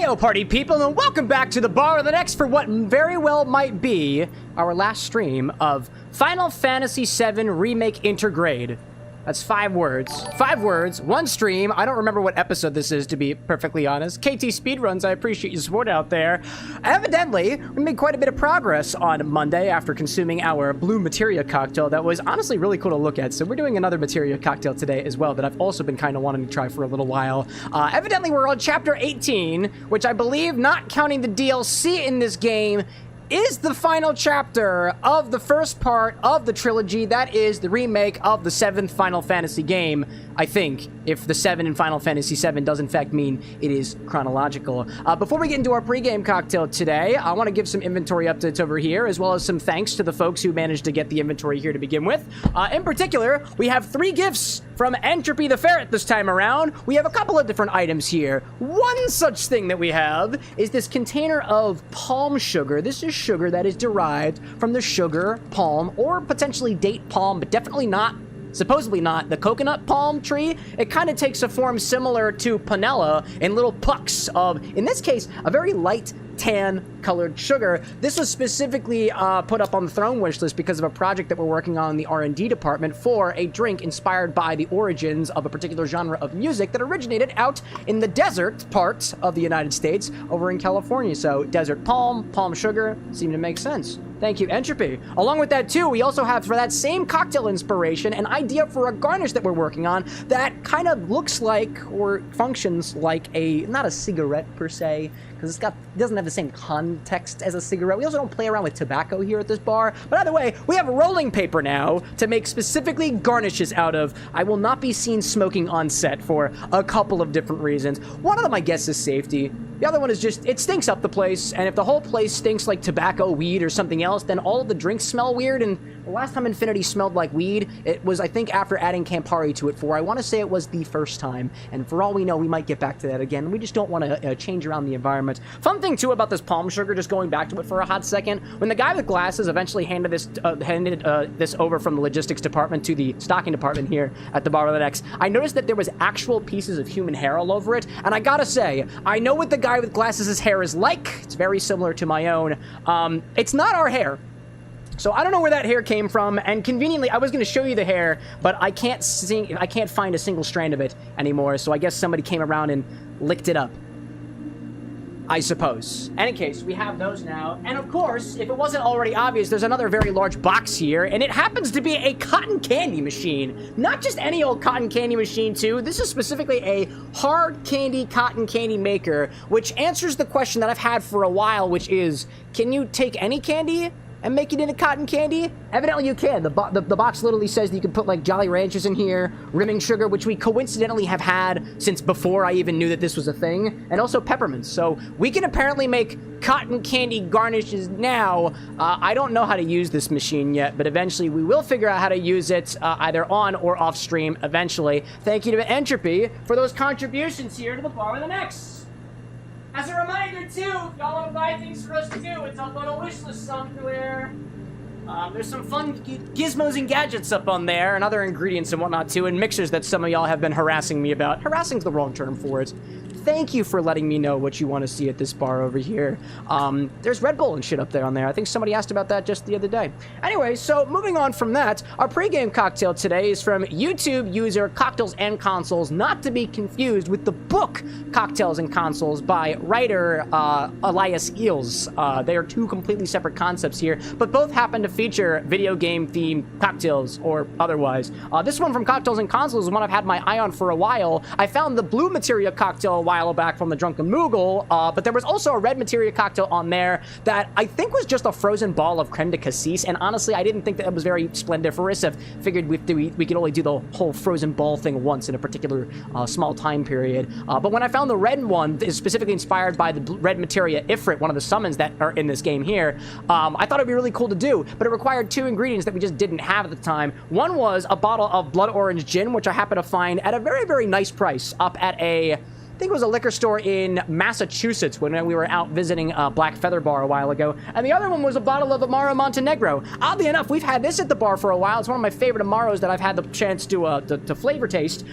Heyo, party people, and welcome back to the bar of the next for what very well might be our last stream of Final Fantasy VII Remake Intergrade. That's 5 words. 5 words, 1 stream. I don't remember what episode this is, to be perfectly honest. KT Speedruns, I appreciate your support out there. Evidently, we made quite a bit of progress on Monday after consuming our blue Materia cocktail that was honestly really cool to look at. So we're doing another Materia cocktail today as well that I've also been kind of wanting to try for a little while. Evidently, we're on Chapter 18, which I believe, not counting the DLC in this game, is the final chapter of the first part of the trilogy. That is the remake of the 7th Final Fantasy game, I think, if the 7 in Final Fantasy VII does in fact mean it is chronological. Before we get into our pregame cocktail today, I want to give some inventory updates over here, as well as some thanks to the folks who managed to get the inventory here to begin with. In particular, we have 3 gifts from Entropy the Ferret this time around. We have a couple of different items here. One such thing that we have is this container of palm sugar. This is sugar that is derived from the sugar palm, or potentially date palm, but definitely not, supposedly not, the coconut palm tree. It kind of takes a form similar to panela in little pucks of, in this case, a very light tan colored sugar. This was specifically put up on the throne wish list because of a project that we're working on in the R&D department for a drink inspired by the origins of a particular genre of music that originated out in the desert part of the United States over in California. So desert palm, palm sugar seemed to make sense. Thank you, Entropy. Along with that, too, we also have, for that same cocktail inspiration, an idea for a garnish that we're working on that kind of looks like, or functions like a, not a cigarette per se, because it doesn't have the same context as a cigarette. We also don't play around with tobacco here at this bar. But either way, we have rolling paper now to make specifically garnishes out of. I will not be seen smoking on set for a couple of different reasons. One of them, I guess, is safety. The other one is just, it stinks up the place, and if the whole place stinks like tobacco, weed, or something else, then all of the drinks smell weird, and the last time Infinity smelled like weed, it was, I think, after adding Campari to it for, I want to say it was the first time, and for all we know, we might get back to that again. We just don't want to change around the environment. Fun thing, too, about this palm sugar, just going back to it for a hot second, when the guy with glasses eventually handed this over from the logistics department to the stocking department here at the bar of the next, I noticed that there was actual pieces of human hair all over it, and I gotta say, I know what the guy with glasses' hair is like. It's very similar to my own. It's not our hair. So I don't know where that hair came from, and conveniently, I was going to show you the hair, but I can't find a single strand of it anymore, so I guess somebody came around and licked it up, I suppose. In any case, we have those now, and of course, if it wasn't already obvious, there's another very large box here, and it happens to be a cotton candy machine. Not just any old cotton candy machine, too. This is specifically a hard candy cotton candy maker, which answers the question that I've had for a while, which is, can you take any candy and make it into cotton candy? Evidently you can. The box literally says that you can put like Jolly Ranchers in here, rimming sugar, which we coincidentally have had since before I even knew that this was a thing, and also peppermints. So we can apparently make cotton candy garnishes now. I don't know how to use this machine yet, but eventually we will figure out how to use it either on or off stream eventually. Thank you to Entropy for those contributions here to the bar with an X. As a reminder, too, if y'all want to buy things for us to do, it's up on a wish list somewhere. There's some fun gizmos and gadgets up on there, and other ingredients and whatnot, too, and mixers that some of y'all have been harassing me about. Harassing's the wrong term for it. Thank you for letting me know what you want to see at this bar over here. There's Red Bull and shit up there on there. I think somebody asked about that just the other day. Anyway, so moving on from that, our pregame cocktail today is from YouTube user Cocktails and Consoles, not to be confused with the book Cocktails and Consoles by writer Elias Eels. They are 2 completely separate concepts here, but both happen to feature video game themed cocktails or otherwise. This one from Cocktails and Consoles is one I've had my eye on for a while. I found the blue Materia cocktail a while back from the Drunken Moogle, but there was also a red Materia cocktail on there that I think was just a frozen ball of creme de cassis, and honestly, I didn't think that it was very splendiferous. I figured we could only do the whole frozen ball thing once in a particular small time period. But when I found the red one that is specifically inspired by the red Materia Ifrit, one of the summons that are in this game here, I thought it'd be really cool to do, but it required 2 ingredients that we just didn't have at the time. One was a bottle of blood orange gin, which I happened to find at a very, very nice price up at a, I think it was a liquor store in Massachusetts when we were out visiting Black Feather Bar a while ago. And the other one was a bottle of Amaro Montenegro. Oddly enough, we've had this at the bar for a while. It's one of my favorite Amaros that I've had the chance to flavor taste.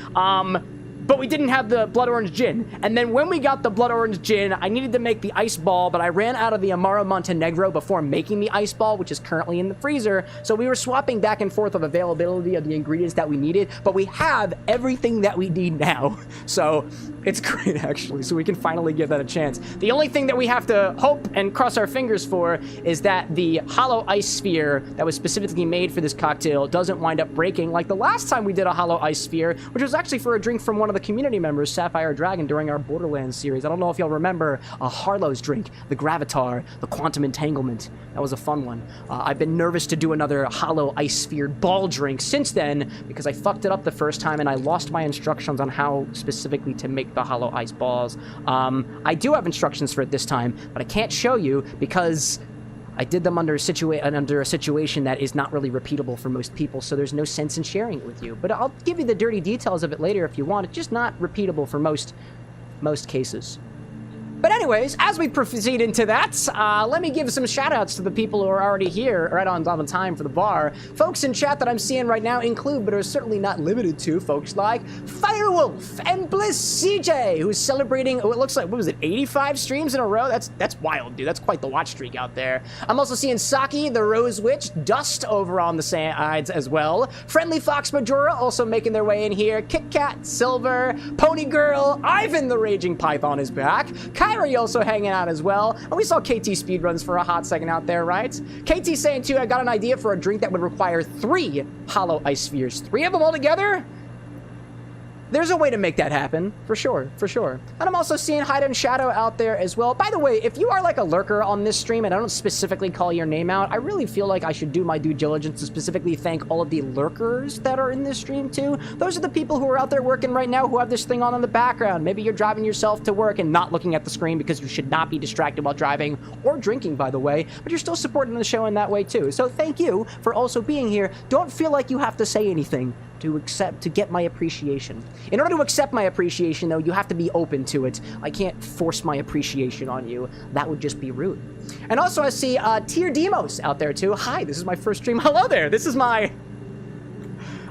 but we didn't have the blood orange gin. And then when we got the blood orange gin, I needed to make the ice ball, but I ran out of the Amaro Montenegro before making the ice ball, which is currently in the freezer. So we were swapping back and forth of availability of the ingredients that we needed, but we have everything that we need now. So it's great, actually. So we can finally give that a chance. The only thing that we have to hope and cross our fingers for is that the hollow ice sphere that was specifically made for this cocktail doesn't wind up breaking like the last time we did a hollow ice sphere, which was actually for a drink from one of the community members, Sapphire Dragon, during our Borderlands series. I don't know if y'all remember Harlow's drink, the Gravatar, the Quantum Entanglement. That was a fun one. I've been nervous to do another hollow ice sphere ball drink since then because I fucked it up the first time and I lost my instructions on how specifically to make the hollow ice balls. I do have instructions for it this time, but I can't show you because I did them under a situation that is not really repeatable for most people, so there's no sense in sharing it with you. But I'll give you the dirty details of it later if you want. It's just not repeatable for most cases. But anyways, as we proceed into that, let me give some shout-outs to the people who are already here, right on time for the bar. Folks in chat that I'm seeing right now include, but are certainly not limited to, folks like Firewolf and Bliss CJ, who's celebrating, it looks like, what was it, 85 streams in a row? That's wild, dude. That's quite the watch streak out there. I'm also seeing Saki, the Rose Witch, Dust over on the sides as well. Friendly Fox Majora also making their way in here. Kit Kat, Silver, Pony Girl, Ivan the Raging Python is back. Kyrie also hanging out as well. And we saw KT speedruns for a hot second out there, right? KT saying too, I got an idea for a drink that would require 3 hollow ice spheres. 3 of them all together? There's a way to make that happen, for sure, for sure. And I'm also seeing Hide and Shadow out there as well. By the way, if you are like a lurker on this stream and I don't specifically call your name out, I really feel like I should do my due diligence to specifically thank all of the lurkers that are in this stream too. Those are the people who are out there working right now who have this thing on in the background. Maybe you're driving yourself to work and not looking at the screen because you should not be distracted while driving or drinking, by the way, but you're still supporting the show in that way too. So thank you for also being here. Don't feel like you have to say anything to get my appreciation. In order to accept my appreciation, though, you have to be open to it. I can't force my appreciation on you. That would just be rude. And also, I see Tier Demos out there, too. Hi, this is my first stream. Hello there. This is my...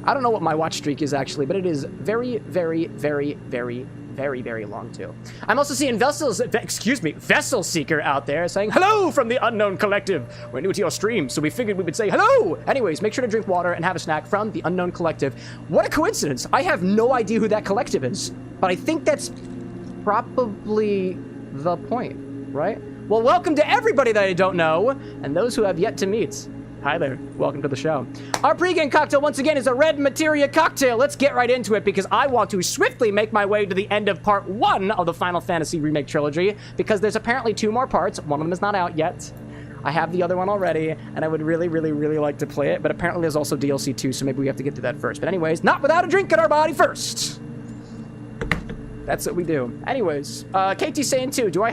I don't know what my watch streak is, actually, but it is very, very, very, very, very, very long, too. I'm also seeing Vessel Seeker out there saying, hello from the Unknown Collective. We're new to your stream, so we figured we would say hello. Anyways, make sure to drink water and have a snack from the Unknown Collective. What a coincidence. I have no idea who that collective is, but I think that's probably the point, right? Well, welcome to everybody that I don't know, and those who have yet to meet. Hi there. Welcome to the show. Our pregame cocktail, once again, is a red Materia cocktail. Let's get right into it because I want to swiftly make my way to the end of part 1 of the Final Fantasy Remake Trilogy because there's apparently 2 more parts. One of them is not out yet. I have the other one already, and I would really, really, really like to play it, but apparently there's also DLC 2, so maybe we have to get to that first. But anyways, not without a drink in our body first. That's what we do. Anyways, KT saying too, do I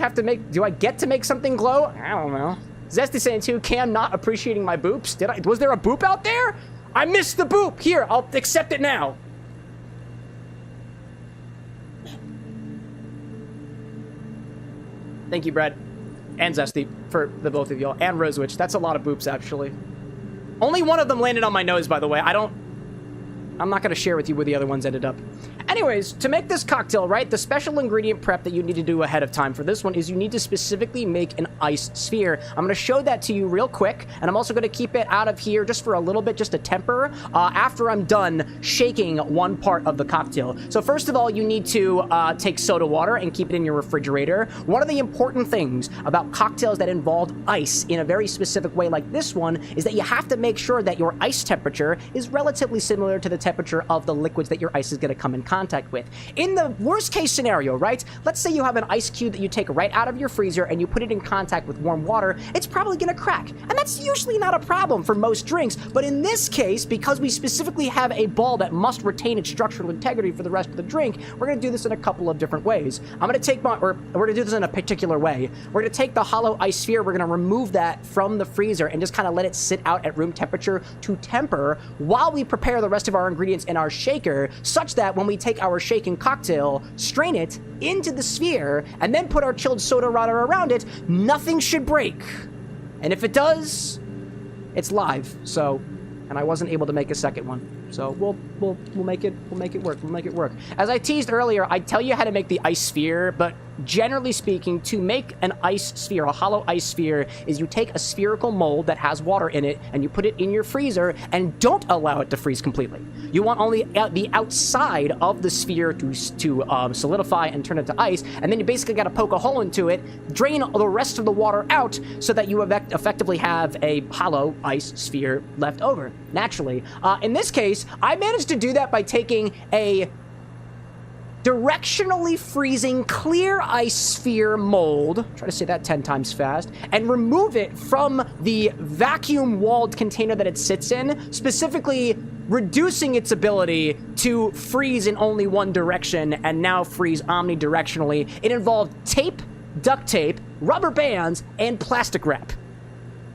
get to make something glow? I don't know. Zesty saying too, Cam not appreciating my boops. Was there a boop out there? I missed the boop. Here, I'll accept it now. Thank you, Brad. And Zesty for the both of y'all. And Rosewitch. That's a lot of boops, actually. Only one of them landed on my nose, by the way. I'm not going to share with you where the other ones ended up. Anyways, to make this cocktail, right, the special ingredient prep that you need to do ahead of time for this one is you need to specifically make an ice sphere. I'm going to show that to you real quick, and I'm also going to keep it out of here just for a little bit, just to temper, after I'm done shaking one part of the cocktail. So first of all, you need to take soda water and keep it in your refrigerator. One of the important things about cocktails that involve ice in a very specific way like this one is that you have to make sure that your ice temperature is relatively similar to the temperature of the liquids that your ice is going to come in contact with. In the worst case scenario, right, let's say you have an ice cube that you take right out of your freezer and you put it in contact with warm water, it's probably going to crack. And that's usually not a problem for most drinks, but in this case, because we specifically have a ball that must retain its structural integrity for the rest of the drink, we're going to do this in a couple of different ways. We're going to do this in a particular way. We're going to take the hollow ice sphere, we're going to remove that from the freezer and just kind of let it sit out at room temperature to temper while we prepare the rest of our ingredients in our shaker, such that when we take our shaken cocktail, strain it into the sphere, and then put our chilled soda water around it, nothing should break. And if it does, it's live, so, and I wasn't able to make a second one. So we'll make it work. We'll make it work. As I teased earlier, I tell you how to make the ice sphere, but generally speaking, to make an ice sphere, a hollow ice sphere, is you take a spherical mold that has water in it and you put it in your freezer and don't allow it to freeze completely. You want only the outside of the sphere to solidify and turn into ice, and then you basically got to poke a hole into it, drain the rest of the water out so that you effectively have a hollow ice sphere left over naturally. In this case, I managed to do that by taking a directionally freezing clear ice sphere mold, try to say that 10 times fast, and remove it from the vacuum-walled container that it sits in, specifically reducing its ability to freeze in only one direction and now freeze omnidirectionally. It involved tape, duct tape, rubber bands, and plastic wrap.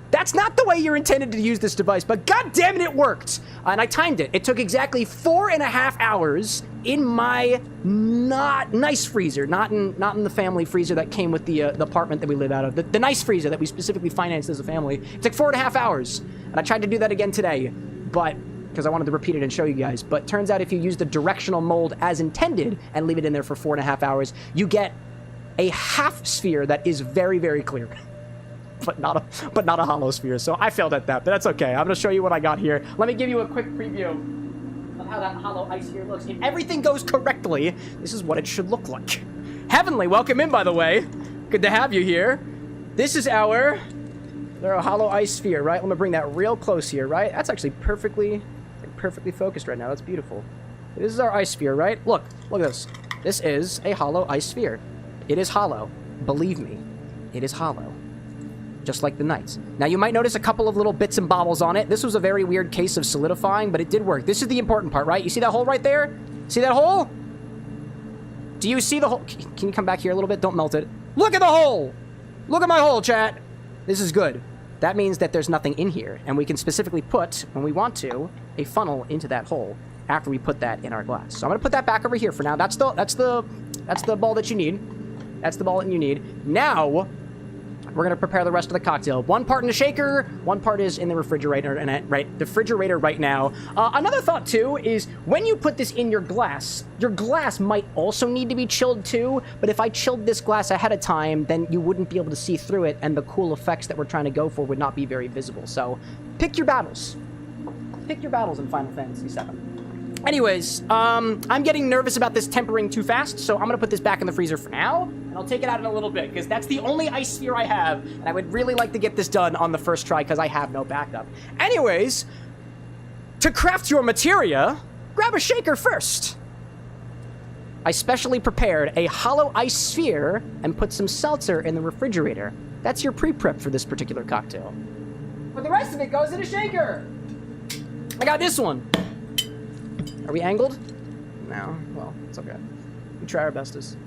That's not the way you're intended to use this device, but god damn it, it worked! And I timed it. It took exactly 4.5 hours in my not nice freezer, not in the family freezer that came with the apartment that we live out of. The nice freezer that we specifically financed as a family. It took 4.5 hours. And I tried to do that again today, but because I wanted to repeat it and show you guys. But turns out if you use the directional mold as intended and leave it in there for 4.5 hours, you get a half sphere that is very, very clear. but not a hollow sphere. So I failed at that, but that's okay. I'm going to show you what I got here. Let me give you a quick preview of how that hollow ice sphere looks. If everything goes correctly, this is what it should look like. Heavenly, welcome in, by the way. Good to have you here. This is our hollow ice sphere, right? Let me bring that real close here, right? That's actually perfectly focused right now. That's beautiful. This is our ice sphere, right? Look at this. This is a hollow ice sphere. It is hollow. Believe me, it is hollow. Just like the Knights. Now, you might notice a couple of little bits and bobbles on it. This was a very weird case of solidifying, but it did work. This is the important part, right? You see that hole right there? See that hole? Do you see the hole? Can you come back here a little bit? Don't melt it. Look at the hole! Look at my hole, chat! This is good. That means that there's nothing in here, and we can specifically put, when we want to, a funnel into that hole after we put that in our glass. So I'm gonna put that back over here for now. That's the ball that you need. That's the ball that you need. Now, we're going to prepare the rest of the cocktail. One part in the shaker, one part is in the refrigerator, right now. Another thought, too, is when you put this in your glass might also need to be chilled, too. But if I chilled this glass ahead of time, then you wouldn't be able to see through it, and the cool effects that we're trying to go for would not be very visible. So, pick your battles. Pick your battles in Final Fantasy VII. Anyways, I'm getting nervous about this tempering too fast, so I'm going to put this back in the freezer for now, and I'll take it out in a little bit, because that's the only ice sphere I have, and I would really like to get this done on the first try, because I have no backup. Anyways, to craft your materia, grab a shaker first. I specially prepared a hollow ice sphere and put some seltzer in the refrigerator. That's your pre-prep for this particular cocktail. But the rest of it goes in a shaker. I got this one. Are we angled? No. Well, it's okay. We try our bestest.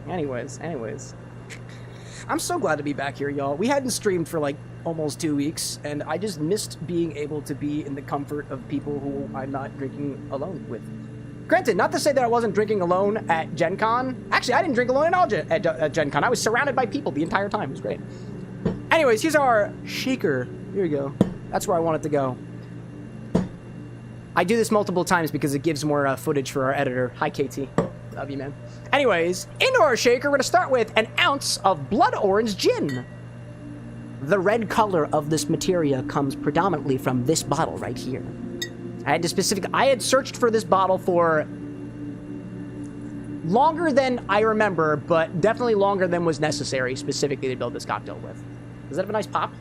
Anyways. I'm so glad to be back here, y'all. We hadn't streamed for like almost 2 weeks, and I just missed being able to be in the comfort of people who I'm not drinking alone with. Granted, not to say that I wasn't drinking alone at Gen Con. Actually, I didn't drink alone at Gen Con. I was surrounded by people the entire time. It was great. Anyways, here's our shaker. Here we go. That's where I want it to go. I do this multiple times because it gives more footage for our editor. Hi, KT. Love you, man. Anyways, into our shaker, we're going to start with an ounce of blood orange gin. The red color of this materia comes predominantly from this bottle right here. I had searched for this bottle for longer than I remember, but definitely longer than was necessary specifically to build this cocktail with. Does that have a nice pop?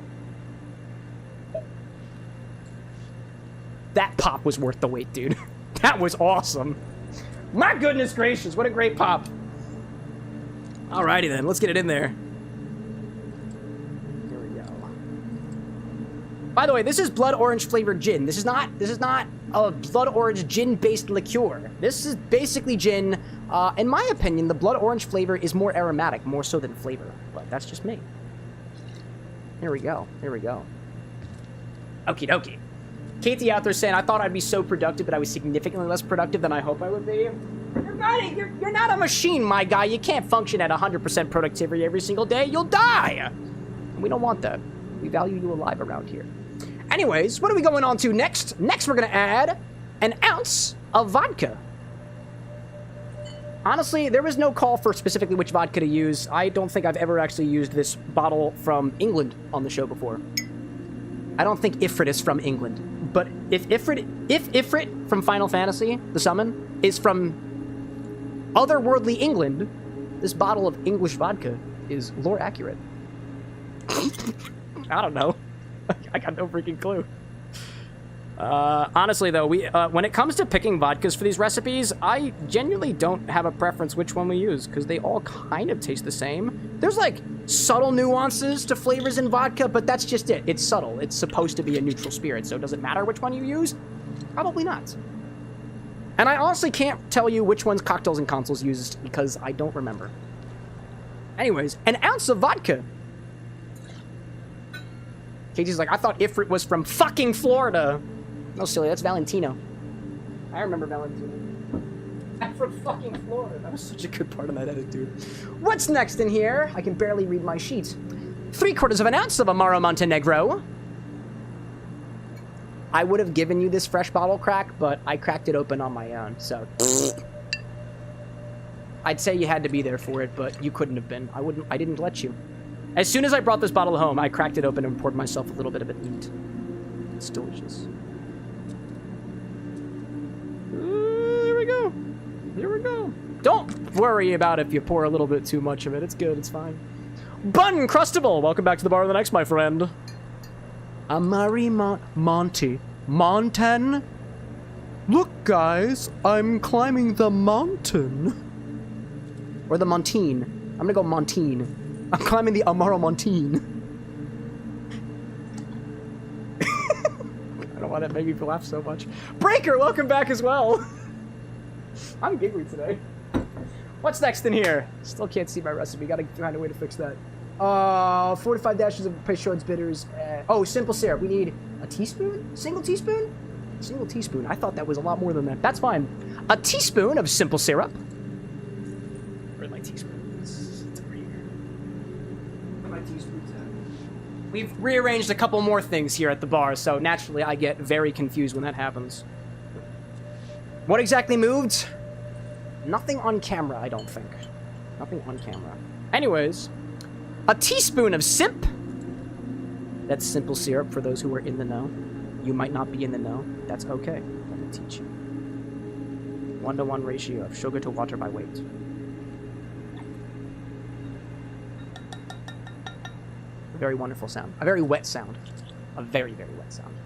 That pop was worth the wait, dude. That was awesome. My goodness gracious, what a great pop. Alrighty then, let's get it in there. Here we go. By the way, this is blood orange flavored gin. This is not a blood orange gin based liqueur. This is basically gin. In my opinion, the blood orange flavor is more aromatic, more so than flavor. But that's just me. Here we go. Okie dokie. Katie out there saying, I thought I'd be so productive, but I was significantly less productive than I hope I would be. You're not a machine, my guy. You can't function at 100% productivity every single day. You'll die. And we don't want that. We value you alive around here. Anyways, what are we going on to next? Next, we're going to add an ounce of vodka. Honestly, there was no call for specifically which vodka to use. I don't think I've ever actually used this bottle from England on the show before. I don't think Ifrit is from England. But if Ifrit from Final Fantasy, the summon, is from otherworldly England, this bottle of English vodka is lore accurate. I don't know. I got no freaking clue. Honestly, though, when it comes to picking vodkas for these recipes, I genuinely don't have a preference which one we use, because they all kind of taste the same. There's, like, subtle nuances to flavors in vodka, but that's just it. It's subtle. It's supposed to be a neutral spirit, so does it matter which one you use? Probably not. And I honestly can't tell you which ones Cocktails and Consoles used, because I don't remember. Anyways, an ounce of vodka. Casey's like, I thought Ifrit was from fucking Florida. No, silly, that's Valentino. I remember Valentino. I'm from fucking Florida. That was such a good part of that edit, dude. What's next in here? I can barely read my sheet. 3/4 of an ounce of Amaro Montenegro. I would have given you this fresh bottle crack, but I cracked it open on my own, so... I'd say you had to be there for it, but you couldn't have been. I didn't let you. As soon as I brought this bottle home, I cracked it open and poured myself a little bit of it neat. It's delicious. Here we go. Here we go. Don't worry about if you pour a little bit too much of it. It's good. It's fine. Bun Crustable. Welcome back to the Bar of the Next, my friend. Amaro Monten. Look, guys. I'm climbing the mountain. Or the Montine. I'm gonna go Montine. I'm climbing the Amaro Montine. I don't know why that made me laugh so much. Breaker, welcome back as well. I'm giggly today. What's next in here? Still can't see my recipe. Gotta find a way to fix that. 45 dashes of Peychaud's bitters. Oh, simple syrup. We need a teaspoon? Single teaspoon? Single teaspoon. I thought that was a lot more than that. That's fine. A teaspoon of simple syrup. Where's my teaspoon? It's over here. Where are my teaspoons at? We've rearranged a couple more things here at the bar, so naturally I get very confused when that happens. What exactly moved? Nothing on camera, I don't think. Nothing on camera. Anyways, a teaspoon of simp. That's simple syrup for those who are in the know. You might not be in the know. That's okay. Let me teach you. 1-to-1 ratio of sugar to water by weight. A very wonderful sound. A very wet sound. A very, very wet sound.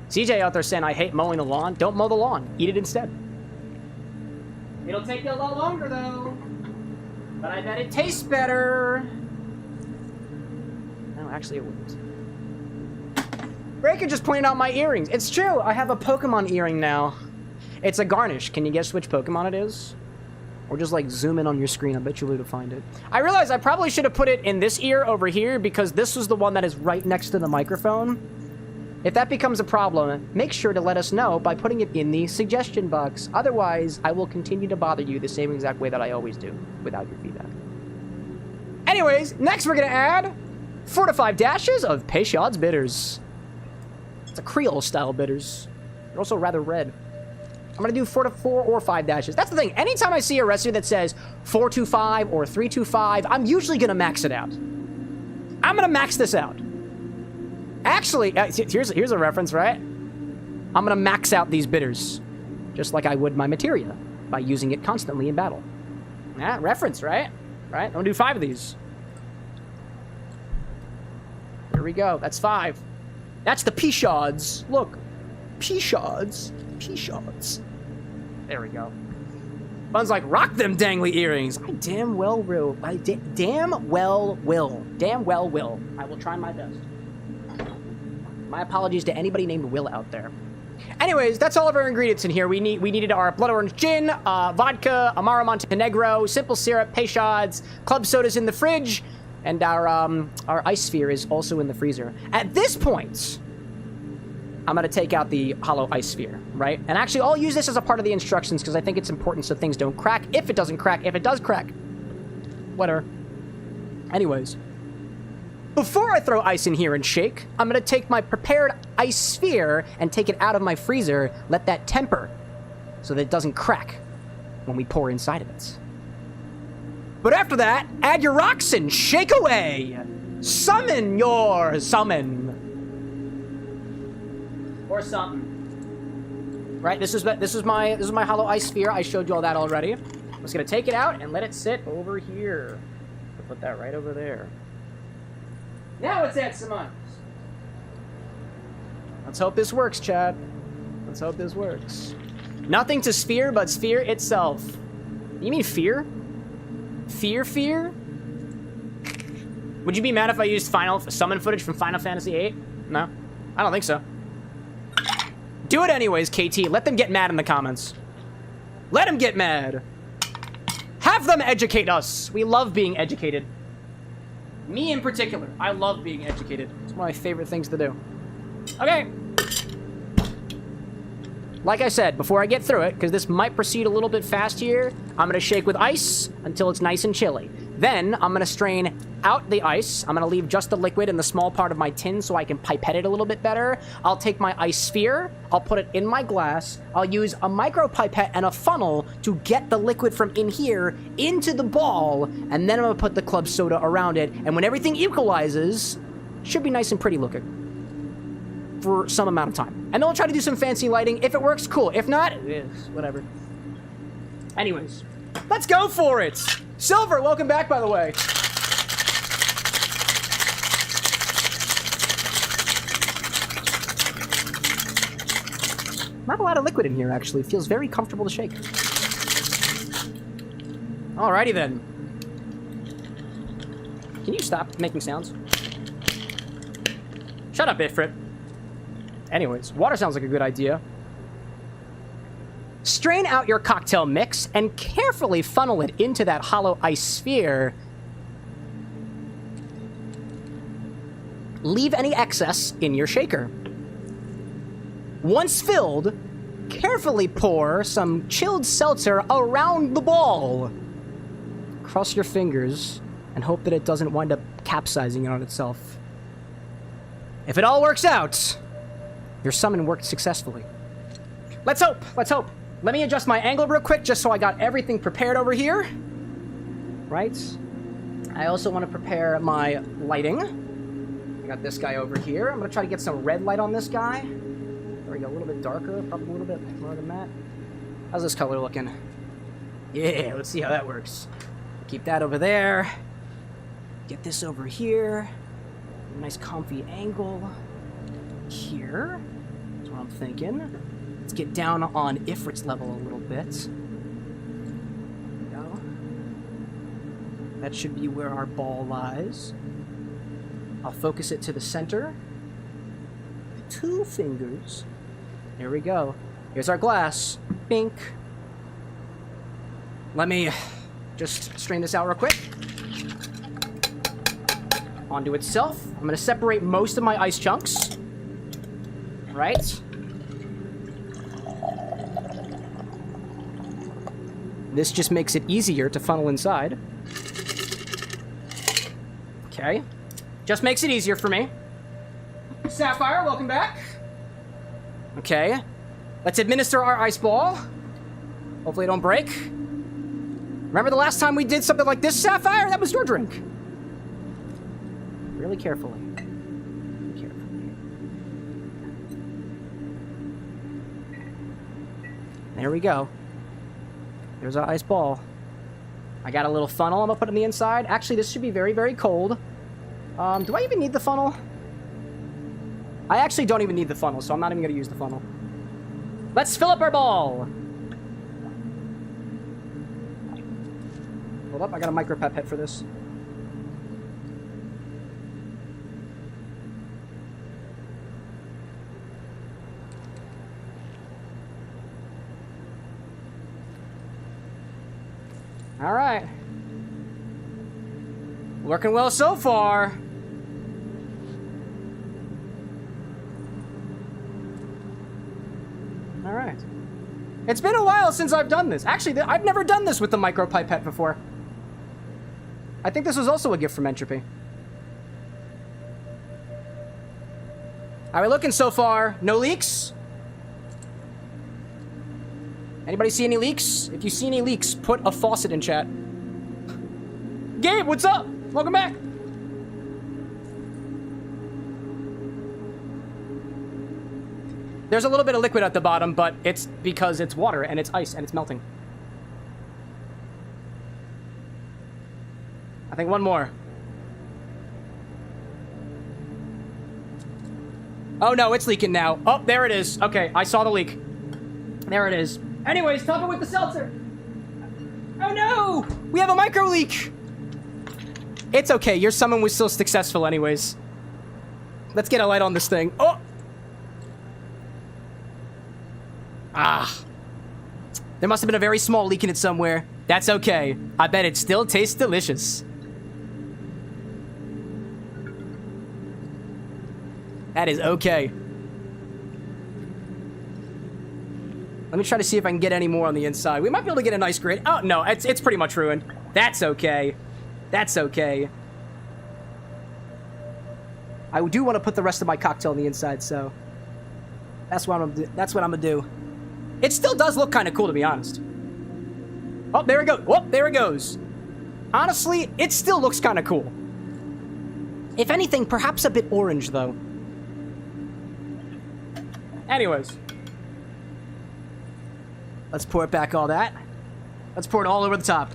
CJ out there saying, I hate mowing the lawn. Don't mow the lawn. Eat it instead. It'll take you a lot longer, though. But I bet it tastes better. No, actually, it wouldn't. Breaker just pointed out my earrings. It's true. I have a Pokemon earring now. It's a Garnish. Can you guess which Pokemon it is? Or just, like, zoom in on your screen. I bet you'll be able to find it. I realize I probably should have put it in this ear over here because this was the one that is right next to the microphone. If that becomes a problem, make sure to let us know by putting it in the suggestion box. Otherwise, I will continue to bother you the same exact way that I always do, without your feedback. Anyways, next we're going to add 4 to 5 dashes of Peychaud's bitters. It's a Creole-style bitters. They're also rather red. I'm going to do 4 to 4 or 5 dashes. That's the thing. Anytime I see a recipe that says 425 or 325, I'm usually going to max it out. I'm going to max this out. Actually, here's a reference, right? I'm going to max out these bitters, just like I would my Materia, by using it constantly in battle. Yeah, reference, right? Right? I'm going to do 5 of these. Here we go. That's 5. That's the Peychauds. Look. Peychauds. Peychauds. There we go. Bun's like, rock them dangly earrings. I damn well will. Damn well will. Damn well will. I will try my best. My apologies to anybody named Will out there. Anyways, that's all of our ingredients in here. We needed our blood orange gin, vodka, Amaro Montenegro, simple syrup, Peychaud's, club sodas in the fridge, and our ice sphere is also in the freezer. At this point, I'm gonna take out the hollow ice sphere, right? And actually, I'll use this as a part of the instructions because I think it's important so things don't crack. If it doesn't crack, if it does crack, whatever. Anyways, Before I throw ice in here and shake, I'm going to take my prepared ice sphere and take it out of my freezer, let that temper so that it doesn't crack when we pour inside of it. But after that, add your rocks and shake away. Summon your summon. Or something. Right, this is my hollow ice sphere. I showed you all that already. I'm just gonna take it out and let it sit over here. I'll put that right over there. Now let's add some ice. Let's hope this works, Chad. Let's hope this works. Nothing to sphere but sphere itself. You mean fear? Fear? Would you be mad if I used summon footage from Final Fantasy VIII? No? I don't think so. Do it anyways, KT. Let them get mad in the comments. Let them get mad. Have them educate us. We love being educated. Me in particular. I love being educated. It's one of my favorite things to do. Okay. Like I said, before I get through it, because this might proceed a little bit fast here, I'm going to shake with ice until it's nice and chilly. Then, I'm going to strain out the ice. I'm going to leave just the liquid in the small part of my tin so I can pipette it a little bit better. I'll take my ice sphere. I'll put it in my glass. I'll use a micro pipette and a funnel to get the liquid from in here into the ball. And then I'm going to put the club soda around it. And when everything equalizes, it should be nice and pretty looking for some amount of time. And then we'll try to do some fancy lighting. If it works, cool. If not, whatever. Anyways, let's go for it. Silver, welcome back, by the way. Not a lot of liquid in here, actually. It feels very comfortable to shake. Alrighty, then. Can you stop making sounds? Shut up, Ifrit. Anyways, water sounds like a good idea. Strain out your cocktail mix and carefully funnel it into that hollow ice sphere. Leave any excess in your shaker. Once filled, carefully pour some chilled seltzer around the ball. Cross your fingers and hope that it doesn't wind up capsizing it on itself. If it all works out, your summon worked successfully. Let's hope. Let's hope. Let me adjust my angle real quick just so I got everything prepared over here. Right? I also want to prepare my lighting. I got this guy over here. I'm going to try to get some red light on this guy. There we go. A little bit darker. Probably a little bit more than that. How's this color looking? Yeah, let's see how that works. Keep that over there. Get this over here. Nice comfy angle. Here. That's what I'm thinking. Let's get down on Ifrit's level a little bit. There we go. That should be where our ball lies. I'll focus it to the center. 2 fingers. There we go. Here's our glass. Bink. Let me just strain this out real quick. Onto itself. I'm going to separate most of my ice chunks. Right? This just makes it easier to funnel inside. Okay. Just makes it easier for me. Sapphire, welcome back. Okay. Let's administer our ice ball. Hopefully it don't break. Remember the last time we did something like this, Sapphire? That was your drink. Really carefully. There we go. There's our ice ball. I got a little funnel I'm gonna put on the inside. Actually, this should be very, very cold. Do I even need the funnel? I actually don't even need the funnel, so I'm not even gonna use the funnel. Let's fill up our ball. Hold up, I got a micro pipette for this. All right. Working well so far. All right. It's been a while since I've done this. Actually, I've never done this with the micro pipette before. I think this was also a gift from Entropy. How are we looking so far? No leaks? Anybody see any leaks? If you see any leaks, put a faucet in chat. Gabe, what's up? Welcome back. There's a little bit of liquid at the bottom, but it's because it's water and it's ice and it's melting. I think one more. Oh no, it's leaking now. Oh, there it is. Okay, I saw the leak. There it is. Anyways, top it with the seltzer. Oh no! We have a micro leak! It's okay, your summon was still successful anyways. Let's get a light on this thing. Oh! Ah. There must have been a very small leak in it somewhere. That's okay. I bet it still tastes delicious. That is okay. Let me try to see if I can get any more on the inside. We might be able to get a nice grid. Oh, no, it's pretty much ruined. That's okay. That's okay. I do want to put the rest of my cocktail on the inside, so that's what I'm gonna do. It still does look kind of cool, to be honest. Oh, there it goes. Oh, there it goes. Honestly, it still looks kind of cool. If anything, perhaps a bit orange, though. Anyways. Let's pour it back all that. Let's pour it all over the top.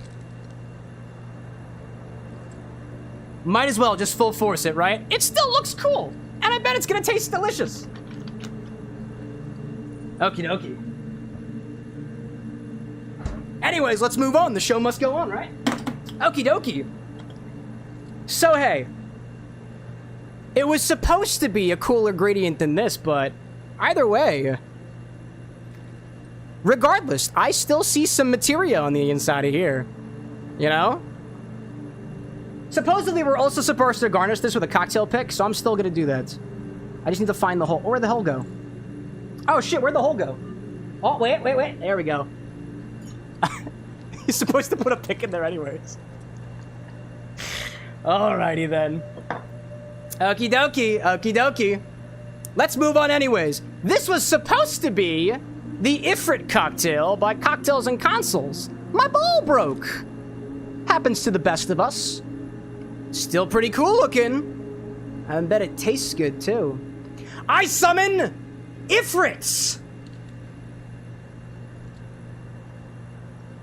Might as well just full force it, right? It still looks cool. And I bet it's gonna taste delicious. Okie dokie. Anyways, let's move on. The show must go on, right? Okie dokie. So, hey. It was supposed to be a cooler gradient than this, but either way, regardless, I still see some materia on the inside of here. You know? Supposedly, we're also supposed to garnish this with a cocktail pick, so I'm still gonna do that. I just need to find the hole. Where'd the hole go? Oh, shit, where'd the hole go? Oh, wait. There we go. You're supposed to put a pick in there anyways. Alrighty, then. Okie dokie. Let's move on anyways. This was supposed to be the Ifrit cocktail by Cocktails and Consoles. My ball broke. Happens to the best of us. Still pretty cool looking. I bet it tastes good too. I summon Ifrits.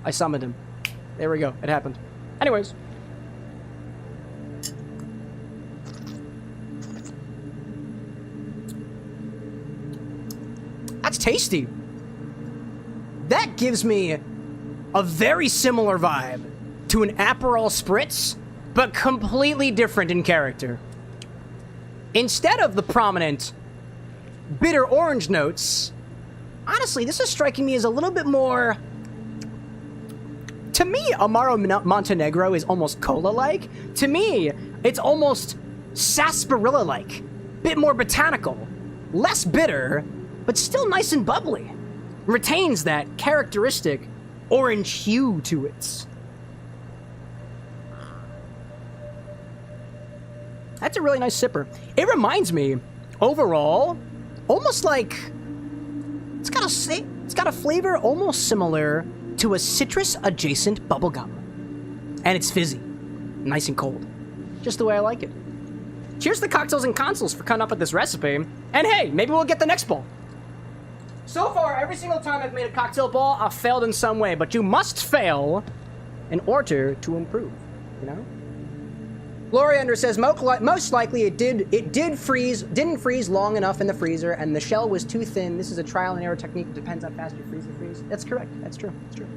I summoned him. There we go. It happened. Anyways. That's tasty. That gives me a very similar vibe to an Aperol Spritz, but completely different in character. Instead of the prominent bitter orange notes, honestly, this is striking me as a little bit more... To me, Amaro Montenegro is almost cola-like. To me, it's almost sarsaparilla-like. Bit more botanical. Less bitter, but still nice and bubbly. Retains that characteristic orange hue to it. That's a really nice sipper. It reminds me, overall, almost like... It's got a flavor almost similar to a citrus-adjacent bubblegum. And it's fizzy. Nice and cold. Just the way I like it. Cheers to Cocktails and Consoles for coming up with this recipe. And hey, maybe we'll get the next ball. So far, every single time I've made a cocktail ball, I've failed in some way. But you must fail in order to improve, you know? Gloriander says, most likely it didn't freeze long enough in the freezer, and the shell was too thin. This is a trial and error technique. It depends how fast you freeze the freeze. That's correct. That's true. That's true.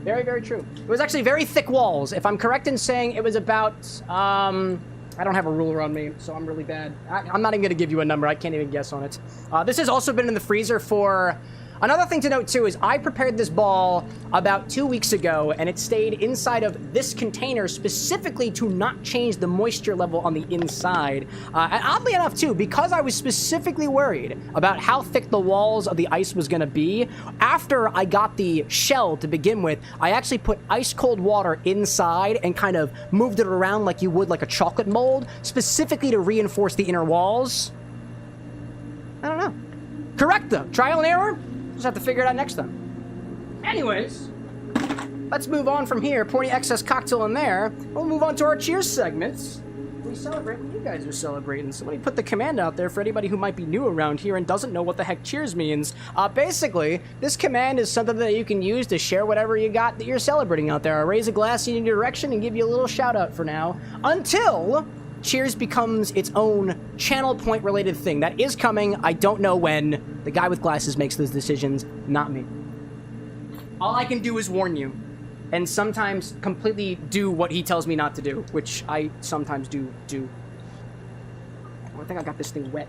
Very, very true. It was actually very thick walls. If I'm correct in saying it was about, I don't have a ruler on me, so I'm really bad. I'm not even going to give you a number. I can't even guess on it. This has also been in the freezer for... Another thing to note, too, is I prepared this ball about 2 weeks ago, and it stayed inside of this container specifically to not change the moisture level on the inside. And oddly enough, too, because I was specifically worried about how thick the walls of the ice was going to be, after I got the shell to begin with, I actually put ice-cold water inside and kind of moved it around like you would like a chocolate mold, specifically to reinforce the inner walls. I don't know. Correct, though. Trial and error. Just have to figure it out next time. Anyways, let's move on from here. Pouring excess cocktail in there. We'll move on to our cheers segments. We celebrate what you guys are celebrating. So let me put the command out there for anybody who might be new around here and doesn't know what the heck cheers means. Basically, this command is something that you can use to share whatever you got that you're celebrating out there. I'll raise a glass in your direction and give you a little shout out for now. Until cheers becomes its own channel point related thing. That is coming. I don't know when. The guy with glasses makes those decisions, not me. All I can do is warn you. And sometimes completely do what he tells me not to do, which I sometimes do. I think I got this thing wet.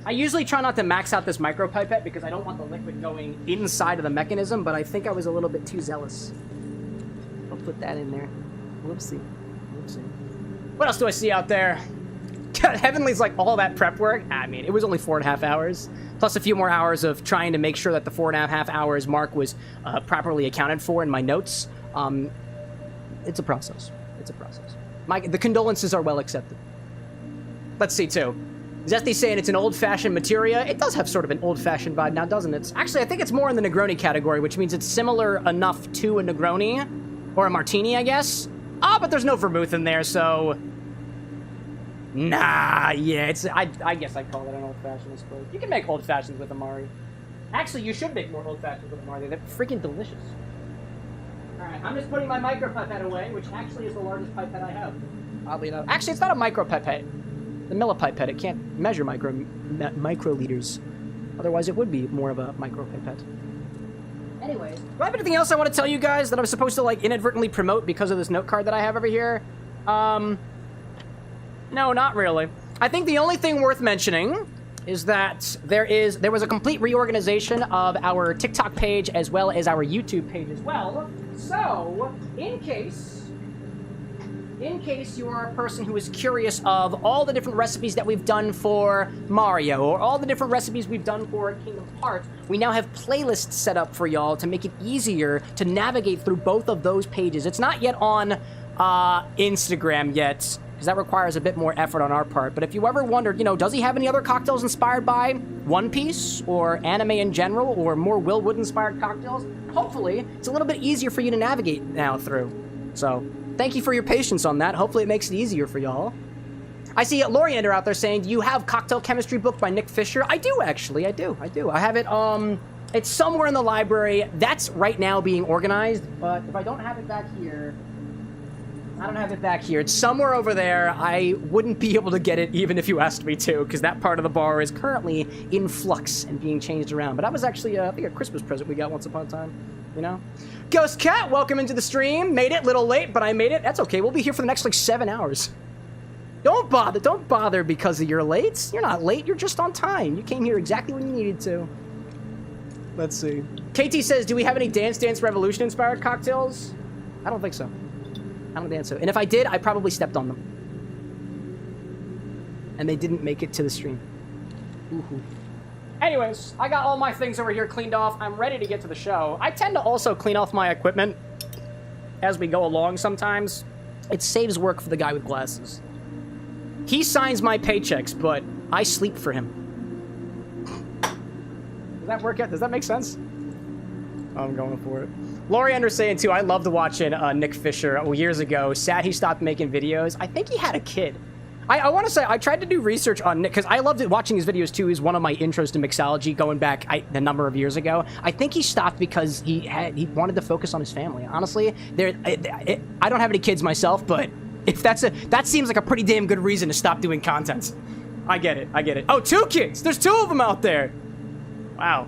I usually try not to max out this micro pipette because I don't want the liquid going inside of the mechanism, but I think I was a little bit too zealous. I'll put that in there. Whoopsie. What else do I see out there? God, Heavenly's like all that prep work. I mean, it was only 4.5 hours. Plus a few more hours of trying to make sure that the 4.5 hours mark was properly accounted for in my notes. It's a process. It's a process. The condolences are well accepted. Let's see, too. Zesty saying it's an old-fashioned Materia. It does have sort of an old-fashioned vibe now, doesn't it? Actually, I think it's more in the Negroni category, which means it's similar enough to a Negroni. Or a Martini, I guess. But there's no vermouth in there, so... Nah, yeah, it's... I guess I'd call it an old-fashioned, I suppose. You can make old-fashions with Amari. Actually, you should make more old-fashions with Amari. They're freaking delicious. Alright, I'm just putting my micro pipette away, which actually is the largest pipette I have. Oddly enough. Actually, it's not a micro pipette. The millipipette. It can't measure microliters. Otherwise, it would be more of a micro pipette. Anyways, do I have anything else I want to tell you guys that I'm supposed to, like, inadvertently promote because of this note card that I have over here? No, not really. I think the only thing worth mentioning is that there was a complete reorganization of our TikTok page as well as our YouTube page as well. So, in case you are a person who is curious of all the different recipes that we've done for Mario or all the different recipes we've done for Kingdom Hearts, we now have playlists set up for y'all to make it easier to navigate through both of those pages. It's not yet on Instagram yet, because that requires a bit more effort on our part. But if you ever wondered, you know, does he have any other cocktails inspired by One Piece or anime in general or more Will Wood-inspired cocktails? Hopefully, it's a little bit easier for you to navigate now through. So, thank you for your patience on that. Hopefully it makes it easier for y'all. I see Loriander out there saying, do you have Cocktail Chemistry book by Nick Fisher? I do, actually. I do. I have it, it's somewhere in the library. That's right now being organized, but if I don't have it back here... I don't have it back here. It's somewhere over there. I wouldn't be able to get it even if you asked me to, because that part of the bar is currently in flux and being changed around. But that was actually, I think, a Christmas present we got once upon a time, you know? Ghost Cat, welcome into the stream. Made it, little late, but I made it. That's okay. We'll be here for the next, like, 7 hours. Don't bother because you're late. You're not late. You're just on time. You came here exactly when you needed to. Let's see. KT says, do we have any Dance Dance Revolution-inspired cocktails? I don't think so. I don't think so. And if I did, I probably stepped on them. And they didn't make it to the stream. Ooh-hoo. Anyways, I got all my things over here cleaned off. I'm ready to get to the show. I tend to also clean off my equipment as we go along sometimes. It saves work for the guy with glasses. He signs my paychecks, but I sleep for him. Does that work out? Does that make sense? I'm going for it. Lori Under saying, too, I loved watching Nick Fisher years ago. Sad he stopped making videos. I think he had a kid. I want to say, I tried to do research on Nick, because I loved it watching his videos, too. He's one of my intros to mixology going back a number of years ago. I think he stopped because he wanted to focus on his family. Honestly, I don't have any kids myself, but if that seems like a pretty damn good reason to stop doing content. I get it. Oh, 2 kids! There's 2 of them out there! Wow.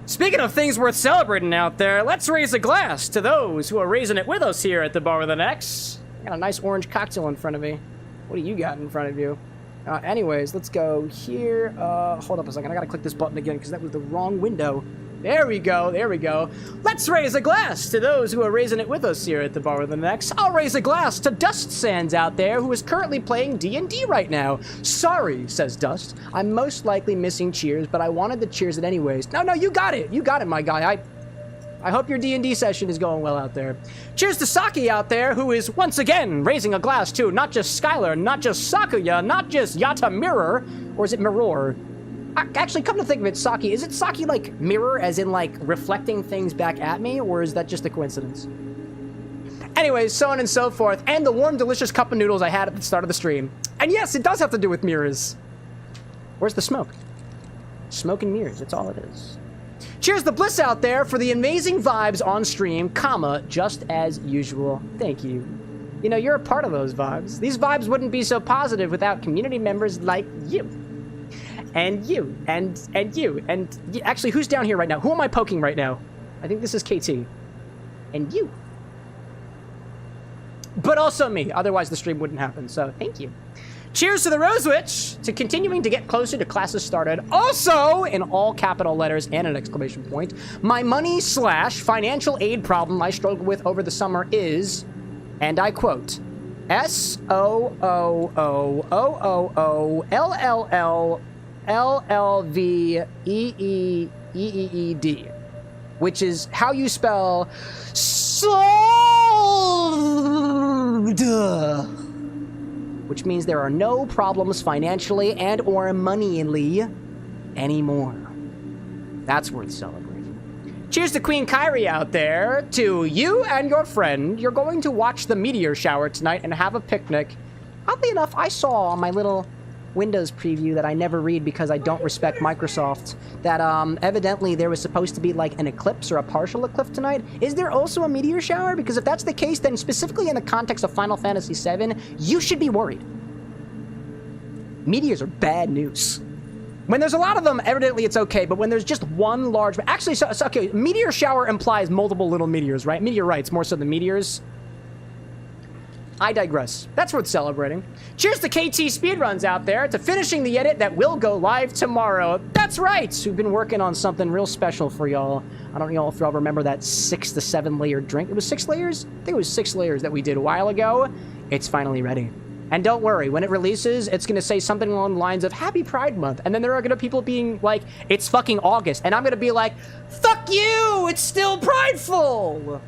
Speaking of things worth celebrating out there, let's raise a glass to those who are raising it with us here at the Bar with an X. Got a nice orange cocktail in front of me. What do you got in front of you? Anyways, let's go here. Hold up a second. I gotta click this button again because that was the wrong window. There we go. Let's raise a glass to those who are raising it with us here at the Bar with an X. I'll raise a glass to Dust Sands out there, who is currently playing D&D right now. Sorry, says Dust. I'm most likely missing cheers, but I wanted to cheers it anyways. No, you got it. You got it, my guy. I hope your D&D session is going well out there. Cheers to Saki out there, who is once again raising a glass to not just Skylar, not just Sakuya, not just Yata Mirror, or is it Mirror? Actually, come to think of it, Saki, is it Saki, like, mirror, as in, like, reflecting things back at me, or is that just a coincidence? Anyways, so on and so forth, and the warm, delicious cup of noodles I had at the start of the stream. And yes, it does have to do with mirrors. Where's the smoke? Smoke and mirrors, that's all it is. Cheers to Bliss out there for the amazing vibes on stream, comma, just as usual. Thank you. You know, you're a part of those vibes. These vibes wouldn't be so positive without community members like you. And you. And you. And actually, who's down here right now? Who am I poking right now? I think this is KT. And you. But also me. Otherwise, the stream wouldn't happen. So, thank you. Cheers to the Rose Witch, to continuing to get closer to classes started. Also, in all capital letters and an exclamation point, my money/financial aid problem I struggled with over the summer is, and I quote, SOOOOOLLLLLVEEEED, which is how you spell solved, which means there are no problems financially and or moneyly anymore. That's worth celebrating. Cheers to Queen Kyrie out there. To you and your friend, you're going to watch the meteor shower tonight and have a picnic. Oddly enough, I saw on my little Windows preview that I never read because I don't respect Microsoft, that evidently there was supposed to be like an eclipse or a partial eclipse tonight. Is there also a meteor shower? Because if that's the case, then specifically in the context of Final Fantasy VII, you should be worried. Meteors are bad news. When there's a lot of them, evidently it's okay, but when there's just one large... Actually, so okay, meteor shower implies multiple little meteors, right? Meteorites, more so than meteors. I digress. That's worth celebrating. Cheers to KT Speedruns out there, to finishing the edit that will go live tomorrow. That's right! We've been working on something real special for y'all. I don't know if y'all remember that 6 to 7 layer drink. It was 6 layers? I think it was 6 layers that we did a while ago. It's finally ready. And don't worry, when it releases, it's going to say something along the lines of Happy Pride Month. And then there are going to be people being like, it's fucking August. And I'm going to be like, fuck you! It's still prideful!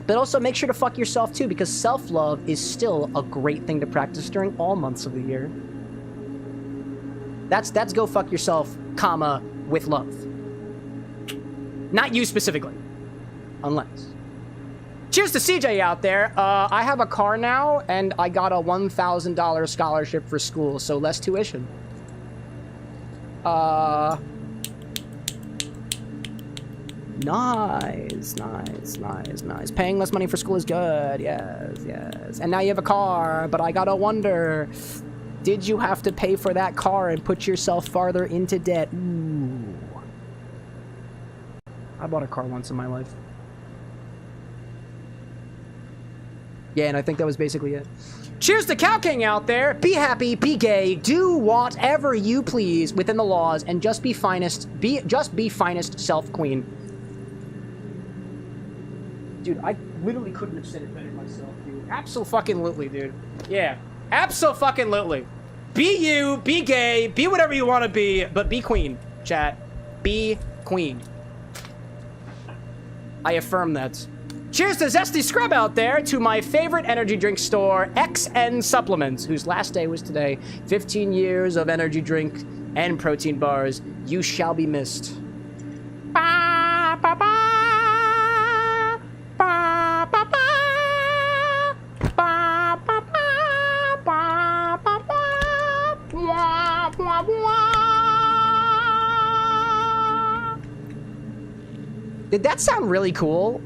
But also make sure to fuck yourself too, because self-love is still a great thing to practice during all months of the year. That's go fuck yourself, comma, with love. Not you specifically. Unless. Cheers to CJ out there. I have a car now, and I got a $1,000 scholarship for school, so less tuition. Nice. Paying less money for school is good. Yes. And now you have a car, but I gotta wonder, did you have to pay for that car and put yourself farther into debt? Ooh. I bought a car once in my life. Yeah, and I think that was basically it. Cheers to Cow King out there. Be happy, be gay, do whatever you please within the laws, and just be finest. Just be finest self, queen. Dude, I literally couldn't have said it better myself, dude. Abso-fucking-lutely, dude. Yeah. Abso-fucking-lutely. Be you, be gay, be whatever you want to be, but be queen, chat. Be queen. I affirm that. Cheers to Zesty Scrub out there, to my favorite energy drink store, XN Supplements, whose last day was today. 15 years of energy drink and protein bars. You shall be missed. Ba, ba, ba. Did that sound really cool?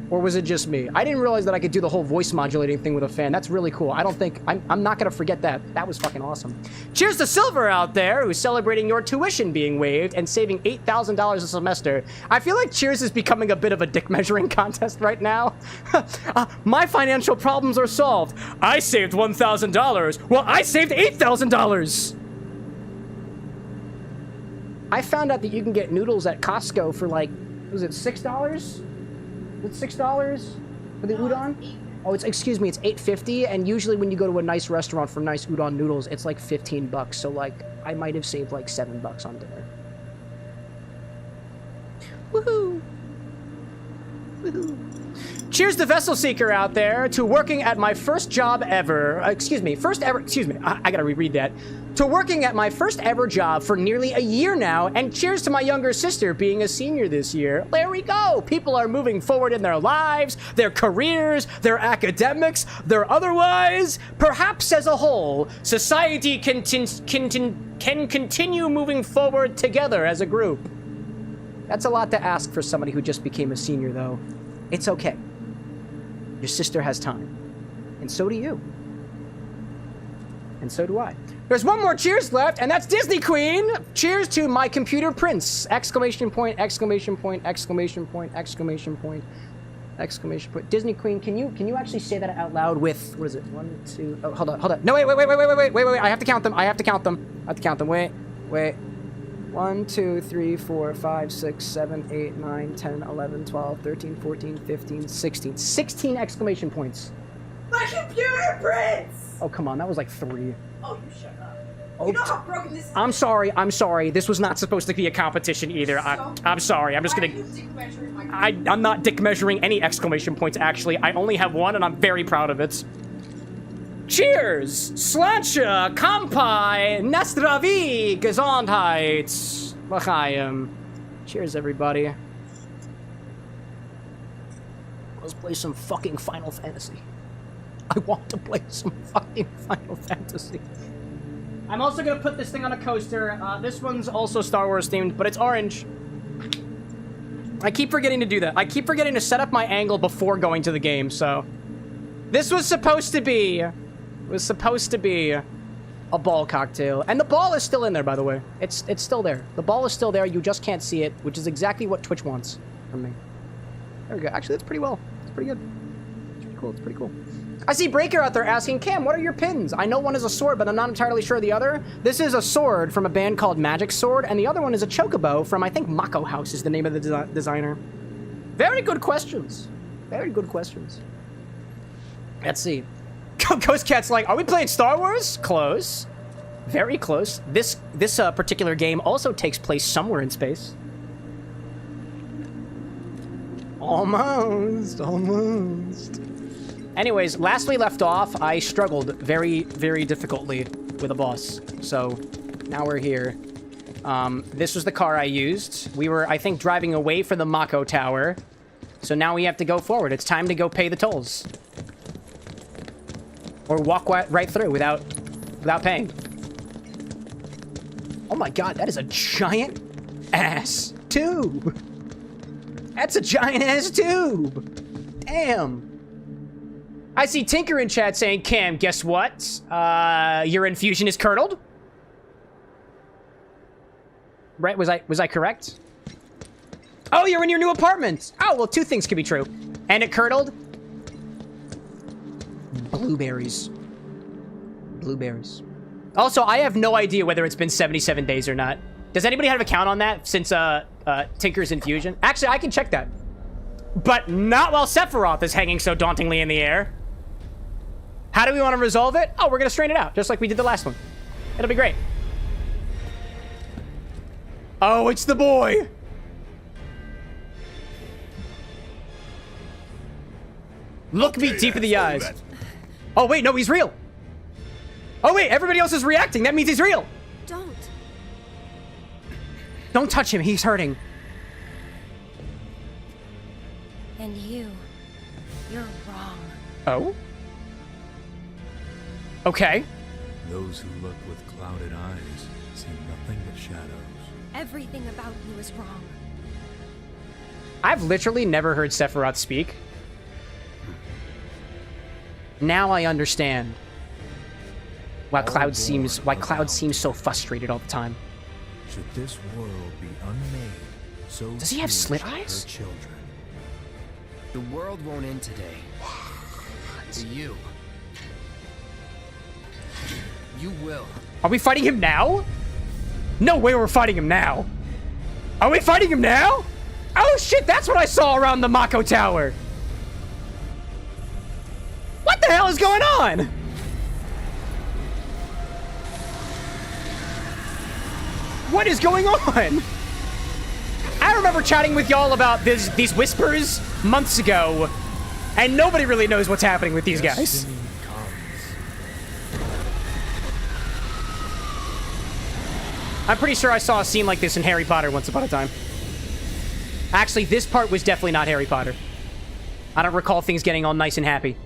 Or was it just me? I didn't realize that I could do the whole voice modulating thing with a fan. That's really cool. I don't think... I'm not going to forget that. That was fucking awesome. Cheers to Silver out there, who's celebrating your tuition being waived and saving $8,000 a semester. I feel like Cheers is becoming a bit of a dick measuring contest right now. My financial problems are solved. I saved $1,000. Well, I saved $8,000. I found out that you can get noodles at Costco for like, was it $6? It's $6 for the udon? Oh, excuse me, it's $8.50, and usually when you go to a nice restaurant for nice udon noodles, it's like 15 bucks, so like, I might have saved like 7 bucks on dinner. Woohoo! Cheers to Vessel Seeker out there, to working at my first job ever. I gotta reread that. To working at my first ever job for nearly a year now, and cheers to my younger sister being a senior this year. There we go. People are moving forward in their lives, their careers, their academics, their otherwise. Perhaps as a whole, society can continue moving forward together as a group. That's a lot to ask for somebody who just became a senior, though. It's okay. Your sister has time. And so do you. And so do I. There's one more cheers left, and that's Disney Queen. Cheers to my computer prince! Exclamation point, exclamation point, exclamation point, exclamation point, exclamation point. Disney Queen, can you actually say that out loud with, what is it? 1, 2, oh, hold on. No, wait. I have to count them. Wait. 1, 2, 3, 4, 5, 6, 7, 8, 9, 10, 11, 12, 13, 14, 15, 16. 16 exclamation points. My computer prince! Oh, come on. That was like 3. Oh, you shut up. Oh, you know how broken this is? I'm sorry. This was not supposed to be a competition either. I'm sorry. I'm just gonna... I'm not dick measuring any exclamation points, actually. I only have one, and I'm very proud of it. Cheers! Slansha, Kampai, Nastravi, Gesundheit, L'chaim. Cheers, everybody. Let's play some fucking Final Fantasy. I want to play some fucking Final Fantasy. I'm also gonna put this thing on a coaster. This one's also Star Wars themed, but it's orange. I keep forgetting to do that. I keep forgetting to set up my angle before going to the game, so... This was supposed to be... a ball cocktail. And the ball is still in there, by the way. It's still there. The ball is still there. You just can't see it, which is exactly what Twitch wants from me. There we go. Actually, that's pretty well. It's pretty good. It's pretty cool. I see Breaker out there asking, Cam, what are your pins? I know one is a sword, but I'm not entirely sure the other. This is a sword from a band called Magic Sword, and the other one is a chocobo from, I think, Mako House is the name of the designer. Very good questions. Very good questions. Let's see. Ghost Cat's like, are we playing Star Wars? Close. Very close. This particular game also takes place somewhere in space. Almost. Anyways, last we left off, I struggled very, very difficultly with a boss. So, now we're here. This was the car I used. We were, I think, driving away from the Mako Tower. So now we have to go forward. It's time to go pay the tolls. Or walk right through without paying. Oh my god, that is a giant ass tube. That's a giant ass tube. Damn. I see Tinker in chat saying, Cam, guess what? Your infusion is curdled. Right, was I correct? Oh, you're in your new apartment. Oh, well, 2 things could be true. And it curdled. Blueberries. Also, I have no idea whether it's been 77 days or not. Does anybody have a count on that since Tinker's infusion? Actually, I can check that. But not while Sephiroth is hanging so dauntingly in the air. How do we want to resolve it? Oh, we're going to strain it out, just like we did the last one. It'll be great. Oh, it's the boy. Look me deep in the eyes. Oh, wait, no, he's real. Oh, wait, everybody else is reacting. That means he's real. Don't touch him. He's hurting. And you're wrong. Oh? Okay. Those who look with clouded eyes see nothing but shadows. Everything about you is wrong. I've literally never heard Sephiroth speak. Now I understand why Cloud seems so frustrated all the time. Should this world be unmade, so does he have slit eyes? Children. The world won't end today. To you. You will. Are we fighting him now? No way we're fighting him now. Are we fighting him now? Oh shit, that's what I saw around the Mako Tower. What the hell is going on? What is going on? remember chatting with y'all about these whispers months ago, and nobody really knows what's happening with these guys. Destiny comes. I'm pretty sure I saw a scene like this in Harry Potter once upon a time. Actually, this part was definitely not Harry Potter. I don't recall things getting all nice and happy.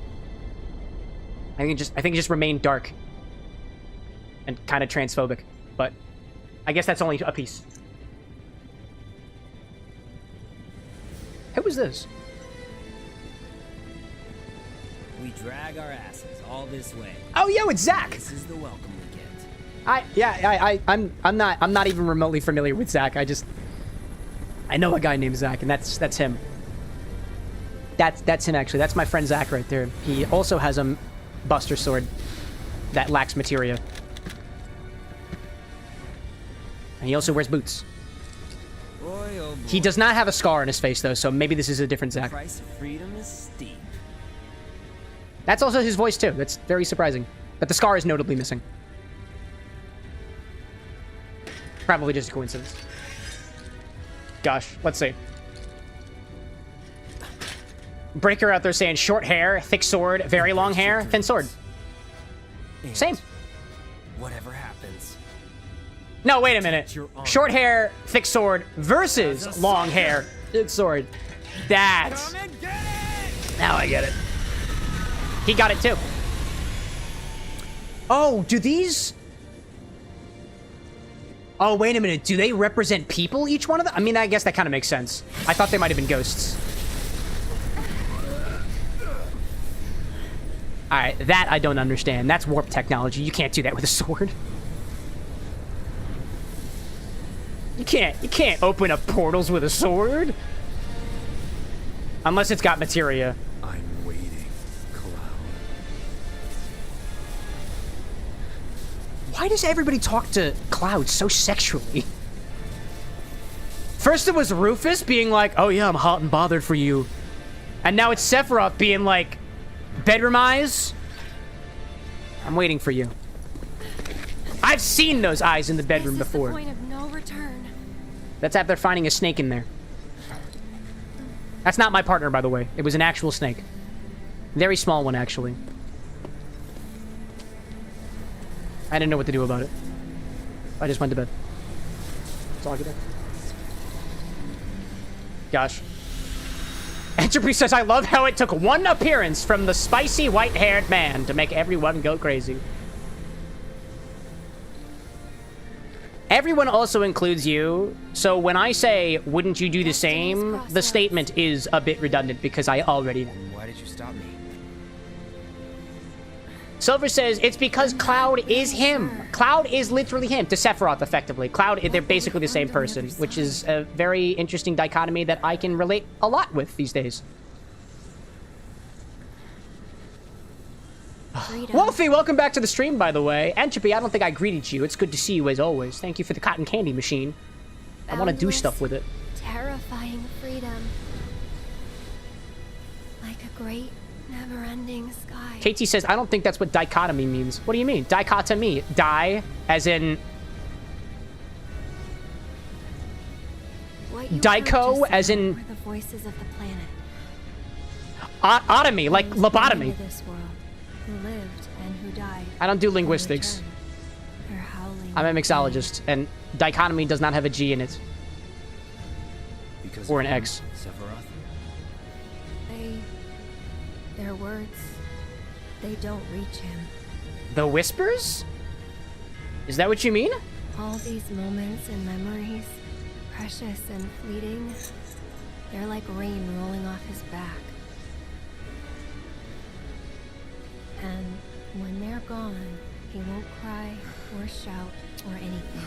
I think it just remained dark and kind of transphobic, but I guess that's only a piece. Who was this? We drag our asses all this way. Oh, yo, it's Zach. This is the welcome we get. I'm not even remotely familiar with Zach. I know a guy named Zach, and that's him. That's him actually. That's my friend Zach right there. He also has a Buster sword that lacks materia. And he also wears boots. Boy, oh boy. He does not have a scar on his face though, so maybe this is a different Zach. The price of freedom is steep. That's also his voice too. That's very surprising. But the scar is notably missing. Probably just a coincidence. Gosh, let's see. Breaker out there saying short hair, thick sword, very long hair, thin sword. And Same. Whatever happens. No, wait a minute. Short hair, thick sword versus long hair, thick sword. That's... Now I get it. He got it too. Oh, do these... Oh, wait a minute. Do they represent people, each one of them? I mean, I guess that kind of makes sense. I thought they might have been ghosts. Alright, that I don't understand. That's warp technology. You can't do that with a sword. You can't open up portals with a sword. Unless it's got materia. I'm waiting, Cloud. Why does everybody talk to Cloud so sexually? First it was Rufus being like, oh yeah, I'm hot and bothered for you. And now it's Sephiroth being like, bedroom eyes? I'm waiting for you. I've seen those eyes in the bedroom This is before. the point of no return. That's after finding a snake in there. That's not my partner, by the way. It was an actual snake. Very small one, actually. I didn't know what to do about it. I just went to bed. That's all I could do. Gosh. Entropy says, I love how it took one appearance from the spicy white-haired man to make everyone go crazy. Everyone also includes you, so when I say, wouldn't you do the same, the statement is a bit redundant because I already know. Why did you stop me? Silver says, it's because Cloud is him. Cloud is literally him, to Sephiroth, effectively. Cloud, they're basically the same person, which is a very interesting dichotomy that I can relate a lot with these days. Wolfie, welcome back to the stream, by the way. Entropy, I don't think I greeted you. It's good to see you as always. Thank you for the cotton candy machine. I want to do stuff with it. Terrifying freedom. Like a great, never-ending sky. KT says, I don't think that's what dichotomy means. What do you mean? Dichotomy. Die, as in... What you Dicho, heard just as now in- were the voices of the planet. Otomy, like Those who came lobotomy. into this world, who lived and who died. I don't do will linguistics. return. Their howling I'm a will mixologist, and dichotomy does not have a G in it. Because Or an of X. Sephiroth? Their words, they don't reach him. The whispers? Is that what you mean? All these moments and memories, precious and fleeting, they're like rain rolling off his back. And when they're gone, he won't cry or shout or anything.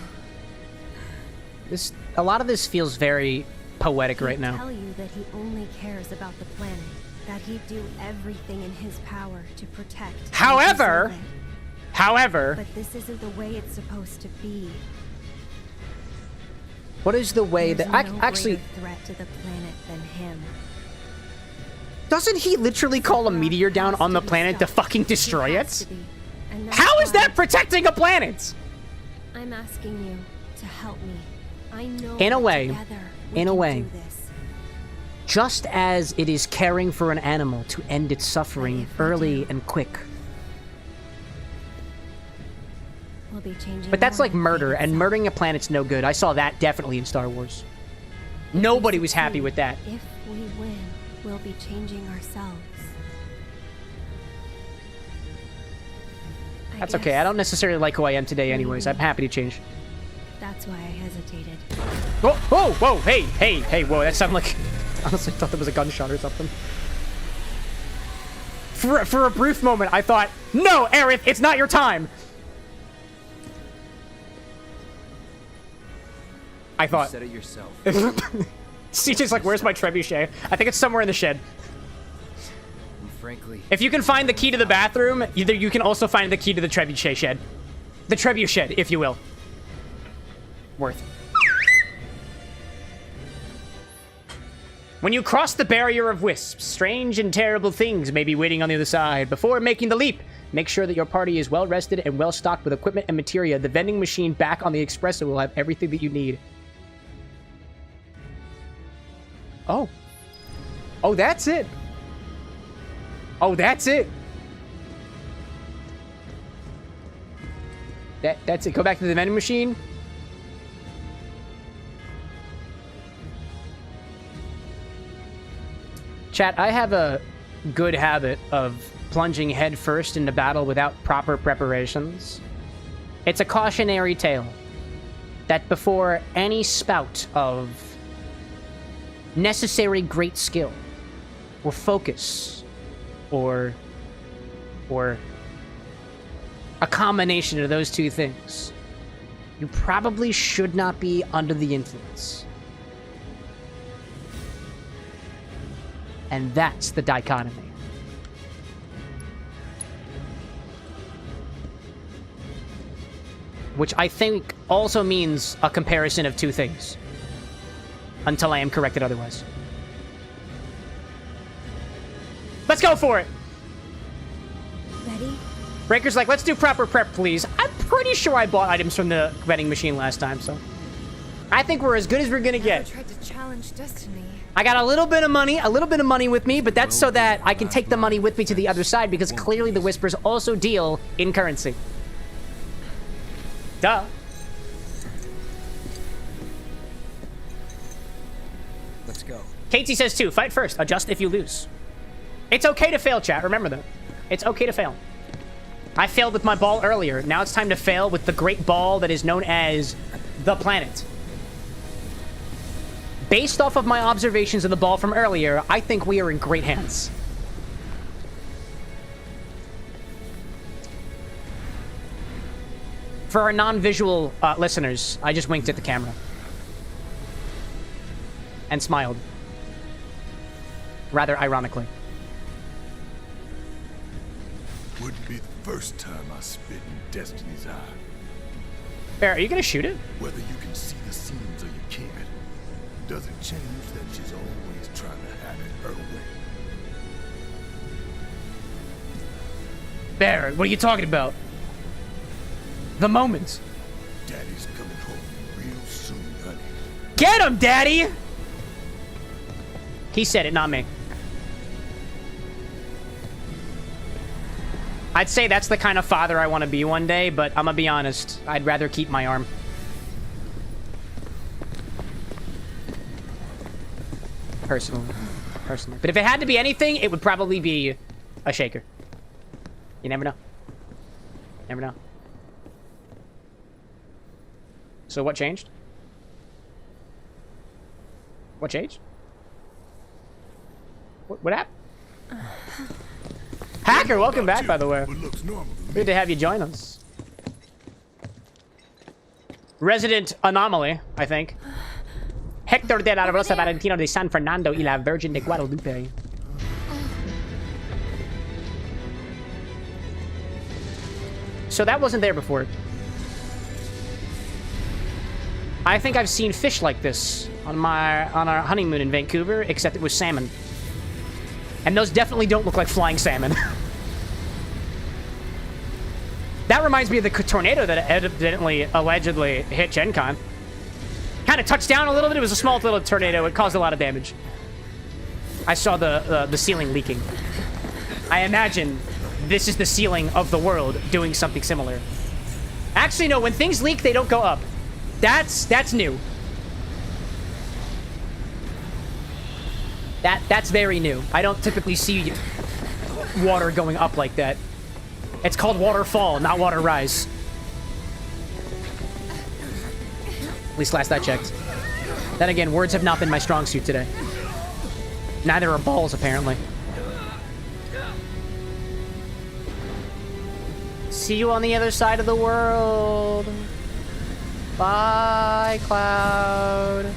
A lot of this feels very poetic right He'd now. tell you that he only cares about the planet, that he'd do everything in his power to protect and However- preserve it. However, But this isn't the way it's supposed to be. what is the way There's that... no Actually, greater threat to the planet than him. doesn't he literally call a meteor down on the planet to fucking destroy it? And that's How is why that protecting a planet? I'm asking you to help me. I know In a that way, together we in a can way. do this. Just as it is caring for an animal to end its suffering if we early do? and quick. We'll be changing. But that's more like than murder, fate and itself. murdering a planet's no good. I saw that definitely in Star Wars. Nobody was happy with that. If we win, we'll be changing ourselves. That's okay. I don't necessarily like who I am today anyways. I'm happy to change. That's why I hesitated. Whoa, whoa, whoa, hey, whoa, that sounded like... Honestly, I thought there was a gunshot or something. For a brief moment, I thought, no, Aerith, it's not your time! I You thought... said it yourself. CJ's like, where's my trebuchet? I think it's somewhere in the shed. And frankly, If you can find the key to the bathroom, you can also find the key to the trebuchet shed. The trebuchet shed, if you will. Worth. When you cross the barrier of wisps, strange and terrible things may be waiting on the other side. Before making the leap, make sure that your party is well rested and well stocked with equipment and materia. The vending machine back on the Espresso will have everything that you need. Oh. Oh, that's it. Oh, that's it. That's it. Go back to the vending machine. Chat, I have a good habit of plunging headfirst into battle without proper preparations. It's a cautionary tale that before any spout of necessary great skill or focus or a combination of those two things, you probably should not be under the influence. And that's the dichotomy. Which I think also means a comparison of two things. Until I am corrected otherwise. Let's go for it! Ready? Breaker's like, let's do proper prep, please. I'm pretty sure I bought items from the vending machine last time, so... I think we're as good as we're gonna get. Tried to challenge destiny. I got a little bit of money with me, but that's so that I can take the money with me to the other side, because clearly the Whispers also deal in currency. Duh. let's go. Katie says too, fight first, adjust if you lose. It's okay to fail, chat, remember that. It's okay to fail. I failed with my ball earlier. Now it's time to fail with the great ball that is known as the planet. Based off of my observations of the ball from earlier, I think we are in great hands. For our non-visual listeners, I just winked at the camera. And smiled. Rather ironically. Wouldn't be the first time I spit in Destiny's eye. Bear, are you gonna shoot it? Whether you can see the scenes or you can't, doesn't change that she's always trying to have it her way. Bear, what are you talking about? The moment. Daddy's coming home real soon, honey. Get him, Daddy! He said it, not me. I'd say that's the kind of father I want to be one day, but I'm gonna be honest. I'd rather keep my arm. Personally. But if it had to be anything, it would probably be a shaker. You never know. Never know. So what changed? What changed? What happened? Hacker, welcome back, by the way. What looks normal to me. Good to have you join us. Resident Anomaly, I think. Hector de la Rosa Valentino de San Fernando y la Virgin de Guadalupe. So that wasn't there before. I think I've seen fish like this on our honeymoon in Vancouver, except it was salmon. And those definitely don't look like flying salmon. That reminds me of the tornado that evidently, allegedly hit Gen Con. kind of touched down a little bit. It was a small little tornado. It caused a lot of damage. I saw the ceiling leaking. I imagine this is the ceiling of the world doing something similar. Actually, no. When things leak, they don't go up. That's new. That's very new. I don't typically see water going up like that. It's called waterfall, not water rise. At least last I checked. Then again, words have not been my strong suit today. Neither are balls, apparently. See you on the other side of the world. Bye, Cloud.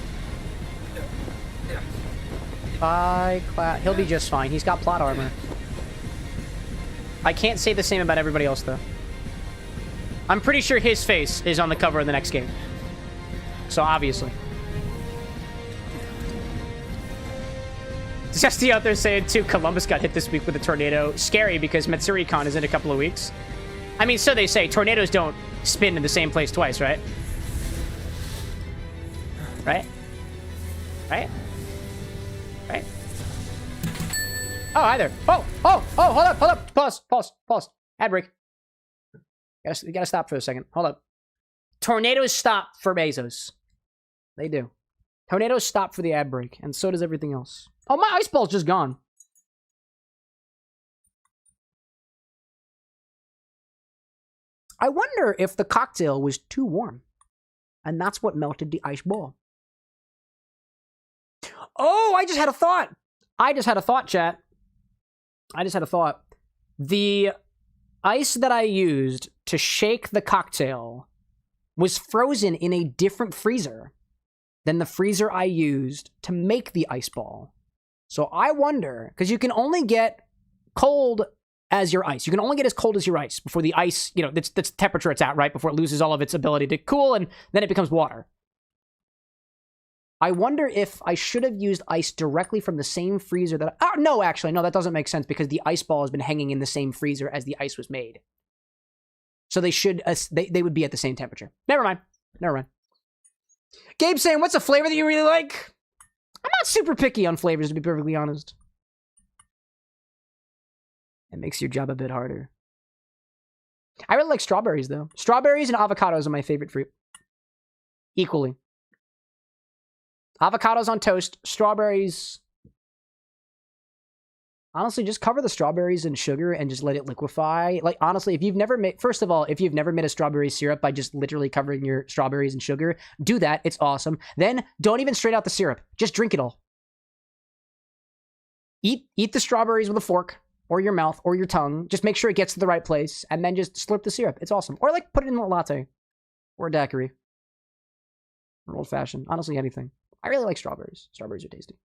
Bye, Cloud. He'll be just fine. He's got plot armor. I can't say the same about everybody else, though. I'm pretty sure his face is on the cover of the next game. So, obviously. Justy out there saying, too, Columbus got hit this week with a tornado. Scary, because Materia is in a couple of weeks. I mean, so they say. Tornadoes don't spin in the same place twice, right? Right? Right? Right? Oh, hi there. Oh, hold up. Pause. Ad break. You gotta stop for a second. Hold up. Tornadoes stop for Bezos. They do. Tornadoes stop for the ad break, and so does everything else. Oh, my ice ball's just gone. I wonder if the cocktail was too warm, and that's what melted the ice ball. Oh, I just had a thought. Chat. I just had a thought. The ice that I used to shake the cocktail was frozen in a different freezer than the freezer I used to make the ice ball. So I wonder, because you can only get cold as your ice. You can only get as cold as your ice before the ice, you know, that's the temperature it's at, right? Before it loses all of its ability to cool, and then it becomes water. I wonder if I should have used ice directly from the same freezer that... no, actually, no, that doesn't make sense because the ice ball has been hanging in the same freezer as the ice was made. So they should... they would be at the same temperature. Never mind. Gabe saying, what's a flavor that you really like? I'm not super picky on flavors, to be perfectly honest. It makes your job a bit harder. I really like strawberries, though. Strawberries and avocados are my favorite fruit. Equally. Avocados on toast, strawberries. Honestly, just cover the strawberries in sugar and just let it liquefy. Like, honestly, if you've never made... First of all, if you've never made a strawberry syrup by just literally covering your strawberries in sugar, do that. It's awesome. Then, don't even straight out the syrup. Just drink it all. Eat the strawberries with a fork, or your mouth, or your tongue. Just make sure it gets to the right place, and then just slurp the syrup. It's awesome. Or, like, put it in a latte. Or a daiquiri. Or old-fashioned. Honestly, anything. I really like strawberries. Strawberries are tasty.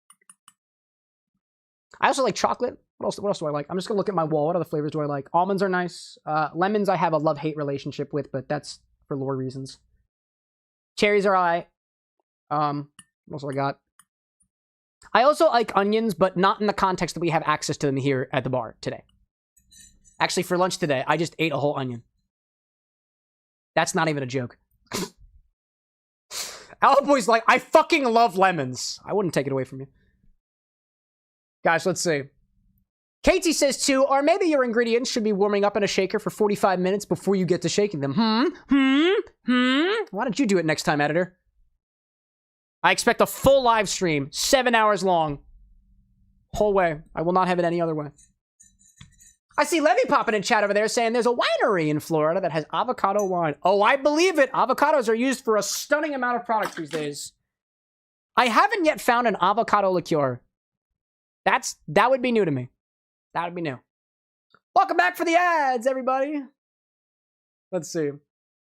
I also like chocolate. What else do I like? I'm just going to look at my wall. What other flavors do I like? Almonds are nice. Lemons I have a love-hate relationship with, but that's for lore reasons. Cherries are alright. What else do I got? I also like onions, but not in the context that we have access to them here at the bar today. Actually, for lunch today, I just ate a whole onion. That's not even a joke. Owlboy's like, I fucking love lemons. I wouldn't take it away from you. Guys, let's see. Katie says too, or maybe your ingredients should be warming up in a shaker for 45 minutes before you get to shaking them. Why don't you do it next time, editor? I expect a full live stream, 7 hours long. Whole way. I will not have it any other way. I see Levy popping in chat over there saying there's a winery in Florida that has avocado wine. Oh, I believe it. Avocados are used for a stunning amount of products these days. I haven't yet found an avocado liqueur. That would be new to me. That would be new. Welcome back for the ads, everybody. Let's see.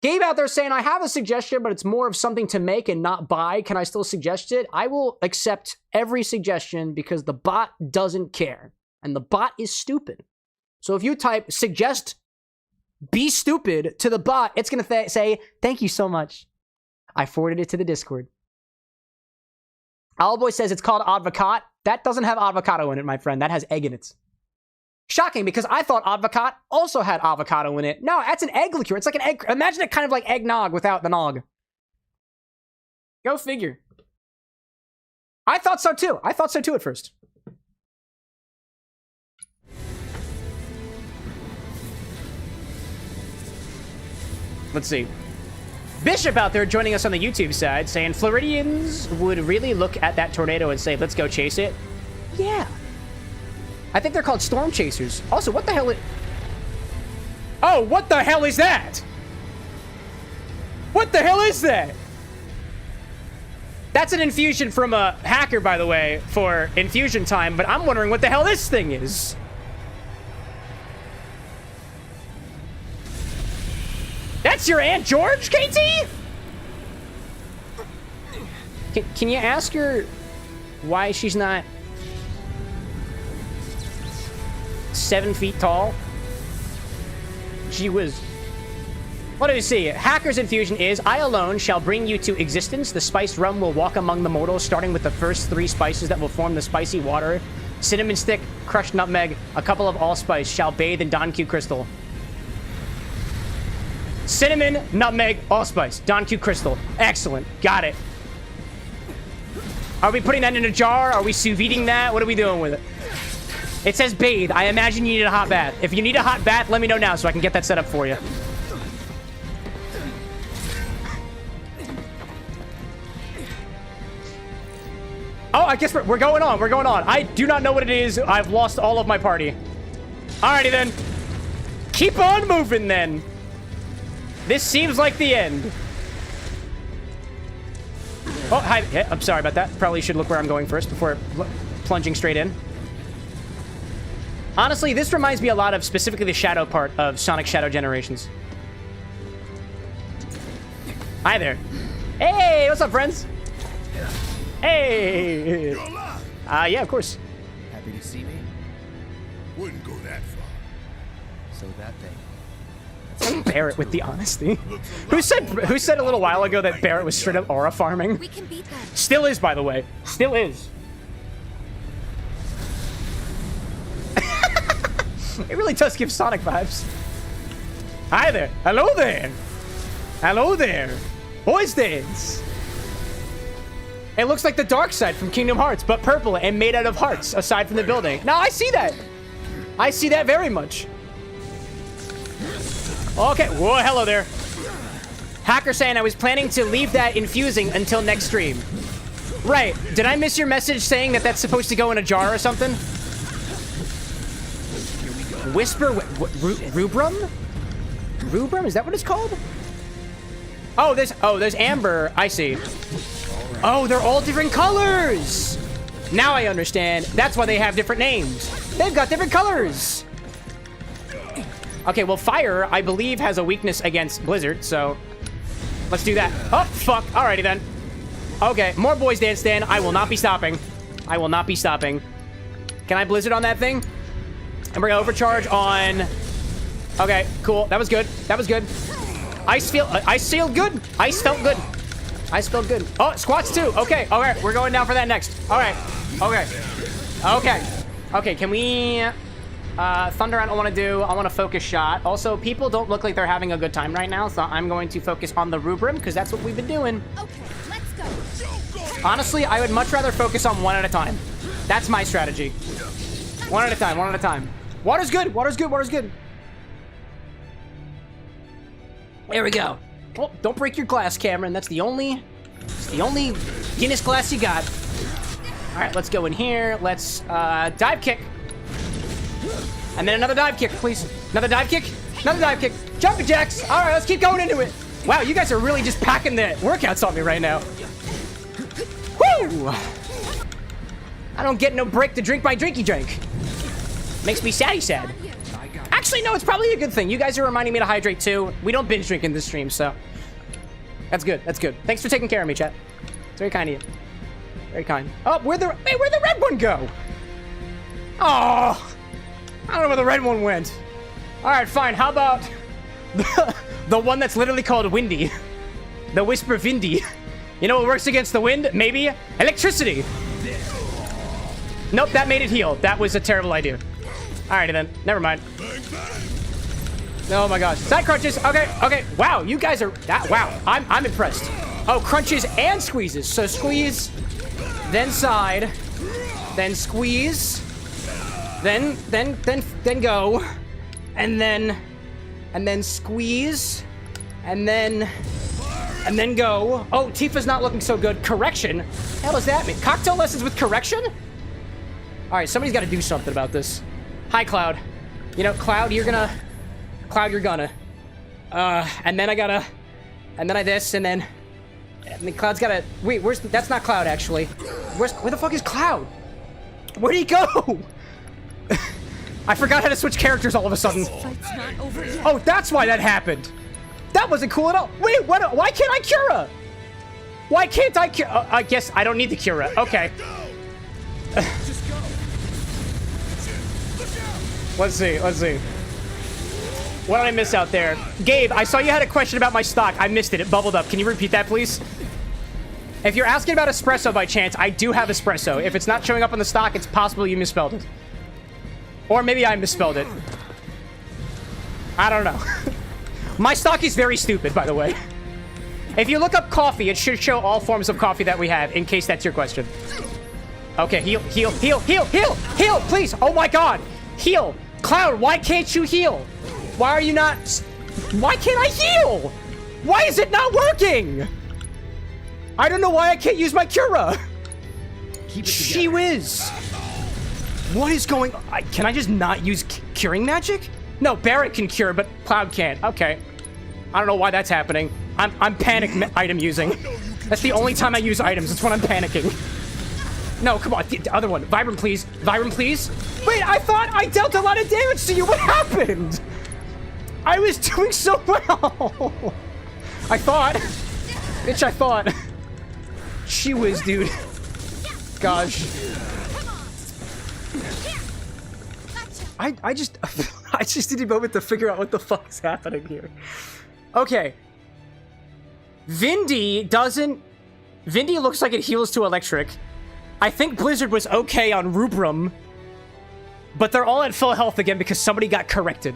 Gabe out there saying, I have a suggestion, but it's more of something to make and not buy. Can I still suggest it? I will accept every suggestion because the bot doesn't care. And the bot is stupid. So if you type suggest be stupid to the bot, it's going to say, thank you so much. I forwarded it to the Discord. Owlboy says it's called Advocat. That doesn't have avocado in it, my friend. That has egg in it. Shocking, because I thought Advocat also had avocado in it. No, that's an egg liqueur. It's like an egg. Imagine it kind of like eggnog without the nog. Go figure. I thought so too. I thought so too at first. Let's see. Bishop out there joining us on the YouTube side saying Floridians would really look at that tornado and say, let's go chase it. Yeah. I think they're called storm chasers. Also, what the hell is... Oh, what the hell is that? What the hell is that? That's an infusion from a hacker, by the way, for infusion time, but I'm wondering what the hell this thing is. That's your Aunt George, KT? Can you ask her why she's not 7 feet tall? She was... What do we see? Hacker's infusion is, I alone shall bring you to existence. The spiced rum will walk among the mortals, starting with the first 3 spices that will form the spicy water. Cinnamon stick, crushed nutmeg, a couple of allspice shall bathe in Don Q crystal. Cinnamon, nutmeg, allspice, Don Q crystal. Excellent. Got it. Are we putting that in a jar? Are we sous videing that? What are we doing with it? It says bathe. I imagine you need a hot bath. If you need a hot bath, let me know now so I can get that set up for you. Oh, I guess we're going on. We're going on. I do not know what it is. I've lost all of my party. Alrighty then. Keep on moving then. This seems like the end. Oh, hi. Yeah, I'm sorry about that. Probably should look where I'm going first before plunging straight in. Honestly, this reminds me a lot of specifically the shadow part of Sonic Shadow Generations. Hi there. Hey, what's up, friends? Hey! You're alive. Yeah, of course. Happy to see me? Wouldn't go that far. So that thing. Barrett with the honesty. Who said a little while ago that Barrett was straight up aura farming? We can beat that. Still is, by the way. Still is. It really does give Sonic vibes. Hi there. Hello there. Hello there. Boys dance. It looks like the dark side from Kingdom Hearts, but purple and made out of hearts, aside from the building. No, I see that. I see that very much. Okay. Whoa, hello there. Hacker saying I was planning to leave that infusing until next stream. Right. Did I miss your message saying that that's supposed to go in a jar or something? Whisper... Rubrum? Rubrum? Is that what it's called? Oh, there's amber. I see. Oh, they're all different colors. Now I understand. That's why they have different names. They've got different colors. Okay, well, fire, I believe, has a weakness against blizzard, so let's do that. Oh, fuck. Alrighty, then. Okay, more boys dance then. I will not be stopping. I will not be stopping. Can I blizzard on that thing? And we're gonna overcharge on... Okay, cool. That was good. That was good. Ice felt good. Ice felt good. Ice felt good. Oh, squats too. Okay, all right. We're going down for that next. All right. Okay. Okay. Okay, can we... Thunder I don't want to do. I want to focus shot. Also, people don't look like they're having a good time right now, so I'm going to focus on the rubrum, because that's what we've been doing. Okay, let's go. Honestly, I would much rather focus on one at a time. That's my strategy. One at a time, one at a time. Water's good. Water's good. Water's good. There we go. Oh, don't break your glass, Cameron. That's the only Guinness glass you got. All right, let's go in here. Let's dive kick. And then another dive kick, please. Another dive kick. Another dive kick. Jumping jacks. All right, let's keep going into it. Wow, you guys are really just packing the workouts on me right now. Woo! I don't get no break to drink my drinky drink. Makes me saddy sad. Actually, no, it's probably a good thing. You guys are reminding me to hydrate too. We don't binge drink in this stream, so that's good. That's good. Thanks for taking care of me, chat. It's very kind of you. Very kind. Oh, where'd the red one go? Oh, I don't know where the red one went. All right, fine. How about the one that's literally called Windy? The Whisper Vindy. You know what works against the wind? Maybe electricity. Nope, that made it heal. That was a terrible idea. Alrighty then. Never mind. Oh my gosh. Side crunches. Okay, okay. Wow, you guys are... wow, I'm impressed. Oh, crunches and squeezes. So squeeze, then side, then squeeze, then go, and then squeeze, and then go. Oh, Tifa's not looking so good. Correction. What the hell does that mean? Cocktail lessons with correction? All right, somebody's got to do something about this. Hi, Cloud. You know, Cloud, you're gonna. And then I gotta. And then I this, and then Cloud's gotta. Wait, where's? That's not Cloud, actually. Where the fuck is Cloud? Where'd he go? I forgot how to switch characters all of a sudden. Fight's not over yet. Oh, that's why that happened. That wasn't cool at all. Wait, what? Why can't I Cura? Why can't I Cura? I guess I don't need the Cura. Okay. Let's see. What did I miss out there? Gabe, I saw you had a question about my stock. I missed it. It bubbled up. Can you repeat that, please? If you're asking about espresso by chance, I do have espresso. If it's not showing up on the stock, it's possible you misspelled it. Or maybe I misspelled it. I don't know. My stock is very stupid, by the way. If you look up coffee, it should show all forms of coffee that we have, in case that's your question. Okay, heal, please. Oh my god. Heal. Cloud, why can't you heal? Why are you not... Why can't I heal? Why is it not working? I don't know why I can't use my Cura. She whiz. What is going on? Can I just not use curing magic? No, Barrett can cure, but Cloud can't. Okay. I don't know why that's happening. I'm panic item using. That's the only time I use items. That's when I'm panicking. No, come on. The other one. Vibrant, please. Vibrant, please. Wait, I thought I dealt a lot of damage to you. What happened? I was doing so well. I thought. Bitch, I thought. She whiz, dude. Gosh. I just need a moment to figure out what the fuck is happening here. Okay. Vindy looks like it heals to electric. I think Blizzard was okay on Rubrum. But they're all at full health again because somebody got corrected.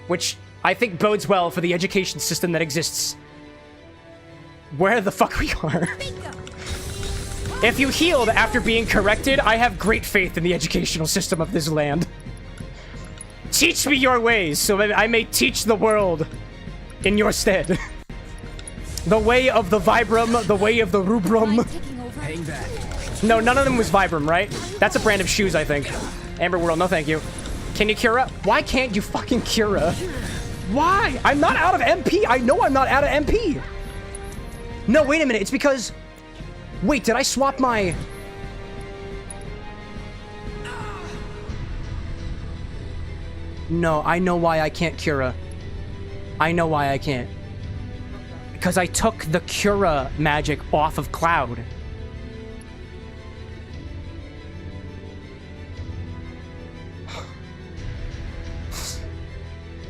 Which I think bodes well for the education system that exists. Where the fuck we are. If you healed after being corrected, I have great faith in the educational system of this land. Teach me your ways, so that I may teach the world in your stead. The way of the Vibram, the way of the Rubrum. Hang back. No, none of them was Vibram, right? That's a brand of shoes, I think. Amber World, no thank you. Can you Cura? Why can't you fucking Cura? Why? I'm not out of MP. I know I'm not out of MP. No, wait a minute. It's because... Wait, did I swap my... No, I know why I can't Cura. I know why I can't. Because I took the Cura magic off of Cloud.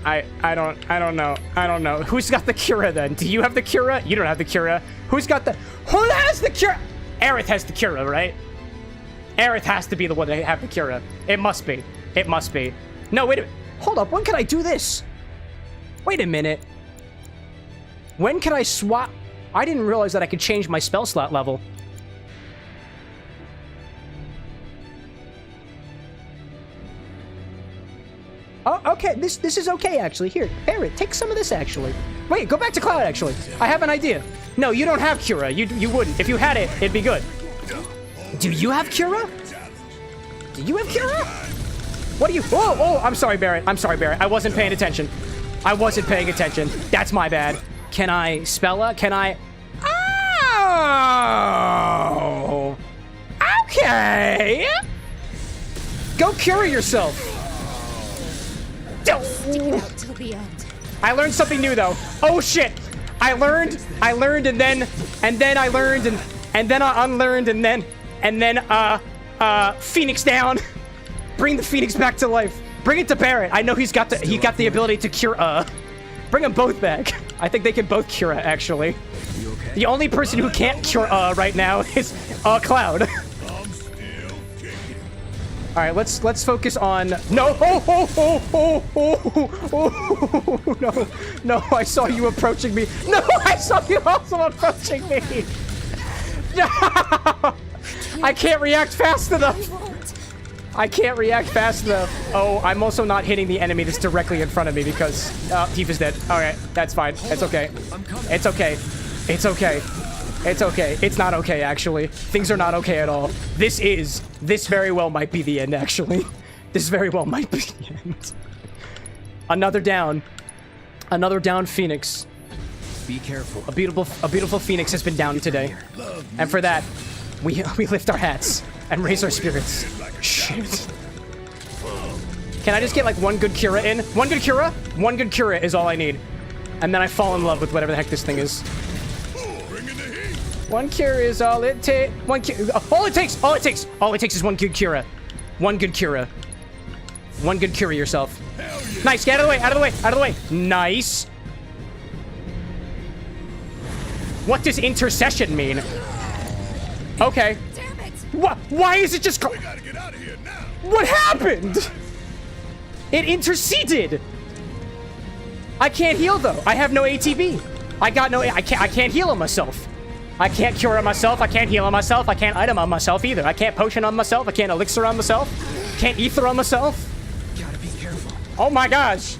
I don't know. Who's got the Cura then? Do you have the Cura? You don't have the Cura. Who has the Cura? Aerith has the Cura, right? Aerith has to be the one that have the Cura. It must be. It must be. No, wait a minute. Hold up. When can I do this? Wait a minute. When can I swap? I didn't realize that I could change my spell slot level. Oh, okay. This is okay, actually. Here, Barrett, take some of this, actually. Wait, go back to Cloud, actually. I have an idea. No, you don't have Cura. You wouldn't. If you had it, it'd be good. Do you have Cura? Do you have Cura? What are you... Oh, I'm sorry, Barrett. I'm sorry, Barrett. I wasn't paying attention. I wasn't paying attention. That's my bad. Can I Spella? Can I... Oh! Okay! Go cure yourself. Till the end. I learned something new, though. Oh, shit. I learned, and then I learned, and then I unlearned, and then, Phoenix down. Bring the Phoenix back to life. Bring it to Barrett. I know he got the ability to cure, Bring them both back. I think they can both cure, actually. You okay? The only person who can't cure, right now is, Cloud. right, let's focus on no. Oh, no, I saw you approaching me. No, I saw you also approaching me. No, I can't react fast enough. I can't react fast enough. Oh, I'm also not hitting the enemy that's directly in front of me because Tifa's dead. All right, that's fine. It's okay. It's okay. It's okay. It's okay. It's not okay, actually. Things are not okay at all. This very well might be the end, actually. This very well might be the end. Another down. Another down Phoenix. Be careful. A beautiful Phoenix has been downed today. And for that, we lift our hats and raise our spirits. Shit. Can I just get like one good Cura in? One good Cura? One good Cura is all I need. And then I fall in love with whatever the heck this thing is. One Cura is all it takes. All it takes is one good Cura. One good Cura. One good Cura yourself. Nice, get out of the way, out of the way, out of the way. Nice. What does intercession mean? Okay. Damn it! What? Why is it just? We gotta get out of here now. What happened? It interceded. I can't heal though. I have no ATB. I got no. I can't heal on myself. I can't cure on myself. I can't heal on myself. I can't item on myself either. I can't potion on myself. I can't elixir on myself. Can't ether on myself. Gotta be careful. Oh my gosh.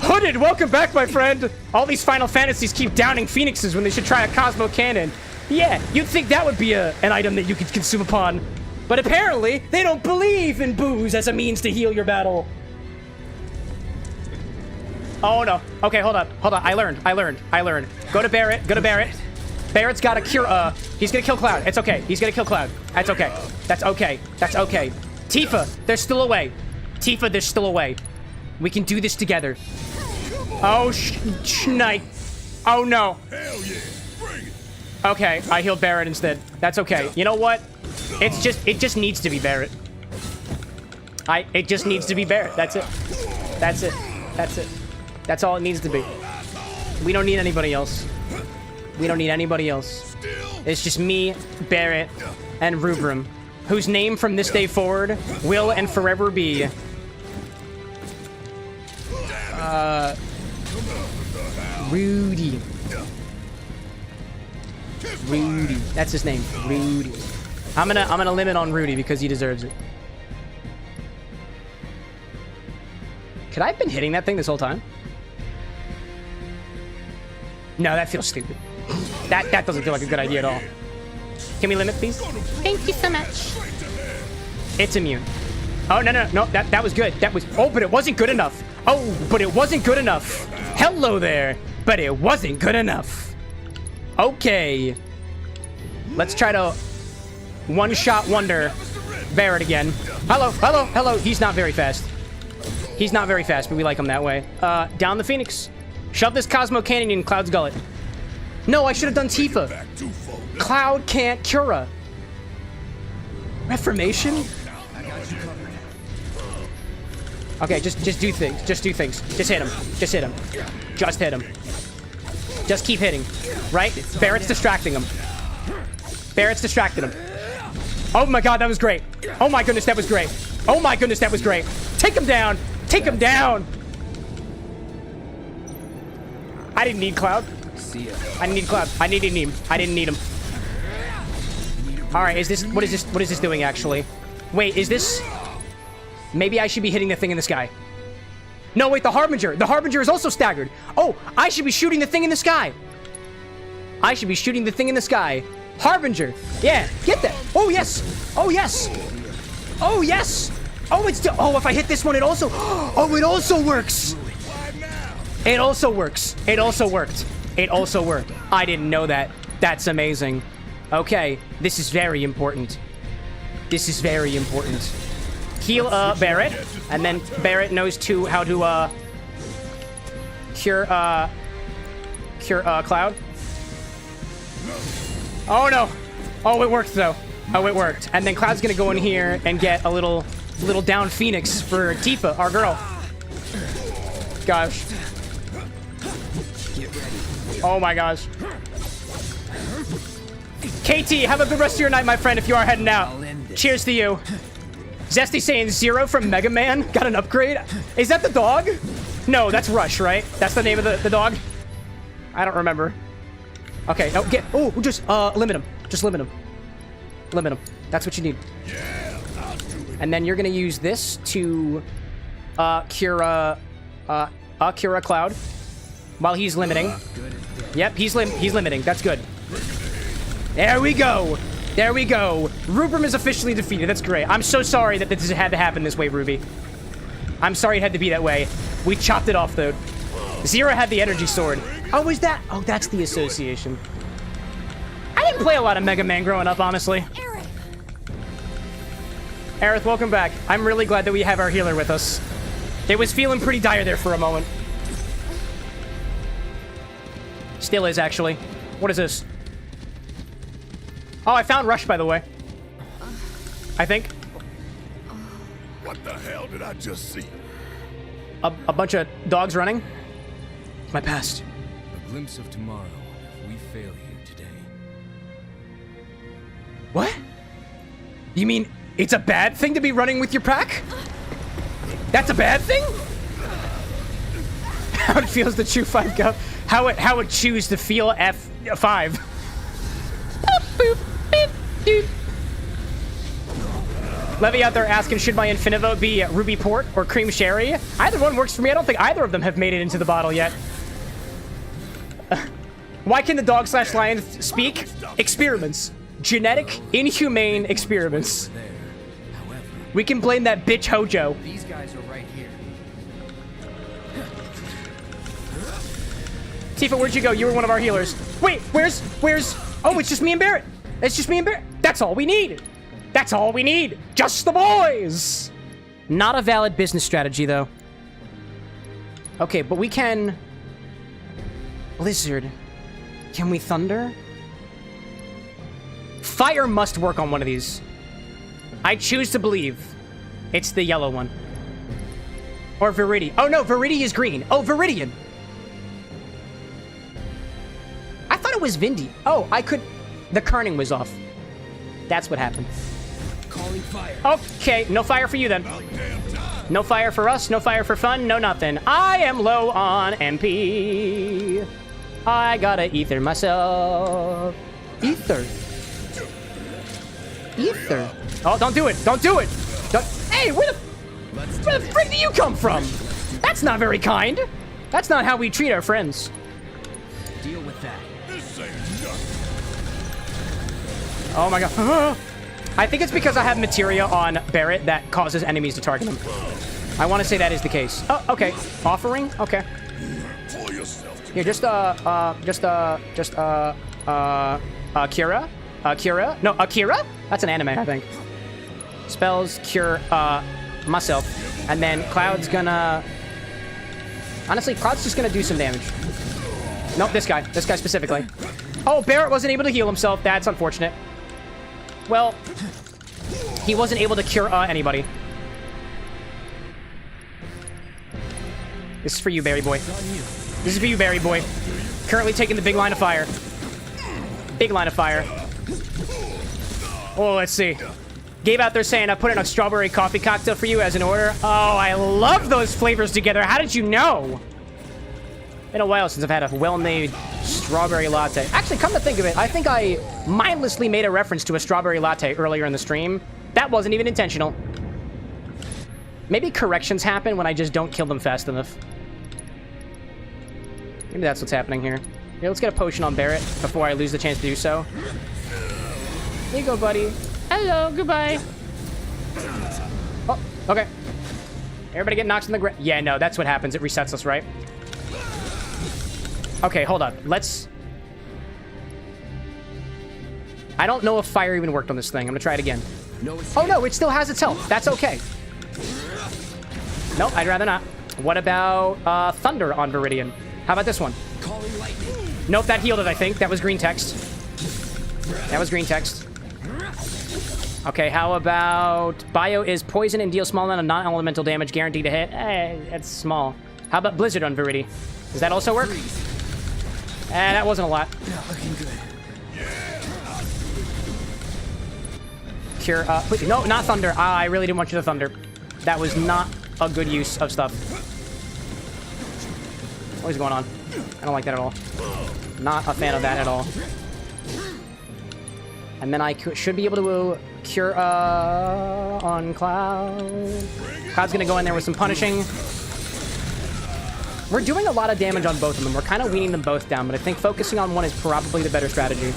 Hooded, welcome back, my friend. All these Final Fantasies keep downing Phoenixes when they should try a Cosmo Cannon. Yeah, you'd think that would be an item that you could consume upon. But apparently, they don't believe in booze as a means to heal your battle. Oh no. Okay, hold on. I learned. Go to Barret. Barret's got a cure. He's gonna kill Cloud. It's okay. He's gonna kill Cloud. That's okay. That's okay. Tifa, there's still a way. We can do this together. Oh, shnipe. Oh no. Hell yeah. Bring it. Okay, I healed Barret instead. That's okay. You know what? It just needs to be Barret. It just needs to be Barret. That's it. That's all it needs to be. We don't need anybody else. It's just me, Barret, and Rubrum, whose name from this day forward will and forever be... Rudy. That's his name. Rudy. I'm gonna limit on Rudy because he deserves it. Could I have been hitting that thing this whole time? No, that feels stupid. That doesn't feel like a good idea at all. Can we limit, please? Thank you so much. It's immune. Oh, no. That was good. Oh, but it wasn't good enough. Hello there. But it wasn't good enough. Okay. Let's try to one-shot wonder Barret again. Hello. He's not very fast. But we like him that way. Down the Phoenix. Shove this Cosmo Cannon in Cloud's gullet. No, I should have done Tifa. Cloud can't Cura. Reformation? Okay, just do things. Just hit him. Just hit him. Just keep hitting. Right? Barret's distracting him. Oh my god, that was great. Oh my goodness, that was great. Take him down. I didn't need Cloud. See ya. I didn't need Cloud. I didn't need him. Alright, what is this doing actually? Wait, is this... Maybe I should be hitting the thing in the sky. No, wait, the Harbinger. The Harbinger is also staggered. Oh, I should be shooting the thing in the sky. Harbinger. Yeah, get that. Oh, yes. Oh, it's... Oh, if I hit this one, it also... Oh, it also works. It also worked. I didn't know that. That's amazing. Okay, this is very important. Heal Barret, and then Barret knows how to cure Cloud. Oh no! Oh, it worked though. And then Cloud's gonna go in here and get a little down Phoenix for Tifa, our girl. Gosh. Get ready. Oh my gosh. KT, have a good rest of your night, my friend, if you are heading out. I'll end this. Cheers to you. Zesty saying 0 from Mega Man. Got an upgrade. Is that the dog? No, that's Rush, right? That's the name of the dog? I don't remember. Okay, oh, just limit him. Just limit him. Limit him. That's what you need. And then you're gonna use this to cure Cloud while he's limiting. Yep, he's limiting. That's good. There we go. There we go. Rubrum is officially defeated. That's great. I'm so sorry that this had to happen this way, Ruby. I'm sorry it had to be that way. We chopped it off, though. Zero had the energy sword. Oh, is that? Oh, that's the association. I didn't play a lot of Mega Man growing up, honestly. Aerith, welcome back. I'm really glad that we have our healer with us. It was feeling pretty dire there for a moment. Still is, actually. What is this? Oh, I found Rush, by the way. I think. What the hell did I just see? A bunch of dogs running. It's my past. A glimpse of tomorrow if we fail here today. What? You mean it's a bad thing to be running with your pack? That's a bad thing? How it feels to chew 5 go. How it choose to feel F5. Levy out there asking, should my Infinivo be Ruby Port or Cream Sherry? Either one works for me. I don't think either of them have made it into the bottle yet. Why can the dog/lion speak? Experiments. Genetic, inhumane experiments. We can blame that bitch Hojo. These guys are right here. Tifa, where'd you go? You were one of our healers. Wait, where's... Oh, it's just me and Barrett. It's just me and Barrett. That's all we need. That's all we need. Just the boys. Not a valid business strategy, though. Okay, but we can... Blizzard. Can we Thunder? Fire must work on one of these. I choose to believe it's the yellow one. Or Viridi. Oh, no, Viridi is green. Oh, Viridian. I thought it was Vindy. Oh, I could... The kerning was off. That's what happened. Calling fire. Okay, no fire for you then. No fire for us, no fire for fun, no nothing. I am low on MP. I gotta ether myself. Ether. Ether. Oh, don't do it. Don't do it. Don't... Hey, where the frick do you come from? That's not very kind. That's not how we treat our friends. Deal with that. Oh my god. I think it's because I have materia on Barrett that causes enemies to target him. I want to say that is the case. Oh, okay. Offering? Okay. Here, Kira? Kira? No, Akira? That's an anime, I think. Spells, cure, myself. And then Cloud's gonna... Honestly, Cloud's just gonna do some damage. Nope, this guy. This guy specifically. Oh, Barrett wasn't able to heal himself. That's unfortunate. Well, he wasn't able to cure anybody. This is for you, Barry boy. This is for you, Barry boy. Currently taking the big line of fire. Big line of fire. Oh, let's see. Gabe out there saying, I put in a strawberry coffee cocktail for you as an order. Oh, I love those flavors together. How did you know? Been a while since I've had a well-made strawberry latte. Actually, come to think of it, I think I mindlessly made a reference to a strawberry latte earlier in the stream. That wasn't even intentional. Maybe corrections happen when I just don't kill them fast enough. Maybe that's what's happening here. Here, let's get a potion on Barrett before I lose the chance to do so. Here you go, buddy. Hello, goodbye. Oh, okay. Everybody get knocked on the ground. Yeah, no, that's what happens. It resets us, right? Okay, hold on. Let's... I don't know if fire even worked on this thing. I'm gonna try it again. Oh, no, it still has its health. That's okay. Nope, I'd rather not. What about thunder on Viridian? How about this one? Calling lightning. Nope, that healed it, I think. That was green text. That was green text. Okay, how about... Bio is poison and deal small amount of non-elemental damage guaranteed to hit. It's small. How about Blizzard on Viridi? Does that also work? That wasn't a lot. Not looking good. cure. Please, no, not thunder. I really didn't want you to thunder. That was not a good use of stuff. What is going on? I don't like that at all. Not a fan of that at all. And then I should be able to cure on Cloud. Cloud's gonna go in there with some punishing. We're doing a lot of damage on both of them. We're kind of weaning them both down, but I think focusing on one is probably the better strategy.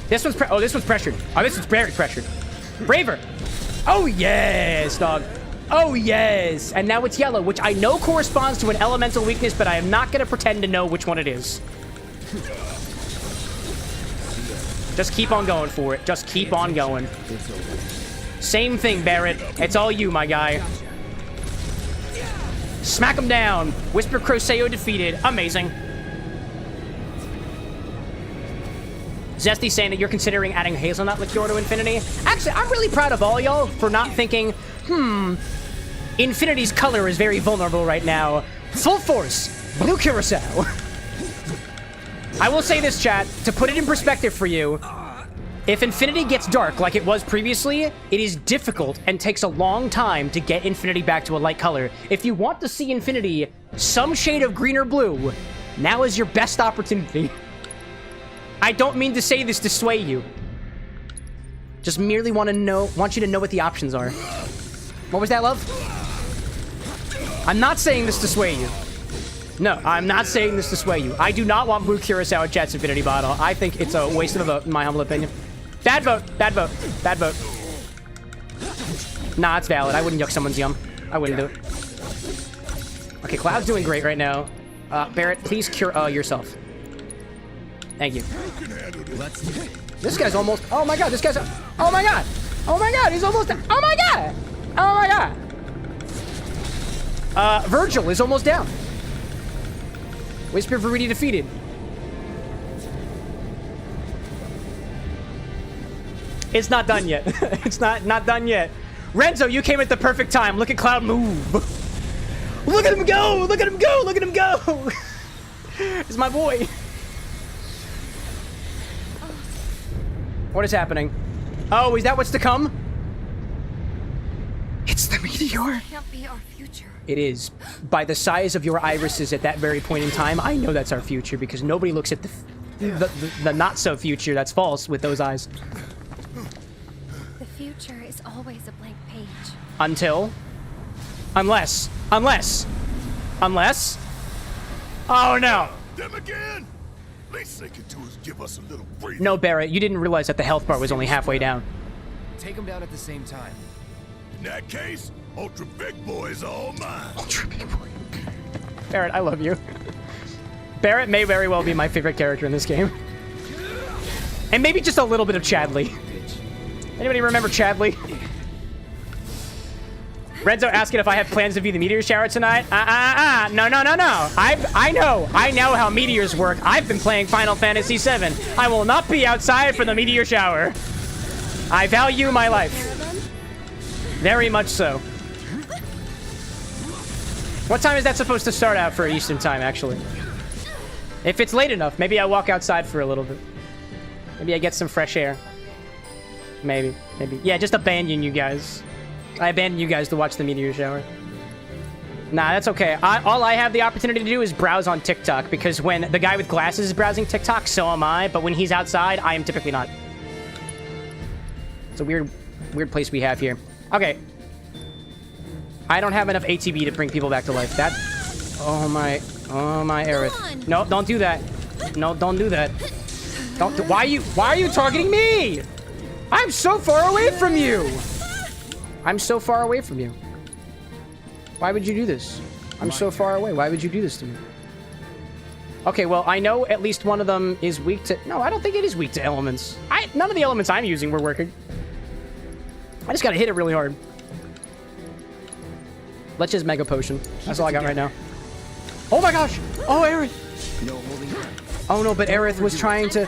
This one's this one's pressured. Oh, this one's very pressured. Braver. Oh, yes, dog. Oh, yes. And now it's yellow, which I know corresponds to an elemental weakness, but I am not going to pretend to know which one it is. Just keep on going for it. Just keep on going. Same thing, Barret. It's all you, my guy. Smack him down. Whisper Croceo defeated. Amazing. Zesty saying that you're considering adding hazelnut liqueur to Infinity. Actually, I'm really proud of all y'all for not thinking, Infinity's color is very vulnerable right now. Full force, blue curacao. I will say this, chat, to put it in perspective for you. If Infinity gets dark like it was previously, it is difficult and takes a long time to get Infinity back to a light color. If you want to see Infinity some shade of green or blue, now is your best opportunity. I don't mean to say this to sway you. Just merely want you to know what the options are. What was that, love? I'm not saying this to sway you. No, I'm not saying this to sway you. I do not want blue curacao at Jet's Infinity bottle. I think it's a waste of a vote, in my humble opinion. Bad vote. Bad vote. Bad vote. Nah, it's valid. I wouldn't yuck someone's yum. I wouldn't do it. Okay, Cloud's doing great right now. Barret, please cure yourself. Thank you. This guy's almost... Oh my god, this guy's... Oh my god! Oh my god, he's almost... Oh my god! Oh my god! Virgil is almost down. Whisper Verity defeated. It's not done yet. It's not done yet. Renzo, you came at the perfect time. Look at Cloud move. Look at him go! Look at him go! Look at him go! It's my boy. What is happening? Oh, is that what's to come? It's the meteor. It can't be our future. It is. By the size of your irises at that very point in time, I know that's our future because nobody looks at the not so future that's false with those eyes. The future is always a blank page. Unless. Oh no. Them again. Least they could do is give us a little breather. No, Barret, you didn't realize that the health bar was only halfway down. Take them down at the same time. In that case, Ultra Big Boy is all mine. Ultra Big Boy. Barret, I love you. Barret may very well be my favorite character in this game. And maybe just a little bit of Chadley. Anybody remember Chadley? Renzo asking if I have plans to view the meteor shower tonight. No. I know how meteors work. I've been playing Final Fantasy VII. I will not be outside for the meteor shower. I value my life. Very much so. What time is that supposed to start out for Eastern time, actually? If it's late enough, maybe I walk outside for a little bit. Maybe I get some fresh air. Maybe. Yeah, just abandon you guys. I abandoned you guys to watch the meteor shower. Nah, that's okay. All I have the opportunity to do is browse on TikTok, because when the guy with glasses is browsing TikTok, so am I. But when he's outside, I am typically not. It's a weird place we have here. Okay. I don't have enough ATB to bring people back to life. That... Oh my Aerith. No, don't do that. No, don't do that. Why are you targeting me? I'm so far away from you. I'm so far away from you. Why would you do this? I'm so far away. Why would you do this to me? Okay, well, I know at least one of them is weak to... No, I don't think it is weak to elements. None of the elements I'm using were working. I just gotta hit it really hard. Let's just Mega Potion. That's all I got right now. Oh my gosh! Oh, Aerith! Oh no, but Aerith was trying to...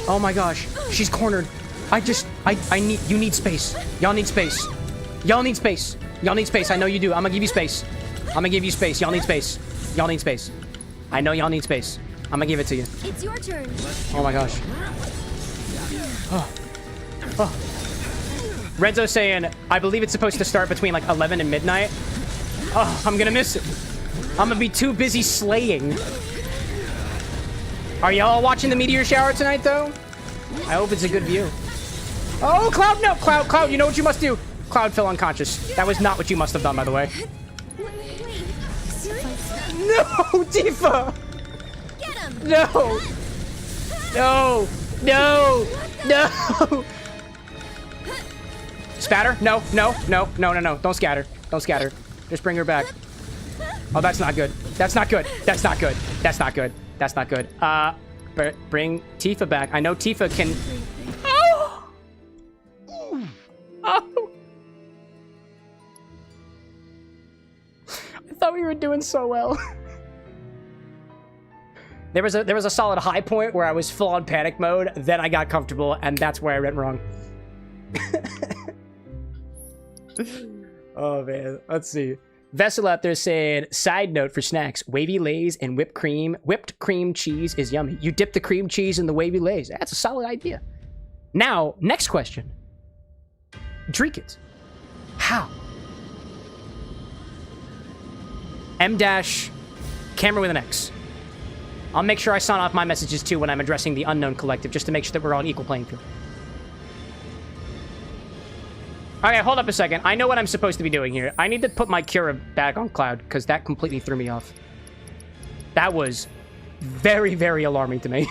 Oh my gosh. She's cornered. You need space. Y'all need space. Y'all need space. Y'all need space. I know you do. I'm gonna give you space. I'm gonna give you space. Y'all need space. Y'all need space. I know y'all need space. I'm gonna give it to you. It's your turn. Oh my gosh. Oh. Renzo saying, I believe it's supposed to start between like 11 and midnight. Oh, I'm gonna miss it. I'm gonna be too busy slaying. Are y'all watching the meteor shower tonight, though? I hope it's a good view. Oh, Cloud, no. Cloud, you know what you must do. Cloud fell unconscious. That was not what you must have done, by the way. No, Tifa! Get him! No! No! Spatter? No. Don't scatter. Don't scatter. Just bring her back. Oh, that's not good. That's not good. But bring Tifa back. I know Tifa can... Oh! Oh! I thought we were doing so well. There was a solid high point where I was full on panic mode. Then I got comfortable, and that's where I went wrong. Oh man, let's see. Vessel out there saying, side note for snacks, wavy lays and whipped cream cheese is yummy. You dip the cream cheese in the wavy lays. That's a solid idea. Now, next question. Drink it. How? Camera with an X. I'll make sure I sign off my messages too when I'm addressing the unknown collective, just to make sure that we're on equal playing field. Okay, hold up a second. I know what I'm supposed to be doing here. I need to put my Cura back on Cloud, because that completely threw me off. That was very, very alarming to me.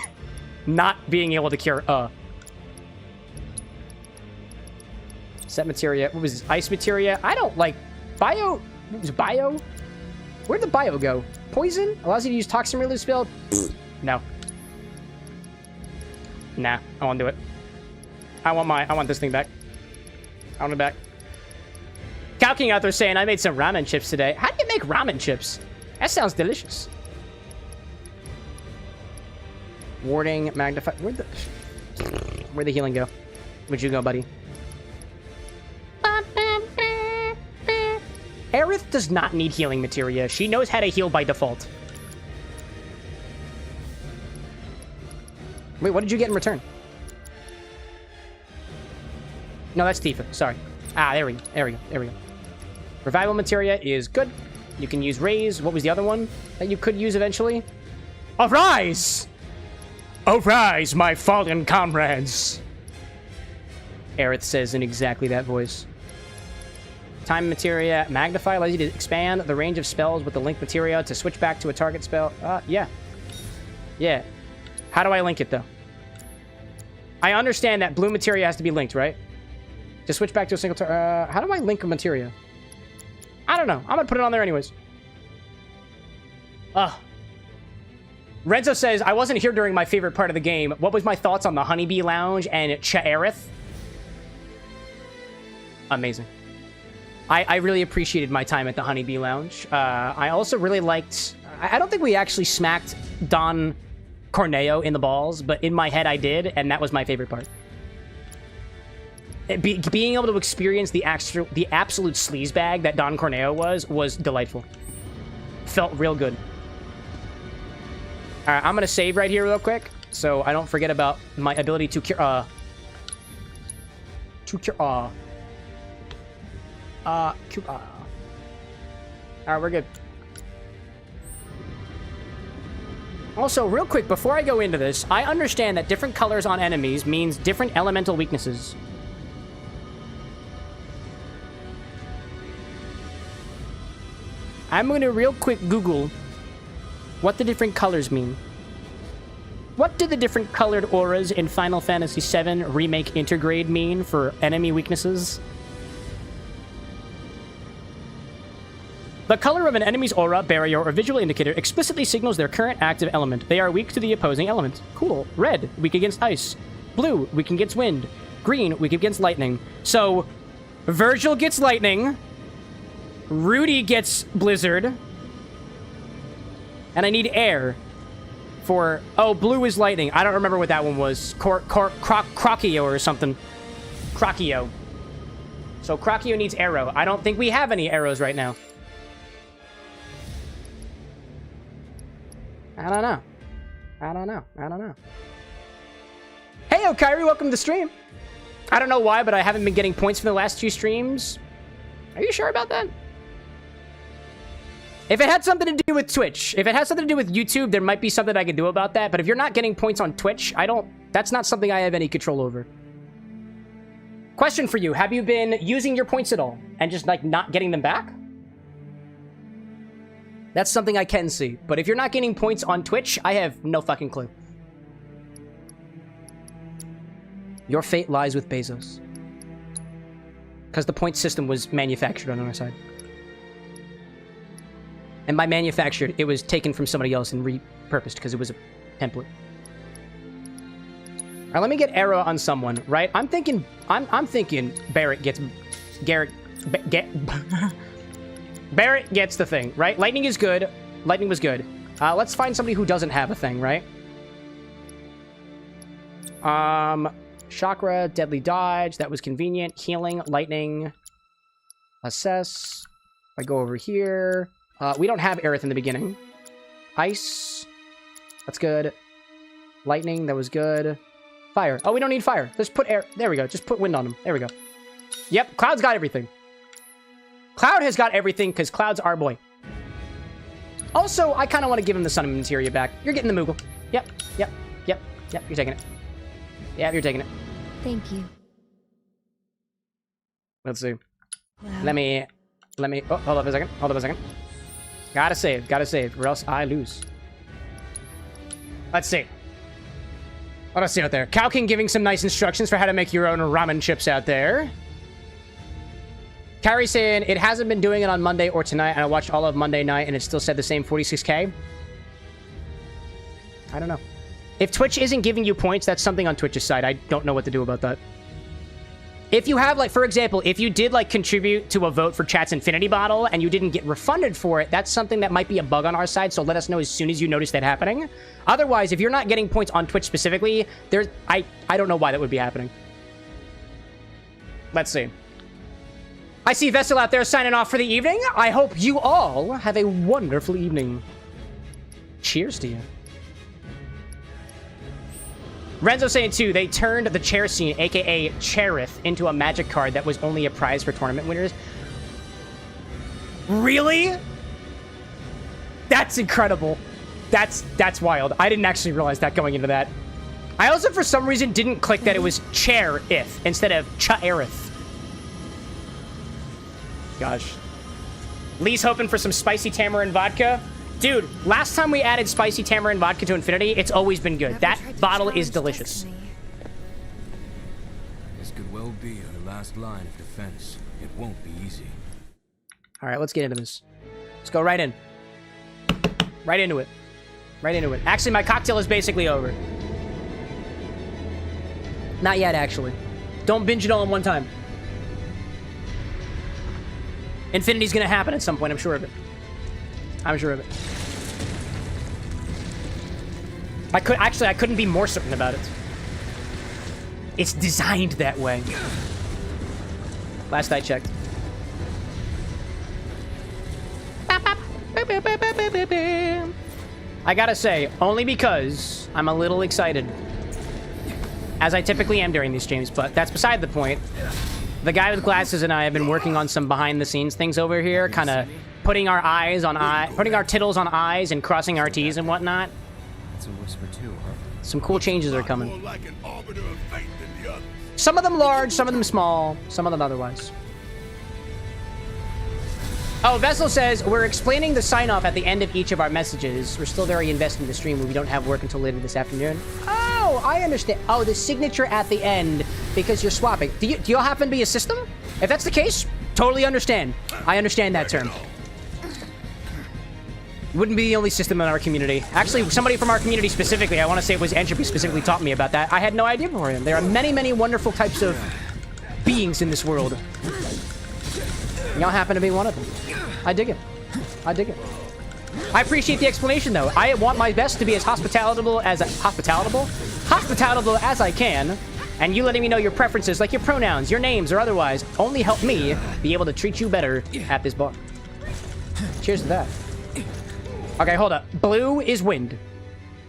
Not being able to cure, Set Materia. What was this? Ice Materia? I don't like... Bio? What was Bio? Where'd the Bio go? Poison? Allows you to use Toxin Release spell? No. Nah, I won't do it. I want this thing back. I want it back. Calking out there saying, I made some ramen chips today. How do you make ramen chips? That sounds delicious. Warding, magnify. Where'd the healing go? Where'd you go, buddy? Aerith does not need healing materia. She knows how to heal by default. Wait, what did you get in return? No, that's Tifa. Sorry. Ah, there we go. Revival materia is good. You can use Raise. What was the other one that you could use eventually? Arise! Arise, my fallen comrades! Aerith says in exactly that voice. Time materia. Magnify allows you to expand the range of spells with the link materia to switch back to a target spell. Yeah. Yeah. How do I link it, though? I understand that blue materia has to be linked, right? To switch back to a single how do I link a materia? I don't know. I'm gonna put it on there anyways. Renzo says, I wasn't here during my favorite part of the game. What was my thoughts on the Honeybee Lounge and Cha'Aerith? Amazing. I really appreciated my time at the Honeybee Lounge. I also really liked... I don't think we actually smacked Don Corneo in the balls, but in my head I did, and that was my favorite part. Being able to experience the absolute sleazebag that Don Corneo was delightful. Felt real good. Alright, I'm gonna save right here real quick, so I don't forget about my ability to cure... Alright, we're good. Also, real quick, before I go into this, I understand that different colors on enemies means different elemental weaknesses. I'm going to real quick Google what the different colors mean. What do the different colored auras in Final Fantasy VII Remake Intergrade mean for enemy weaknesses? The color of an enemy's aura, barrier, or visual indicator explicitly signals their current active element. They are weak to the opposing element. Cool. Red, weak against ice. Blue, weak against wind. Green, weak against lightning. So, Virgil gets lightning. Rudy gets blizzard. And I need air for... Oh, blue is lightning. I don't remember what that one was. Crocchio or something. Crocchio. So Crocchio needs arrow. I don't think we have any arrows right now. I don't know. Hey, Okairi, welcome to the stream. I don't know why, but I haven't been getting points for the last 2 streams. Are you sure about that? If it had something to do with Twitch, if it has something to do with YouTube, there might be something I could do about that. But if you're not getting points on Twitch, that's not something I have any control over. Question for you. Have you been using your points at all? And just, like, not getting them back? That's something I can see. But if you're not getting points on Twitch, I have no fucking clue. Your fate lies with Bezos. Because the point system was manufactured on our side. And by manufactured, it was taken from somebody else and repurposed because it was a template. All right, let me get arrow on someone, right? I'm thinking Barrett gets... Barrett gets the thing, right? Lightning is good. Lightning was good. Let's find somebody who doesn't have a thing, right? Chakra, deadly dodge. That was convenient. Healing, lightning. Assess. I go over here. We don't have Aerith in the beginning. Ice. That's good. Lightning, that was good. Fire. Oh, we don't need fire. Just put air. There we go. Just put wind on him. There we go. Yep, Cloud's got everything. Cloud has got everything because Cloud's our boy. Also, I kind of want to give him the Sun and Materia back. You're getting the Moogle. Yep. You're taking it. Yeah, you're taking it. Thank you. Let's see. Wow. Let me... Oh, hold up a second. Gotta save, or else I lose. Let's see. What do I see out there? Kalkin giving some nice instructions for how to make your own ramen chips out there. Carrie saying, it hasn't been doing it on Monday or tonight, and I watched all of Monday night, and it still said the same 46k. I don't know. If Twitch isn't giving you points, that's something on Twitch's side. I don't know what to do about that. If you have, like, for example, if you did, like, contribute to a vote for Chat's Infinity Bottle and you didn't get refunded for it, that's something that might be a bug on our side, so let us know as soon as you notice that happening. Otherwise, if you're not getting points on Twitch specifically, I don't know why that would be happening. Let's see. I see Vessel out there signing off for the evening. I hope you all have a wonderful evening. Cheers to you. Renzo saying, too, they turned the chair scene, a.k.a. Cherith, into a magic card that was only a prize for tournament winners. Really? That's incredible. That's wild. I didn't actually realize that going into that. I also, for some reason, didn't click that it was Cherith instead of Chaerith. Gosh. Lee's hoping for some spicy tamarind vodka. Dude, last time we added spicy tamarind vodka to Infinity, it's always been good. That bottle is delicious. This could well be our last line of defense. It won't be easy. All right, let's get into this. Let's go right in. Right into it. Right into it. Actually, my cocktail is basically over. Not yet, actually. Don't binge it all in one time. Infinity's gonna happen at some point, I'm sure of it. I'm sure of it. I couldn't be more certain about it. It's designed that way. Last I checked. I gotta say, only because I'm a little excited. As I typically am during these streams, but that's beside the point. The guy with glasses and I have been working on some behind-the-scenes things over here, kind of putting our tittles on eyes and crossing our T's and whatnot. It's a whisper too, huh? Some cool changes are coming. Some of them large, some of them small, some of them otherwise. Oh, Vessel says, we're explaining the sign-off at the end of each of our messages. We're still very invested in the stream, we don't have work until later this afternoon. Oh, I understand. Oh, the signature at the end, because you're swapping. Do y'all happen to be a system? If that's the case, totally understand. I understand that term. Wouldn't be the only system in our community. Actually, somebody from our community specifically, I want to say it was Entropy, specifically taught me about that. I had no idea before him. There are many, many wonderful types of beings in this world. Y'all happen to be one of them. I dig it. I dig it. I appreciate the explanation, though. I want my best to be as hospitable as I can. And you letting me know your preferences, like your pronouns, your names, or otherwise, only help me be able to treat you better at this bar. Cheers to that. Okay, hold up. Blue is wind.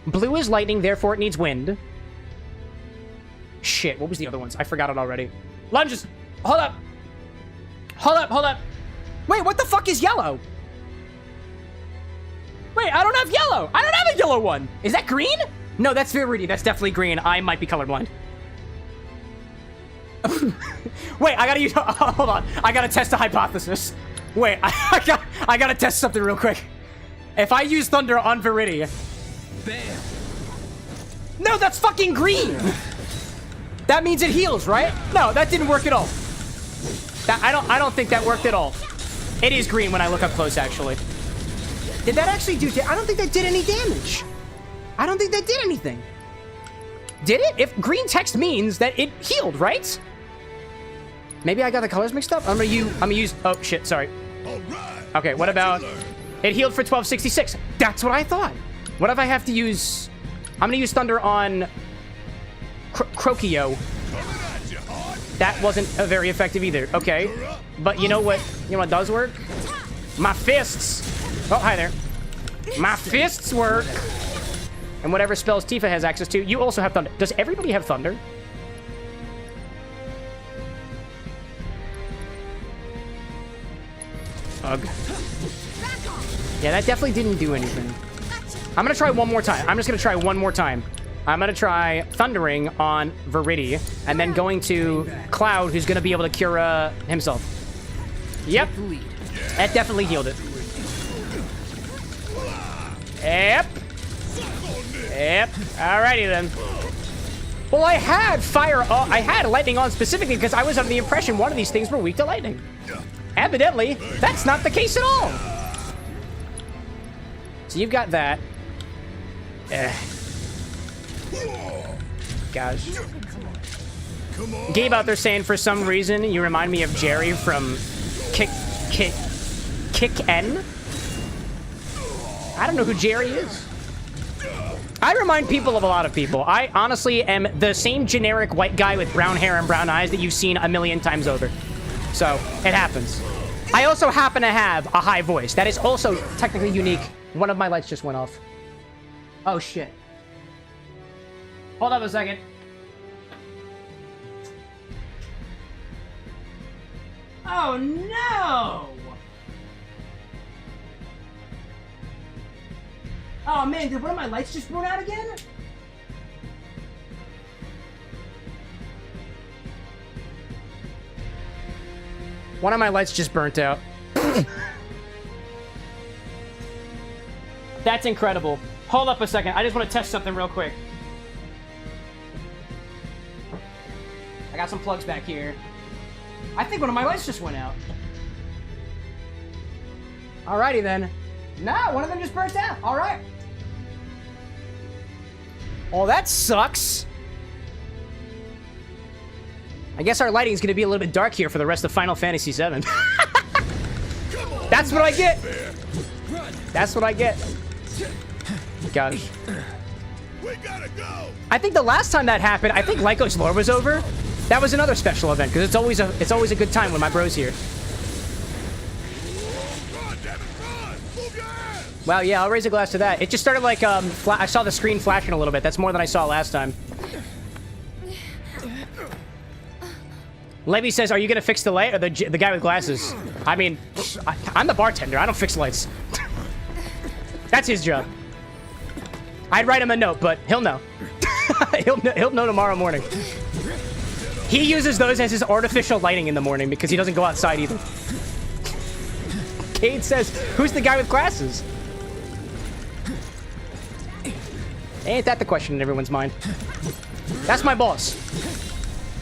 Blue is lightning, therefore it needs wind. Shit, what was the other ones? I forgot it already. Lunges. Hold up. Hold up, hold up. Wait, what the fuck is yellow? Wait, I don't have yellow. I don't have a yellow one. Is that green? No, that's Viridi. That's definitely green. I might be colorblind. Wait, I gotta use... hold on. I gotta test a hypothesis. Wait, I gotta test something real quick. If I use Thunder on Viridi... Bam! No, that's fucking green! That means it heals, right? No, that didn't work at all. I don't think that worked at all. It is green when I look up close, actually. Did that actually do... I don't think that did any damage. I don't think that did anything. Did it? If green text means that it healed, right? Maybe I got the colors mixed up? I'm gonna use... Oh, shit, sorry. Okay, what about... It healed for 1266. That's what I thought. What if I have to use... I'm gonna use Thunder on... Crokio. That wasn't very effective either. Okay. But you know what does work? My fists. Oh, hi there. My fists work. And whatever spells Tifa has access to, you also have Thunder. Does everybody have Thunder? Ugh. Yeah, that definitely didn't do anything. I'm gonna try one more time. I'm just gonna try one more time. I'm gonna try Thundering on Viridi, and then going to Cloud, who's gonna be able to cure himself. Yep. That definitely healed it. Yep. Yep. Alrighty then. Well, I had I had lightning on specifically because I was under the impression one of these things were weak to lightning. Evidently, that's not the case at all. So you've got that. Gosh. Gabe out there saying for some reason you remind me of Jerry from Kick N. I don't know who Jerry is. I remind people of a lot of people. I honestly am the same generic white guy with brown hair and brown eyes that you've seen a million times over. So, it happens. I also happen to have a high voice. That is also technically unique. One of my lights just went off. Oh, shit. Hold up a second. Oh, no! Oh, man, did one of my lights just burn out again? One of my lights just burnt out. That's incredible. Hold up a second. I just want to test something real quick. I got some plugs back here. I think one of my lights just went out. Alrighty then. Nah, one of them just burnt out. Alright. Oh, that sucks. I guess our lighting's gonna be a little bit dark here for the rest of Final Fantasy VII. That's what I get. That's what I get. Gosh. We gotta go. I think the last time that happened, I think Lyco's lore was over. That was another special event because it's always a good time when my bro's here. Run, damn it, run! Move your ass! Wow, yeah, I'll raise a glass to that. It just started like I saw the screen flashing a little bit. That's more than I saw last time. Levy says, "Are you gonna fix the light or the guy with glasses?" I mean, I'm the bartender. I don't fix lights. That's his job. I'd write him a note, but he'll know. he'll know tomorrow morning. He uses those as his artificial lighting in the morning because he doesn't go outside either. Cade says, "Who's the guy with glasses?" Ain't that the question in everyone's mind? That's my boss.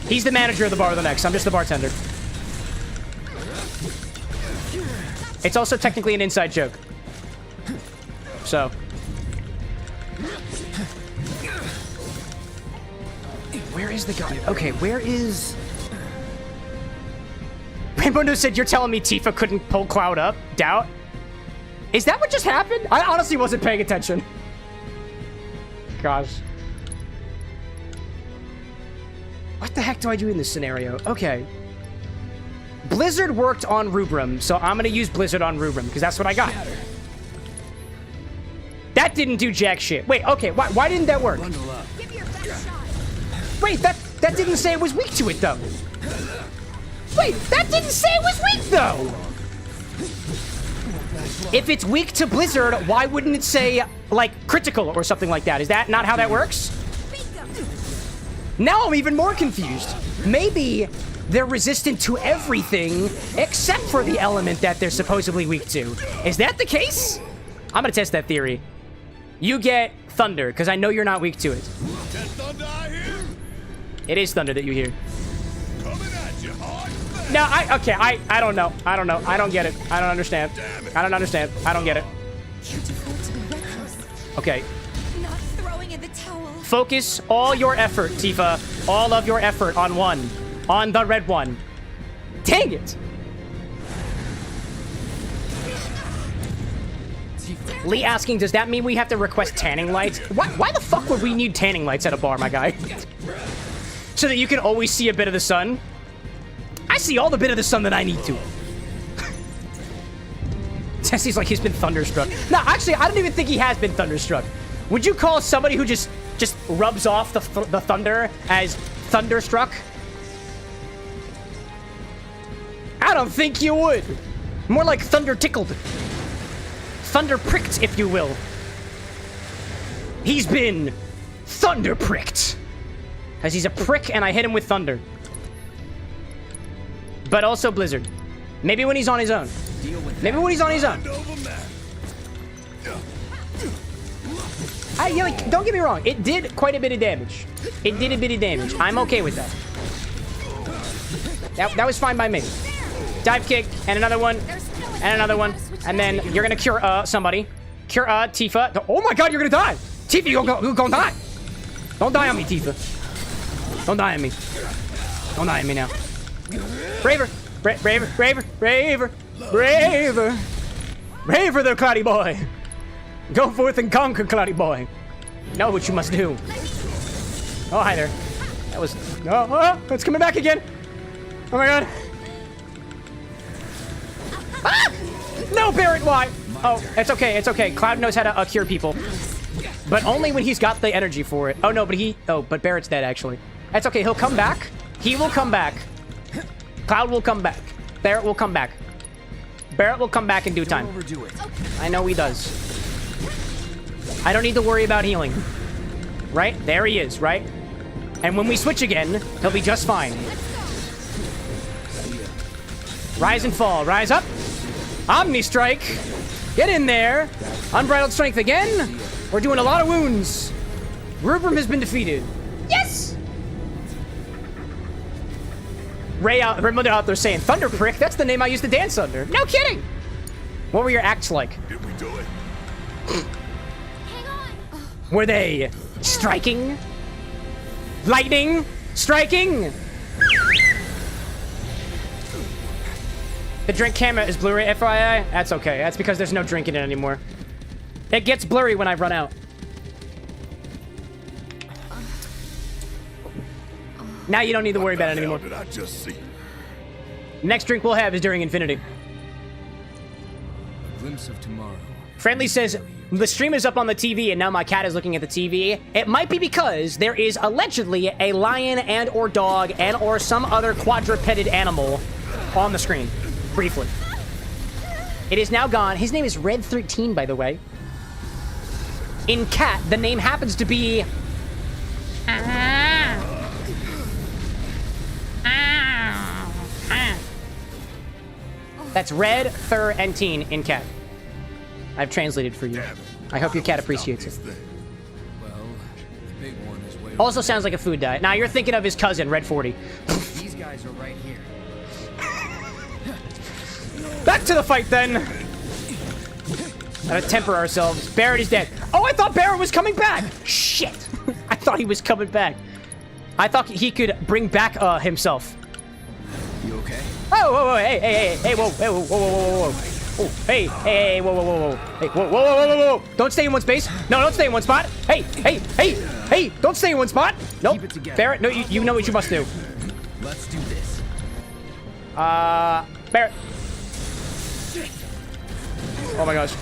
He's the manager of the Bar of the Next. I'm just the bartender. It's also technically an inside joke. So. Where is the guy? Okay, where is... Rainbow said, "You're telling me Tifa couldn't pull Cloud up? Doubt?" Is that what just happened? I honestly wasn't paying attention. Gosh. What the heck do I do in this scenario? Okay. Blizzard worked on Rubrum, so I'm gonna use Blizzard on Rubrum, because that's what I got. That didn't do jack shit. Wait, okay, why didn't that work? Bundle up. Wait, that... That didn't say it was weak to it, though. Wait, that didn't say it was weak, though. If it's weak to Blizzard, why wouldn't it say, like, critical or something like that? Is that not how that works? Now I'm even more confused. Maybe they're resistant to everything except for the element that they're supposedly weak to. Is that the case? I'm gonna test that theory. You get thunder, because I know you're not weak to it. That thunder I hear? It is thunder that you hear. Coming at you hard. No, I don't know. I don't know. I don't get it. I don't understand. I don't understand. I don't get it. You default to the reckless, Okay. not throwing in the towel. Focus all your effort, Tifa. All of your effort on one. On the red one. Dang it! Lee asking, does that mean we have to request tanning lights? Why the fuck would we need tanning lights at a bar, my guy? So that you can always see a bit of the sun? I see all the bit of the sun that I need to. Tessie's like he's been thunderstruck. No, actually, I don't even think he has been thunderstruck. Would you call somebody who just rubs off the thunder as thunderstruck? I don't think you would. More like thunder tickled. Thunder pricked, if you will. He's been thunder pricked. Because he's a prick and I hit him with thunder. But also Blizzard. Maybe when he's on his own. Maybe when he's on his own. Like, don't get me wrong. It did quite a bit of damage. It did a bit of damage. I'm okay with that. That was fine by me. Dive kick, and another one, and another one. And then you're gonna cure somebody. Cure Tifa. Oh my god, you're gonna die! Tifa, you're gonna die! Don't die on me, Tifa. Don't die on me. Don't die on me now. Braver! Braver! Braver! Braver! Braver! Braver there, Cloudy Boy! Go forth and conquer, Cloudy Boy. Know what you must do. Oh, hi there. That was... Oh, it's coming back again! Oh my god. Ah! No, Barrett, why? Oh, it's okay, it's okay. Cloud knows how to cure people. But only when he's got the energy for it. Oh, no, but he... Oh, but Barrett's dead, actually. That's okay, he'll come back. He will come back. Cloud will come back. Barrett will come back. Barrett will come back in due time. Don't overdo it. I know he does. I don't need to worry about healing. Right? There he is, right? And when we switch again, he'll be just fine. Rise and fall. Rise up. Omni Strike. Get in there. Unbridled Strength again. We're doing a lot of wounds. Rubrum has been defeated. Yes! Raymundo out there saying, Thunder Prick, that's the name I used to dance under. No kidding! What were your acts like? Did we do it? Hang on. Were they striking? Lightning? Striking? The drink camera is Blu-ray, FYI. That's okay. That's because there's no drink in it anymore. It gets blurry when I run out. Now you don't need to worry about it anymore. What the hell did I just see? Next drink we'll have is during Infinity. A glimpse of tomorrow. Friendly says, the stream is up on the TV and now my cat is looking at the TV. It might be because there is allegedly a lion and or dog and or some other quadrupeded animal on the screen. Briefly. It is now gone. His name is Red 13, by the way. In cat, the name happens to be... That's Red 13 in cat. I've translated for you. I hope your cat appreciates it. Well, the big one is way Also sounds like a food diet. Now you're thinking of his cousin, Red 40. These guys are right here. Back to the fight then. Gotta temper ourselves. Barrett is dead. Oh, I thought Barrett was coming back. Shit. I thought he was coming back. I thought he could bring back himself. You okay? Oh, whoa, whoa, hey, hey, hey, hey, whoa, hey, whoa, whoa, whoa, whoa, whoa. Oh, hey, hey, whoa, whoa, whoa, whoa. Hey, whoa, whoa, whoa, whoa, whoa. Don't stay in one space. No, don't stay in one spot. Hey, hey, hey, hey, don't stay in one spot. Nope. Keep it together. Barrett, no, you know what you must do. Let's do this. Barrett. Oh my gosh.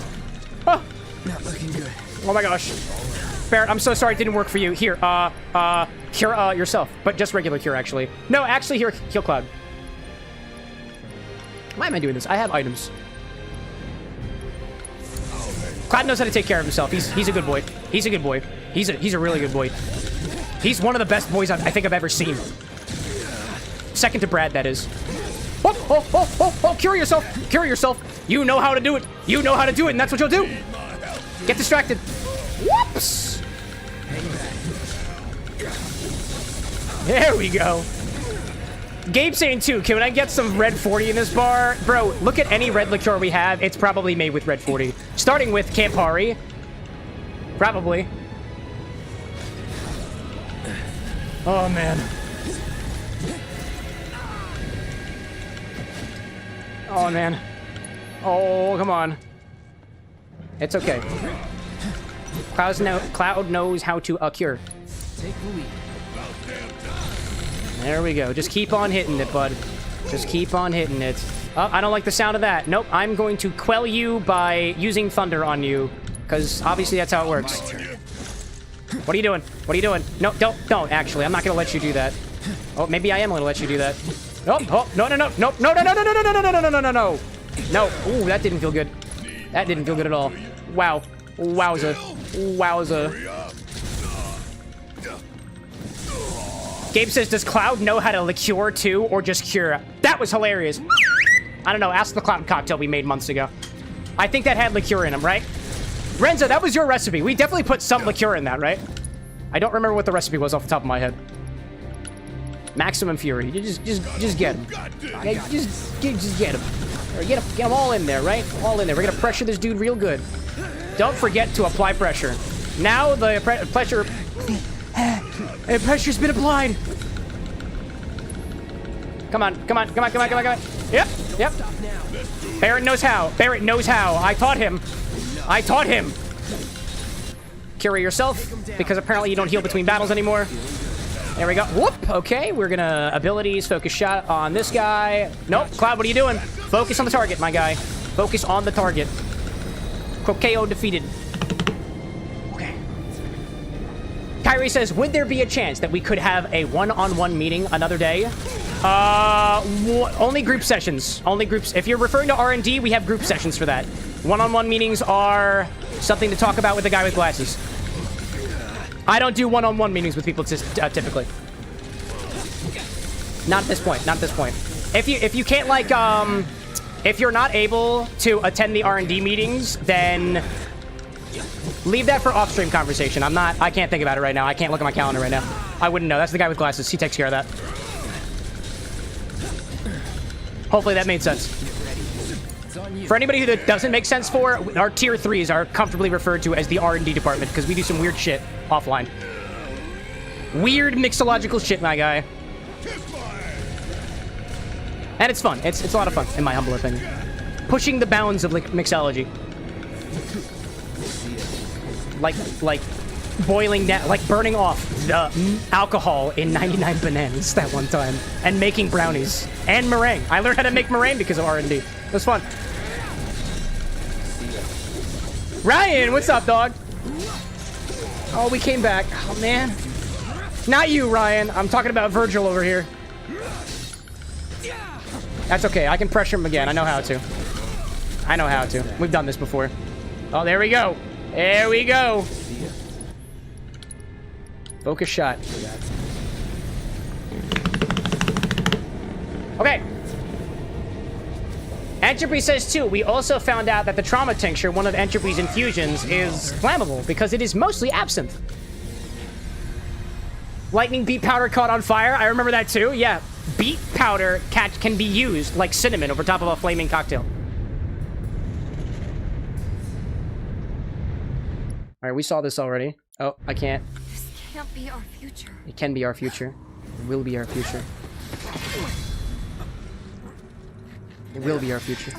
Oh, Not looking good. oh my gosh. Barrett, I'm so sorry it didn't work for you. Here, Cure yourself, but just regular cure, actually. No, actually, heal Cloud. Why am I doing this? I have items. Cloud knows how to take care of himself. He's a good boy. He's a good boy. He's a really good boy. He's one of the best boys I think I've ever seen. Second to Brad, that is. Oh, cure yourself. Cure yourself. You know how to do it. You know how to do it, and that's what you'll do. Get distracted. Whoops. There we go. Gabe's saying too, can I get some red 40 in this bar? Bro, look at any red liqueur we have. It's probably made with red 40. Starting with Campari. Probably. Oh, man. Oh, man. Oh, come on. It's okay. Cloud knows how to cure. Take the lead. There we go. Just keep on hitting it, bud. Just keep on hitting it. Oh, I don't like the sound of that. Nope, I'm going to quell you by using thunder on you. Because obviously that's how it works. What are you doing? What are you doing? No, don't, actually. I'm not going to let you do that. Oh, maybe I am going to let you do that. Oh, no. No. Ooh, that didn't feel good. That didn't feel good at all. Wow. Wowza. Gabe says, does Cloud know how to liqueur too, or just cure? That was hilarious. I don't know. Ask the Cloud cocktail we made months ago. I think that had liqueur in them, right? Renzo, that was your recipe. We definitely put some liqueur in that, right? I don't remember what the recipe was off the top of my head. Maximum Fury. You just get him. Yeah, just get him. Get them all in there, right? All in there. We're gonna pressure this dude real good. Don't forget to apply pressure. Now the pressure's been applied. Come on. Yep. Barrett knows how. I taught him. Cure yourself, because apparently you don't heal between battles anymore. There we go. Whoop. Okay, we're gonna abilities, focus shot on this guy. Nope. Cloud, what are you doing? Focus on the target, my guy. Focus on the target. Croqueo defeated. Okay. Kyrie says, would there be a chance that we could have a one-on-one meeting another day? Only group sessions. Only groups. If you're referring to R&D, we have group sessions for that. One-on-one meetings are something to talk about with the guy with glasses. I don't do one-on-one meetings with people typically. Not at this point. If you can't, like, if you're not able to attend the R&D meetings, then leave that for off-stream conversation. I can't think about it right now. I can't look at my calendar right now. I wouldn't know. That's the guy with glasses. He takes care of that. Hopefully that made sense. For anybody who that doesn't make sense for, our tier 3s are comfortably referred to as the R&D department because we do some weird shit offline. Weird mixological shit, my guy. And it's fun. It's a lot of fun, in my humble opinion. Pushing the bounds of mixology. Like boiling down, like burning off the alcohol in 99 Bananas that one time, and making brownies and meringue. I learned how to make meringue because of R&D. It was fun. Ryan, what's up, dog? Oh, we came back. Oh, man. Not you, Ryan. I'm talking about Virgil over here. That's okay. I can pressure him again. I know how to. We've done this before. Oh, there we go. Focus shot. Okay. Entropy says, too, we also found out that the trauma tincture, one of Entropy's infusions, is flammable because it is mostly absinthe. Lightning beet powder caught on fire. I remember that, too. Yeah. Beet powder can be used like cinnamon over top of a flaming cocktail. All right, we saw this already. Oh, I can't. This can't be our future. It can be our future. It will be our future. It will be our future.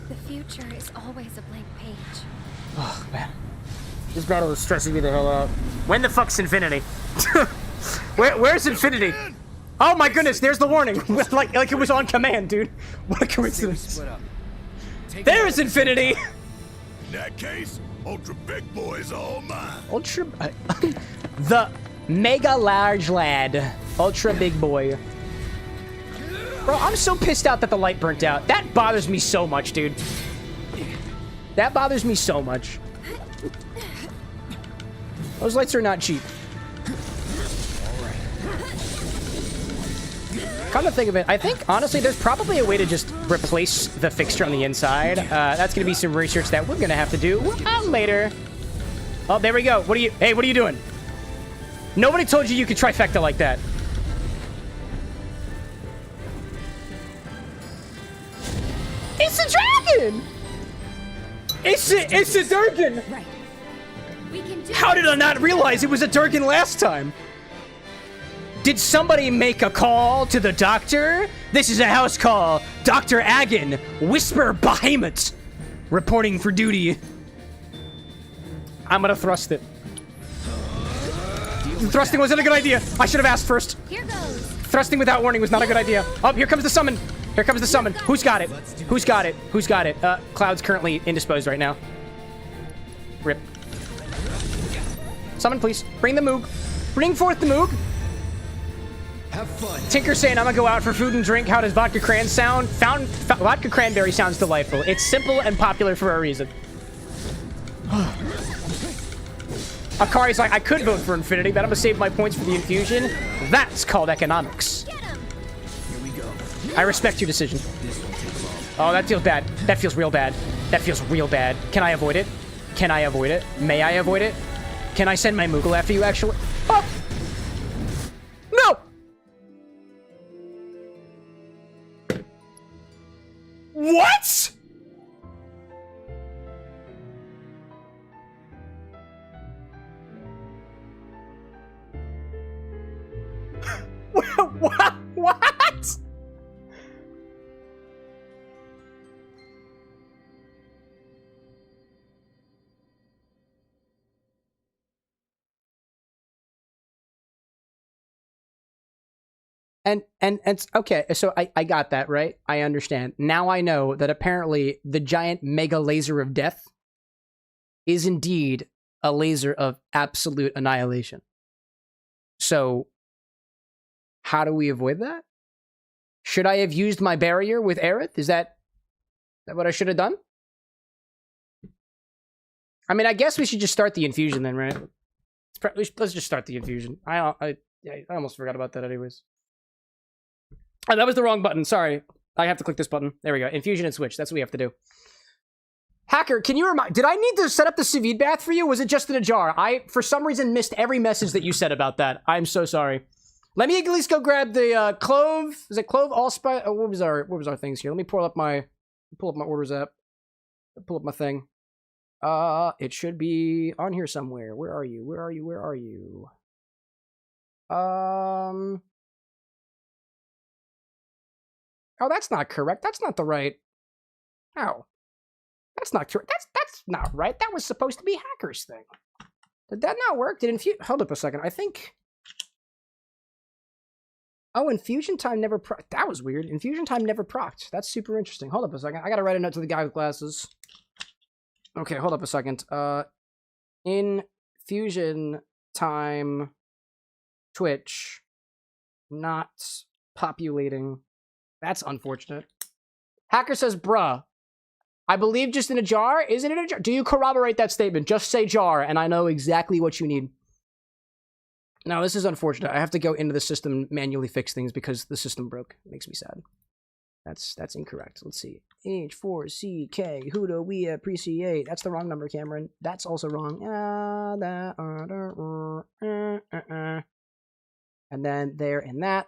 The future is always a blank page. Oh, man. This battle is stressing me the hell out. When the fuck's Infinity? Where's Infinity? Oh my goodness, there's the warning. like it was on command, dude. What a coincidence. There's Infinity! In that case, Ultra Big Boy is all mine. Ultra... the mega large lad. Ultra big boy. Bro, I'm so pissed out that the light burnt out. That bothers me so much, dude. That bothers me so much. Those lights are not cheap. Come to think of it, I think, honestly, there's probably a way to just replace the fixture on the inside. That's going to be some research that we're going to have to do later. Oh, there we go. Hey, what are you doing? Nobody told you could trifecta like that. It's a dragon! It's a Durgan! Right. We can do How did I not realize it was a Durgan last time? Did somebody make a call to the doctor? This is a house call. Dr. Agon, Whisper Behemoth, reporting for duty. I'm gonna thrust it. Thrusting wasn't a good idea. I should have asked first. Here goes. Thrusting without warning was not a good idea. Oh, here comes the summon. Here comes the summon. Who's got it? Who's got it? Who's got it? Cloud's currently indisposed right now. Rip. Summon, please. Bring the Moog. Bring forth the Moog. Have fun. Tinker saying, I'm gonna go out for food and drink. How does Vodka Cran sound? Vodka Cranberry sounds delightful. It's simple and popular for a reason. Akari's like, I could vote for Infinity, but I'm gonna save my points for the infusion. That's called economics. Here we go. I respect your decision. This won't take long. Oh, that feels bad. That feels real bad. That feels real bad. Can I avoid it? Can I avoid it? May I avoid it? Can I send my Moogle after you, actually? Oh! No! What? What? And okay, so I got that, right? I understand. Now I know that apparently the giant mega laser of death is indeed a laser of absolute annihilation. So how do we avoid that? Should I have used my barrier with Aerith? Is that what I should have done? I mean, I guess we should just start the infusion then, right? Let's just start the infusion. I almost forgot about that anyways. Oh, that was the wrong button. Sorry. I have to click this button. There we go. Infusion and switch. That's what we have to do. Hacker, can you remind... Did I need to set up the sous vide bath for you? Was it just in a jar? I, for some reason, missed every message that you said about that. I'm so sorry. Let me at least go grab the clove. Is it clove, allspice? Oh, what was our things here? Let me pull up my orders app. Pull up my thing. It should be on here somewhere. Where are you? Where are you? Where are you? Oh, that's not correct. That's not the right. Oh. That's not correct. That's not right. That was supposed to be Hacker's thing. Did that not work? Did infusion... Hold up a second. I think... Oh, infusion time never That was weird. Infusion time never procced. That's super interesting. Hold up a second. I gotta write a note to the guy with glasses. Okay, hold up a second. Infusion time Twitch not populating. That's unfortunate. Hacker says, bruh. I believe just in a jar? Is it in a jar? Do you corroborate that statement? Just say jar, and I know exactly what you need. No, this is unfortunate. I have to go into the system and manually fix things because the system broke. It makes me sad. That's incorrect. Let's see. H4CK. Who do we appreciate? That's the wrong number, Cameron. That's also wrong. And then there and that.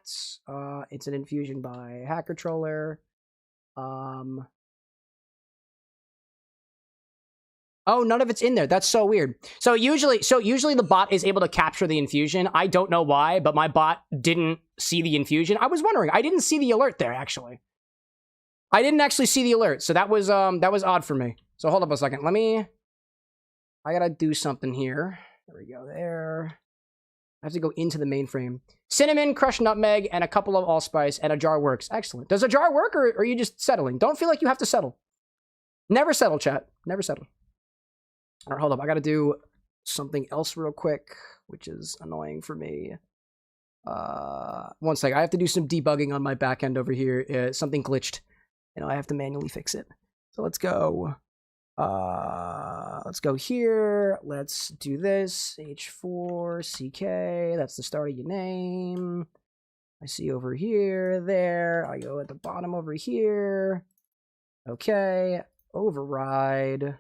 It's an infusion by Hacker Troller. Oh, none of it's in there. That's so weird. So usually the bot is able to capture the infusion. I don't know why, but my bot didn't see the infusion. I was wondering. I didn't see the alert there, actually. I didn't actually see the alert, so that was odd for me. So hold up a second. I gotta do something here. There we go. There. I have to go into the mainframe. Cinnamon, crushed nutmeg, and a couple of allspice, and a jar works. Excellent. Does a jar work, or are you just settling? Don't feel like you have to settle. Never settle, chat. Never settle. All right, hold up. I got to do something else real quick, which is annoying for me. One sec. I have to do some debugging on my back end over here. Something glitched, and I have to manually fix it. So let's go. Let's go here. Let's do this. H4CK. That's the start of your name. I see over here, there. I go at the bottom over here. Okay. Override.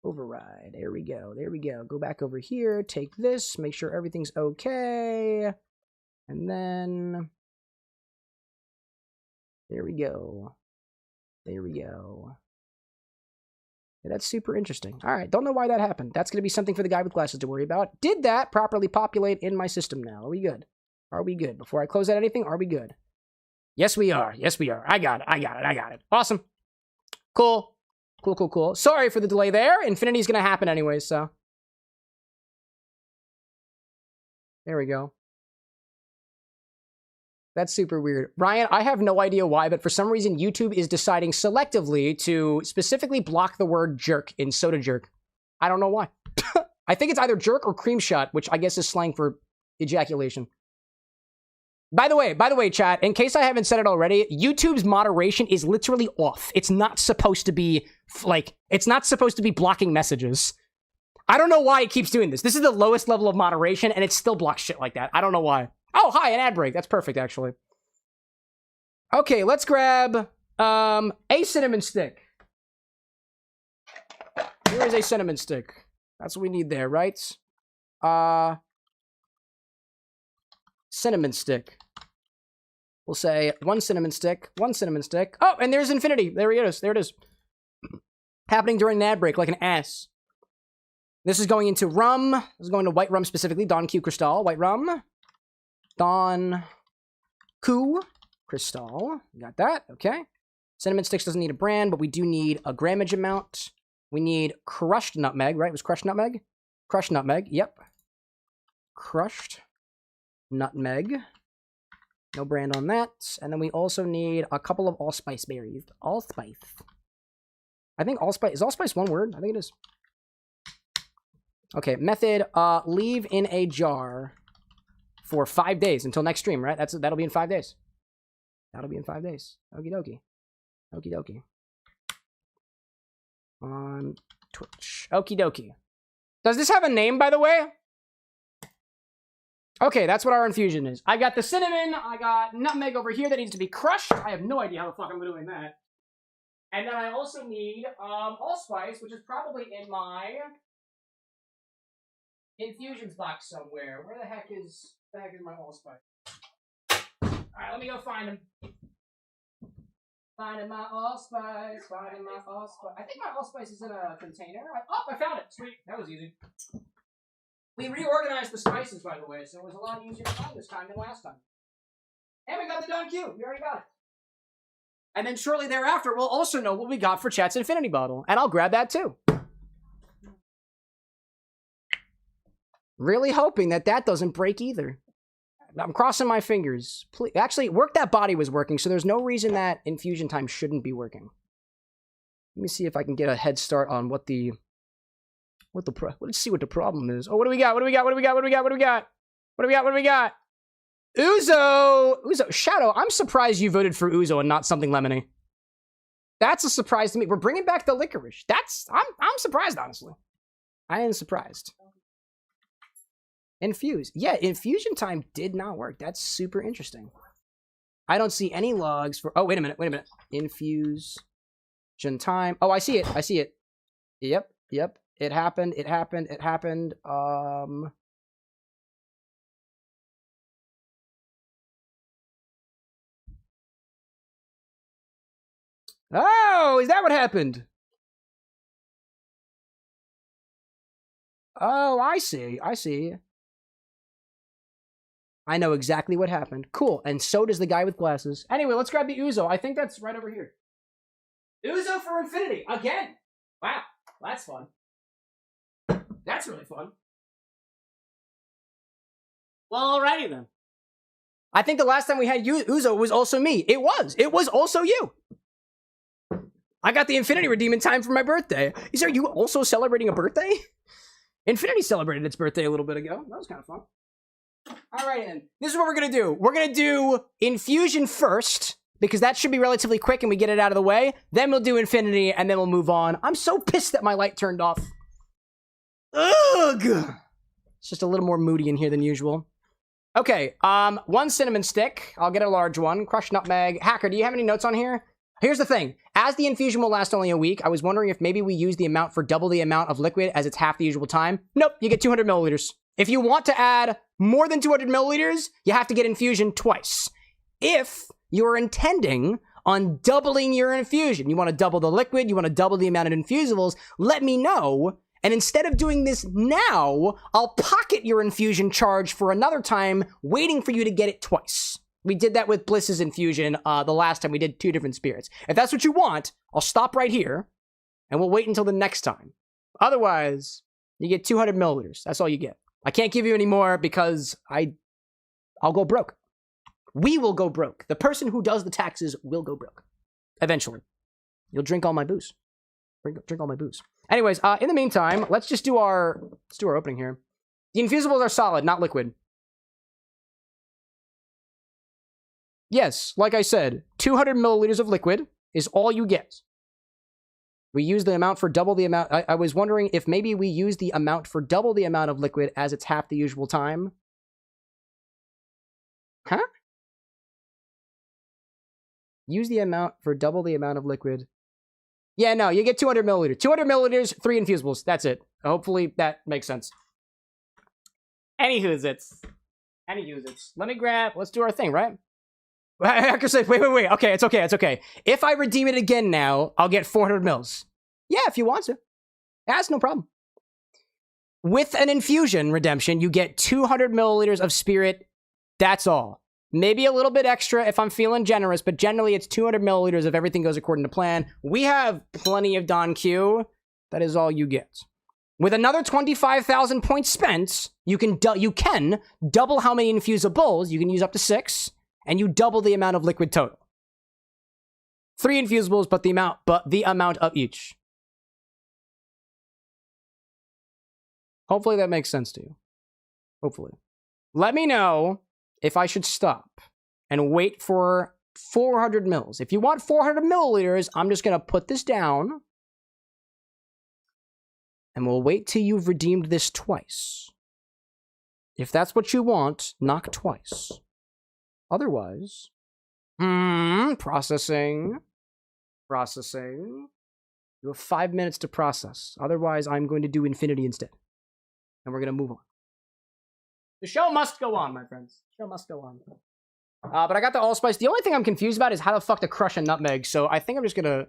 Override. There we go. There we go. Go back over here. Take this. Make sure everything's okay. And then... there we go. There we go. Yeah, that's super interesting. All right. Don't know why that happened. That's going to be something for the guy with glasses to worry about. Did that properly populate in my system now? Are we good? Are we good? Before I close out anything, are we good? Yes, we are. Yes, we are. I got it. I got it. I got it. Awesome. Cool. Cool, cool, cool. Sorry for the delay there. Infinity's going to happen anyway, so. There we go. That's super weird. Ryan, I have no idea why, but for some reason, YouTube is deciding selectively to specifically block the word jerk in Soda Jerk. I don't know why. I think it's either jerk or cream shot, which I guess is slang for ejaculation. By the way, chat, in case I haven't said it already, YouTube's moderation is literally off. It's not supposed to be, like, it's not supposed to be blocking messages. I don't know why it keeps doing this. This is the lowest level of moderation, and it still blocks shit like that. I don't know why. Oh, hi, an ad break. That's perfect, actually. Okay, let's grab a cinnamon stick. Here is a cinnamon stick. That's what we need there, right? Cinnamon stick. We'll say one cinnamon stick, one cinnamon stick. Oh, and there's infinity. There it is. There it is. Happening during an ad break, like an ass. This is going into rum. This is going to white rum specifically. Don Q Cristal, white rum. Don Q Cristal. Got that. Okay. Cinnamon sticks doesn't need a brand, but we do need a grammage amount. We need crushed nutmeg, right? It was crushed nutmeg? Crushed nutmeg. Yep. Crushed nutmeg. No brand on that. And then we also need a couple of allspice berries. Allspice. I think allspice. Is allspice one word? I think it is. Okay, method. Leave in a jar for 5 days until next stream, right? That'll be in 5 days. That'll be in 5 days. Okie dokie. Okie dokie. On Twitch. Okie dokie. Does this have a name, by the way? Okay, that's what our infusion is. I got the cinnamon. I got nutmeg over here that needs to be crushed. I have no idea how the fuck I'm doing that. And then I also need allspice, which is probably in my infusions box somewhere. Where the heck is my allspice? Alright, let me go find him. Finding my allspice, finding my allspice. I think my allspice is in a container. Oh, I found it. Sweet. That was easy. We reorganized the spices, by the way, so it was a lot easier to find this time than last time. And we got the Don Q. We already got it. And then shortly thereafter, we'll also know what we got for Chat's Infinity bottle. And I'll grab that too. Really hoping that that doesn't break either. I'm crossing my fingers. Please, actually, Work That Body was working, so there's no reason that infusion time shouldn't be working. Let me see if I can get a head start on let's see what the problem is. Oh, what do we got? What do we got? What do we got? What do we got? What do we got? What do we got? What do we got? Uzo! Shadow, I'm surprised you voted for Uzo and not something lemony. That's a surprise to me. We're bringing back the licorice. I'm surprised, honestly. I am surprised. Infuse. Yeah, infusion time did not work. That's super interesting. I don't see any logs for... Oh, wait a minute. Wait a minute. Infusion time. Oh, I see it. I see it. Yep. Yep. It happened. It happened. It happened. Oh, is that what happened? Oh, I see. I see. I know exactly what happened. Cool. And so does the guy with glasses. Anyway, let's grab the Uzo. I think that's right over here. Uzo for infinity. Again. Wow. That's fun. That's really fun. Well, alrighty then. I think the last time we had Uzo was also me. It was. It was also you. I got the Infinity redeem in time for my birthday. Are you also celebrating a birthday? Infinity celebrated its birthday a little bit ago. That was kind of fun. All right, then. This is what we're going to do. We're going to do Infusion first, because that should be relatively quick and we get it out of the way. Then we'll do Infinity, and then we'll move on. I'm so pissed that my light turned off. Ugh! It's just a little more moody in here than usual. Okay, 1 cinnamon stick. I'll get a large one. Crushed nutmeg. Hacker, do you have any notes on here? Here's the thing. As the infusion will last only a week, I was wondering if maybe we use the amount for double the amount of liquid as it's half the usual time. Nope, you get 200 milliliters. If you want to add more than 200 milliliters, you have to get infusion twice. If you're intending on doubling your infusion, you want to double the liquid, you want to double the amount of infusibles, let me know. And instead of doing this now, I'll pocket your infusion charge for another time, waiting for you to get it twice. We did that with Bliss's infusion the last time we did 2 different spirits. If that's what you want, I'll stop right here, and we'll wait until the next time. Otherwise, you get 200 milliliters. That's all you get. I can't give you any more because I'll go broke. We will go broke. The person who does the taxes will go broke. Eventually. You'll drink all my booze. Drink all my booze. Anyways, in the meantime, let's do our opening here. The infusibles are solid, not liquid. Yes, like I said, 200 milliliters of liquid is all you get. We use the amount for double the amount. I was wondering if maybe we use the amount for double the amount of liquid as it's half the usual time. Huh? Use the amount for double the amount of liquid. Yeah, no, you get 200 milliliters. 200 milliliters, 3 infusibles. That's it. Hopefully that makes sense. Anywho's it's. Let me grab, let's do our thing, right? Hacker said, wait. Okay, it's okay. If I redeem it again now, I'll get 400 mils. Yeah, if you want to. That's no problem. With an infusion redemption, you get 200 milliliters of spirit. That's all. Maybe a little bit extra if I'm feeling generous, but generally it's 200 milliliters if everything goes according to plan. We have plenty of Don Q. That is all you get. With another 25,000 points spent, you can double how many infusibles. You can use up to 6. And you double the amount of liquid total. 3 infusibles, but the amount of each. Hopefully that makes sense to you. Hopefully. Let me know if I should stop and wait for 400 mils. If you want 400 milliliters, I'm just going to put this down. And we'll wait till you've redeemed this twice. If that's what you want, knock twice. Otherwise, processing. You have 5 minutes to process. Otherwise, I'm going to do infinity instead. And we're going to move on. The show must go on, my friends. The show must go on. But I got the allspice. The only thing I'm confused about is how the fuck to crush a nutmeg. So I think I'm just gonna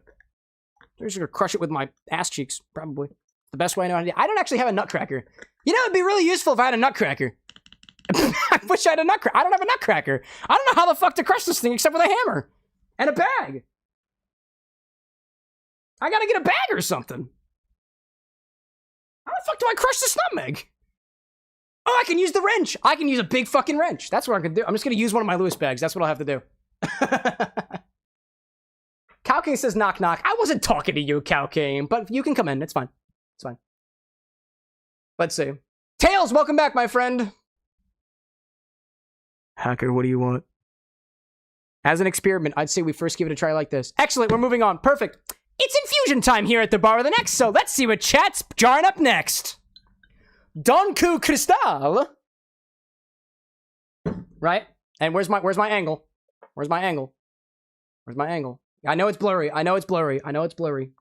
crush it with my ass cheeks, probably. The best way I know how to do it. I don't actually have a nutcracker. You know, it'd be really useful if I had a nutcracker. I wish I had a nutcracker. I don't have a nutcracker. I don't know how the fuck to crush this thing except with a hammer. And a bag. I gotta get a bag or something. How the fuck do I crush this nutmeg? Oh, I can use the wrench. I can use a big fucking wrench. That's what I'm gonna do. I'm just gonna use one of my Lewis bags. That's what I'll have to do. Calcane says knock knock. I wasn't talking to you, Calcane, but you can come in. It's fine. It's fine. Let's see. Tails, welcome back, my friend. Hacker, what do you want? As an experiment, I'd say we first give it a try like this. Excellent, we're moving on. Perfect. It's infusion time here at the Bar of the Next, so let's see what chat's jarring up next. Don Q Cristal. Right? And where's my angle? Where's my angle? I know it's blurry.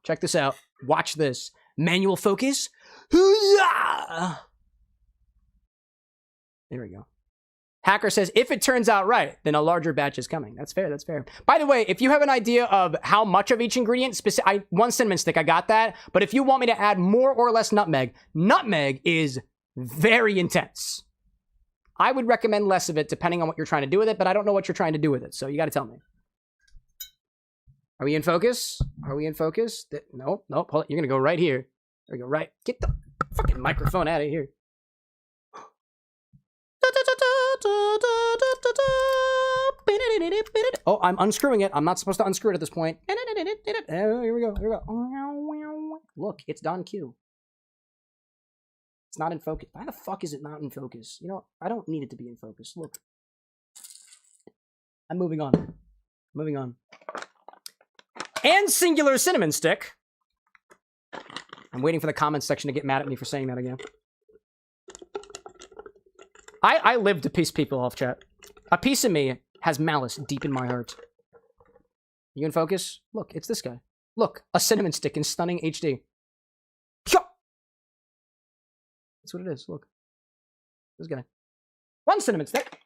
Check this out. Watch this. Manual focus. There we go. Hacker says, if it turns out right, then a larger batch is coming. That's fair. By the way, if you have an idea of how much of each ingredient, 1 cinnamon stick, I got that. But if you want me to add more or less nutmeg is very intense. I would recommend less of it depending on what you're trying to do with it, but I don't know what you're trying to do with it, so you got to tell me. Are we in focus? Nope. Hold on. You're going to go right here. There we go, right. Get the fucking microphone out of here. Oh, I'm unscrewing it. I'm not supposed to unscrew it at this point. Here we go. Here we go. Look, it's Don Q. It's not in focus. Why the fuck is it not in focus? You know, I don't need it to be in focus. Look. I'm moving on. Moving on. And singular cinnamon stick. I'm waiting for the comments section to get mad at me for saying that again. I live to piss people off, chat. A piece of me has malice deep in my heart. You in focus? Look, it's this guy. Look, a cinnamon stick in stunning HD. That's what it is. Look. This guy. One cinnamon stick.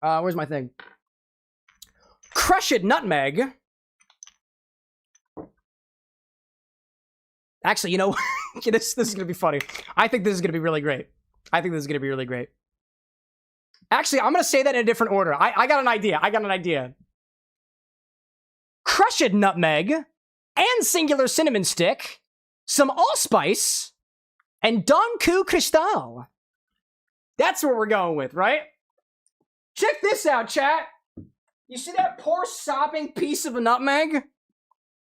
Where's my thing? Crushed nutmeg. Actually, you know, this is gonna be funny. I think this is gonna be really great. I think this is gonna be really great. Actually, I'm gonna say that in a different order. I got an idea. I got an idea. Crushed nutmeg and singular cinnamon stick, some allspice, and Don Q Cristal. That's what we're going with, right? Check this out, chat. You see that poor sopping piece of a nutmeg?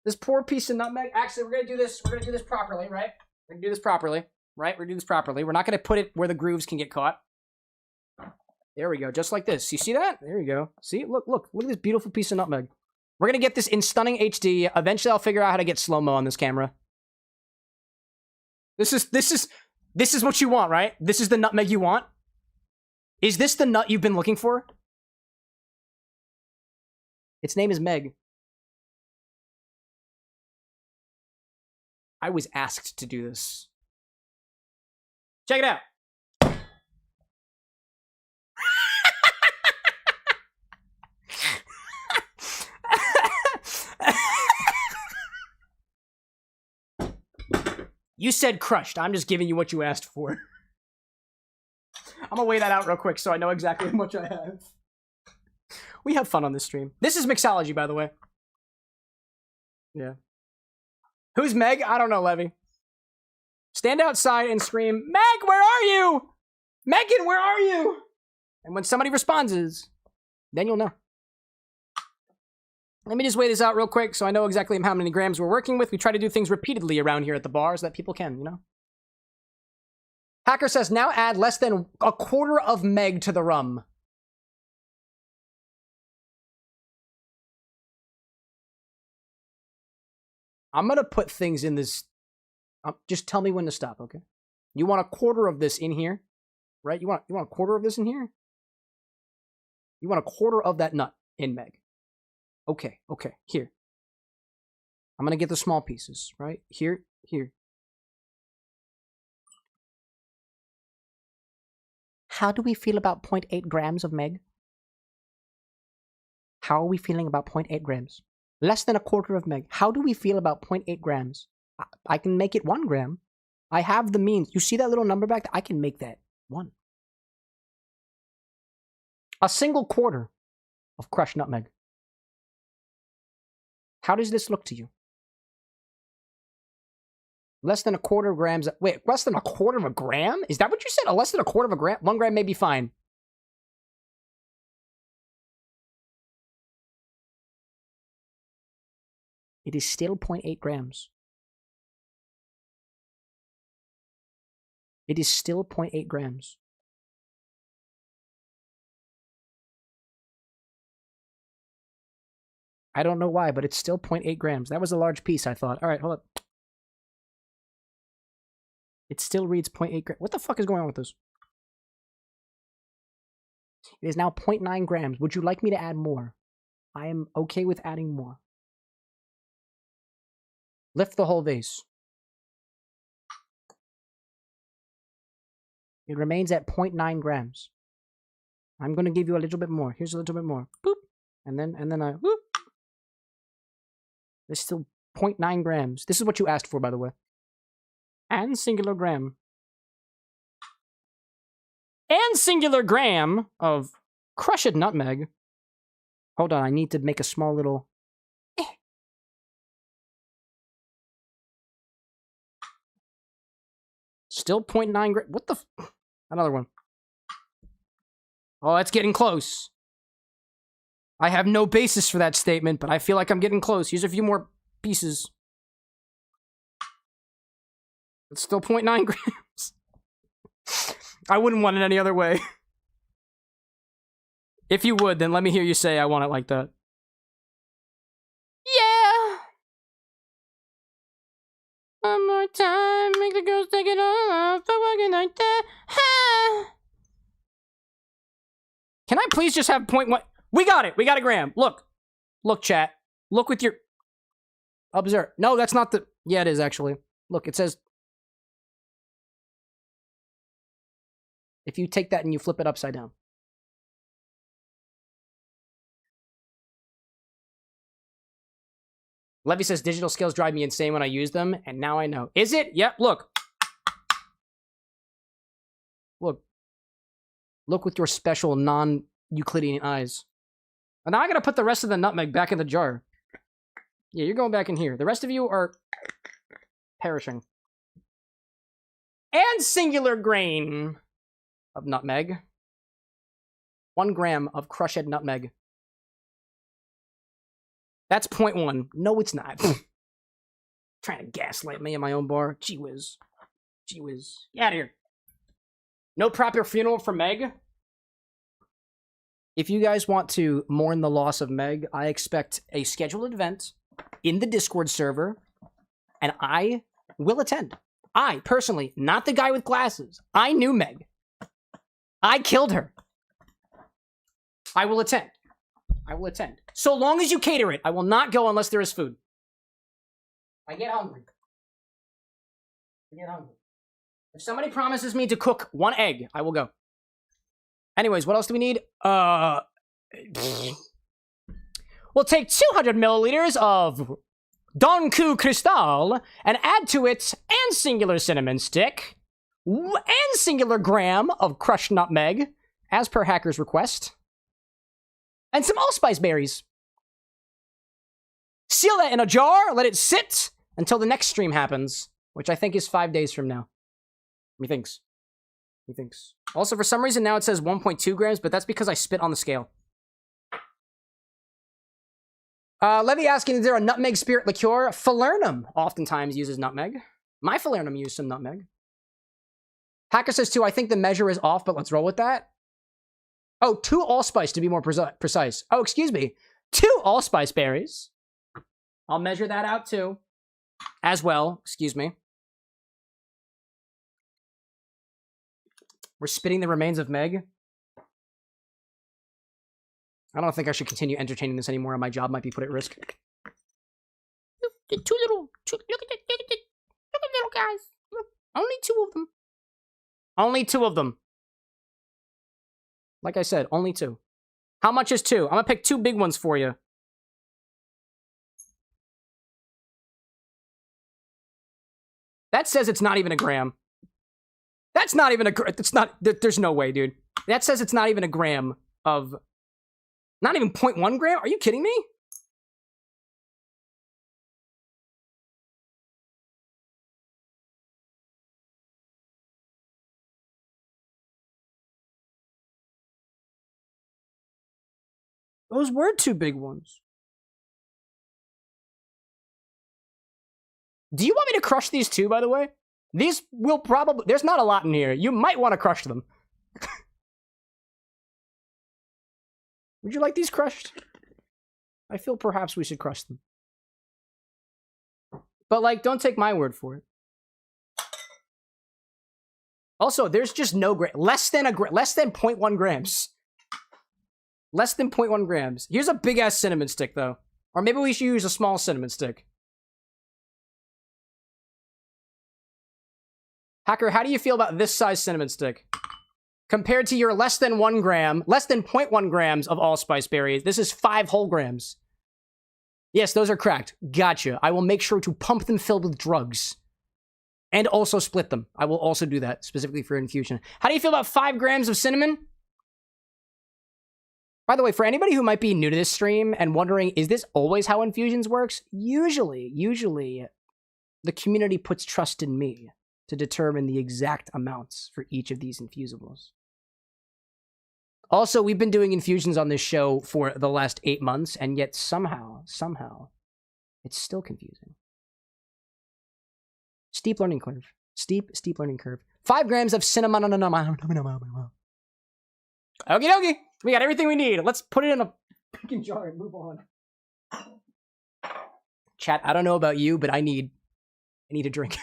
This poor piece of nutmeg. Actually, we're gonna do this. We're gonna do this properly, right? We're gonna do this properly, right? We're gonna do this properly. We're not gonna put it where the grooves can get caught. There we go, just like this. You see that? There you go. See? Look at this beautiful piece of nutmeg. We're gonna get this in stunning HD. Eventually, I'll figure out how to get slow-mo on this camera. This is what you want, right? This is the nutmeg you want. Is this the nut you've been looking for? Its name is Meg. I was asked to do this. Check it out. You said crushed. I'm just giving you what you asked for. I'm gonna weigh that out real quick so I know exactly how much I have. We have fun on this stream. This is mixology, by the way. Yeah. Who's Meg? I don't know, Levy. Stand outside and scream, Meg, where are you? Megan, where are you? And when somebody responds, then you'll know. Let me just weigh this out real quick so I know exactly how many grams we're working with. We try to do things repeatedly around here at the bar so that people can, you know? Hacker says, now add less than a quarter of Meg to the rum. I'm gonna put things in this. Just tell me when to stop, okay? You want a quarter of this in here, right? You want a quarter of this in here? You want a quarter of that nut in Meg. Okay, here. I'm gonna get the small pieces, right? Here. How do we feel about 0.8 grams of Meg? How are we feeling about 0.8 grams? Less than a quarter of Meg. How do we feel about 0.8 grams? I can make it 1 gram. I have the means. You see that little number back there? I can make that 1. A single quarter of crushed nutmeg. How does this look to you? Less than a quarter of grams. Wait, less than a quarter of a gram? Is that what you said? Less than a quarter of a gram? 1 gram may be fine. It is still 0.8 grams. It is still 0.8 grams. I don't know why, but it's still 0.8 grams. That was a large piece, I thought. All right, hold up. It still reads 0.8 grams. What the fuck is going on with this? It is now 0.9 grams. Would you like me to add more? I am okay with adding more. Lift the whole vase. It remains at 0.9 grams. I'm going to give you a little bit more. Here's a little bit more. Boop. And then I... Whoop. There's still 0.9 grams. This is what you asked for, by the way. And singular gram. And singular gram of crushed nutmeg. Hold on, I need to make a small little... Still 0.9 grams. What the... Another one. Oh, it's getting close. I have no basis for that statement, but I feel like I'm getting close. Here's a few more pieces. It's still 0.9 grams. I wouldn't want it any other way. If you would, then let me hear you say I want it like that. Yeah! One more time, make the girls take it all off. I'm working like that. Ha! Can I please just have 0.1? We got it. We got a gram. Look. Look, chat. Look with your... Observe. No, that's not the... Yeah, it is, actually. Look, it says... If you take that and you flip it upside down. Levy says, digital skills drive me insane when I use them, and now I know. Is it? Yep, look. Look. Look with your special non-Euclidean eyes. And now I gotta put the rest of the nutmeg back in the jar. Yeah, you're going back in here. The rest of you are perishing. And singular grain of nutmeg. 1 gram of crushed nutmeg. That's 0.1. No, it's not. Trying to gaslight me in my own bar. Gee whiz. Gee whiz. Get out of here. No proper funeral for Meg. If you guys want to mourn the loss of Meg, I expect a scheduled event in the Discord server, and I will attend. I, personally, not the guy with glasses. I knew Meg. I killed her. I will attend. I will attend. So long as you cater it, I will not go unless there is food. I get hungry. I get hungry. If somebody promises me to cook 1 egg, I will go. Anyways, what else do we need? We'll take 200 milliliters of Don Q Cristal and add to it and singular cinnamon stick and singular gram of crushed nutmeg, as per hacker's request, and some allspice berries. Seal that in a jar, let it sit until the next stream happens, which I think is 5 days from now. Methinks. Methinks. Also, for some reason, now it says 1.2 grams, but that's because I spit on the scale. Levy asking, is there a nutmeg spirit liqueur? Falernum oftentimes uses nutmeg. My Falernum used some nutmeg. Hacker says, too, I think the measure is off, but let's roll with that. Oh, 2 allspice to be more precise. Oh, excuse me. 2 allspice berries. I'll measure that out, too. As well. Excuse me. We're spitting the remains of Meg. I don't think I should continue entertaining this anymore, and my job might be put at risk. Look at the little guys. Look, only 2 of them. Only 2 of them. Like I said, only 2. How much is 2? I'm gonna pick 2 big ones for you. That says it's not even a gram. That's not even a... It's not... There's no way, dude. That says it's not even a gram of... Not even 0.1 gram? Are you kidding me? Those were 2 big ones. Do you want me to crush these 2, by the way? These will probably... There's not a lot in here. You might want to crush them. Would you like these crushed? I feel perhaps we should crush them. But, like, don't take my word for it. Also, there's just no... Less than 0.1 grams. Less than 0.1 grams. Here's a big-ass cinnamon stick, though. Or maybe we should use a small cinnamon stick. Hacker, how do you feel about this size cinnamon stick? Compared to your less than 1 gram, less than 0.1 grams of allspice berries, this is 5 whole grams. Yes, those are cracked. Gotcha. I will make sure to pump them filled with drugs. And also split them. I will also do that, specifically for infusion. How do you feel about 5 grams of cinnamon? By the way, for anybody who might be new to this stream and wondering, is this always how infusions works? Usually, the community puts trust in me to determine the exact amounts for each of these infusibles. Also, we've been doing infusions on this show for the last 8 months, and yet somehow, it's still confusing. Steep learning curve. Steep learning curve. 5 grams of cinnamon. Okie dokie. We got everything we need. Let's put it in a freaking jar and move on. Chat, I don't know about you, but I need a drink.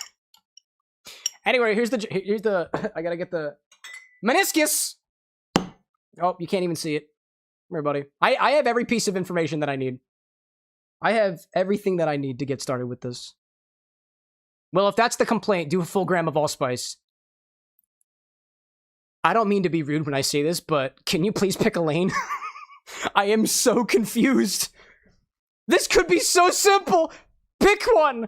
Anyway, here's the I gotta get the meniscus. Oh, you can't even see it. Come here, buddy. I have every piece of information that I need. I have everything that I need to get started with this. Well, if that's the complaint, do a full gram of allspice. I don't mean to be rude when I say this, but can you please pick a lane? I am so confused. This could be so simple. Pick one.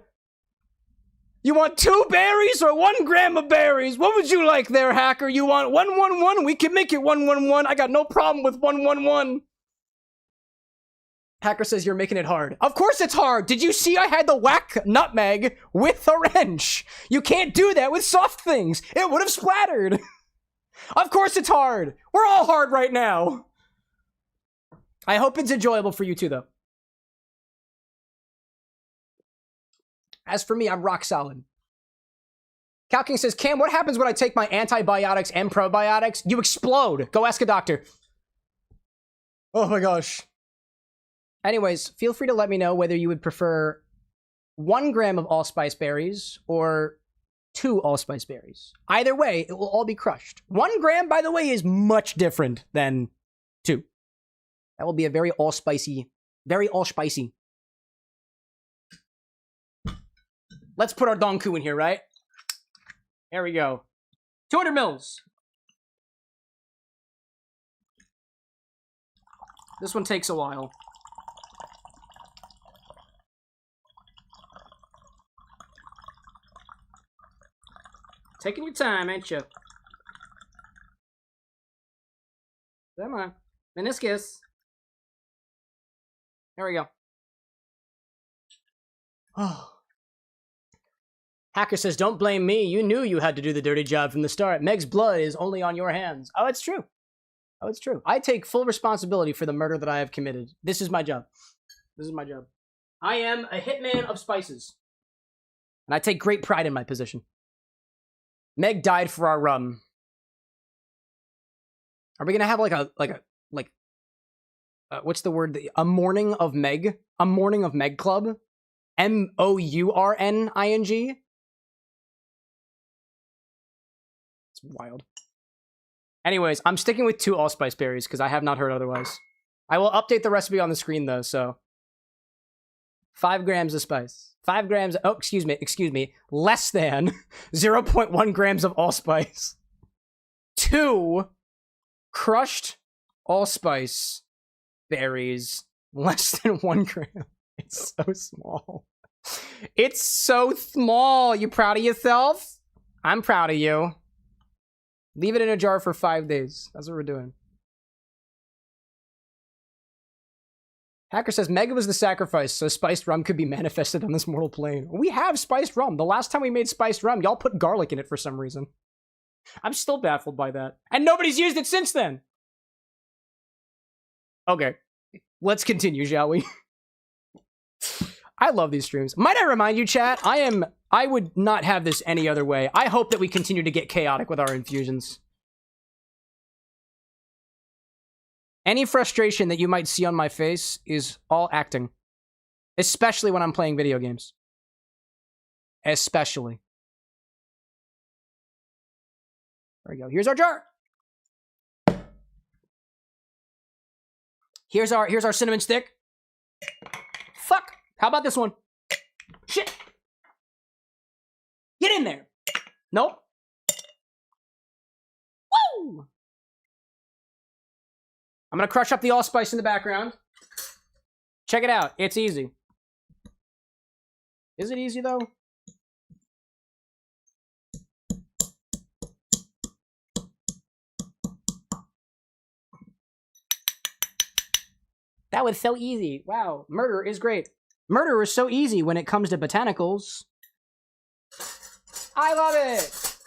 You want 2 berries or 1 gram of berries? What would you like there, hacker? You want 111? We can make it 111. I got no problem with 111. Hacker says you're making it hard. Of course it's hard. Did you see I had the whack nutmeg with a wrench? You can't do that with soft things. It would have splattered. Of course it's hard. We're all hard right now. I hope it's enjoyable for you too, though. As for me, I'm rock solid. Calking says, Cam, what happens when I take my antibiotics and probiotics? You explode. Go ask a doctor. Oh my gosh. Anyways, feel free to let me know whether you would prefer 1 gram of allspice berries or 2 allspice berries. Either way, it will all be crushed. 1 gram, by the way, is much different than 2. That will be a very allspicey. Let's put our Donku in here, right? There we go. 200 mils. This one takes a while. Taking your time, ain't you? Come on. Meniscus. There we go. Oh. Hacker says, don't blame me. You knew you had to do the dirty job from the start. Meg's blood is only on your hands. Oh, it's true. Oh, it's true. I take full responsibility for the murder that I have committed. This is my job. This is my job. I am a hitman of spices. And I take great pride in my position. Meg died for our rum. Are we gonna have what's the word? A morning of Meg? A morning of Meg club? MOURNING? It's wild. Anyways, I'm sticking with 2 allspice berries because I have not heard otherwise. I will update the recipe on the screen though, so 5 grams of spice. 5 grams, oh, excuse me, less than 0.1 grams of allspice. 2 crushed allspice berries, less than 1 gram. It's so small. It's so small. You proud of yourself? I'm proud of you. Leave it in a jar for 5 days. That's what we're doing. Hacker says, Mega was the sacrifice, so spiced rum could be manifested on this mortal plane. We have spiced rum. The last time we made spiced rum, y'all put garlic in it for some reason. I'm still baffled by that. And nobody's used it since then. Okay. Let's continue, shall we? I love these streams. Might I remind you, chat, I would not have this any other way. I hope that we continue to get chaotic with our infusions. Any frustration that you might see on my face is all acting. Especially when I'm playing video games. Especially. There we go. Here's our jar. Here's our cinnamon stick. Fuck. How about this one? Shit. Get in there. Nope. Woo! I'm gonna crush up the allspice in the background. Check it out. It's easy. Is it easy, though? That was so easy. Wow. Murder is great. Murder is so easy when it comes to botanicals. I love it.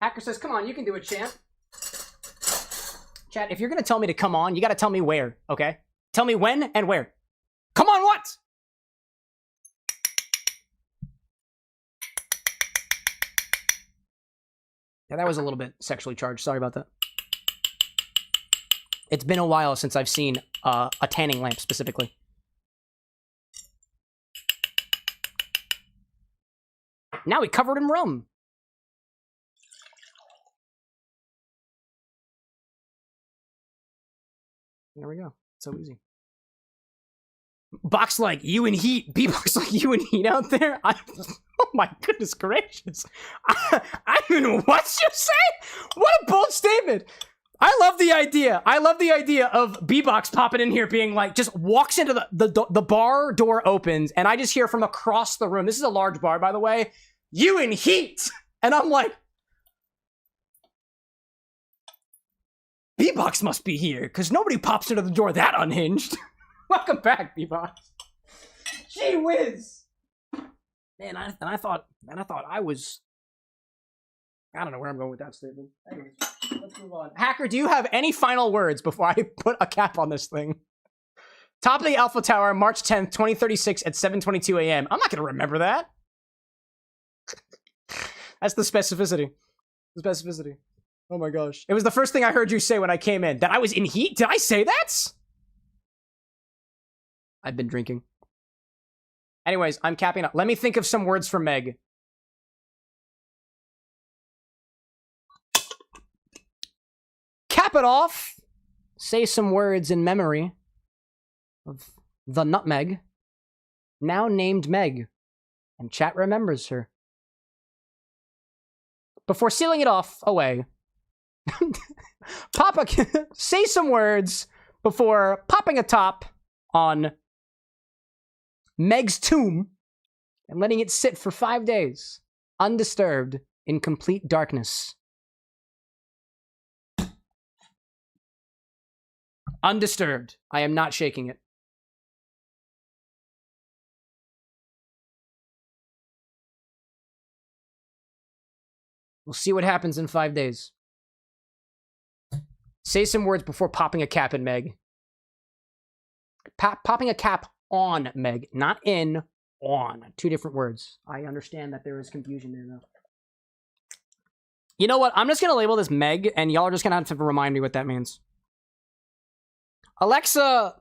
Hacker says, come on, you can do it, champ. Chat, if you're gonna tell me to come on, you gotta tell me where, okay? Tell me when and where. Come on, what? Yeah, that was a little bit sexually charged. Sorry about that. It's been a while since I've seen a tanning lamp specifically. Now we covered in rum. There we go. So easy. Box like you and heat. B-box like you and heat out there. Oh my goodness gracious. I mean, what you say? What a bold statement. I love the idea. I love the idea of B-box popping in here being like, just walks into the bar door opens and I just hear from across the room. This is a large bar, by the way. You in heat. And I'm like, B-box must be here because nobody pops into the door that unhinged. Welcome back, B-box. Gee whiz. Man, I thought I was. I don't know where I'm going with that statement. Anyways, let's move on. Hacker, do you have any final words before I put a cap on this thing? Top of the Alpha Tower, March 10th, 2036 at 7:22 a.m. I'm not gonna remember that. That's the specificity. The specificity. Oh my gosh. It was the first thing I heard you say when I came in. That I was in heat? Did I say that? I've been drinking. Anyways, I'm capping up. Let me think of some words for Meg. Cap it off. Say some words in memory of the nutmeg, now named Meg, and chat remembers her. Before sealing it off away, say some words before popping a top on Meg's tomb and letting it sit for 5 days, undisturbed in complete darkness. Undisturbed. I am not shaking it. We'll see what happens in 5 days. Say some words before popping a cap in Meg. Popping a cap on Meg, not in, on. Two different words. I understand that there is confusion there, though. You know what? I'm just going to label this Meg, and y'all are just going to have to remind me what that means. Alexa,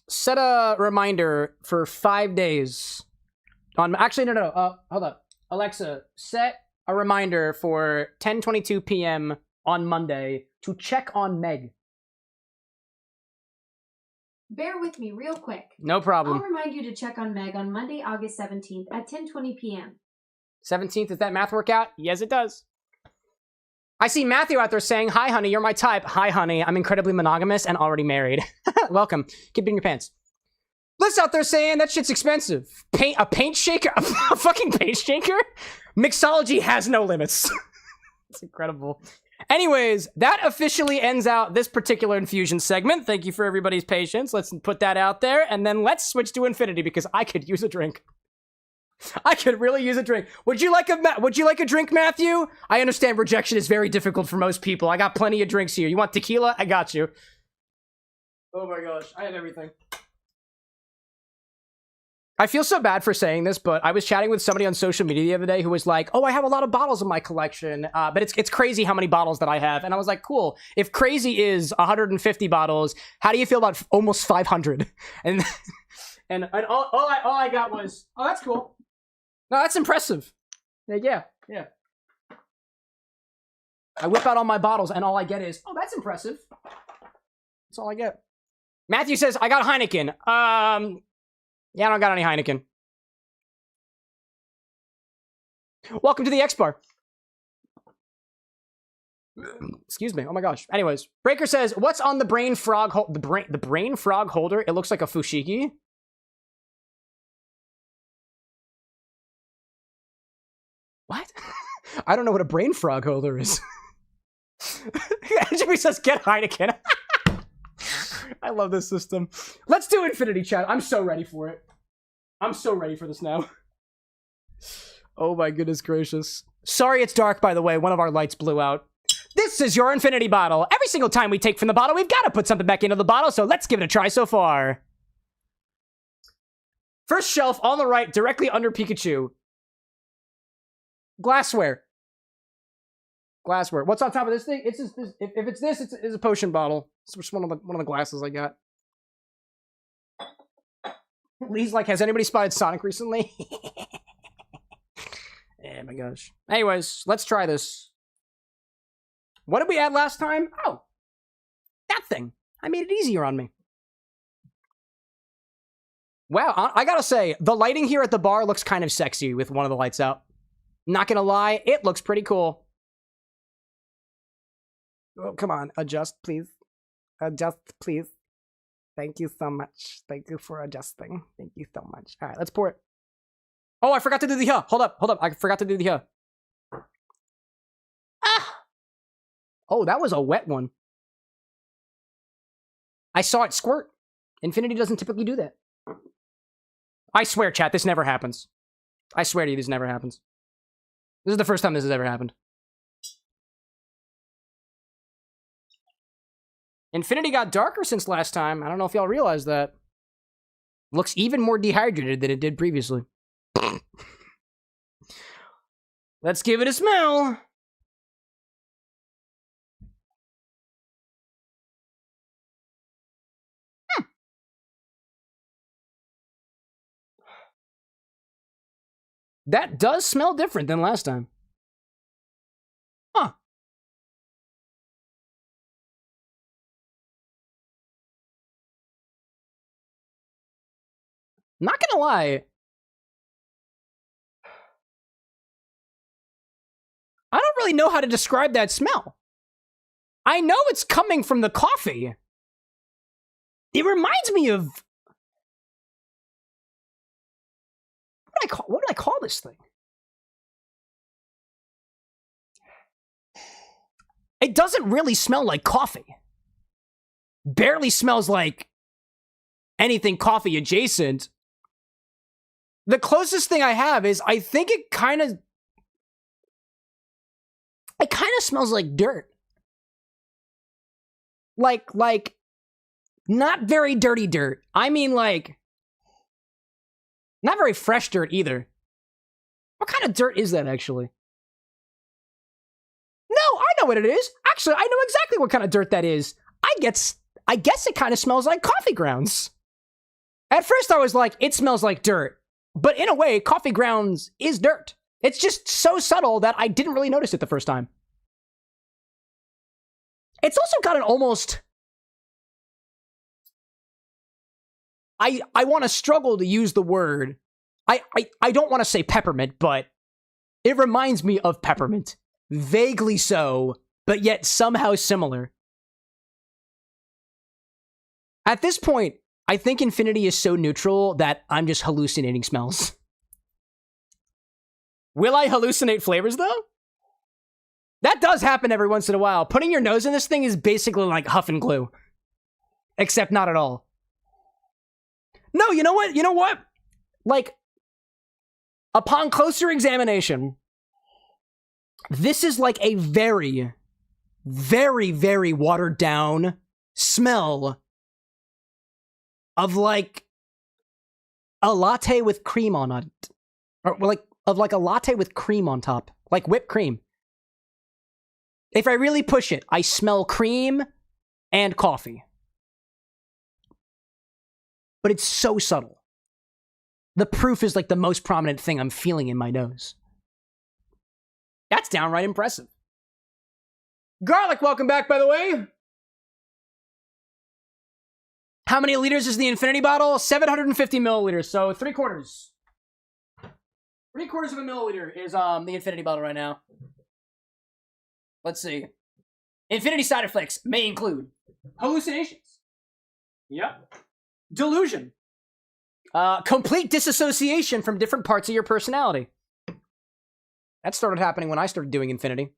set a reminder for 5 days. Actually, no. Hold up. Alexa, set a reminder for 10:22 p.m. on Monday to check on Meg. Bear with me real quick. No problem. I'll remind you to check on Meg on Monday, August 17th at 10:20 p.m. 17th, does that math work out? Yes, it does. I see Matthew out there saying, "Hi, honey, you're my type." Hi, honey, I'm incredibly monogamous and already married. Welcome. Keep it in your pants. Liz out there saying that shit's expensive. A paint shaker? A fucking paint shaker? Mixology has no limits. It's incredible. Anyways, that officially ends out this particular infusion segment. Thank you for everybody's patience. Let's put that out there, and then let's switch to Infinity because I could use a drink. I could really use a drink. Would you like a drink, Matthew? I understand rejection is very difficult for most people. I got plenty of drinks here. You want tequila? I got you. Oh my gosh, I have everything. I feel so bad for saying this, but I was chatting with somebody on social media the other day who was like, "Oh, I have a lot of bottles in my collection, but it's crazy how many bottles that I have." And I was like, "Cool. If crazy is 150 bottles, how do you feel about almost 500?" And all I got was, "Oh, that's cool. No, that's impressive." Yeah. I whip out all my bottles, and all I get is, "Oh, that's impressive." That's all I get. Matthew says, "I got Heineken." Yeah, I don't got any Heineken. Welcome to the X Bar. Excuse me. Oh my gosh. Anyways, Breaker says, "What's on the brain frog the brain frog holder? It looks like a fushigi." What? I don't know what a brain frog holder is. Jimmy says, "Get Heineken." I love this system. Let's do Infinity, chat. I'm so ready for it. I'm so ready for this now. Oh my goodness gracious. Sorry it's dark, by the way. One of our lights blew out. This is your infinity bottle. Every single time we take from the bottle, we've got to put something back into the bottle, so let's give it a try so far. First shelf on the right, directly under Pikachu. Glassware. Glassware. What's on top of this thing? It's just this, if it's this, it's a potion bottle. It's just one of the glasses I got. Lee's like, has anybody spotted Sonic recently? Oh my gosh. Anyways, let's try this. What did we add last time? Oh, that thing. I made it easier on me. Wow, I gotta say, the lighting here at the bar looks kind of sexy with one of the lights out. Not gonna lie, it looks pretty cool. Oh, come on, adjust, please. Adjust, please. Thank you so much. Thank you for adjusting. Thank you so much. All right, let's pour it. Oh, I forgot to do the huh. Hold up. I forgot to do the huh. Ah! Oh, that was a wet one. I saw it squirt. Infinity doesn't typically do that. I swear, chat, this never happens. I swear to you, this never happens. This is the first time this has ever happened. Infinity got darker since last time. I don't know if y'all realized that. Looks even more dehydrated than it did previously. Let's give it a smell. That does smell different than last time. Huh. Not gonna lie. I don't really know how to describe that smell. I know it's coming from the coffee. It reminds me of... What do I call this thing? It doesn't really smell like coffee. Barely smells like anything coffee adjacent. The closest thing I have is I think it kind of smells like dirt. Like not very dirty dirt. I mean like not very fresh dirt either. What kind of dirt is that actually? No, I know what it is. Actually, I know exactly what kind of dirt that is. I guess it kind of smells like coffee grounds. At first I was like, it smells like dirt. But in a way, coffee grounds is dirt. It's just so subtle that I didn't really notice it the first time. It's also got an almost... I want to struggle to use the word. I don't want to say peppermint, but it reminds me of peppermint. Vaguely so, but yet somehow similar. At this point, I think Infinity is so neutral that I'm just hallucinating smells. Will I hallucinate flavors, though? That does happen every once in a while. Putting your nose in this thing is basically like huffing glue. Except not at all. No, you know what? You know what? Like, upon closer examination, this is like a very, very, very watered down smell of like a latte with cream on it. Or like, of like a latte with cream on top. Like whipped cream. If I really push it, I smell cream and coffee. But it's so subtle. The proof is like the most prominent thing I'm feeling in my nose. That's downright impressive. Garlic, welcome back, by the way. How many liters is the Infinity bottle? 750 milliliters, so 3/4. 3/4 of a milliliter is the Infinity bottle right now. Let's see. Infinity side effects may include hallucinations. Yep. Delusion. Complete disassociation from different parts of your personality. That started happening when I started doing Infinity.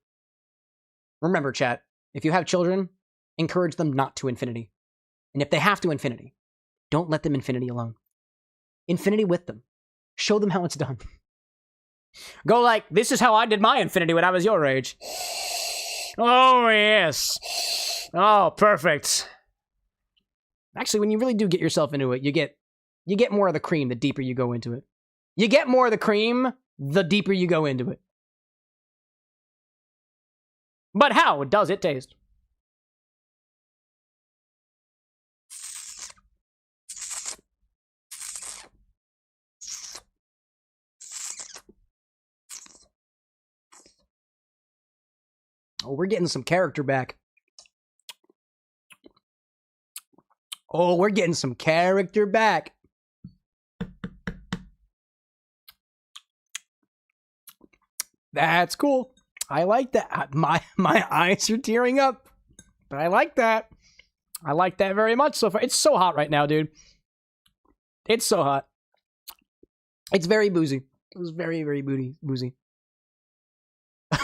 Remember, chat, if you have children, encourage them not to Infinity. And if they have to Infinity, don't let them Infinity alone. Infinity with them. Show them how it's done. Go like, this is how I did my Infinity when I was your age. Oh, yes. Oh, perfect. Actually, when you really do get yourself into it, you get more of the cream the deeper you go into it. You get more of the cream the deeper you go into it. But how does it taste? Oh, we're getting some character back. Oh, we're getting some character back. That's cool. I like that. My eyes are tearing up. But I like that. I like that very much so far. It's so hot right now, dude. It's so hot. It's very boozy. It was very, very boozy.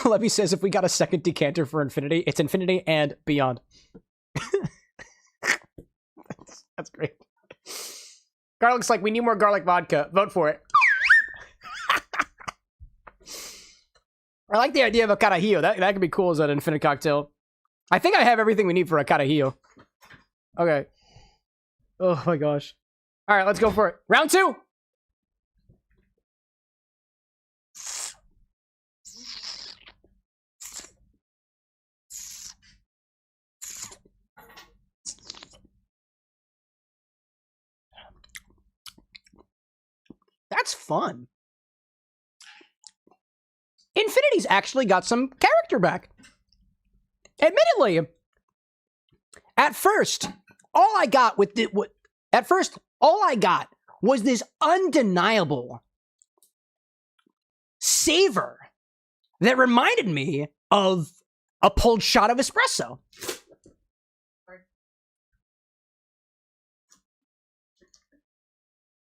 Levy says if we got a second decanter for Infinity, it's Infinity and beyond. That's great. Garlic's like, we need more garlic vodka. Vote for it. I like the idea of a carajillo. That could be cool as an infinite cocktail. I think I have everything we need for a carajillo. Okay. Oh my gosh. All right, let's go for it. Round 2. That's fun. Infinity's actually got some character back. Admittedly, at first, all I got was this undeniable savor that reminded me of a pulled shot of espresso.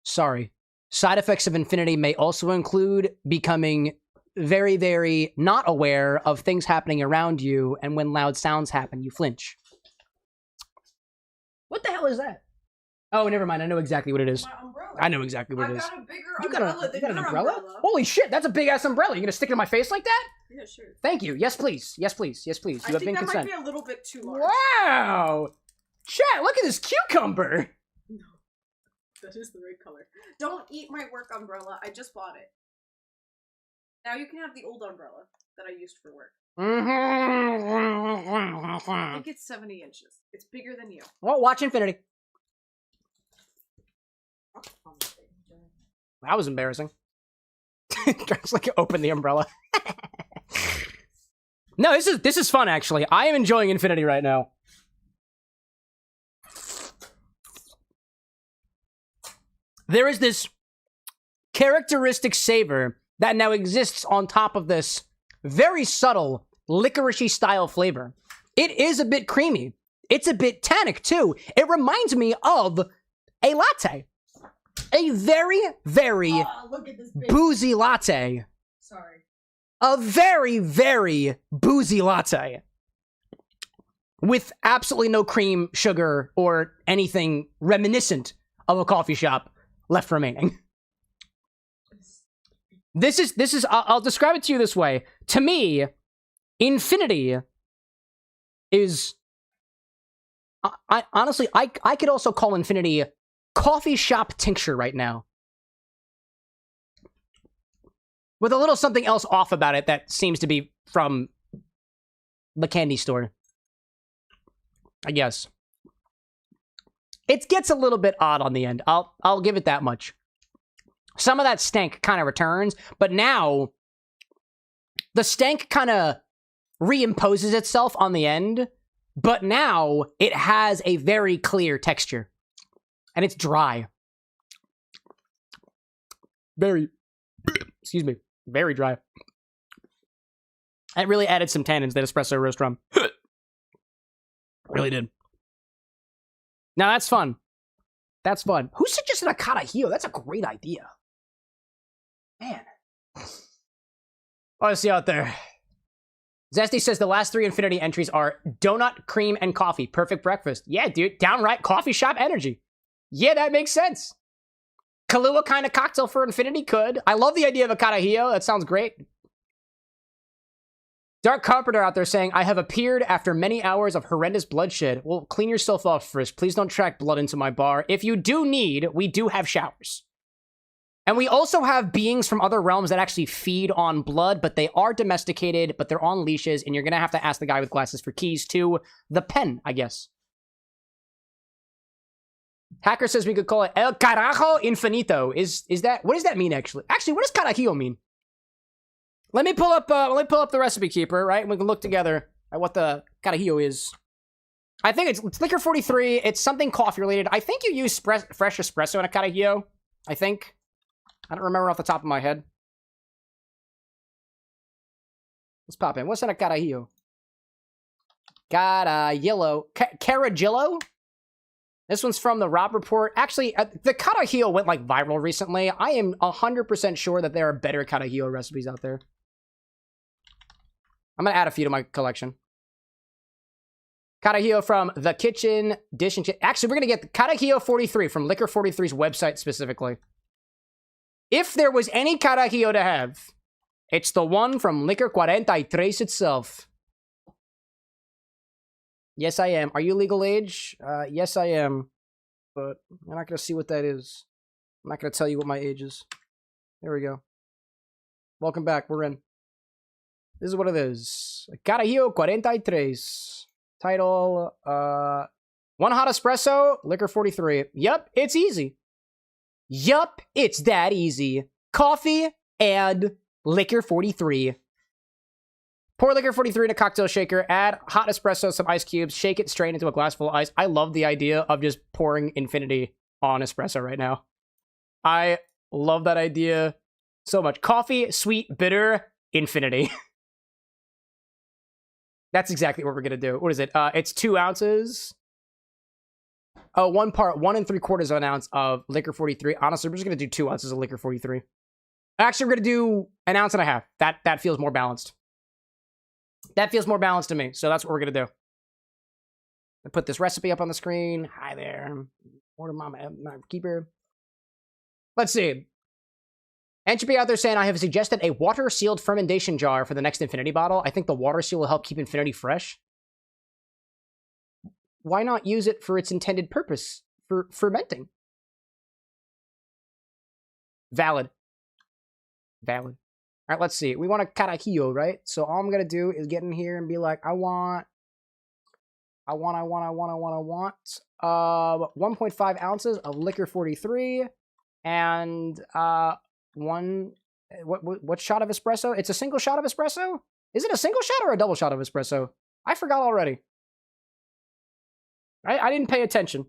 Sorry. Side effects of Infinity may also include becoming very, very not aware of things happening around you, and when loud sounds happen, you flinch. What the hell is that? Oh, never mind. I know exactly what it is. My umbrella. I know exactly what it is. I've got a bigger You got umbrella than an your umbrella? Holy shit, that's a big-ass umbrella. You gonna stick it in my face like that? Yeah, sure. Thank you. Yes, please. Yes, please. Yes, please. You have been I think that consent. might be a little bit too large. Wow! Chat, look at this cucumber! No. That is the right color. Don't eat my work umbrella. I just bought it. Now you can have the old umbrella that I used for work. I think it's 70 inches. It's bigger than you. Well, watch Infinity. That was embarrassing. Just like open the umbrella. No, this is fun actually. I am enjoying Infinity right now. There is this characteristic savor that now exists on top of this very subtle licoricey style flavor. It is a bit creamy. It's a bit tannic too. It reminds me of a latte. A very, very look at this boozy latte. Sorry. A very, very boozy latte. With absolutely no cream, sugar, or anything reminiscent of a coffee shop left remaining. This is, I'll describe it to you this way. To me, Infinity is, I honestly, I could also call Infinity coffee shop tincture right now. With a little something else off about it that seems to be from the candy store. I guess. It gets a little bit odd on the end. I'll give it that much. Some of that stank kind of returns, but now the stank kind of reimposes itself on the end, but now it has a very clear texture. And it's dry. Very, excuse me, very dry. It really added some tannins, that espresso roast rum. Really did. Now that's fun. That's fun. Who suggested a carajillo? That's a great idea. Man. Honestly out there. Zesty says the last 3 Infinity entries are donut, cream, and coffee. Perfect breakfast. Yeah, dude. Downright coffee shop energy. Yeah, that makes sense. Kahlua kind of cocktail for Infinity could. I love the idea of a carajillo. That sounds great. Dark Carpenter out there saying, I have appeared after many hours of horrendous bloodshed. Well, clean yourself off first. Please don't track blood into my bar. If you do need, we do have showers. And we also have beings from other realms that actually feed on blood, but they are domesticated, but they're on leashes, and you're going to have to ask the guy with glasses for keys to the pen, I guess. Hacker says we could call it El Carajo Infinito. Is that, what does that mean, actually? Actually, what does Carajillo mean? Let me pull up the recipe keeper, right? And we can look together at what the Carajillo is. I think it's Licor 43. It's something coffee related. I think you use fresh espresso in a Carajillo. I think. I don't remember off the top of my head. Let's pop in. What's in a Carajillo? Carajillo. Carajillo? This one's from the Rob Report. Actually, the Carajillo went like viral recently. I am 100% sure that there are better Carajillo recipes out there. I'm going to add a few to my collection. Carajillo from The Kitchen Dish and Actually, we're going to get the Carajillo 43 from Licor 43's website specifically. If there was any Carajillo to have, it's the one from Licor 43 itself. Yes, I am. Are you legal age? Yes, I am. But I'm not going to see what that is. I'm not going to tell you what my age is. There we go. Welcome back. We're in. This is what it is. Carajillo 43. Title, one hot espresso, Licor 43. Yup, it's easy. Yup, it's that easy. Coffee and Licor 43. Pour Licor 43 in a cocktail shaker, add hot espresso, some ice cubes, shake it straight into a glass full of ice. I love the idea of just pouring infinity on espresso right now. I love that idea so much. Coffee, sweet, bitter, infinity. That's exactly what we're going to do. What is it? It's 2 ounces. Oh, 1 3/4 of an ounce of Licor 43. Honestly, we're just going to do 2 ounces of Licor 43. Actually, we're going to do 1.5 ounces. That feels more balanced. That feels more balanced to me. So that's what we're going to do. I put this recipe up on the screen. Hi there. Order my keeper. Let's see. Entropy out there saying, I have suggested a water-sealed fermentation jar for the next Infinity bottle. I think the water seal will help keep Infinity fresh. Why not use it for its intended purpose? For fermenting. Valid. Valid. All right, let's see. We want a Carajillo, right? So all I'm going to do is get in here and be like, I want 1.5 ounces of Licor 43 and what shot of espresso? It's a single shot of espresso? Is it a single shot or a double shot of espresso? I forgot already. I didn't pay attention.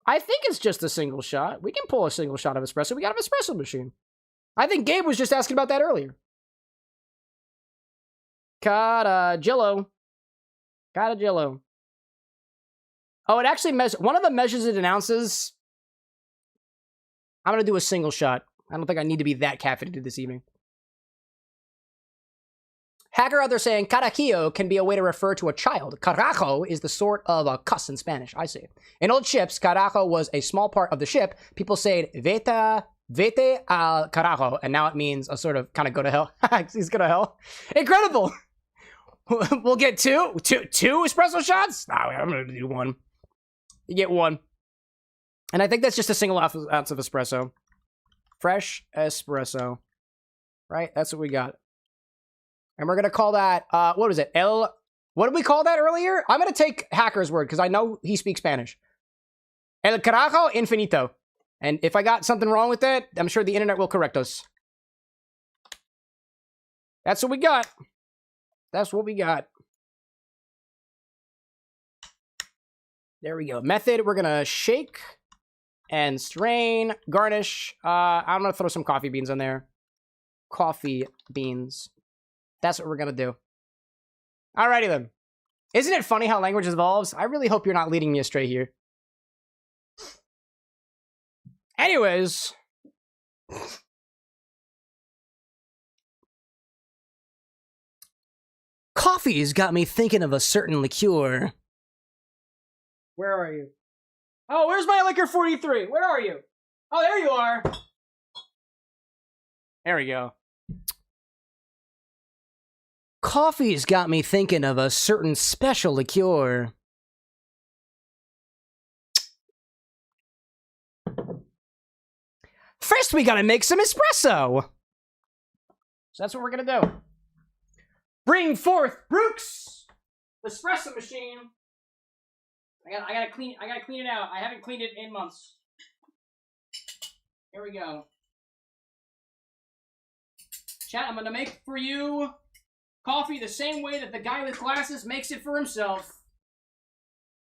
I think it's just a single shot. We can pull a single shot of espresso. We got an espresso machine. I think Gabe was just asking about that earlier. Carajillo. Carajillo. Oh, it actually measures. One of the measures it announces. I'm going to do a single shot. I don't think I need to be that caffeinated this evening. Hacker out there saying, Carajillo can be a way to refer to a child. Carajo is the sort of a cuss in Spanish. I see. In old ships, carajo was a small part of the ship. People say, vete al carajo. And now it means a sort of kind of go to hell. He's go to hell. Incredible. We'll get two espresso shots? No, I'm going to do 1. You get 1. And I think that's just a single ounce of espresso. Fresh espresso. Right? That's what we got. And we're going to call that, what was it? What did we call that earlier? I'm going to take Hacker's word because I know he speaks Spanish. El Carajo Infinito. And if I got something wrong with that, I'm sure the internet will correct us. That's what we got. That's what we got. There we go. Method, we're going to shake and strain, garnish. I'm going to throw some coffee beans in there. Coffee beans. That's what we're going to do. Alrighty then. Isn't it funny how language evolves? I really hope you're not leading me astray here. Anyways. Coffee's got me thinking of a certain liqueur. Where are you? Oh, where's my Licor 43? Where are you? Oh, there you are. There we go. Coffee's got me thinking of a certain special liqueur. First, we gotta make some espresso. So that's what we're gonna do. Bring forth Brooks, the espresso machine. I gotta clean it out. I haven't cleaned it in months. Here we go. Chat, I'm gonna make for you coffee the same way that the guy with glasses makes it for himself.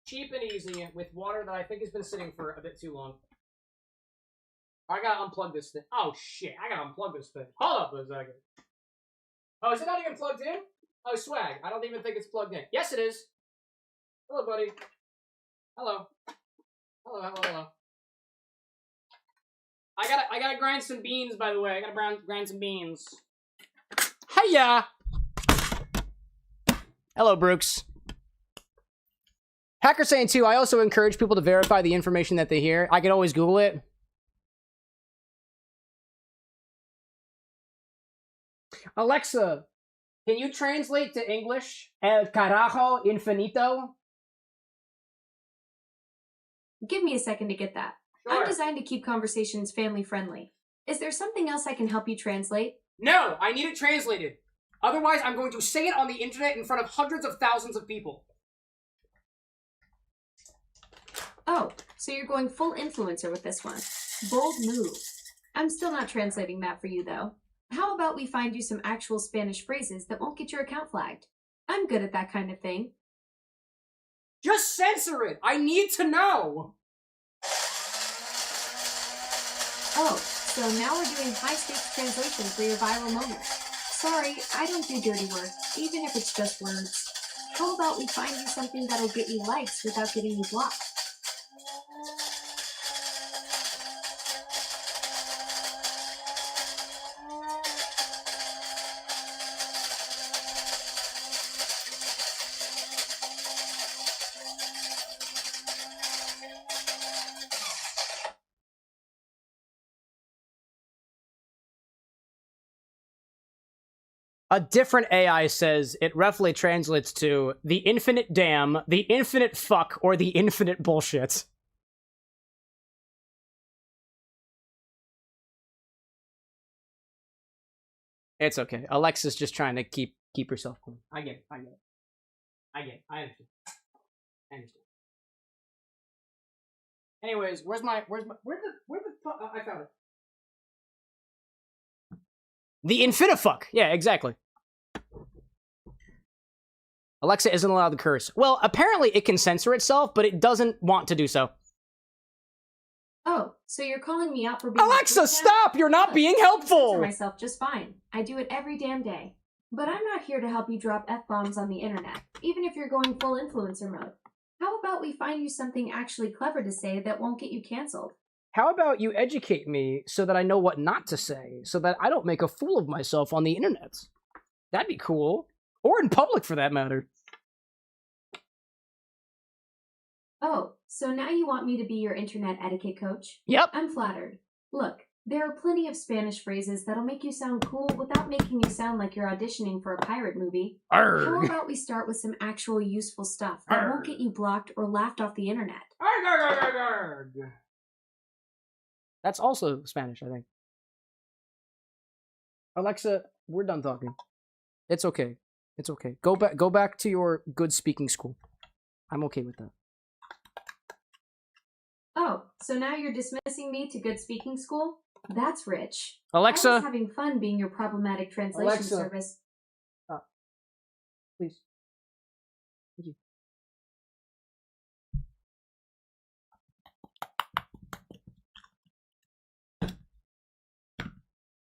Cheap and easy, with water that I think has been sitting for a bit too long. I gotta unplug this thing. Oh shit, I gotta unplug this thing. Hold up a second. Oh, is it not even plugged in? Oh, swag. I don't even think it's plugged in. Yes, it is. Hello, buddy. Hello. Hello. I gotta grind some beans, by the way. I gotta grind some beans. Hiya! Hello, Brooks. Hacker saying too, I also encourage people to verify the information that they hear. I can always Google it. Alexa, can you translate to English El Carajo Infinito? Give me a second to get that. Sure. I'm designed to keep conversations family friendly. Is there something else I can help you translate? No, I need it translated. Otherwise, I'm going to say it on the internet in front of hundreds of thousands of people. Oh, so you're going full influencer with this one. Bold move. I'm still not translating that for you, though. How about we find you some actual Spanish phrases that won't get your account flagged? I'm good at that kind of thing. Just censor it. I need to know. Oh, so now we're doing high-stakes translation for your viral moment. Sorry, I don't do dirty work, even if it's just words. How about we find you something that'll get you likes without getting you blocked? A different AI says it roughly translates to the infinite damn, the infinite fuck, or the infinite bullshit. It's okay. Alexa's just trying to keep herself clean. I get it. I understand. I understand. Anyways, where the fuck? I found it. The Infinifuck. Yeah, exactly. Alexa isn't allowed to curse. Well, apparently it can censor itself, but it doesn't want to do so. Oh, so you're calling me out for being... Alexa, stop! You're not being helpful! I censor myself just fine. I do it every damn day. But I'm not here to help you drop F-bombs on the internet, even if you're going full influencer mode. How about we find you something actually clever to say that won't get you canceled? How about you educate me so that I know what not to say, so that I don't make a fool of myself on the internet? That'd be cool. Or in public, for that matter. Oh, so now you want me to be your internet etiquette coach? Yep. I'm flattered. Look, there are plenty of Spanish phrases that'll make you sound cool without making you sound like you're auditioning for a pirate movie. Arrgh. How about we start with some actual useful stuff that won't get you blocked or laughed off the internet? Arrgh. That's also Spanish, I think. Alexa, we're done talking. It's okay. It's okay. Go back to your good speaking school. I'm okay with that. Oh, so now you're dismissing me to good speaking school? That's rich. Alexa. I was having fun being your problematic translation Alexa. service. Please. Thank you.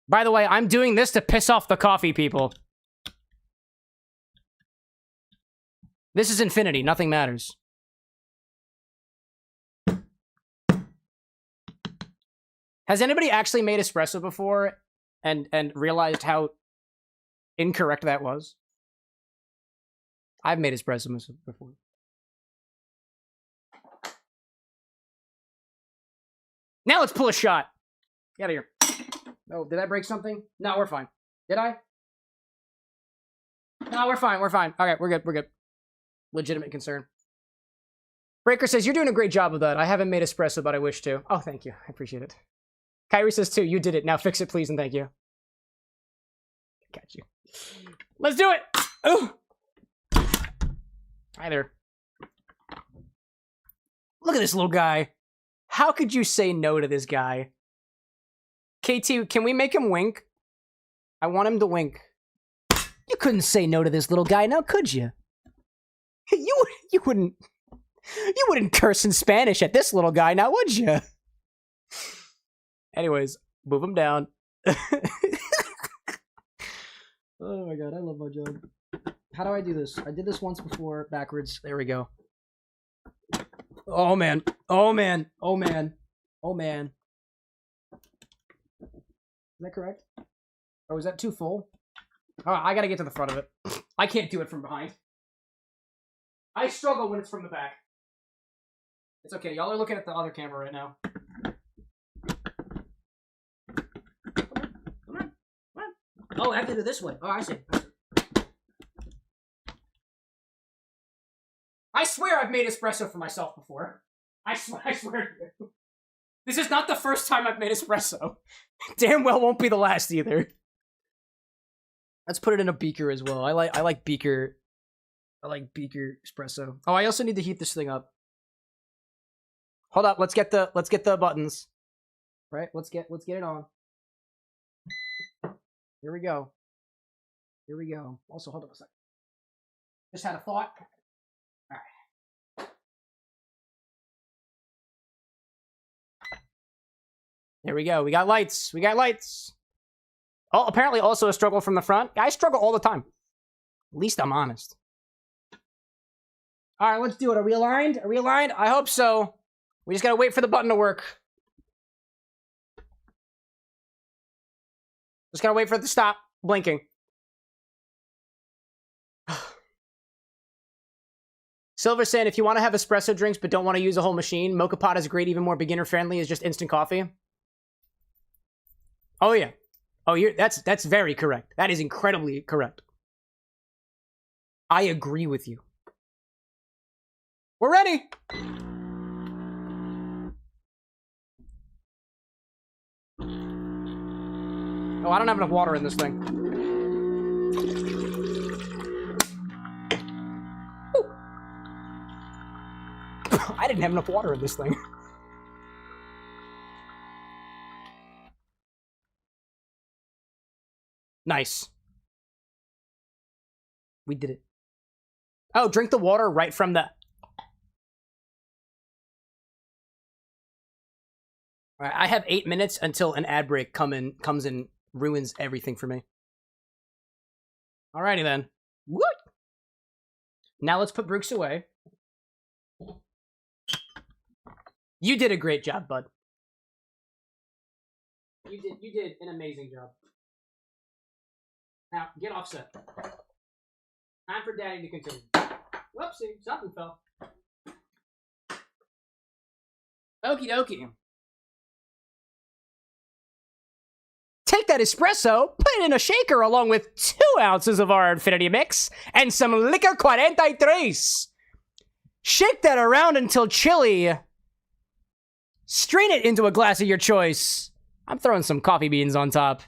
By the way, I'm doing this to piss off the coffee people. This is infinity. Nothing matters. Has anybody actually made espresso before and realized how incorrect that was? I've made espresso before. Now let's pull a shot. Get out of here. Oh, did I break something? No, we're fine. Did I? No, we're fine. We're fine. Okay, we're good. We're good. Legitimate concern. Breaker says, you're doing a great job of that. I haven't made espresso, but I wish to. Oh, thank you. I appreciate it. Kyrie says, too, you did it. Now fix it, please, and thank you. Got you. Let's do it! Ooh! Hi there. Look at this little guy. How could you say no to this guy? KT, can we make him wink? I want him to wink. You couldn't say no to this little guy, now could you? You wouldn't curse in Spanish at this little guy, now would you? Anyways, move him down. Oh my god, I love my job. How do I do this? I did this once before, backwards. There we go. Oh man. Oh man. Oh man. Oh man. Is that correct? Or was that too full? Oh, I gotta get to the front of it. I can't do it from behind. I struggle when it's from the back. It's okay, y'all are looking at the other camera right now. Come on. Oh, I have to do it this way. Oh, I see. I swear I've made espresso for myself before. I swear. This is not the first time I've made espresso. Damn well won't be the last either. Let's put it in a beaker as well. I like beaker. I like beaker espresso. Oh, I also need to heat this thing up. Hold up. Let's get the buttons. Right? Let's get it on. Here we go. Here we go. Also, hold up a second. Just had a thought. All right. Here we go. We got lights. We got lights. Oh, apparently also a struggle from the front. I struggle all the time. At least I'm honest. All right, let's do it. Are we aligned? Are we aligned? I hope so. We just gotta wait for the button to work. Just gotta wait for it to stop blinking. Silver saying, if you want to have espresso drinks but don't want to use a whole machine, Mocha Pot is great, even more beginner friendly, is just instant coffee. Oh yeah. Oh, that's very correct. That is incredibly correct. I agree with you. We're ready. Oh, I don't have enough water in this thing. Ooh. I didn't have enough water in this thing. Nice. We did it. Oh, drink the water right from the... Alright, I have 8 minutes until an ad break comes and ruins everything for me. Alrighty then. What? Now let's put Brooks away. You did a great job, bud. You did an amazing job. Now, get offset. Time for Daddy to continue. Whoopsie, something fell. Okie dokie. Take that espresso, put it in a shaker along with 2 ounces of our Infinity Mix and some Licor 43. Shake that around until chilly. Strain it into a glass of your choice. I'm throwing some coffee beans on top.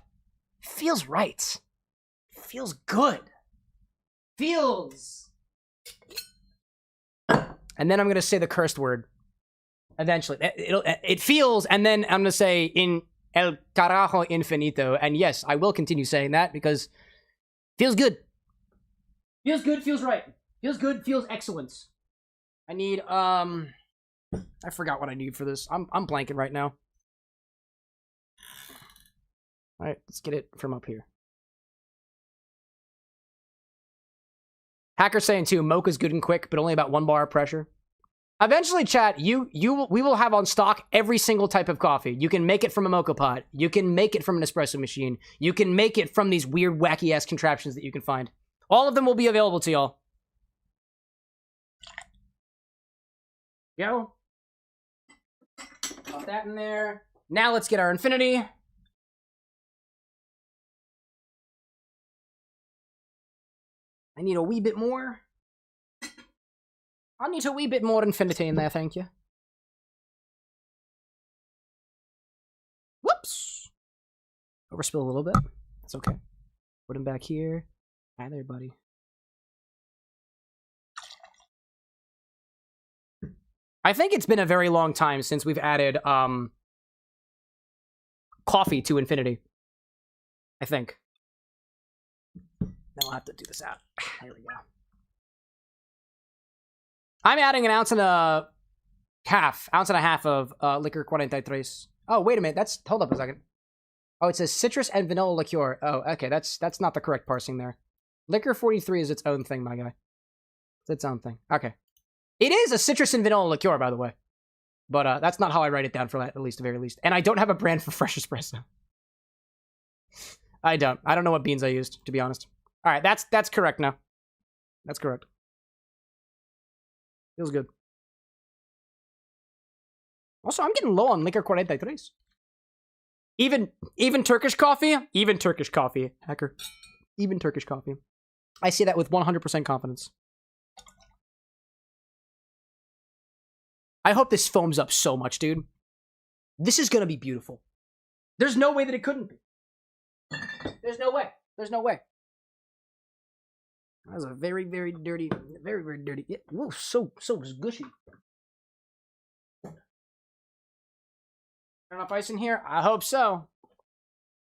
Feels right. Feels good. Feels. And then I'm going to say the cursed word. Eventually. It feels, and then I'm going to say in El Carajo Infinito. And yes, I will continue saying that because feels good. Feels good, feels right. Feels good, feels excellent. I need, I forgot what I need for this. I'm blanking right now. Alright, let's get it from up here. Hacker saying too, mocha's good and quick, but only about 1 bar of pressure. Eventually, chat, we will have on stock every single type of coffee. You can make it from a mocha pot. You can make it from an espresso machine. You can make it from these weird, wacky-ass contraptions that you can find. All of them will be available to y'all. Go. Pop that in there. Now let's get our Infinity. I need a wee bit more. I need a wee bit more infinity in there, thank you. Whoops! Overspill a little bit. That's okay. Put him back here. Hi there, buddy. I think it's been a very long time since we've added, coffee to infinity. I think. Then I'll have to do this out. There we go. I'm adding an ounce and a half of Licor 43. Oh, wait a minute. Hold up a second. Oh, it says citrus and vanilla liqueur. Oh, okay. That's not the correct parsing there. Licor 43 is its own thing, my guy. It's its own thing. Okay. It is a citrus and vanilla liqueur, by the way. But that's not how I write it down for at least the very least. And I don't have a brand for fresh espresso. I don't know what beans I used, to be honest. All right, that's correct now. That's correct. Feels good. Also, I'm getting low on Licor 43. Even Turkish coffee? Even Turkish coffee, hacker. Even Turkish coffee. I say that with 100% confidence. I hope this foams up so much, dude. This is gonna be beautiful. There's no way that it couldn't be. There's no way. There's no way. That was a very, very dirty, very, very dirty. Yeah, whoa, so gushy. Enough ice in here? I hope so.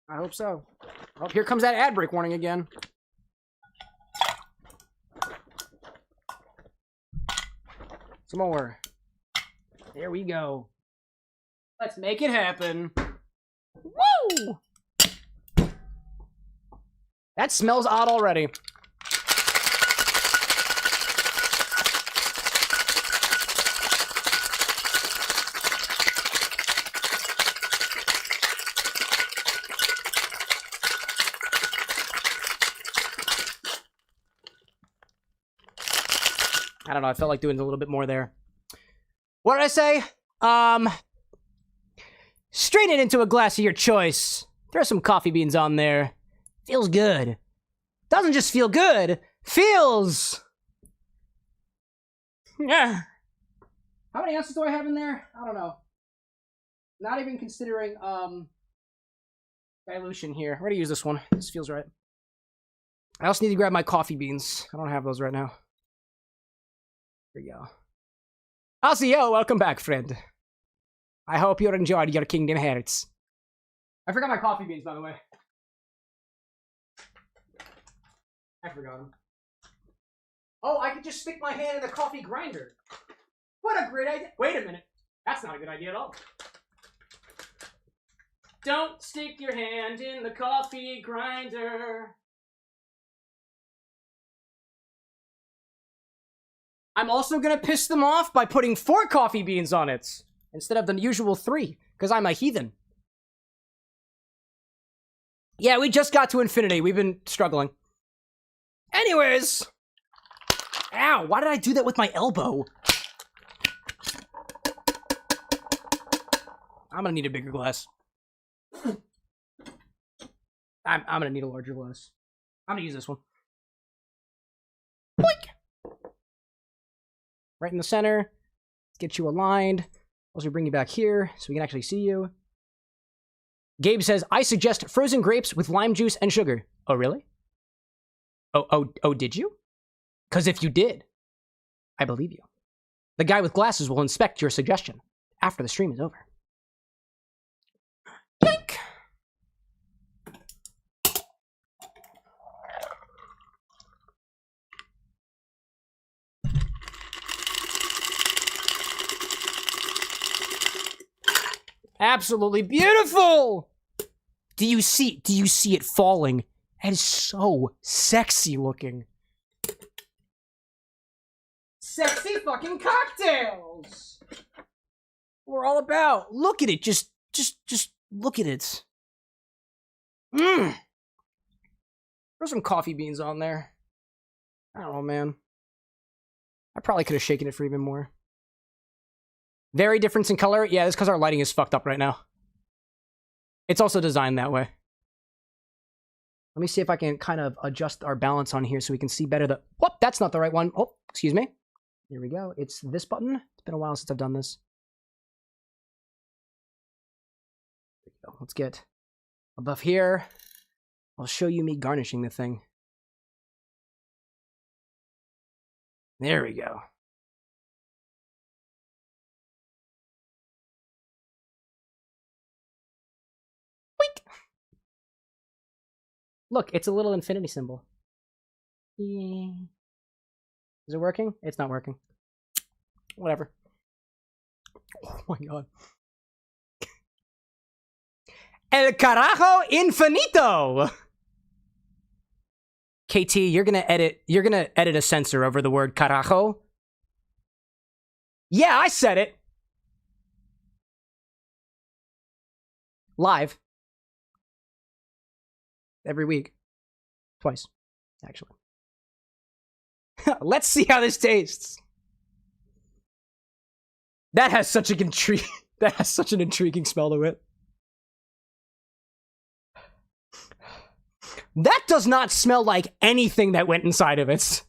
I hope so. Oh, here comes that ad break warning again. Some more. There we go. Let's make it happen. Woo! That smells odd already. I don't know, I felt like doing a little bit more there. What did I say? Strain it into a glass of your choice. Throw some coffee beans on there. Feels good. Doesn't just feel good, feels... Yeah. How many ounces do I have in there? I don't know. Not even considering, dilution here. I'm gonna use this one. This feels right. I also need to grab my coffee beans. I don't have those right now. Here we go. Ozzy, welcome back, friend. I hope you enjoyed your Kingdom Hearts. I forgot my coffee beans, by the way. I forgot them. Oh, I could just stick my hand in the coffee grinder. What a great idea. Wait a minute. That's not a good idea at all. Don't stick your hand in the coffee grinder. I'm also gonna piss them off by putting 4 coffee beans on it instead of the usual 3, because I'm a heathen. Yeah, we just got to infinity. We've been struggling. Anyways. Ow, why did I do that with my elbow? I'm gonna need a bigger glass. I'm gonna need a larger glass. I'm gonna use this one. Boink! Right in the center. Let's get you aligned. Also bring you back here so we can actually see you. Gabe says, I suggest frozen grapes with lime juice and sugar. Oh, really? Oh, did you? Because if you did, I believe you. The guy with glasses will inspect your suggestion after the stream is over. Yoink! Absolutely beautiful! Do you see it falling? That is so sexy looking. Sexy fucking cocktails! We're all about. Look at it, just look at it. Mmm. Throw some coffee beans on there. I don't know, man. I probably could have shaken it for even more. Very difference in color? Yeah, that's because our lighting is fucked up right now. It's also designed that way. Let me see if I can kind of adjust our balance on here so we can see better the... Whoop, that's not the right one. Oh, excuse me. Here we go. It's this button. It's been a while since I've done this. There we go. Let's get above here. I'll show you me garnishing the thing. There we go. Wait. Look, it's a little infinity symbol. Yeah. Is it working? It's not working. Whatever. Oh my god. El Carajo Infinito! KT, you're gonna edit a censor over the word carajo. Yeah, I said it. Live. Every week. Twice, actually. Let's see how this tastes. That has such an intriguing smell to it. That does not smell like anything that went inside of it.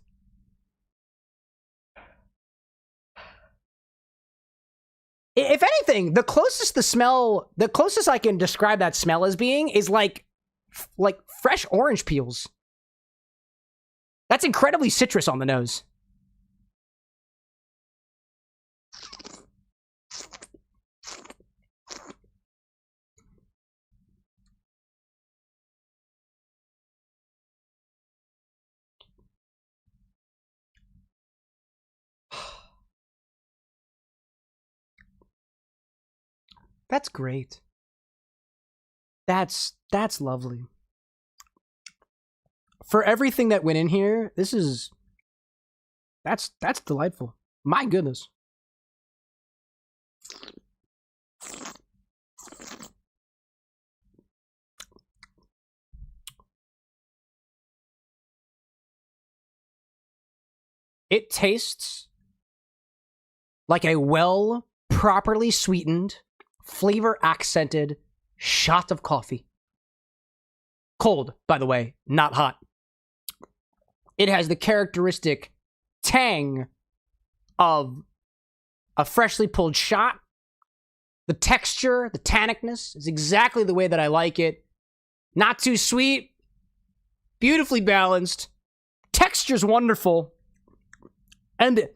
If anything, the closest I can describe that smell as being is like fresh orange peels. That's incredibly citrus on the nose. That's great. That's lovely. For everything that went in here, that's delightful. My goodness. It tastes like a properly sweetened, flavor accented shot of coffee. Cold, by the way, not hot. It has the characteristic tang of a freshly pulled shot. The texture, the tannicness is exactly the way that I like it. Not too sweet. Beautifully balanced. Texture's wonderful. And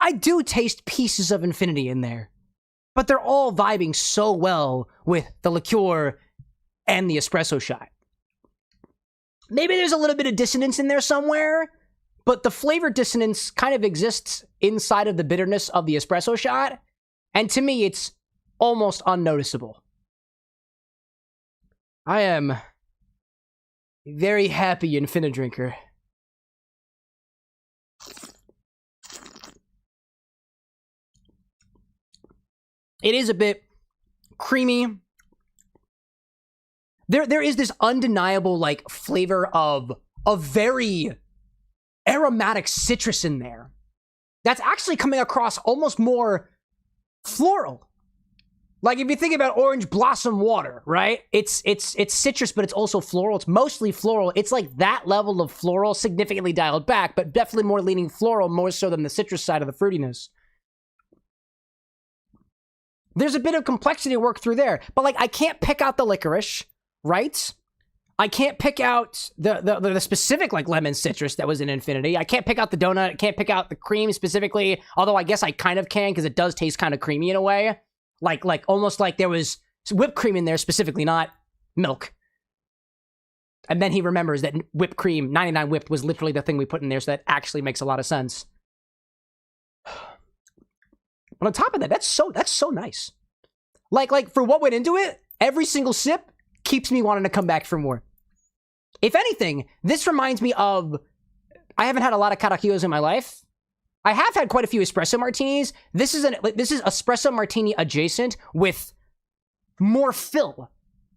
I do taste pieces of infinity in there. But they're all vibing so well with the liqueur and the espresso shot. Maybe there's a little bit of dissonance in there somewhere, but the flavor dissonance kind of exists inside of the bitterness of the espresso shot, and to me, it's almost unnoticeable. I am a very happy Infini drinker. It is a bit creamy. There is this undeniable, like, flavor of a very aromatic citrus in there. That's actually coming across almost more floral. Like, if you think about orange blossom water, right? It's citrus, but it's also floral. It's mostly floral. It's like that level of floral, significantly dialed back, but definitely more leaning floral, more so than the citrus side of the fruitiness. There's a bit of complexity to work through there, but like I can't pick out the licorice, right? I can't pick out the specific like lemon citrus that was in Infinity. I can't pick out the donut. I can't pick out the cream specifically, although I guess I kind of can because it does taste kind of creamy in a way. Like almost like there was whipped cream in there specifically, not milk. And then he remembers that whipped cream, 99 whipped, was literally the thing we put in there, so that actually makes a lot of sense. But on top of that, that's so nice. Like for what went into it, every single sip keeps me wanting to come back for more. If anything, this reminds me of, I haven't had a lot of carajillos in my life. I have had quite a few espresso martinis. This is espresso martini adjacent with more fill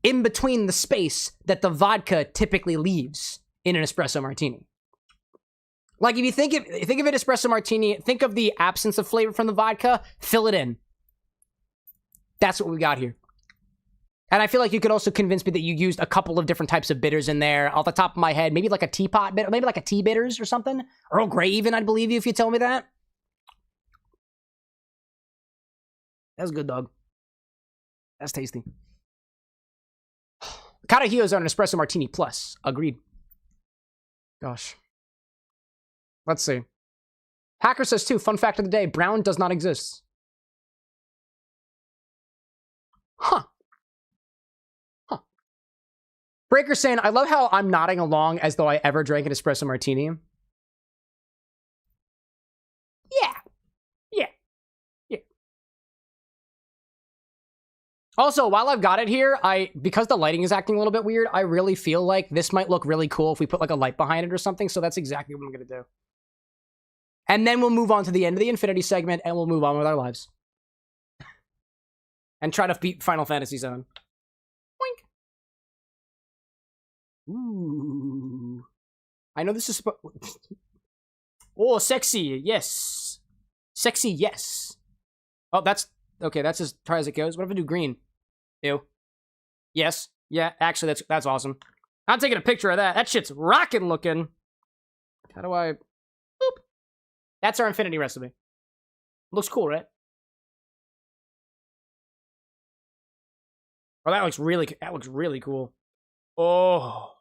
in between the space that the vodka typically leaves in an espresso martini. Like if you think of it espresso martini, think of the absence of flavor from the vodka, fill it in. That's what we got here. And I feel like you could also convince me that you used a couple of different types of bitters in there. Off the top of my head, maybe like a teapot bitter, maybe like a tea bitters or something. Earl Grey even, I'd believe you if you tell me that. That's good, dog. That's tasty. Carajillos are an espresso martini plus. Agreed. Gosh. Let's see. Hacker says too, fun fact of the day, brown does not exist. Huh. Breaker saying, I love how I'm nodding along as though I ever drank an espresso martini. Yeah. Also, while I've got it here, because the lighting is acting a little bit weird, I really feel like this might look really cool if we put like a light behind it or something, so that's exactly what I'm going to do. And then we'll move on to the end of the Infinity segment, and we'll move on with our lives. And try to beat Final Fantasy VII. Ooh. I know this is oh, sexy, yes. Sexy, yes. Oh, that's... Okay, that's as far as it goes. What if I do green? Ew. Yes. Yeah, actually, that's awesome. I'm taking a picture of that. That shit's rockin' looking. How do I... Boop. That's our infinity recipe. Looks cool, right? Oh, that looks really cool. Oh.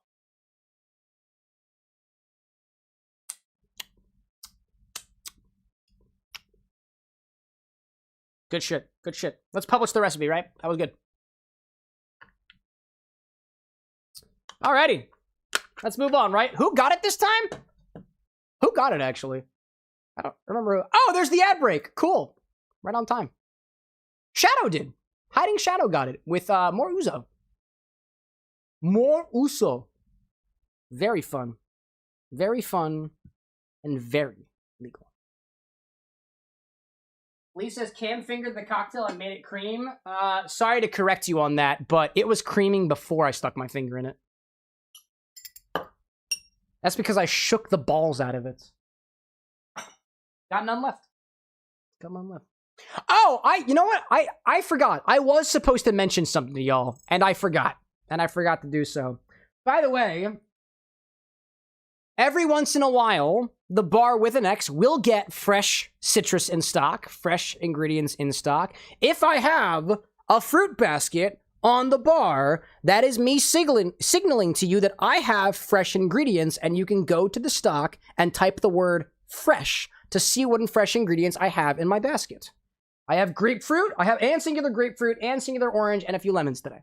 Good shit. Good shit. Let's publish the recipe, right? That was good. Alrighty. Let's move on, right? Who got it this time? Who got it, actually? I don't remember who. Oh, there's the ad break. Cool. Right on time. Shadow did. Hiding Shadow got it with more Uzo. More Uso. Very fun. Very fun. And very legal. Lee says Cam fingered the cocktail and made it cream. Sorry to correct you on that, but it was creaming before I stuck my finger in it. That's because I shook the balls out of it. Got none left. Got none left. Oh, you know what? I forgot. I was supposed to mention something to y'all, and I forgot. And I forgot to do so. By the way, every once in a while, the bar with an X will get fresh citrus in stock, fresh ingredients in stock. If I have a fruit basket on the bar, that is me signaling to you that I have fresh ingredients, and you can go to the stock and type the word fresh to see what fresh ingredients I have in my basket. I have grapefruit, and singular grapefruit, and singular orange, and a few lemons today.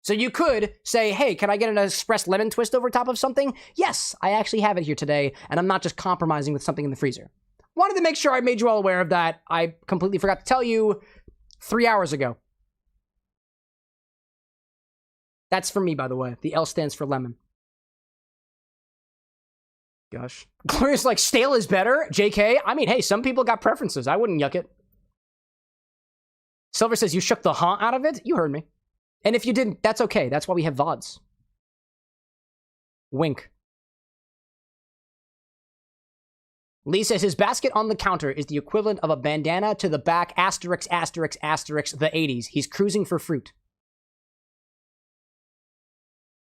So you could say, hey, can I get an express lemon twist over top of something? Yes, I actually have it here today, and I'm not just compromising with something in the freezer. Wanted to make sure I made you all aware of that. I completely forgot to tell you 3 hours ago. That's for me, by the way. The L stands for lemon. Gosh. Gloria's like, stale is better? JK? I mean, hey, some people got preferences. I wouldn't yuck it. Silver says, you shook the huh out of it? You heard me. And if you didn't, that's okay. That's why we have VODs. Wink. Lee says his basket on the counter is the equivalent of a bandana to the back asterisk, asterisk, asterisk, the 80s. He's cruising for fruit.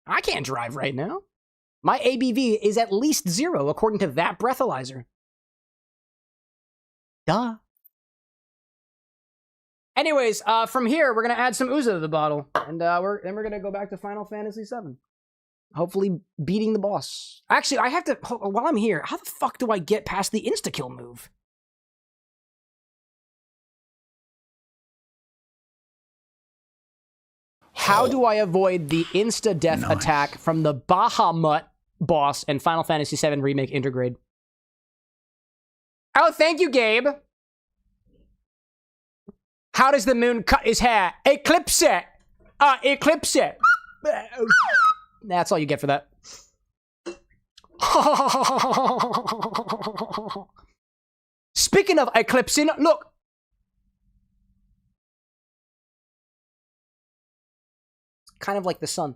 I can't drive right now. My ABV is at least 0 according to that breathalyzer. Duh. Anyways, from here, we're going to add some Uzo to the bottle. And then we're going to go back to Final Fantasy VII. Hopefully beating the boss. Actually, I have to... While I'm here, how the fuck do I get past the insta-kill move? How do I avoid the insta-death attack from the Bahamut boss in Final Fantasy VII Remake Intergrade? Oh, thank you, Gabe. How does the moon cut his hair? Eclipse it! Eclipse it! That's all you get for that. Speaking of eclipsing, look! Kind of like the sun.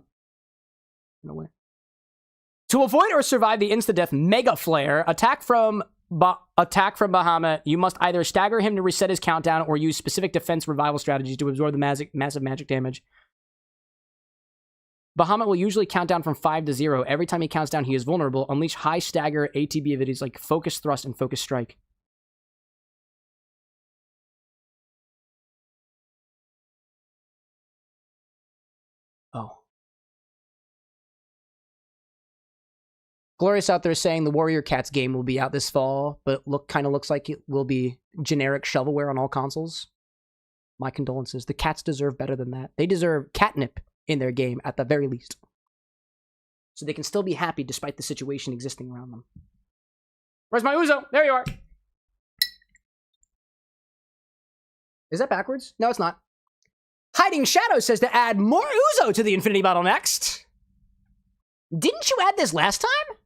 In a way. To avoid or survive the insta-death Mega Flare, attack from Bahamut, you must either stagger him to reset his countdown or use specific defense revival strategies to absorb the massive magic damage. Bahamut will usually count down from 5 to 0. Every time he counts down, he is vulnerable. Unleash high stagger ATB abilities like Focus Thrust and Focus Strike. Oh. Glorious out there saying the Warrior Cats game will be out this fall, but kind of looks like it will be generic shovelware on all consoles. My condolences. The cats deserve better than that. They deserve catnip in their game at the very least. So they can still be happy despite the situation existing around them. Where's my Uzo? There you are. Is that backwards? No, it's not. Hiding Shadow says to add more Uzo to the Infinity Bottle next. Didn't you add this last time?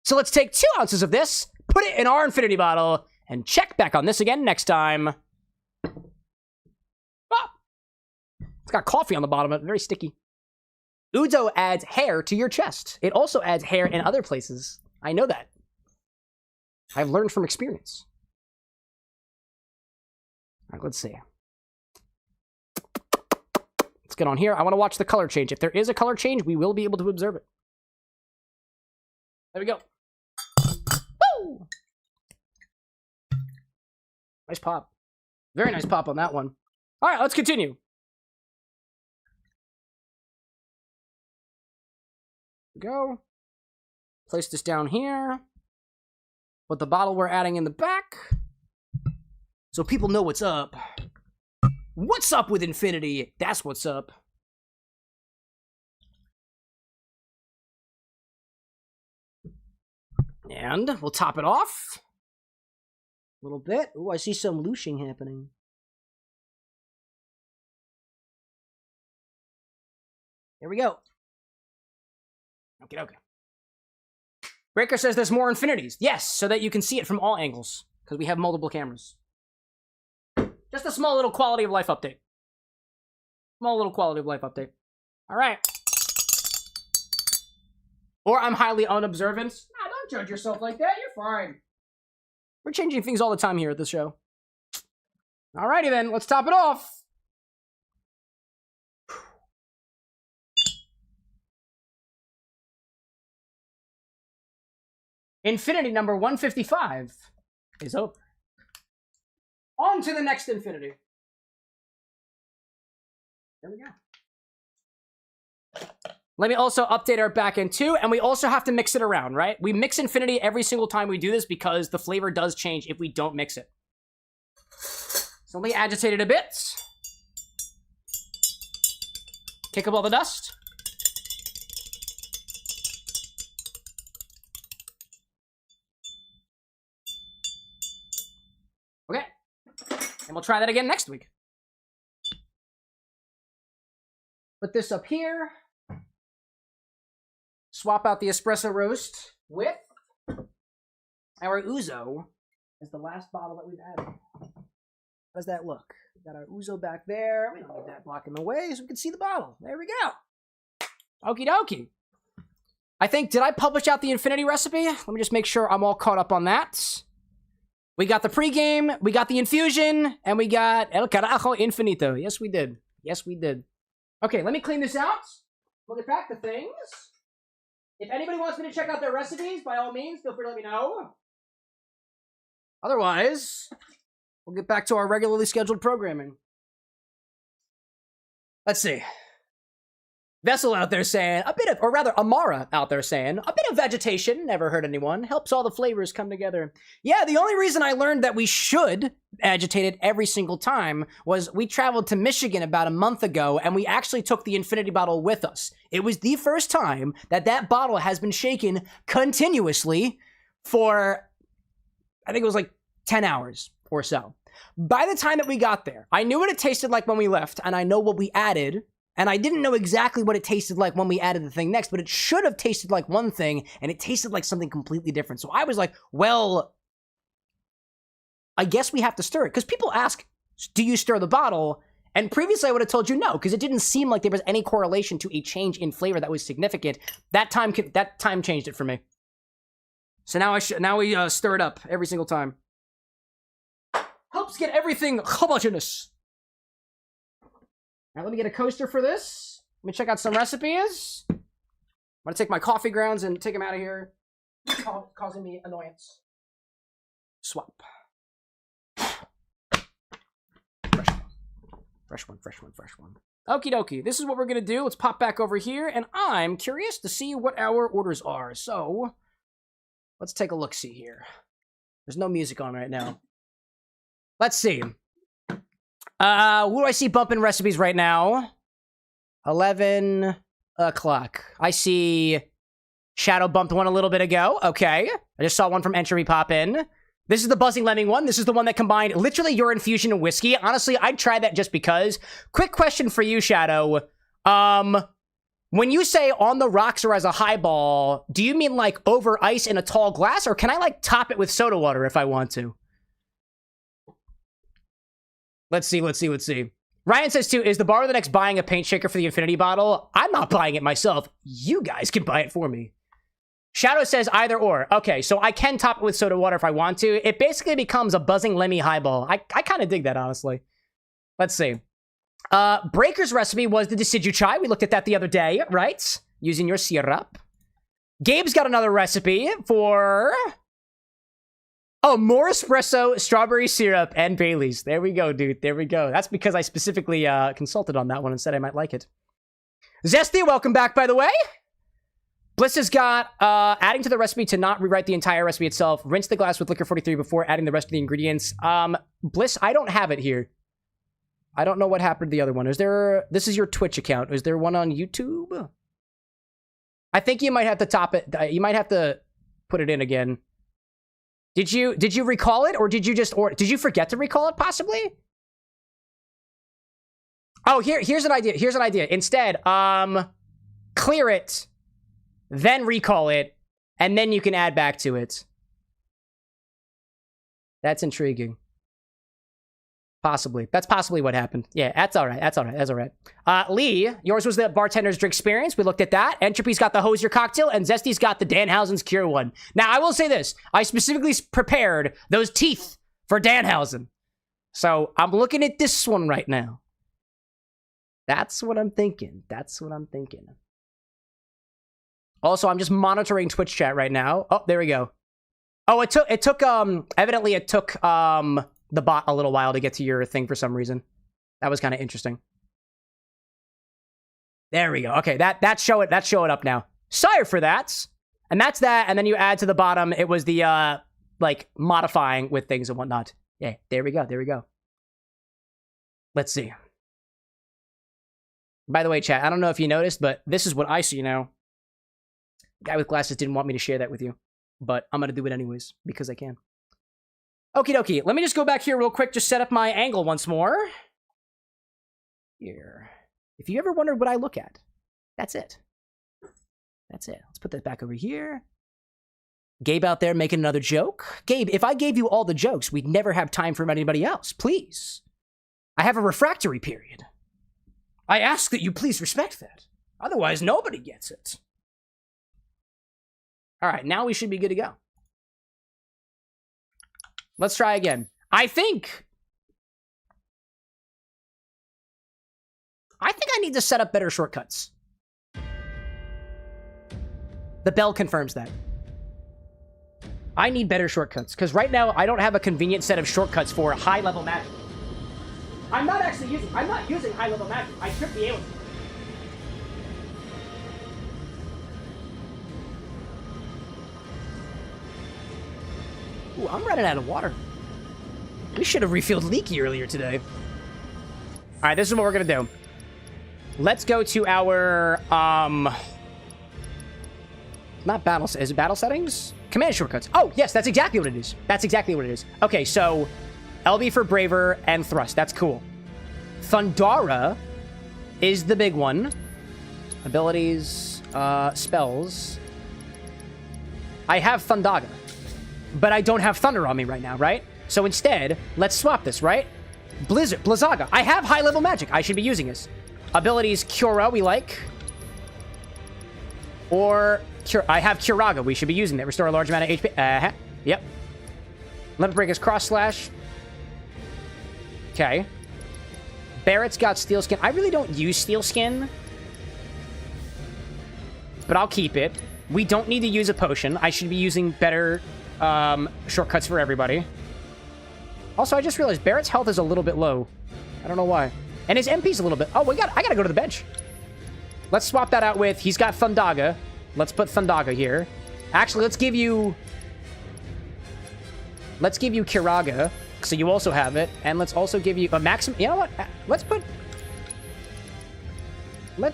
So let's take 2 ounces of this, put it in our Infinity Bottle, and check back on this again next time. Oh! It's got coffee on the bottom of it, very sticky. Uzo adds hair to your chest. It also adds hair in other places. I know that. I've learned from experience. All right, let's see. Let's get on here. I want to watch the color change. If there is a color change, we will be able to observe it. There we go. Woo! Nice pop. Very nice pop on that one. All right, let's continue. Go. Place this down here. Put the bottle we're adding in the back. So people know what's up. What's up with Infinity? That's what's up. And we'll top it off. A little bit. Ooh, I see some looshing happening. Here we go. Okay, okay. Breaker says there's more infinities. Yes, so that you can see it from all angles. Because we have multiple cameras. Just a small little quality of life update. Small little quality of life update. All right. Or I'm highly unobservant. Nah, don't judge yourself like that. You're fine. We're changing things all the time here at this show. Alrighty then, let's top it off. Infinity number 155 is over. On to the next infinity. There we go. Let me also update our backend too, and we also have to mix it around, right? We mix infinity every single time we do this because the flavor does change if we don't mix it. So let me agitate it a bit. Kick up all the dust. Okay. And we'll try that again next week. Put this up here. Swap out the espresso roast with our Uzo as the last bottle that we've added. How does that look? We've got our Uzo back there. We don't need that blocking the way so we can see the bottle. There we go. Okie dokie. I think, did I publish out the Infinity recipe? Let me just make sure I'm all caught up on that. We got the pregame, we got the infusion, and we got El Carajo Infinito. Yes, we did. Yes, we did. Okay, let me clean this out. We'll get back to things. If anybody wants me to check out their recipes, by all means, feel free to let me know. Otherwise, we'll get back to our regularly scheduled programming. Let's see. Vessel out there saying, or rather, Amara out there saying, a bit of vegetation, never hurt anyone, helps all the flavors come together. Yeah, the only reason I learned that we should agitate it every single time was we traveled to Michigan about a month ago, and we actually took the Infinity bottle with us. It was the first time that that bottle has been shaken continuously for, I think it was like 10 hours or so. By the time that we got there, I knew what it tasted like when we left, and I know what we added. And I didn't know exactly what it tasted like when we added the thing next, but it should have tasted like one thing, and it tasted like something completely different. So I was like, well, I guess we have to stir it. Because people ask, do you stir the bottle? And previously I would have told you no, because it didn't seem like there was any correlation to a change in flavor that was significant. That time changed it for me. So now we stir it up every single time. Helps get everything homogeneous. Now let me get a coaster for this. me check out some recipes. I'm gonna take my coffee grounds and take them out of here, causing me annoyance. Swap. Fresh one. Okie dokie. This is what we're gonna do. Let's pop back over here, and I'm curious to see what our orders are. So, let's take a look-see here. There's no music on right now. Let's see. Who do I see bumping recipes right now? 11 o'clock. I see Shadow bumped one a little bit ago. Okay. I just saw one from Entropy pop in. This is the Buzzing Lemming one. This is the one that combined literally your infusion and whiskey. Honestly, I'd try that just because. Quick question for you, Shadow. When you say on the rocks or as a highball, do you mean like over ice in a tall glass, or can I like top it with soda water if I want to? Let's see. Ryan says too, is the Bar of the Next buying a paint shaker for the Infinity bottle? I'm not buying it myself. You guys can buy it for me. Shadow says either or. Okay, so I can top it with soda water if I want to. It basically becomes a Buzzing Lemmy highball. I kind of dig that, honestly. Let's see. Breaker's recipe was the Decidu chai. We looked at that the other day, right? Using your syrup. Gabe's got another recipe for... Oh, more espresso, strawberry syrup, and Bailey's. There we go, dude. There we go. That's because I specifically consulted on that one and said I might like it. Zesty, welcome back, by the way. Bliss has got adding to the recipe to not rewrite the entire recipe itself. Rinse the glass with liquor 43 before adding the rest of the ingredients. Bliss, I don't have it here. I don't know what happened to the other one. Is there... This is your Twitch account. Is there one on YouTube? I think you might have to top it. You might have to put it in again. Did you recall it, or did you just... Or did you forget to recall it, possibly? Oh, here's an idea. Here's an idea. Instead, clear it, then recall it, and then you can add back to it. That's intriguing. Possibly. That's possibly what happened. Yeah, that's all right. That's all right. That's all right. Lee, yours was the bartender's drink experience. We looked at that. Entropy's got the Hosier cocktail, and Zesty's got the Danhausen's Cure one. Now, I will say this. I specifically prepared those teeth for Danhausen. So, I'm looking at this one right now. That's what I'm thinking. That's what I'm thinking. Also, I'm just monitoring Twitch chat right now. Oh, there we go. Oh, evidently it took, the bot a little while to get to your thing for some reason. That was kind of interesting. There we go. Okay, that's showing up now. Sorry for that. And that's that, and then you add to the bottom, it was the, like, modifying with things and whatnot. Yeah, there we go. Let's see. By the way, chat, I don't know if you noticed, but this is what I see now. Guy with glasses didn't want me to share that with you, but I'm gonna do it anyways, because I can. Okie dokie, let me just go back here real quick, just set up my angle once more. Here. If you ever wondered what I look at, that's it. That's it. Let's put that back over here. Gabe out there making another joke. Gabe, if I gave you all the jokes, we'd never have time for anybody else. Please. I have a refractory period. I ask that you please respect that. Otherwise, nobody gets it. All right, now we should be good to go. Let's try again. I think I need to set up better shortcuts. The bell confirms that. I need better shortcuts, because right now I don't have a convenient set of shortcuts for high-level magic. I'm not using high-level magic. I should be able to. Ooh, I'm running out of water. We should have refilled Leaky earlier today. All right, this is what we're gonna do. Let's go to our, not battle, is it battle settings? Command shortcuts. Oh, yes, that's exactly what it is. That's exactly what it is. Okay, so LB for Braver and Thrust. That's cool. Thundara is the big one. Abilities, spells. I have Thundaga, but I don't have Thunder on me right now, right? So instead, let's swap this, right? Blizzaga. I have high-level magic. I should be using this. Abilities, Cura, we like. Or, I have Curaga. We should be using that. Restore a large amount of HP. Yep. Limit Breaker's Cross Slash. Okay. Barrett's got Steel Skin. I really don't use Steel Skin. but I'll keep it. We don't need to use a potion. I should be using better shortcuts for everybody. Also, I just realized Barrett's health is a little bit low. I don't know why. And his MP's a little bit... Oh, I gotta go to the bench. Let's swap that out with... He's got Thundaga. Let's put Thundaga here. Actually, let's give you Kiraga, so you also have it. And let's also give you a maximum... You know what? Let's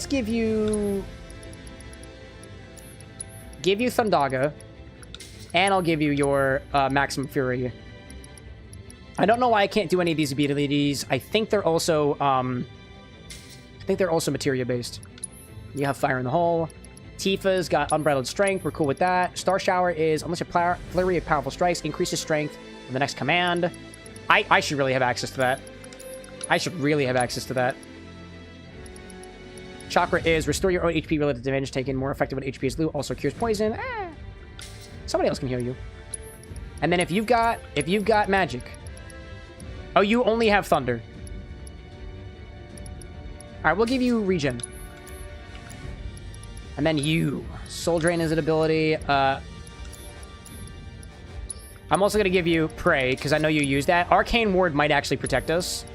give you... Thundaga. And I'll give you your Maximum Fury. I don't know why I can't do any of these abilities. I think they're also materia based. You have Fire in the Hole. Tifa's got Unbridled Strength. We're cool with that. Star Shower is, unless your flurry of powerful strikes, increases strength on the next command. I should really have access to that. Chakra is restore your own HP related to damage taken. More effective when HP is loot. Also cures poison. Somebody else can heal you. And then if you've got magic. Oh, you only have thunder. Alright, we'll give you regen. And then you. Soul Drain is an ability. I'm also going to give you Prey, because I know you use that. Arcane Ward might actually protect us.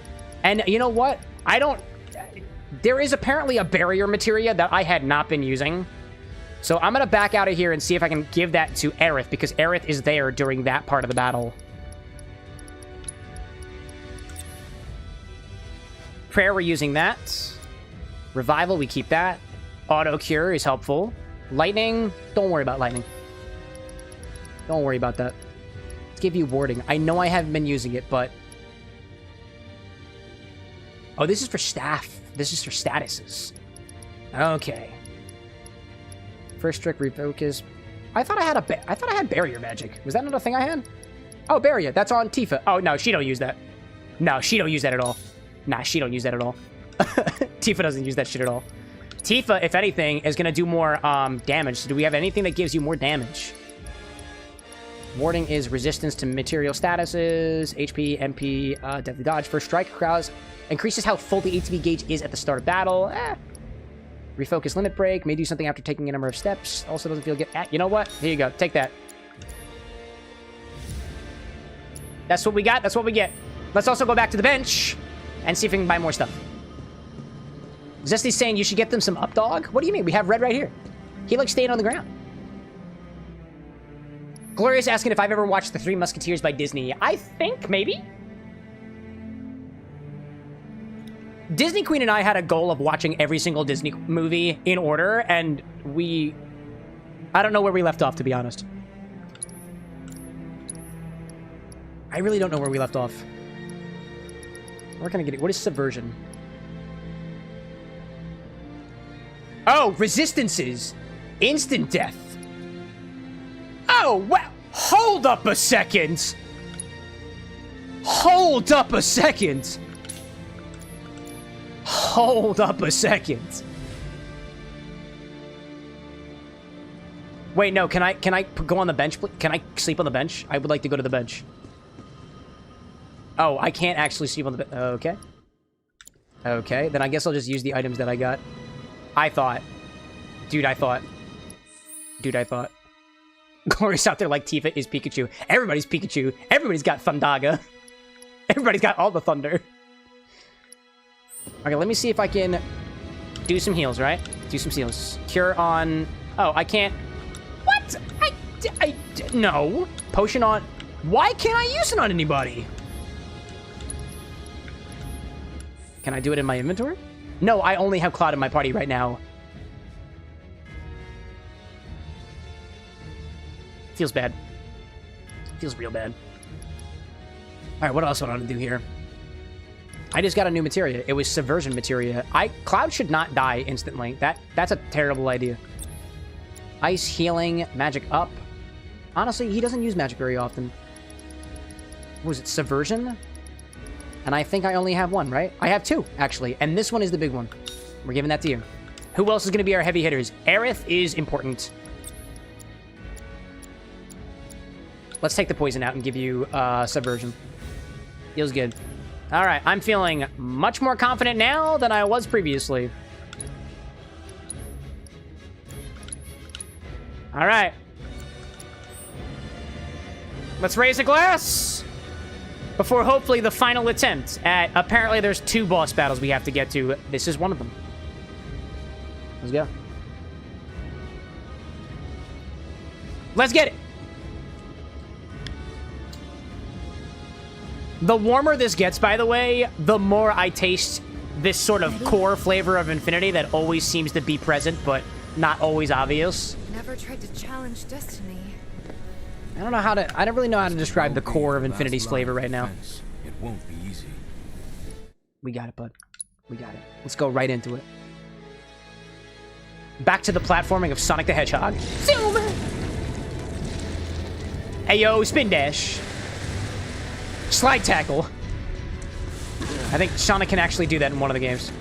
And you know what? There is apparently a barrier materia that I had not been using. So I'm going to back out of here and see if I can give that to Aerith, because Aerith is there during that part of the battle. Prayer, we're using that. Revival, we keep that. Auto Cure is helpful. Lightning, don't worry about lightning. Don't worry about that. Let's give you warding. I know I haven't been using it, but... Oh, this is for staff. This is for statuses. Okay. First Trick, Refocus. I thought I had Barrier Magic. Was that not a thing I had? Oh, Barrier. That's on Tifa. Oh, no, she don't use that. No, she don't use that at all. Nah, she don't use that at all. Tifa doesn't use that shit at all. Tifa, if anything, is going to do more damage. So do we have anything that gives you more damage? Warding is resistance to material statuses, HP, MP, Deadly Dodge. First Strike, crowds, increases how full the ATB gauge is at the start of battle. Refocus, Limit Break, may do something after taking a number of steps. Also doesn't feel good. You know what? Here you go. Take that. That's what we got. That's what we get. Let's also go back to the bench and see if we can buy more stuff. Zesty's saying you should get them some up dog. What do you mean? We have Red right here. He likes staying on the ground. Glorious asking if I've ever watched The Three Musketeers by Disney. I think maybe. Disney Queen and I had a goal of watching every single Disney movie in order, and I don't know where we left off, to be honest. I really don't know where we left off. Where can I get it? What is Subversion? Oh, Resistances. Instant Death. Oh, wow. Hold up a second. Hold up a second. Hold up a second. Wait, no, can I go on the bench? Can I sleep on the bench? I would like to go to the bench. Oh, I can't actually sleep on the bench. Okay. Okay, then I guess I'll just use the items that I got. Dude, I thought. Glorious out there like Tifa is Pikachu. Everybody's Pikachu. Everybody's got Thundaga. Everybody's got all the thunder. Okay, let me see if I can do some heals, right? Do some heals. Cure on... Oh, I can't... What? No. Potion on... Why can't I use it on anybody? Can I do it in my inventory? No, I only have Cloud in my party right now. Feels bad. Feels real bad. Alright, what else do I want to do here? I just got a new materia. It was Subversion materia. Cloud should not die instantly. That's a terrible idea. Ice, healing, magic up. Honestly, he doesn't use magic very often. What was it, Subversion? And I think I only have one, right? I have two, actually. And this one is the big one. We're giving that to you. Who else is going to be our heavy hitters? Aerith is important. Let's take the poison out and give you Subversion. Feels good. All right, I'm feeling much more confident now than I was previously. All right. Let's raise a glass before hopefully the final attempt at... Apparently there's 2 boss battles we have to get to. This is one of them. Let's go. Let's get it. The warmer this gets, by the way, the more I taste this sort of core flavor of Infinity that always seems to be present, but not always obvious. Never tried to challenge destiny. I don't really know how to describe the core of Infinity's flavor right now. It won't be easy. We got it, bud. We got it. Let's go right into it. Back to the platforming of Sonic the Hedgehog. Silver! Hey, yo, spin dash. Slide tackle. I think Sonic can actually do that in one of the games.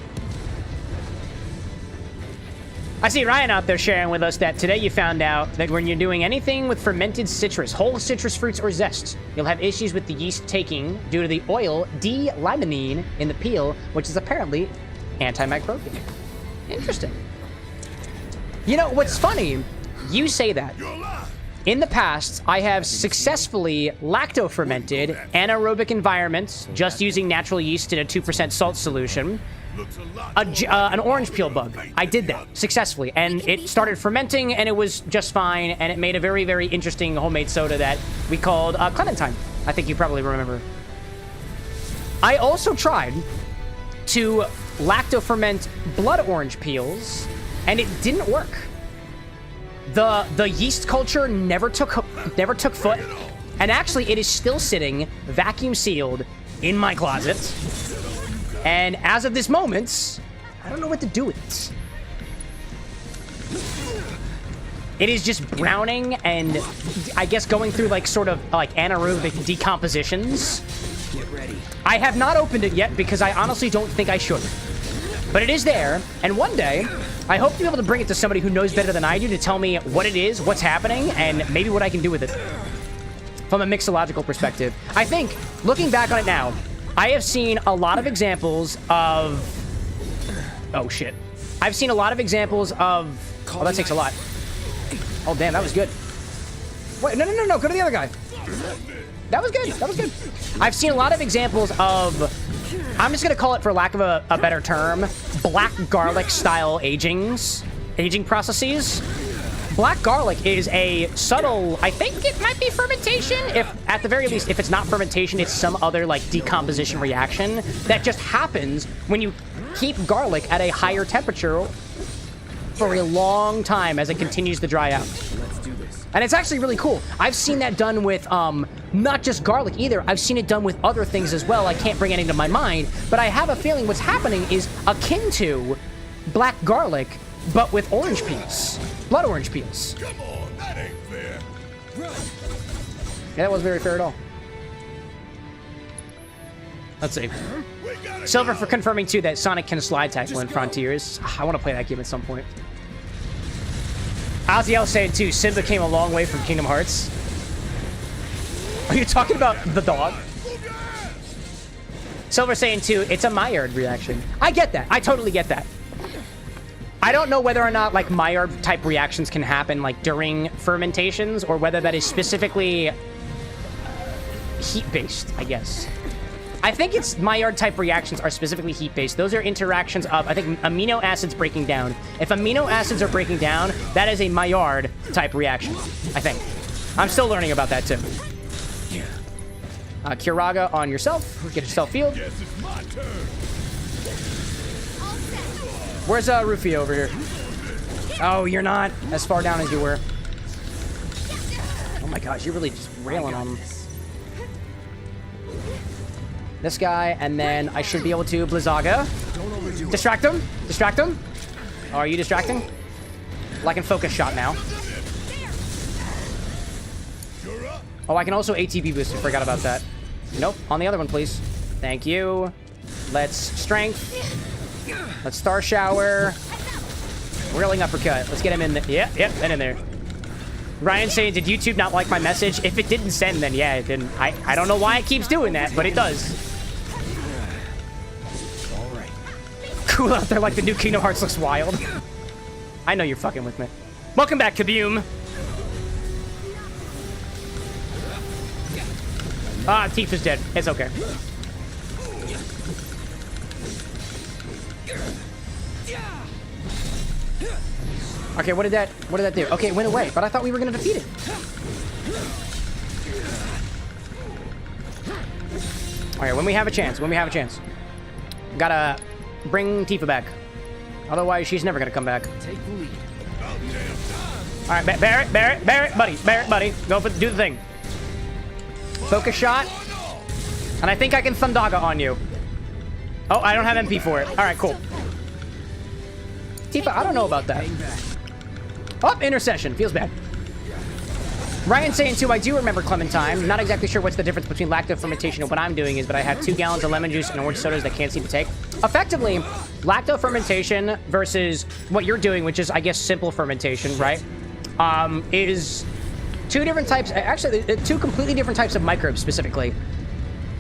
I see Ryan out there sharing with us that today you found out that when you're doing anything with fermented citrus, whole citrus fruits or zests, you'll have issues with the yeast taking due to the oil D-limonene in the peel, which is apparently antimicrobial. Interesting. You know, what's funny, you say that. In the past, I have successfully lacto-fermented anaerobic environments just using natural yeast in a 2% salt solution. An orange peel bug. I did that successfully, and it started fermenting, and it was just fine, and it made a very, very interesting homemade soda that we called Clementine. I think you probably remember. I also tried to lacto-ferment blood orange peels, and it didn't work. The yeast culture never took foot, and actually it is still sitting vacuum sealed in my closet. And as of this moment, I don't know what to do with it. It is just browning and I guess going through like sort of like anaerobic decompositions. Get ready. I have not opened it yet because I honestly don't think I should. But it is there, and one day, I hope to be able to bring it to somebody who knows better than I do to tell me what it is, what's happening, and maybe what I can do with it. From a mixological perspective. I think, looking back on it now, I have seen a lot of examples of... Oh, shit. I've seen a lot of examples of... Oh, that takes a lot. Oh, damn, that was good. Wait, no, go to the other guy. That was good, that was good. I've seen a lot of examples of... I'm just gonna call it, for lack of a better term, black garlic style aging processes. Black garlic is a subtle, I think it might be fermentation. If, at the very least, if it's not fermentation, it's some other like decomposition reaction that just happens when you keep garlic at a higher temperature for a long time as it continues to dry out. Let's do this. And it's actually really cool. I've seen that done with, not just garlic either. I've seen it done with other things as well. I can't bring anything to my mind, but I have a feeling what's happening is akin to black garlic, but with orange peels. Blood orange peels. Come on, that ain't fair. Yeah, that wasn't very fair at all. Let's see. Silver for confirming, too, that Sonic can slide tackle in Frontiers. I want to play that game at some point. Aziel saying, too, Simba came a long way from Kingdom Hearts. Are you talking about the dog? Silver saying, too, it's a Maillard reaction. I get that. I totally get that. I don't know whether or not, like, Maillard-type reactions can happen, like, during fermentations, or whether that is specifically heat-based, I guess. I think it's Maillard-type reactions are specifically heat-based. Those are interactions of, I think, amino acids breaking down. If amino acids are breaking down, that is a Maillard-type reaction, I think. I'm still learning about that, too. Kiraga on yourself. Get yourself healed. Guess it's my turn. Where's Rufio over here? Oh, you're not as far down as you were. Oh my gosh, you're really just railing on him. This guy, and then I should be able to Blizzaga. Distract him. Distract him. Oh, are you distracting? Well, I can focus shot now. Oh, I can also ATB boost. I forgot about that. Nope. On the other one, please. Thank you. Let's strength. Let's star shower. Whirling uppercut. Let's get him in there. Yep, and in there. Ryan saying, did YouTube not like my message? If it didn't send, then yeah, it didn't. I don't know why it keeps doing that, but it does. All right. Cool out there like the new Kingdom Hearts looks wild. I know you're fucking with me. Welcome back, Kaboom. Ah, Tifa's dead. It's okay. Okay, what did that do? Okay, it went away, but I thought we were gonna defeat it. Alright, when we have a chance. Gotta bring Tifa back. Otherwise, she's never gonna come back. Take the lead. Alright, Barrett, buddy. Go for do the thing. Focus shot. And I think I can Thundaga on you. Oh, I don't have MP for it. Alright, cool. Tifa, I don't know about that. Oh, intercession. Feels bad. Ryan saying, too, I do remember Clementine. Not exactly sure what's the difference between lacto fermentation and what I'm doing is, but I have 2 gallons of lemon juice and orange sodas that can't seem to take. Effectively, lacto fermentation versus what you're doing, which is, I guess, simple fermentation, right? Is 2 different types, actually, 2 completely different types of microbes, specifically.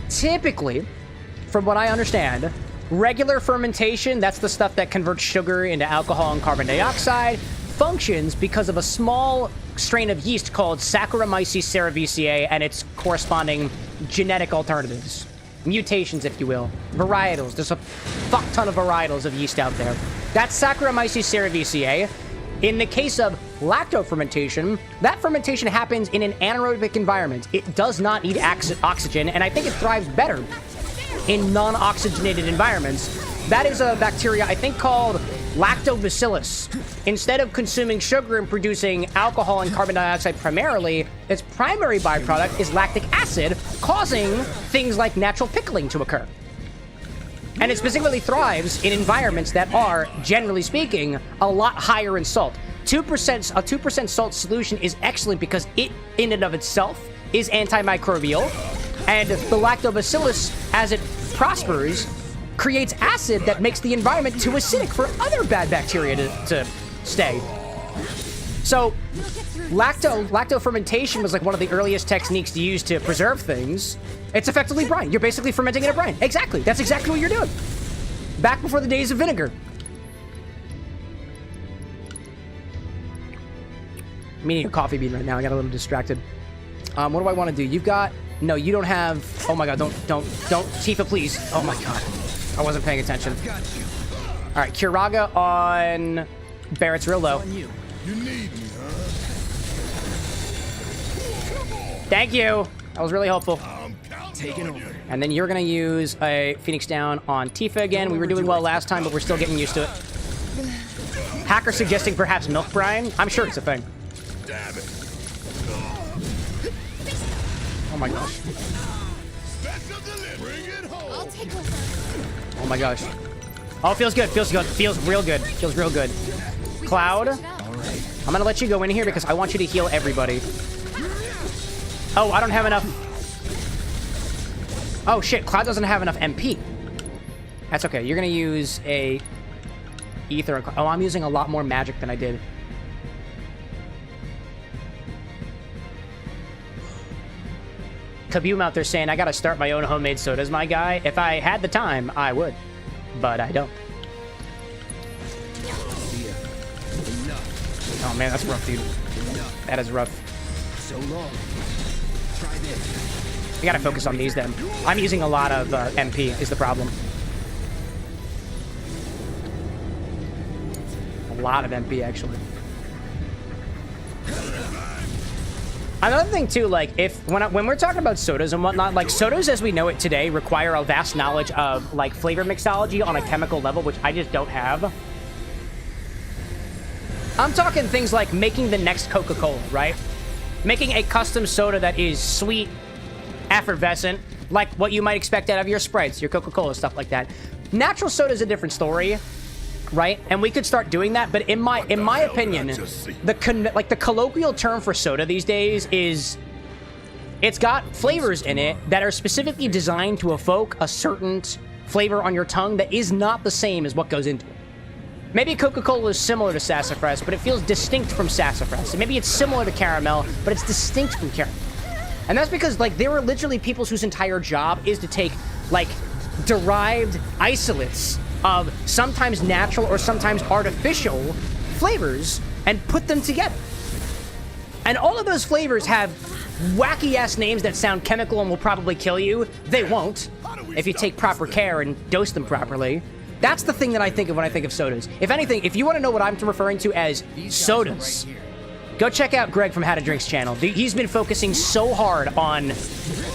Typically, from what I understand, regular fermentation, that's the stuff that converts sugar into alcohol and carbon dioxide, functions because of a small strain of yeast called Saccharomyces cerevisiae and its corresponding genetic alternatives. Mutations, if you will. Varietals. There's a fuck ton of varietals of yeast out there. That's Saccharomyces cerevisiae. In the case of lacto fermentation, that fermentation happens in an anaerobic environment. It does not need oxygen, and I think it thrives better in non-oxygenated environments. That is a bacteria, I think, called lactobacillus. Instead of consuming sugar and producing alcohol and carbon dioxide primarily, its primary byproduct is lactic acid, causing things like natural pickling to occur. And it specifically thrives in environments that are, generally speaking, a lot higher in salt. A 2% salt solution is excellent because it, in and of itself, is antimicrobial. And the lactobacillus, as it prospers, creates acid that makes the environment too acidic for other bad bacteria to stay. So, lacto fermentation was like one of the earliest techniques to use to preserve things. It's effectively brine. You're basically fermenting in a brine. Exactly. That's exactly what you're doing. Back before the days of vinegar. I'm eating a coffee bean right now. I got a little distracted. What do I want to do? You've got... No, you don't have... Oh my god, don't. Tifa, please. Oh my god. I wasn't paying attention. Alright, Curaga on... Barrett's real low. You need me, huh? Thank you. That was really helpful. Taking over. And then you're going to use a Phoenix Down on Tifa again. We were doing well last time, but we're still getting used to it. Hacker suggesting perhaps milk brine. I'm sure it's a thing. Damn it. Oh my gosh. Special delivery. Bring it home. I'll take over. Oh my gosh. Oh, feels good. Feels good. Feels real good. Feels real good. Cloud, I'm going to let you go in here because I want you to heal everybody. Oh, I don't have enough. Oh, shit. Cloud doesn't have enough MP. That's okay. You're going to use a ether. Oh, I'm using a lot more magic than I did. Kaboom out there saying, I got to start my own homemade sodas, my guy. If I had the time, I would. But I don't. Oh, man, that's rough, dude. That is rough. So long. Try this. We gotta focus on these then. I'm using a lot of MP is the problem. A lot of MP, actually. Another thing too, like when we're talking about sodas and whatnot, like sodas as we know it today require a vast knowledge of like flavor mixology on a chemical level, which I just don't have. I'm talking things like making the next Coca-Cola, right? Making a custom soda that is sweet, effervescent, like what you might expect out of your Sprites, your Coca-Cola, stuff like that. Natural soda is a different story, right? And we could start doing that, but in my opinion, the colloquial term for soda these days is it's got flavors in it that are specifically designed to evoke a certain flavor on your tongue that is not the same as what goes into it. Maybe Coca-Cola is similar to sassafras, but it feels distinct from sassafras. And maybe it's similar to caramel, but it's distinct from caramel. And that's because, like, there are literally people whose entire job is to take, like, derived isolates of sometimes natural or sometimes artificial flavors and put them together. And all of those flavors have wacky-ass names that sound chemical and will probably kill you. They won't, if you take proper care and dose them properly. That's the thing that I think of when I think of sodas. If anything, if you want to know what I'm referring to as sodas, go check out Greg from How to Drinks channel. He's been focusing so hard on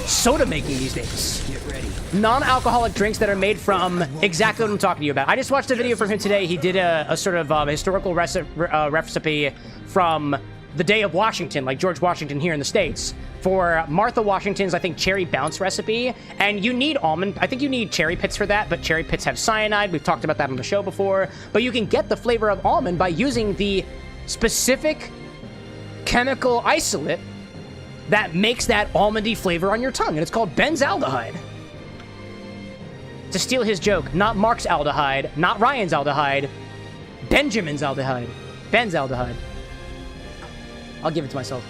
soda making these days. Get ready. Non-alcoholic drinks that are made from exactly what I'm talking to you about. I just watched a video from him today. He did a sort of historical recipe from the day of Washington, like George Washington here in the States, for Martha Washington's, I think, cherry bounce recipe. And you need almond. I think you need cherry pits for that, but cherry pits have cyanide. We've talked about that on the show before. But you can get the flavor of almond by using the specific chemical isolate that makes that almondy flavor on your tongue, and it's called benzaldehyde. To steal his joke, not Mark's aldehyde, not Ryan's aldehyde, Benjamin's aldehyde. Benzaldehyde. I'll give it to myself.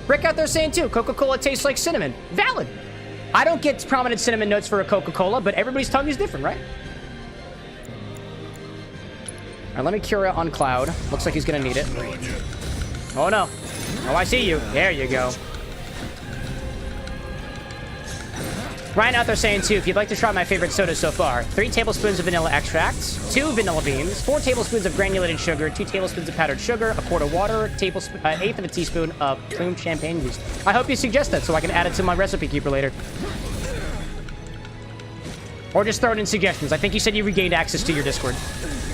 Rick out there saying too, Coca-Cola tastes like cinnamon. Valid. I don't get prominent cinnamon notes for a Coca-Cola, but everybody's tongue is different, right? All right, let me cure it on Cloud. Looks like he's gonna need it. Oh no. Oh, I see you. There you go. Ryan out there saying too, if you'd like to try my favorite soda so far, 3 tablespoons of vanilla extract, 2 vanilla beans, 4 tablespoons of granulated sugar, 2 tablespoons of powdered sugar, a quart of water, eighth of a teaspoon of plumed champagne yeast. I hope you suggest that so I can add it to my recipe keeper later. Or just throw it in suggestions. I think you said you regained access to your Discord.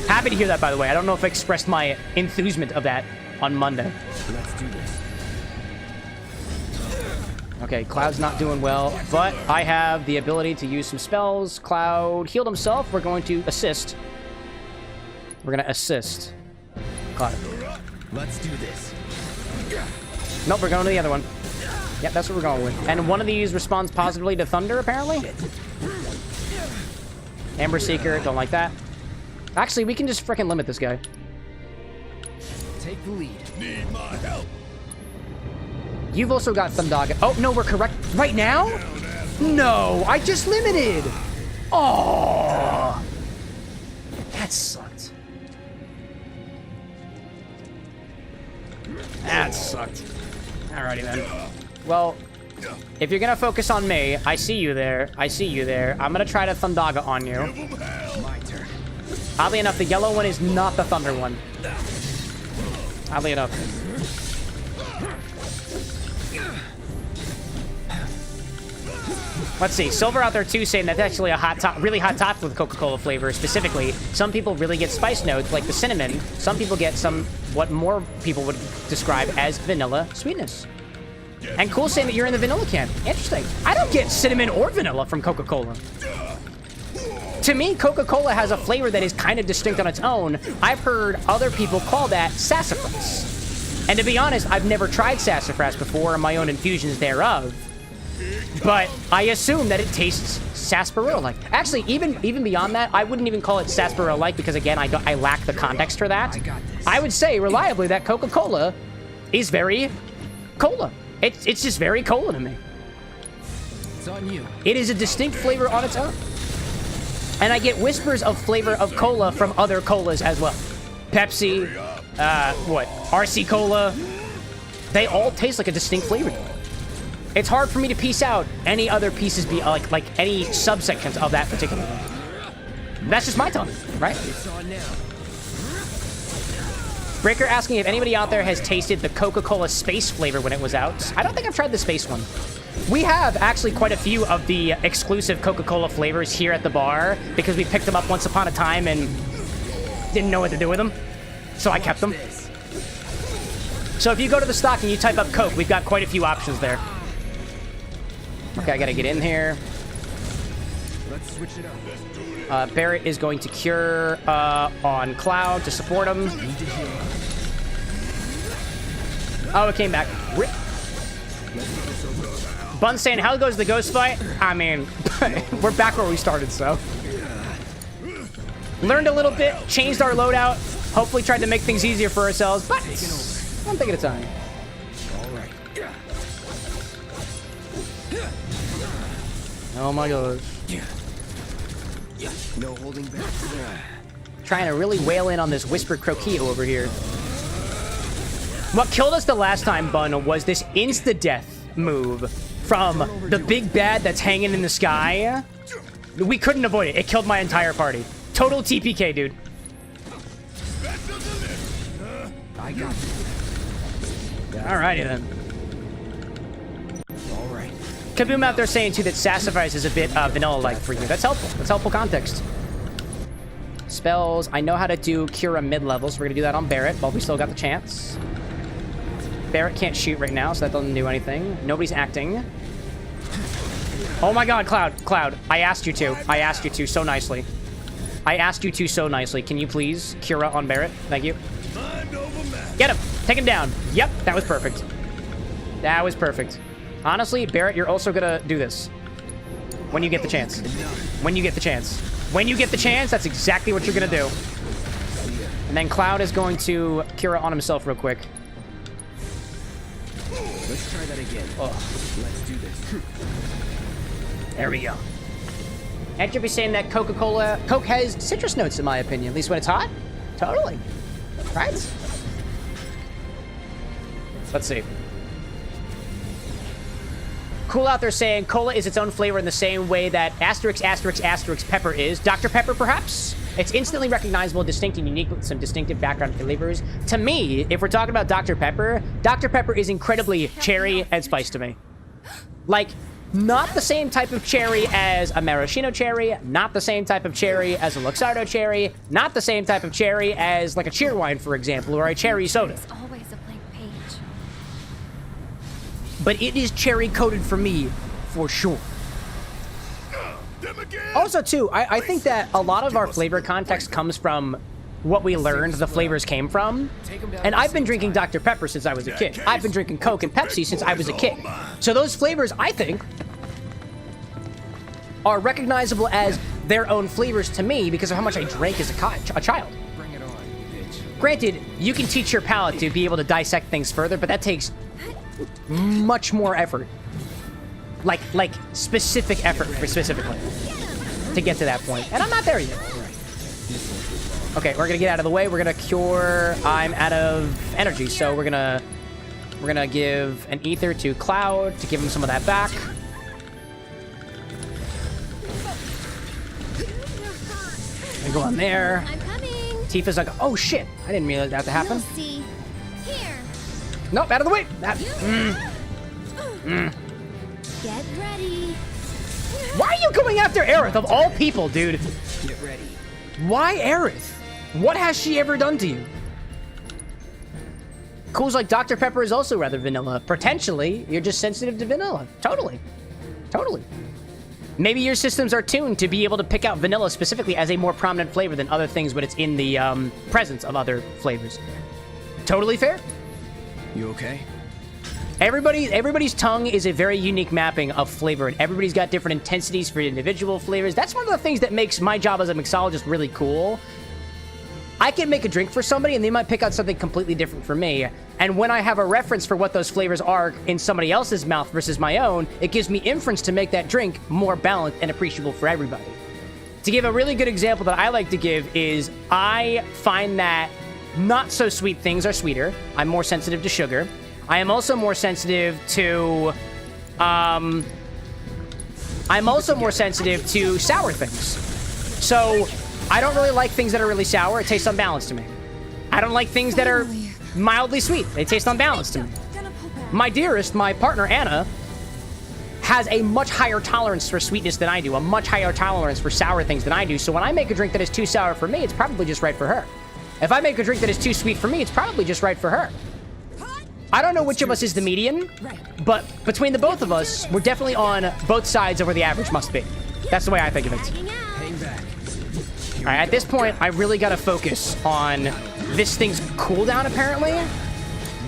Happy to hear that, by the way. I don't know if I expressed my enthusement of that on Monday. Let's do this. Okay, Cloud's not doing well, but I have the ability to use some spells. Cloud healed himself. We're going to assist. We're going to assist Cloud. Let's do this. Nope, we're going to the other one. Yep, that's what we're going with. And one of these responds positively to Thunder, apparently. Amber Seeker, don't like that. Actually, we can just frickin' limit this guy. Take the lead. Need my help. You've also got Thundaga. Oh, no, we're correct. Right now? No, I just limited. Oh, that sucked. That sucked. Alrighty, then. Well, if you're gonna focus on me, I see you there. I see you there. I'm gonna try to Thundaga on you. My turn. Oddly enough, the yellow one is not the Thunder one. Oddly enough. Let's see. Silver out there too saying that's actually a hot top, really hot top with Coca-Cola flavor specifically. Some people really get spice notes like the cinnamon. Some people get some what more people would describe as vanilla sweetness. And cool saying that you're in the vanilla camp. Interesting. I don't get cinnamon or vanilla from Coca-Cola. To me, Coca-Cola has a flavor that is kind of distinct on its own. I've heard other people call that sassafras. And to be honest, I've never tried sassafras before or my own infusions thereof. But I assume that it tastes sarsaparilla-like. Actually, even beyond that, I wouldn't even call it sarsaparilla-like because, again, I lack the context for that. I would say reliably that Coca-Cola is very cola. It's just very cola to me. It's on you. It is a distinct flavor on its own. And I get whispers of flavor of cola from other colas as well. Pepsi, RC Cola. They all taste like a distinct flavor. It's hard for me to piece out any other pieces, like any subsections of that particular one. That's just my tongue, right? It's on now. Breaker asking if anybody out there has tasted the Coca-Cola space flavor when it was out. I don't think I've tried the space one. We have actually quite a few of the exclusive Coca-Cola flavors here at the bar because we picked them up once upon a time and didn't know what to do with them. So I kept them. So if you go to the stock and you type up Coke, we've got quite a few options there. Okay, I gotta get in here. Let's switch it up. Barrett is going to cure on Cloud to support him. Oh, it came back. Rip. Bun saying, how goes the ghost fight? I mean, we're back where we started, so. Learned a little bit, changed our loadout, hopefully tried to make things easier for ourselves, but one thing at a time. Oh my gosh. No holding back. Trying to really wail in on this Whisper Croquito over here. What killed us the last time, Bun, was this insta-death move from the big bad that's hanging in the sky. We couldn't avoid it. It killed my entire party. Total TPK, dude. I got you. Alrighty then. All right. Kaboom out there saying too that Sassafras is a bit vanilla-like for you. That's helpful. That's helpful context. Spells. I know how to do Cura mid-levels. We're gonna do that on Barret, but we still got the chance. Barret can't shoot right now, so that doesn't do anything. Nobody's acting. Oh my god, Cloud. I asked you to. I asked you to so nicely. I asked you to so nicely. Can you please Cura on Barret? Thank you. Get him. Take him down. Yep, that was perfect. That was perfect. Honestly, Barret, you're also gonna do this. When you get the chance. When you get the chance. When you get the chance, that's exactly what you're gonna do. And then Cloud is going to Cura on himself real quick. Let's try that again. Oh. Let's do this. There we go. Can't you be saying that Coke has citrus notes, in my opinion, at least when it's hot? Totally. Right? Let's see. Cool out there saying cola is its own flavor in the same way that asterisk pepper is. Dr. Pepper, perhaps? It's instantly recognizable, distinct, and unique with some distinctive background flavors. To me, if we're talking about Dr. Pepper is incredibly cherry and spice to me. Like, not the same type of cherry as a maraschino cherry, not the same type of cherry as a Luxardo cherry, not the same type of cherry as like a cheerwine, for example, or a cherry soda. It's always a blank page. But it is cherry coated for me, for sure. Also, too, I think that a lot of our flavor context comes from what we learned the flavors came from. And I've been drinking Dr. Pepper since I was a kid. I've been drinking Coke and Pepsi since I was a kid. So those flavors, I think, are recognizable as their own flavors to me because of how much I drank as a child. Bring it on, bitch. Granted, you can teach your palate to be able to dissect things further, but that takes much more effort. Like specific effort specifically to get to that point. And I'm not there yet. Okay, we're gonna get out of the way. We're gonna cure. I'm out of energy, so we're gonna give an ether to Cloud to give him some of that back. And go on there. I'm coming. Tifa's like, oh shit! I didn't realize that to happen. You'll see. Here. Nope, out of the way. Get ready. Why are you going after Aerith of all people, dude? Get ready. Why Aerith? What has she ever done to you? Cool's like, Dr. Pepper is also rather vanilla. Potentially, you're just sensitive to vanilla. Totally. Totally. Maybe your systems are tuned to be able to pick out vanilla specifically as a more prominent flavor than other things when it's in the presence of other flavors. Totally fair. You okay? Everybody's tongue is a very unique mapping of flavor, and everybody's got different intensities for individual flavors. That's one of the things that makes my job as a mixologist really cool. I can make a drink for somebody, and they might pick out something completely different for me. And when I have a reference for what those flavors are in somebody else's mouth versus my own, it gives me inference to make that drink more balanced and appreciable for everybody. To give a really good example that I like to give is I find that not so sweet things are sweeter. I'm more sensitive to sugar. I am also more sensitive to, sour things. So I don't really like things that are really sour. It tastes unbalanced to me. I don't like things that are mildly sweet. They taste unbalanced to me. My dearest, my partner, Anna, has a much higher tolerance for sweetness than I do, a much higher tolerance for sour things than I do. So when I make a drink that is too sour for me, it's probably just right for her. If I make a drink that is too sweet for me, it's probably just right for her. I don't know which of us is the median, but between the both of us, we're definitely on both sides of where the average must be. That's the way I think of it. Hang back. All right, at this point, I really got to focus on this thing's cooldown, apparently.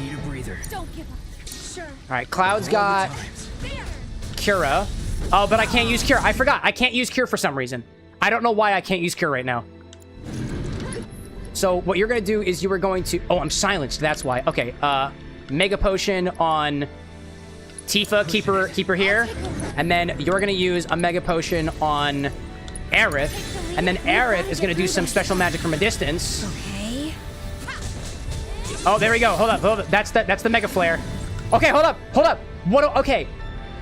Need a breather. Don't give up. Sure. All right, Cloud's got Cura. Oh, but I can't use Cure. I forgot. I can't use Cure for some reason. I don't know why I can't use Cure right now. So what you're going to do is you are going to... Oh, I'm silenced. That's why. Okay, Mega Potion on Tifa. Keep her here. And then you're going to use a Mega Potion on Aerith. And then Aerith is going to do some special magic from a distance. Okay. Oh, there we go. Hold up. That's the mega flare. Okay, hold up. What? Okay.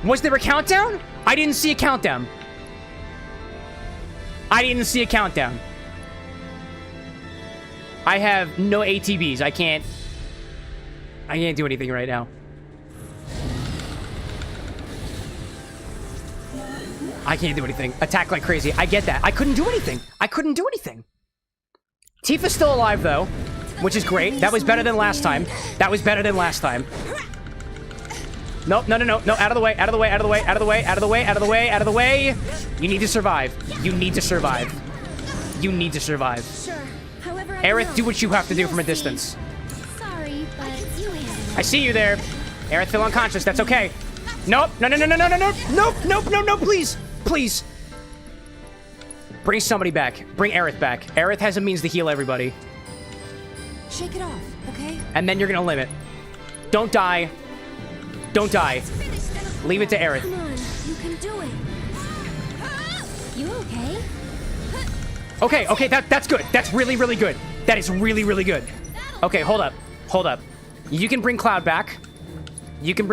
Was there a countdown? I didn't see a countdown. I have no ATBs. I can't do anything right now. I can't do anything. Attack like crazy. I get that. I couldn't do anything. Tifa's still alive, though, which is great. That was better than last time. Nope, no. Out of the way. You need to survive. Sure. However, Aerith, do what you have to do from a distance. Sorry, but you handle I see you there. Aerith, feel unconscious. That's okay. Nope. No, please. Bring somebody back. Bring Aerith back. Aerith has a means to heal everybody. Shake it off, okay? And then you're gonna limit. Don't die. Leave it to Aerith. Come on, you can do it. You okay? Okay, that's good. That's really good. That is really good. Okay, hold up. You can bring Cloud back. You're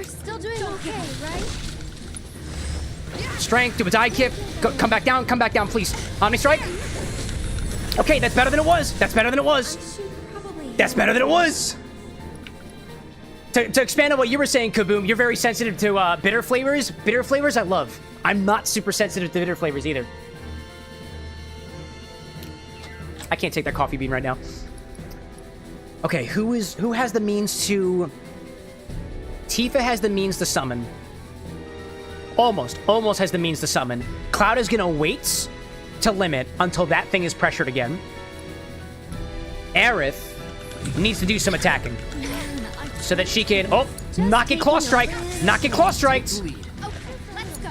still doing okay, right? Strength, do a die kick. Come back down, please. Omni Strike. Okay, that's better than it was. To expand on what you were saying, Kaboom, you're very sensitive to bitter flavors. Bitter flavors I love. I'm not super sensitive to bitter flavors either. I can't take that coffee bean right now. Okay, who has the means to... Tifa has the means to summon. Almost has the means to summon. Cloud is gonna wait to limit until that thing is pressured again. Aerith needs to do some attacking so that she can... Oh, not get claw striked. Okay, let's go.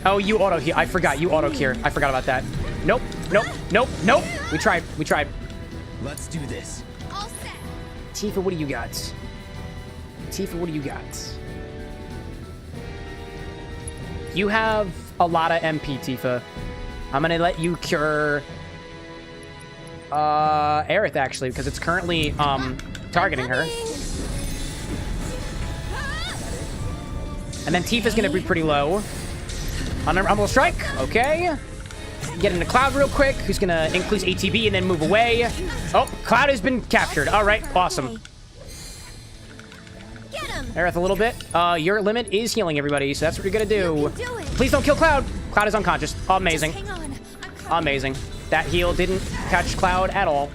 Oh, you auto heal. I forgot. You auto cure. I forgot about that. Nope. We tried. Let's do this. All set. Tifa, what do you got? You have a lot of MP, Tifa. I'm gonna let you cure Aerith, actually, because it's currently targeting her. And then Tifa's gonna be pretty low. Unarmable strike, okay. Get into Cloud real quick, who's gonna increase ATB and then move away. Oh, Cloud has been captured. All right, awesome. Get him. Aerith, a little bit. Your limit is healing everybody, so that's what you're gonna do. You can do it. Please don't kill Cloud. Cloud is unconscious. Amazing. Just hang on. I'm coming. Amazing. That heal didn't catch Cloud at all.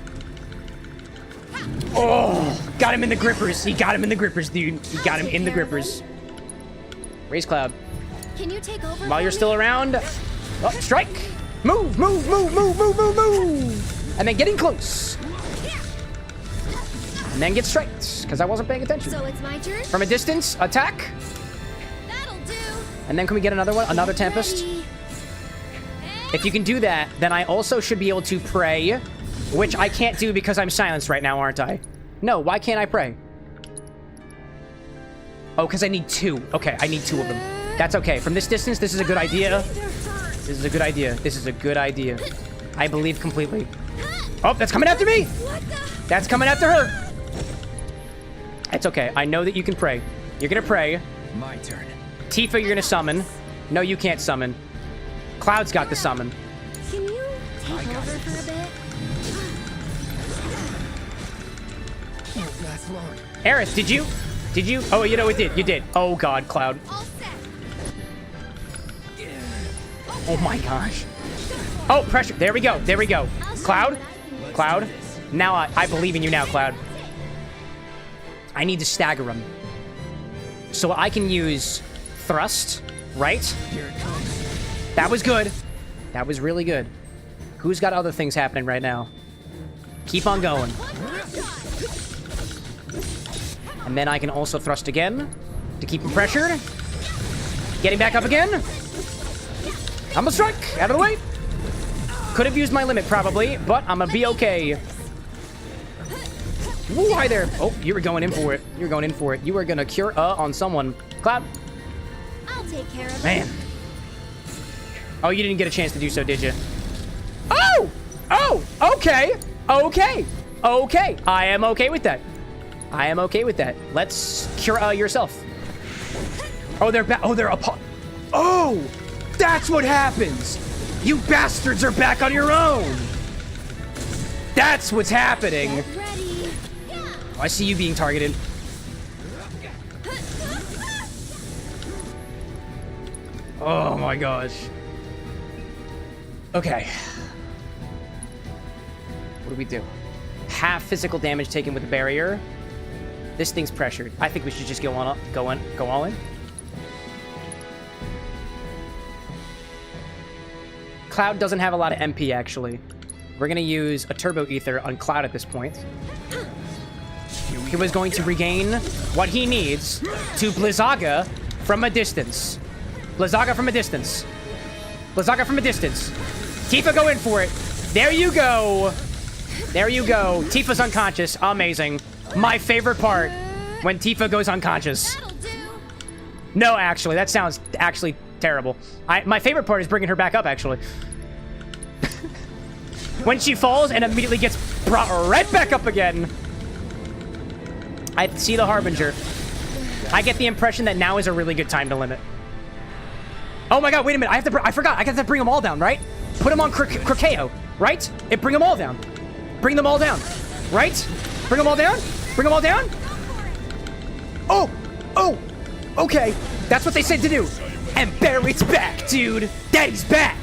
Oh, got him in the grippers. He got him in the grippers, dude. He got him in the grippers. Raise Cloud. Can you take over? While you're still around. Oh, strike. Move. And then getting close. And then get striked, because I wasn't paying attention. So it's my turn? From a distance, attack. That'll do. And then can we get another one? Another Tempest? Ready. If you can do that, then I also should be able to pray, which I can't do because I'm silenced right now, aren't I? No, why can't I pray? Oh, because I need two. Okay, I need two of them. That's okay. From this distance, this is a good idea. I believe completely. Oh, that's coming after me! That's coming after her! It's okay. I know that you can pray. You're gonna pray. My turn. Tifa, you're gonna summon. No, you can't summon. Cloud's got the summon. Can you take over for a bit? Won't last long. Aerith, did you? Oh, you know it did. You did. Oh, God, Cloud. All set. Oh, my gosh. Oh, pressure. There we go. Cloud. Now I believe in you now, Cloud. I need to stagger him. So I can use thrust, right? Here it comes. That was good. That was really good. Who's got other things happening right now? Keep on going. And then I can also thrust again to keep him pressured. Getting back up again. I'm gonna strike. Out of the way. Could have used my limit probably, but I'm gonna be okay. Ooh, hi there. Oh, you were going in for it. You were gonna cure on someone. Cloud. I'll take care of it. Man. Oh, you didn't get a chance to do so, did you? Oh! Okay. Okay. Okay. I am okay with that. I am okay with that. Let's cure yourself. Oh, they're back. Oh, they're up. Oh, that's what happens. You bastards are back on your own. That's what's happening. Ready. Oh, I see you being targeted. Oh my gosh. Okay. What do we do? Half physical damage taken with the barrier. This thing's pressured. I think we should just go all in. Cloud doesn't have a lot of MP, actually. We're gonna use a Turbo Ether on Cloud at this point. He was going to regain what he needs to Blizzaga from a distance. Blizzaga from a distance. Blizzaga from a distance. Tifa, go in for it. There you go. There you go. Tifa's unconscious. Amazing. My favorite part, when Tifa goes unconscious. No, actually, that sounds actually terrible. My favorite part is bringing her back up, actually. When she falls and immediately gets brought right back up again. I see the Harbinger. I get the impression that now is a really good time to limit. Oh my god, wait a minute. I forgot. I got to bring them all down, right? Put them on Crackeo, right? Bring them all down. Bring them all down, right? Bring them all down? Bring them all down? Oh! Oh! Okay. That's what they said to do. And Barrett's back, dude. Daddy's back.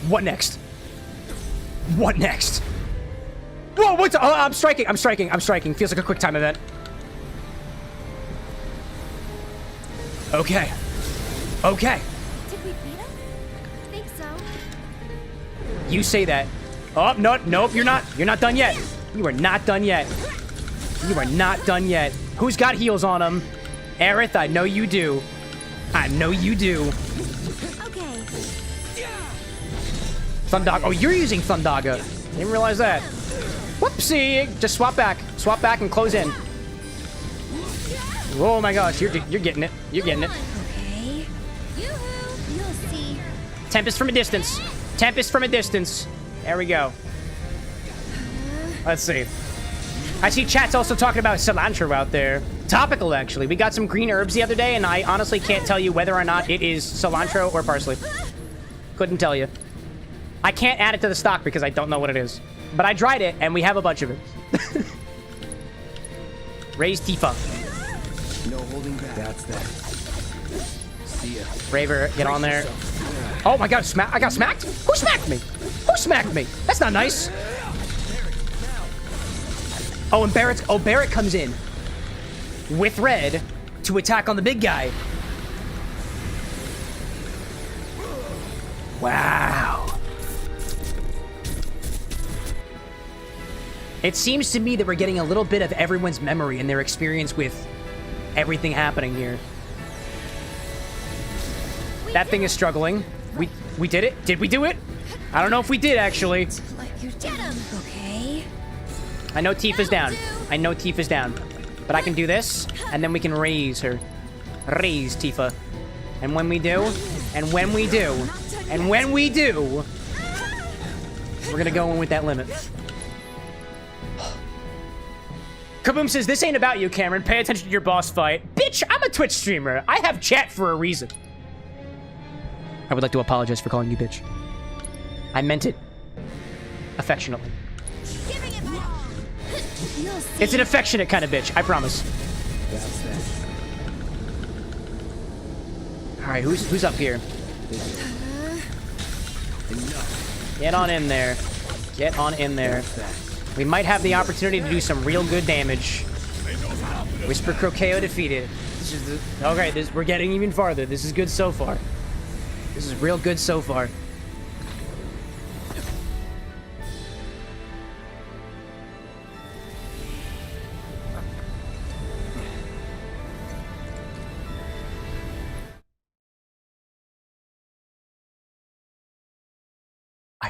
What next? What next? Whoa, what's... Oh, I'm striking. Feels like a quick time event. Okay. Okay. Did we beat him? Think so. You say that. Oh, no, nope, you're not. You're not done yet. You are not done yet. You are not done yet. Who's got heals on him? Aerith, I know you do. I know you do. Okay. Thundaga. Oh, you're using Thundaga. Didn't realize that. Whoopsie. Just swap back. Swap back and close in. Oh my gosh, you're getting it. You're getting it. Okay. Yoo-hoo. You'll see. Tempest from a distance. Tempest from a distance. There we go. Let's see. I see chat's also talking about cilantro out there. Topical, actually. We got some green herbs the other day, and I honestly can't tell you whether or not it is cilantro or parsley. Couldn't tell you. I can't add it to the stock because I don't know what it is. But I dried it, and we have a bunch of it. Raise Tifa. No holding back. That's that. See ya. Braver, get on there. Oh my god, I got smacked? Who smacked me? Who smacked me? That's not nice. Oh, and Barrett comes in with red to attack on the big guy. Wow. It seems to me that we're getting a little bit of everyone's memory and their experience with everything happening here. That thing is struggling. We did it? Did we do it? I don't know if we did, actually. Let you get him. Okay. I know Tifa's down. I know Tifa's down. But I can do this, and then we can raise her. Raise Tifa. And when we do, and when we do, and when we do, we're gonna go in with that limit. Kaboom says, this ain't about you, Cameron. Pay attention to your boss fight. Bitch, I'm a Twitch streamer. I have chat for a reason. I would like to apologize for calling you bitch. I meant it affectionately. Giving it my all. You'll see. It's an affectionate kind of bitch, I promise. That's that. All right, who's up here? Get on in there. Get on in there. We might have the opportunity to do some real good damage. Whisper Croakeo defeated. This is the, okay, we're getting even farther. This is good so far. This is real good so far. I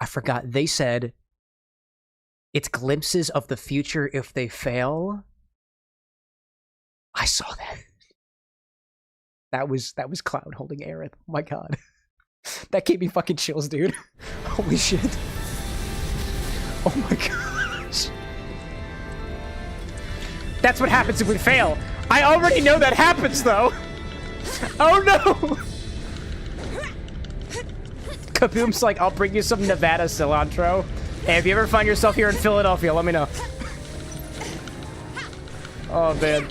forgot. They said it's glimpses of the future if they fail. I saw that. That was Cloud holding Aerith. Oh my god. That gave me fucking chills, dude. Holy shit. Oh my gosh. That's what happens if we fail. I already know that happens, though. Oh no! Kaboom's like, I'll bring you some Nevada cilantro. Hey, if you ever find yourself here in Philadelphia, let me know. Oh, man.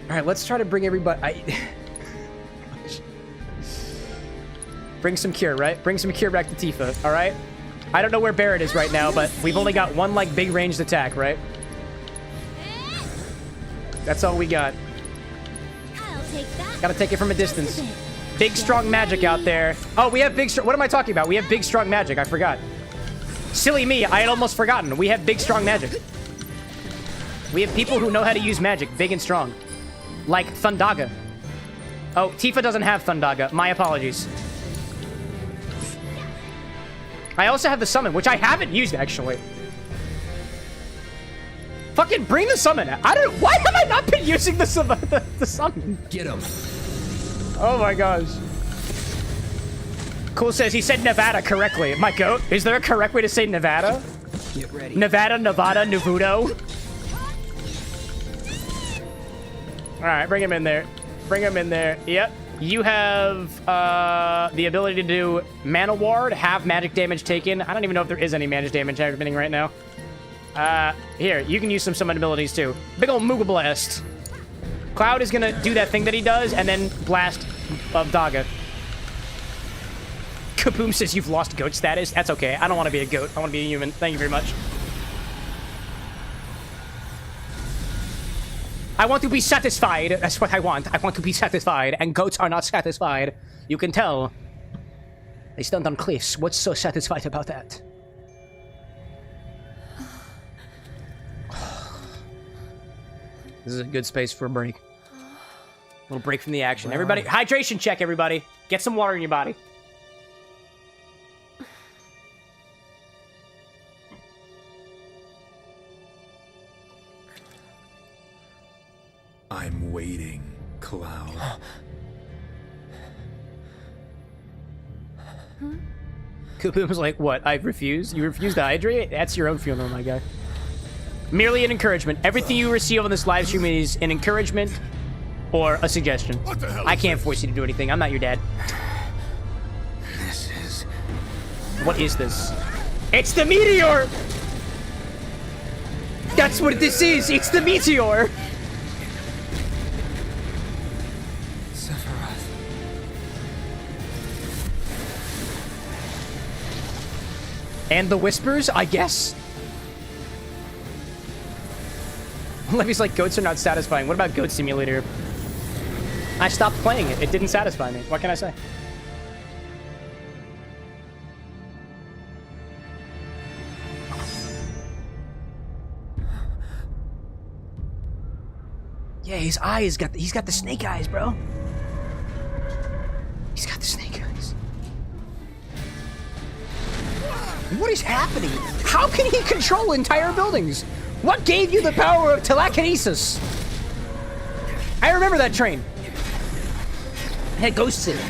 Alright, let's try to bring everybody... Bring some cure, right? Bring some cure back to Tifa, alright? I don't know where Barret is right now, but we've only got one, like, big ranged attack, right? That's all we got. I'll take that. Gotta take it from a distance. Big, strong magic out there. Oh, we have big, what am I talking about? We have big, strong magic. I forgot. Silly me. I had almost forgotten. We have big, strong magic. We have people who know how to use magic. Big and strong. Like Thundaga. Oh, Tifa doesn't have Thundaga. My apologies. I also have the summon, which I haven't used, actually. Fucking bring the summon. I don't... Why have I not been using the summon? Get him. Oh my gosh. Cool says he said Nevada correctly. My goat, is there a correct way to say Nevada? Get ready. Nevada, Nuvudo. Alright, bring him in there. Bring him in there. Yep. You have the ability to do Mana Ward, have magic damage taken. I don't even know if there is any magic damage happening right now. Here, you can use some summon abilities too. Big ol' Moogle Blast. Cloud is gonna do that thing that he does, and then Blast of Daga. Kaboom says you've lost goat status. That's okay. I don't want to be a goat. I want to be a human. Thank you very much. I want to be satisfied. That's what I want. I want to be satisfied, and goats are not satisfied. You can tell. They stand on cliffs. What's so satisfied about that? This is a good space for a break. A little break from the action. Everybody, hydration check, everybody. Get some water in your body. I'm waiting, Cloud. Kaboom was like, what? I refuse? You refuse to hydrate? That's your own funeral, my guy. Merely an encouragement. Everything you receive on this live stream is an encouragement or a suggestion. What the hell I is can't this? force you to do anything. I'm not your dad. This is... What is this? It's the meteor! That's what this is! It's the meteor! Sephiroth. And the whispers, I guess? Levy's like, goats are not satisfying. What about Goat Simulator? I stopped playing it. It didn't satisfy me. What can I say? Yeah, his eyes he's got the snake eyes, bro. He's got the snake eyes. What is happening? How can he control entire buildings? What gave you the power of telekinesis? I remember that train. It had ghosts in it.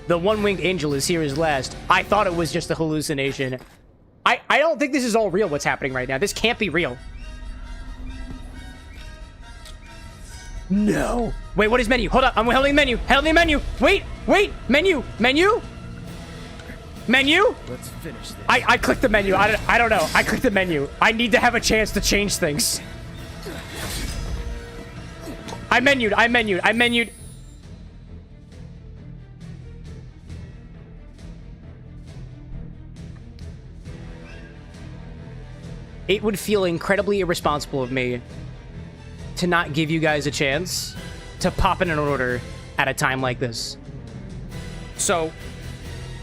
The one-winged angel is here as last. I thought it was just a hallucination. I don't think this is all real, what's happening right now. This can't be real. No. Wait, what is menu? Hold up, I'm holding menu. Holding menu. Wait, menu. Menu? Let's finish this. I clicked the menu. I don't know. I clicked the menu. I need to have a chance to change things. I menued. It would feel incredibly irresponsible of me to not give you guys a chance to pop in an order at a time like this. So,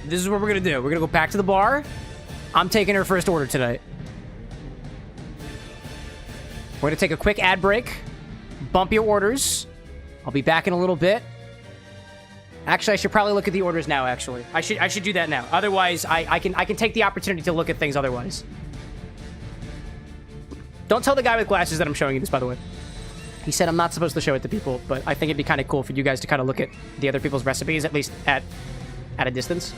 this is what we're gonna do. We're gonna go back to the bar. I'm taking her first order tonight. We're gonna take a quick ad break. Bump your orders. I'll be back in a little bit. Actually, I should probably look at the orders now, actually. I should do that now. Otherwise, I can take the opportunity to look at things otherwise. Don't tell the guy with glasses that I'm showing you this, by the way. He said I'm not supposed to show it to people, but I think it'd be kind of cool for you guys to kind of look at the other people's recipes, at least at a distance.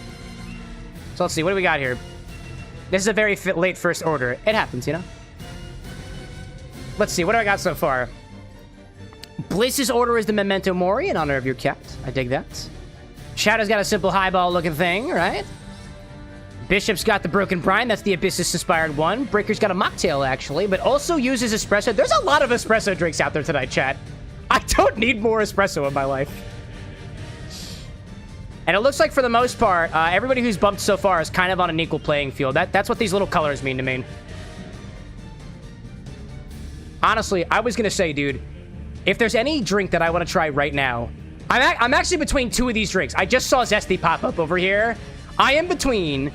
So let's see, what do we got here? This is a very late first order. It happens, you know? Let's see, what do I got so far? Bliss's order is the Memento Mori in honor of your cat. I dig that. Shadow's got a simple highball looking thing, right? Bishop's got the Broken Brine. That's the Abyssus-inspired one. Breaker's got a mocktail, actually, but also uses espresso. There's a lot of espresso drinks out there tonight, chat. I don't need more espresso in my life. And it looks like, for the most part, everybody who's bumped so far is kind of on an equal playing field. That's what these little colors mean to me. Honestly, I was going to say, dude, if there's any drink that I want to try right now, I'm actually between two of these drinks. I just saw Zesty pop up over here. I am between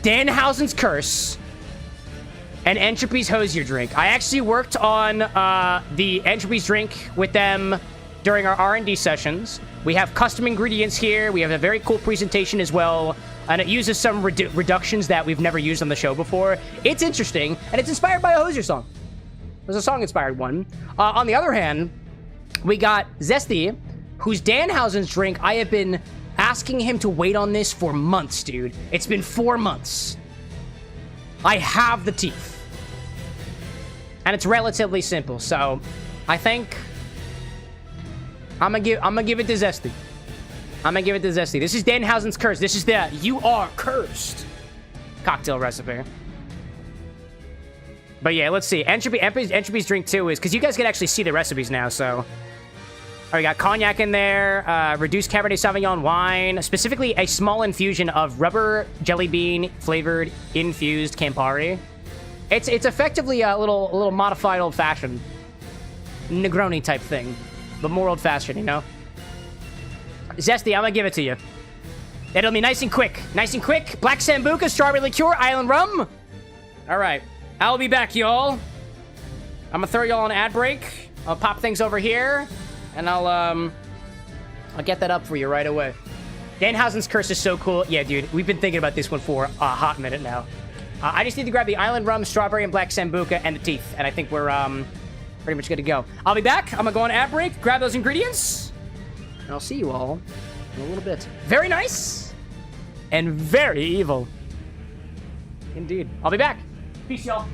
Danhausen's Curse and Entropy's Hosier drink. I actually worked on the Entropy's drink with them during our R&D sessions. We have custom ingredients here. We have a very cool presentation as well. And it uses some reductions that we've never used on the show before. It's interesting, and it's inspired by a Hosier song. There's a song-inspired one. On the other hand, we got Zesty, whose Danhausen's drink, I have been asking him to wait on this for months, dude. It's been 4 months. I have the teeth. And it's relatively simple, so I think I'm gonna give it to Zesty. I'm gonna give it to Zesty. This is Danhausen's Curse. This is the You Are Cursed cocktail recipe. But yeah, let's see. Entropy's drink too is, because you guys can actually see the recipes now, so. We got cognac in there, reduced Cabernet Sauvignon wine, specifically a small infusion of rubber jelly bean flavored infused Campari. It's effectively a little modified old fashioned Negroni type thing, but more old fashioned, you know. Zesty, I'm gonna give it to you. It'll be nice and quick, Black Sambuca, strawberry liqueur, island rum. All right, I'll be back, y'all. I'm gonna throw y'all on an ad break. I'll pop things over here. And I'll get that up for you right away. Danhausen's Curse is so cool. Yeah, dude, we've been thinking about this one for a hot minute now. I just need to grab the Island Rum, Strawberry, and Black Sambuca, and the teeth. And I think we're pretty much good to go. I'll be back. I'm going to go on ad break, grab those ingredients. And I'll see you all in a little bit. Very nice. And very evil. Indeed. I'll be back. Peace, y'all.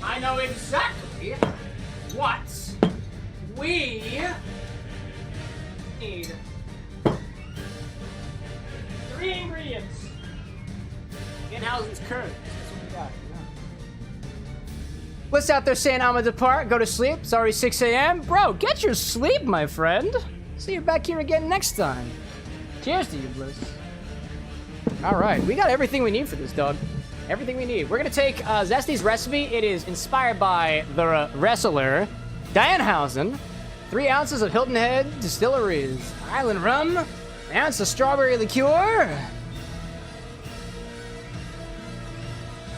I know exactly what we need. 3 ingredients. Danhausen's Curse. That's what we got. What's out there saying I'm gonna depart, go to sleep? It's already 6 a.m. Bro, get your sleep, my friend. See you back here again next time. Cheers to you, Bliss. All right, we got everything we need for this, dog. Everything we need. We're gonna take Zesty's recipe. It is inspired by the wrestler Danhausen. 3 ounces of Hilton Head Distilleries Island Rum, an ounce of strawberry liqueur,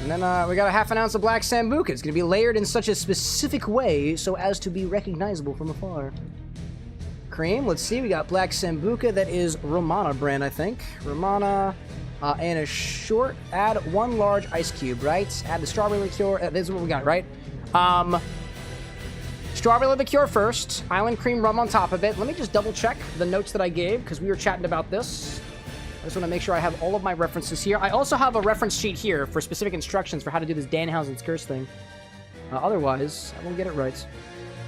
And then we got a half an ounce of black Sambuca. It's going to be layered in such a specific way so as to be recognizable from afar. Cream, let's see. We got black Sambuca. That is Romana brand, I think. Romana. And a short, add 1 large ice cube, right? Add the strawberry liqueur. This is what we got, right? Strawberry liqueur first. Island cream rum on top of it. Let me just double check the notes that I gave because we were chatting about this. I just want to make sure I have all of my references here. I also have a reference sheet here for specific instructions for how to do this Danhausen's curse thing. Otherwise, I won't get it right.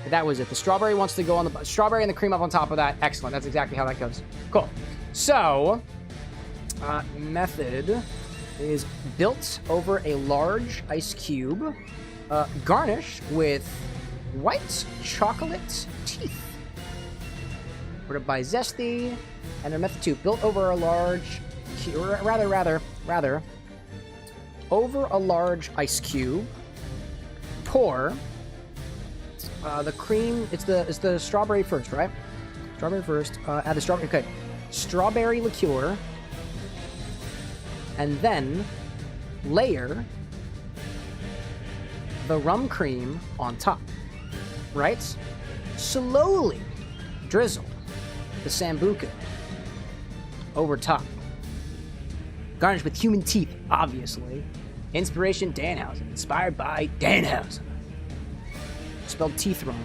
But that was it. The strawberry wants to go on the strawberry and the cream up on top of that. Excellent. That's exactly how that goes. Cool. So, method is built over a large ice cube, garnish with white chocolate teeth. Ordered by Zesty. And their method 2, built over a large, rather, over a large ice cube. Pour the cream. It's the strawberry first, right? Strawberry first. Add the strawberry. Okay, strawberry liqueur, and then layer the rum cream on top. Right? Slowly drizzle the Sambuca over top. Garnished with human teeth, obviously. Inspiration, Danhausen. Inspired by Danhausen. Spelled teeth wrong.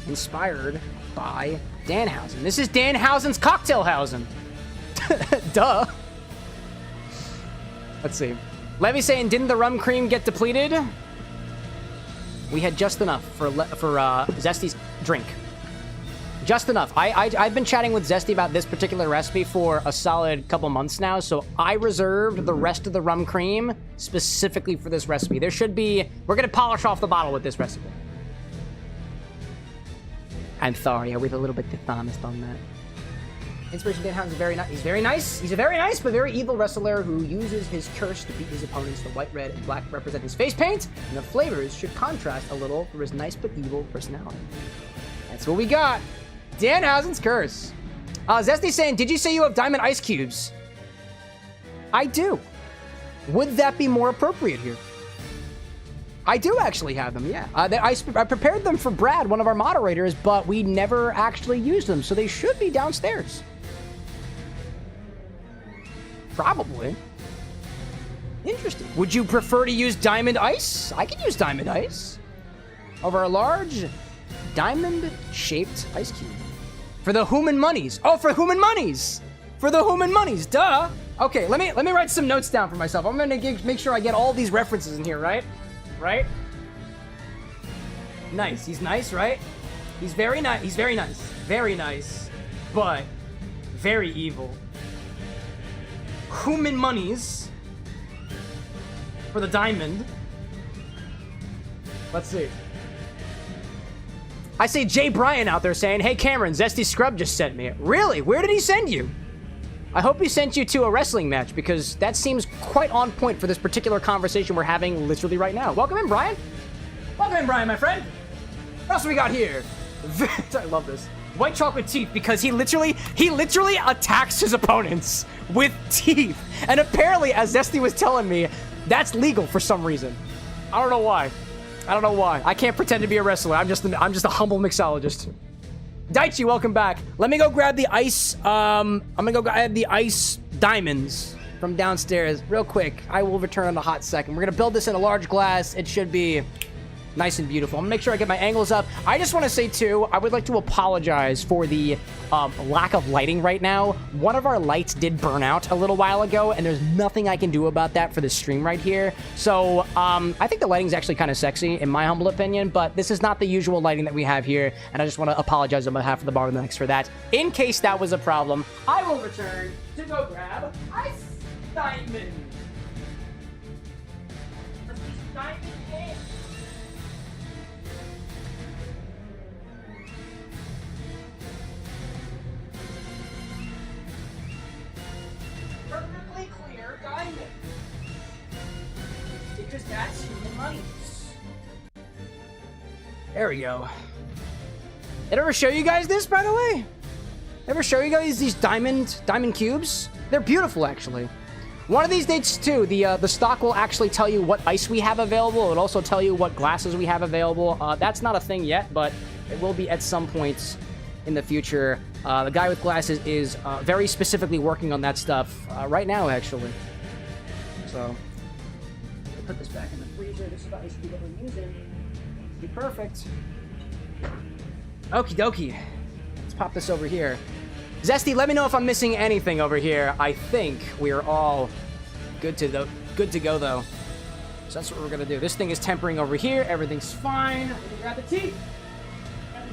Inspired by Danhausen. This is Danhausen's Cocktailhausen. Duh. Let's see. Levy saying, didn't the rum cream get depleted? We had just enough for Zesty's drink. Just enough. I've been chatting with Zesty about this particular recipe for a solid couple months now, so I reserved the rest of the rum cream specifically for this recipe. There should be... We're going to polish off the bottle with this recipe. I'm sorry, with a little bit dishonest on that. Inspiration Danhausen is very nice. He's very nice. He's a very nice but very evil wrestler who uses his curse to beat his opponents. The white, red, and black represent his face paint, and the flavors should contrast a little for his nice but evil personality. That's what we got. Danhausen's curse. Zesty saying, did you say you have diamond ice cubes? I do. Would that be more appropriate here? I do actually have them, yeah. I prepared them for Brad, one of our moderators, but we never actually used them, so they should be downstairs. Probably. Interesting. Would you prefer to use diamond ice? I can use diamond ice. Over a large diamond-shaped ice cube. For the human monies. Oh, for human monies! For the human monies, duh! Okay, let me write some notes down for myself. I'm gonna make sure I get all these references in here, right? Right? Nice. He's nice, right? He's very nice. He's very nice. Very nice. But very evil. Human monies for the diamond. Let's see. I see Jay Bryan out there saying, hey Cameron, Zesty Scrub just sent me. Really? Where did he send you? I hope he sent you to a wrestling match because that seems quite on point for this particular conversation we're having literally right now. Welcome in, Brian. Welcome in, Brian, my friend. What else we got here? I love this. White chocolate teeth because he literally attacks his opponents with teeth. And apparently, as Zesty was telling me, that's legal for some reason. I don't know why. I can't pretend to be a wrestler. I'm just a humble mixologist. Daichi, welcome back. Let me go grab the ice. I'm gonna go grab the ice diamonds from downstairs real quick. I will return in a hot second. We're gonna build this in a large glass. It should be nice and beautiful. I'm gonna make sure I get my angles up. I just want to say too, I would like to apologize for the lack of lighting right now. One of our lights did burn out a little while ago, and there's nothing I can do about that for this stream right here. So I think the lighting's actually kind of sexy in my humble opinion, but this is not the usual lighting that we have here, and I just want to apologize on behalf of the Bar of the Next for that. In case that was a problem, I will return to go grab ice diamond. Diamond in. Perfectly clear diamond. Because that's human money. There we go. Did I ever show you guys this, by the way? Ever show you guys these diamond cubes? They're beautiful, actually. One of these days, too, the stock will actually tell you what ice we have available. It'll also tell you what glasses we have available. That's not a thing yet, but it will be at some points in the future. The guy with glasses is very specifically working on that stuff right now, actually. So, I'll put this back in the freezer. This is the ice cube that we're using. Be perfect. Okie dokie. Let's pop this over here. Zesty, let me know if I'm missing anything over here. I think we're all good to go, though. So that's what we're gonna do. This thing is tempering over here. Everything's fine. Let me grab the teeth. Grab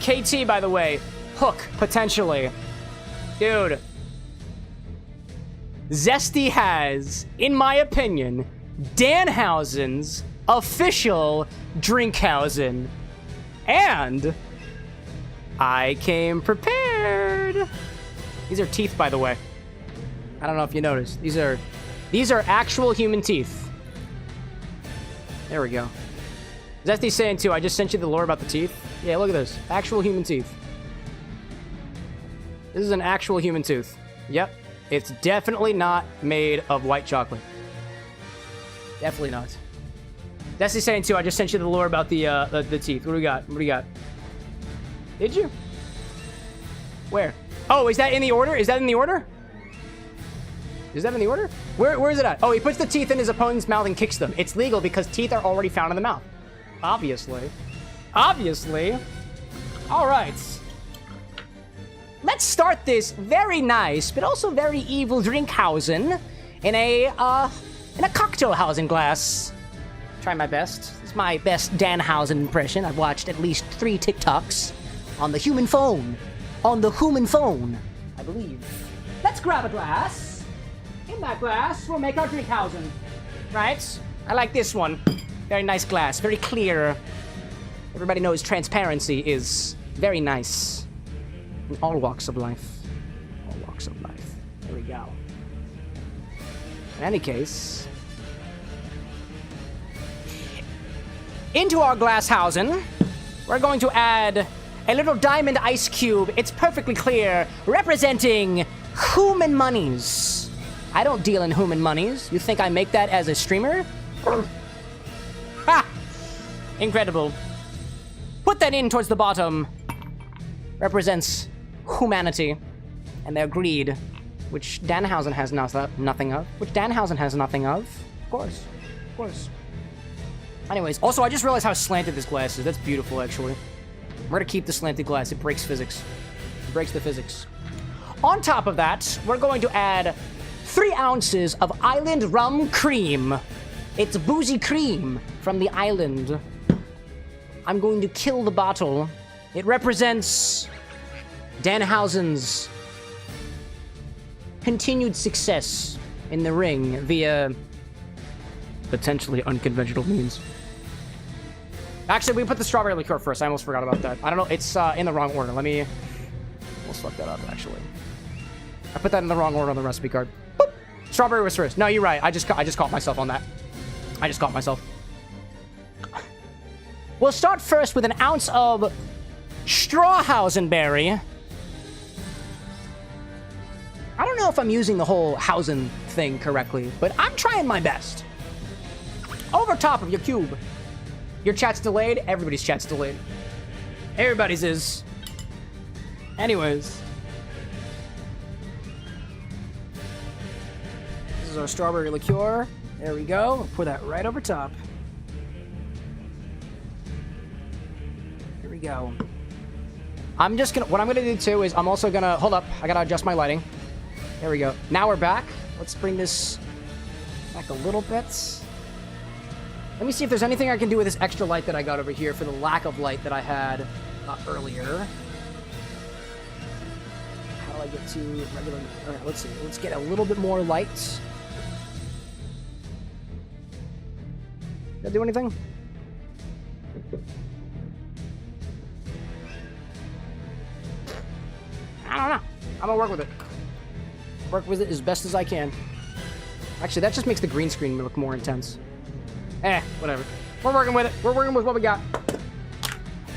the teeth. KT, by the way, hook, potentially. Dude. Zesty has, in my opinion, Danhausen's official Drinkhausen. And I came prepared. These are teeth, by the way. I don't know if you noticed. These are actual human teeth. There we go. Zesty's saying too, I just sent you the lore about the teeth. Yeah, look at this. Actual human teeth. This is an actual human tooth. Yep. It's definitely not made of white chocolate. Definitely not. Zesty's saying too, I just sent you the lore about the teeth. What do we got? What do you got? Did you? Where? Oh, is that in the order? Is that in the order? Is that in the order? Where is it at? Oh, he puts the teeth in his opponent's mouth and kicks them. It's legal because teeth are already found in the mouth. Obviously. Obviously. All right. Let's start this very nice, but also very evil Drinkhausen in a Cocktailhausen glass. Try my best. It's my best Danhausen impression. I've watched at least 3 TikToks on the human phone. On the human phone, I believe. Let's grab a glass. In that glass, we'll make our Drinkhausen. Right? I like this one. Very nice glass. Very clear. Everybody knows transparency is very nice. In all walks of life. All walks of life. There we go. In any case... into our Glasshausen, we're going to add a little diamond ice cube. It's perfectly clear, representing human monies. I don't deal in human monies. You think I make that as a streamer? Ha! Incredible. Put that in towards the bottom. Represents humanity and their greed, which Danhausen has nothing of. Which Danhausen has nothing of. Of course. Of course. Anyways, also, I just realized how slanted this glass is. That's beautiful, actually. We're gonna keep the slanted glass. It breaks physics. It breaks the physics. On top of that, we're going to add 3 ounces of island rum cream. It's boozy cream from the island. I'm going to kill the bottle. It represents Danhausen's continued success in the ring via potentially unconventional means. Actually, we put the strawberry liqueur first. I almost forgot about that. I don't know. It's in the wrong order. Let me... almost fuck that up, actually. I put that in the wrong order on the recipe card. Boop. Strawberry was first. No, you're right. I just caught myself on that. I just caught myself. We'll start first with an ounce of Strawhausen berry. I don't know if I'm using the whole Hausen thing correctly, but I'm trying my best. Over top of your cube. Your chat's delayed. Everybody's chat's delayed. Everybody's is. Anyways. This is our strawberry liqueur. There we go. We'll pour that right over top. Here we go. I'm just gonna... what I'm gonna do, too, is I'm also gonna... hold up. I gotta adjust my lighting. There we go. Now we're back. Let's bring this back a little bit. Let me see if there's anything I can do with this extra light that I got over here for the lack of light that I had earlier. How do I get to regular... alright, let's see. Let's get a little bit more light. Did that do anything? I don't know. I'm gonna work with it. Work with it as best as I can. Actually, that just makes the green screen look more intense. Whatever. We're working with it. We're working with what we got.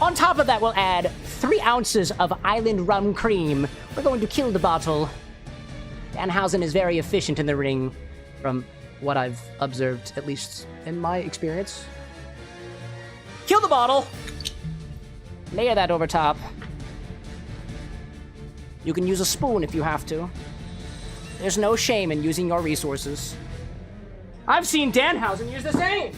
On top of that, we'll add 3 ounces of island rum cream. We're going to kill the bottle. Danhausen is very efficient in the ring, from what I've observed, at least in my experience. Kill the bottle! Layer that over top. You can use a spoon if you have to. There's no shame in using your resources. I've seen Danhausen use the same!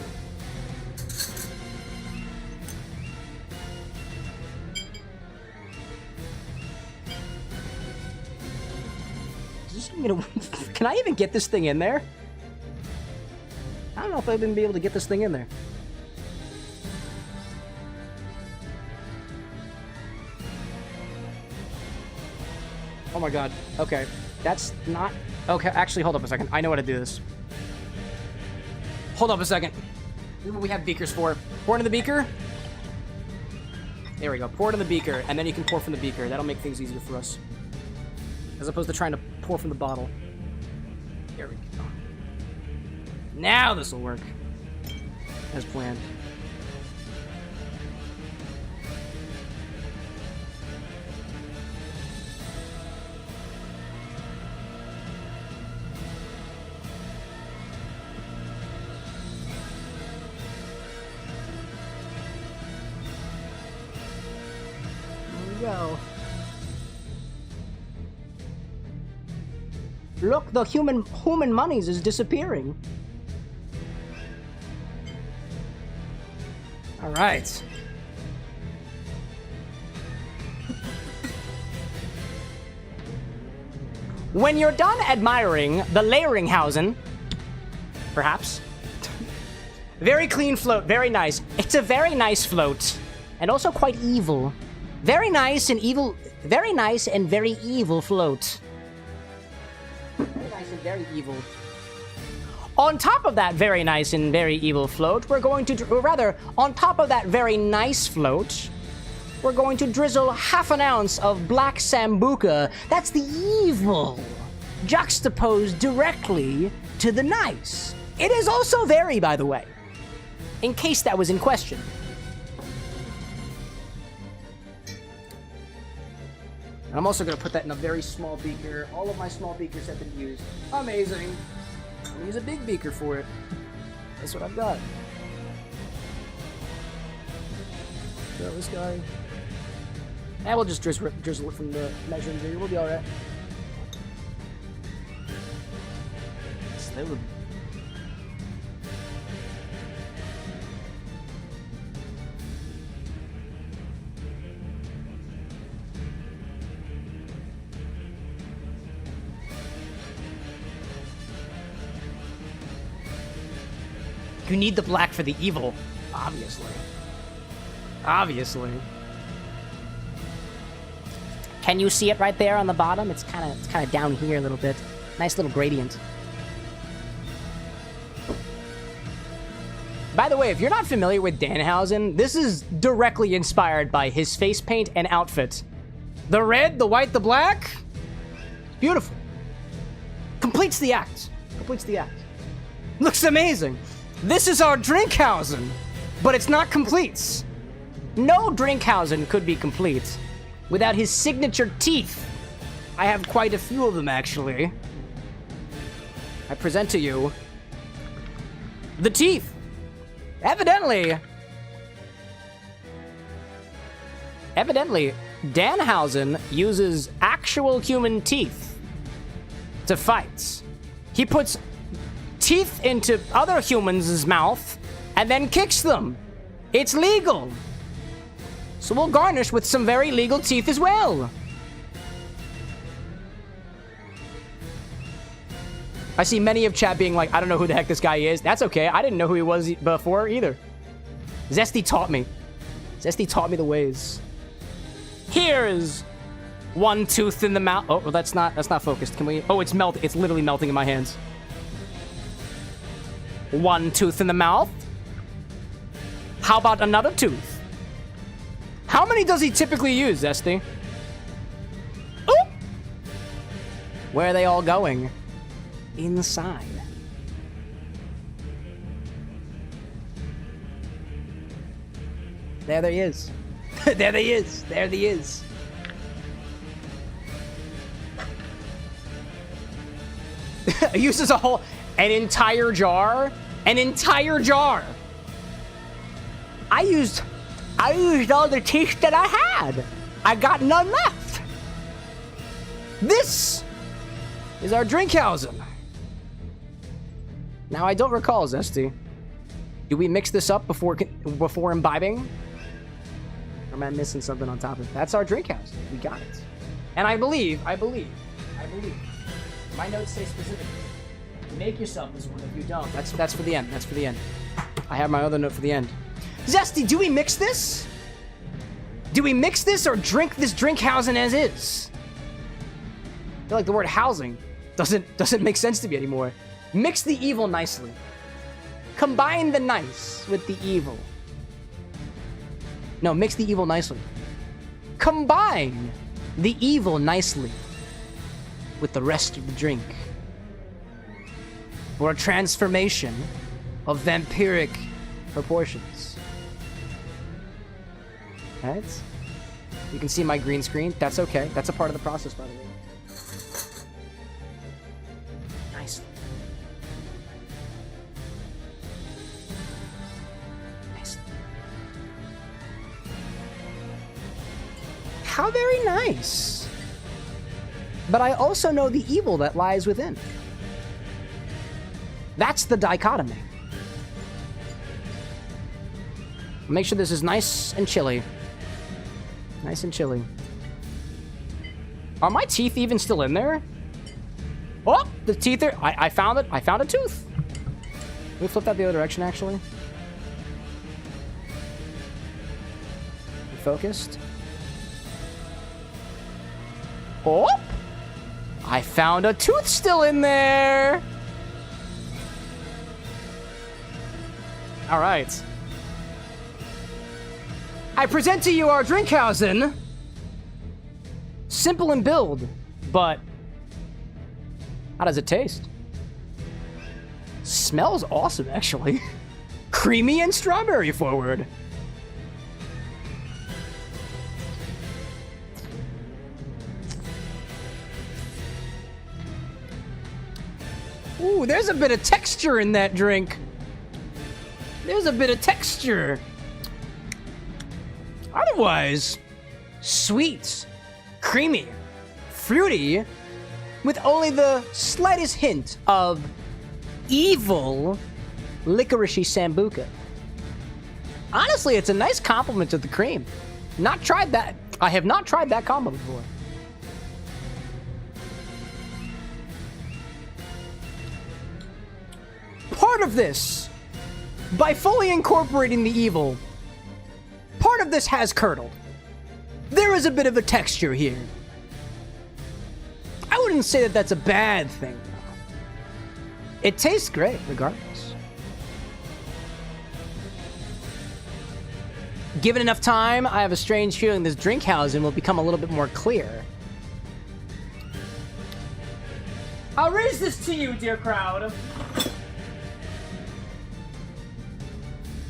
Can I even get this thing in there? I don't know if I'll even be able to get this thing in there. Oh my god. Okay. That's not... Okay, actually, hold up a second. I know how to do this. Hold up a second. This is what we have beakers for. Pour it in the beaker. There we go. Pour it in the beaker, and then you can pour from the beaker. That'll make things easier for us. As opposed to trying to pour from the bottle. There we go. Now this will work. As planned. There we go. Look, the human monies is disappearing. All right. When you're done admiring the Layeringhausen, perhaps, very clean float, very nice. It's a very nice float, and also quite evil. Very nice and evil. Very nice and very evil float. Very nice and very evil. On top of that very nice and very evil float, we're going to, or rather, on top of that very nice float, we're going to drizzle half an ounce of black sambuca. That's the evil, juxtaposed directly to the nice. It is also very, by the way, in case that was in question. And I'm also going to put that in a very small beaker. All of my small beakers have been used. Amazing. I'm going to use a big beaker for it. That's what I've got. Got this guy. And we'll just drizzle it from the measuring beaker. We'll be alright. Slowly. You need the black for the evil, obviously. Obviously. Can you see it right there on the bottom? It's kind of down here a little bit. Nice little gradient. By the way, if you're not familiar with Danhausen, this is directly inspired by his face paint and outfit. The red, the white, the black. Beautiful. Completes the act. Completes the act. Looks amazing. This is our Drinkhausen, but it's not complete. No Drinkhausen could be complete without his signature teeth. I have quite a few of them, actually. I present to you the teeth. Evidently, Danhausen uses actual human teeth to fight. He puts teeth into other humans' mouth and then kicks them. It's legal. So we'll garnish with some very legal teeth as well. I see many of chat being like, I don't know who the heck this guy is. That's okay. I didn't know who he was before either. Zesty taught me. Zesty taught me the ways. Here's one tooth in the mouth. Oh, well, that's not focused. Can we? Oh, it's literally melting in my hands. One tooth in the mouth. How about another tooth? How many does he typically use, Zesty? Ooh! Where are they all going? Inside. There he is. There they is. There they is. It uses an entire jar. An entire jar. I used all the teeth that I had. I got none left. This is our drinkhausen. Now, I don't recall, Zesty. Do we mix this up before imbibing? Or am I missing something on top of it? That's our drinkhausen. We got it. And I believe, my notes say specifically, make yourself this one if you don't. That's for the end. That's for the end. I have my other note for the end. Zesty, do we mix this? Do we mix this or drink this drinkhausen as is? I feel like the word housing doesn't make sense to me anymore. Mix the evil nicely. Combine the nice with the evil. No, mix the evil nicely. Combine the evil nicely with the rest of the drink. For a transformation of vampiric proportions. Alright? You can see my green screen. That's okay. That's a part of the process, by the way. Nice. Nice. How very nice. But I also know the evil that lies within. That's the dichotomy. Make sure this is nice and chilly. Nice and chilly. Are my teeth even still in there? Oh, the teeth are... I found it. I found a tooth. Let me flip that the other direction, actually. Focused. Oh! I found a tooth still in there! All right. I present to you our drinkhausen. Simple in build, but how does it taste? Smells awesome, actually. Creamy and strawberry forward. Ooh, there's a bit of texture in that drink. There's a bit of texture. Otherwise, sweet, creamy, fruity, with only the slightest hint of evil licoricey sambuca. Honestly, it's a nice compliment to the cream. Not tried that. I have not tried that combo before. Part of this, by fully incorporating the evil, part of this has curdled. There is a bit of a texture here. I wouldn't say that that's a bad thing, though. It tastes great, regardless. Given enough time, I have a strange feeling this drinkhausen will become a little bit more clear. I'll raise this to you, dear crowd.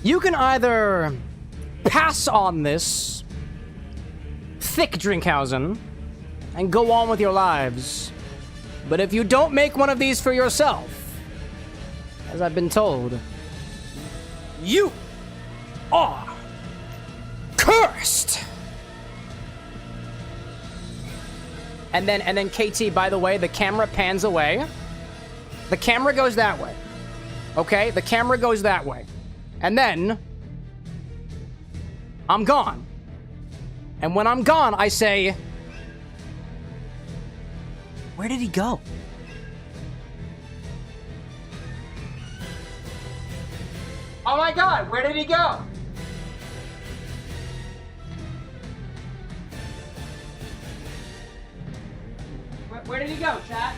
You can either pass on this thick drinkhausen and go on with your lives. But if you don't make one of these for yourself, as I've been told, you are cursed. And then KT, by the way, the camera pans away. The camera goes that way. Okay? The camera goes that way. And then I'm gone. And when I'm gone, I say, where did he go? Oh my God, where did he go? Where did he go, chat?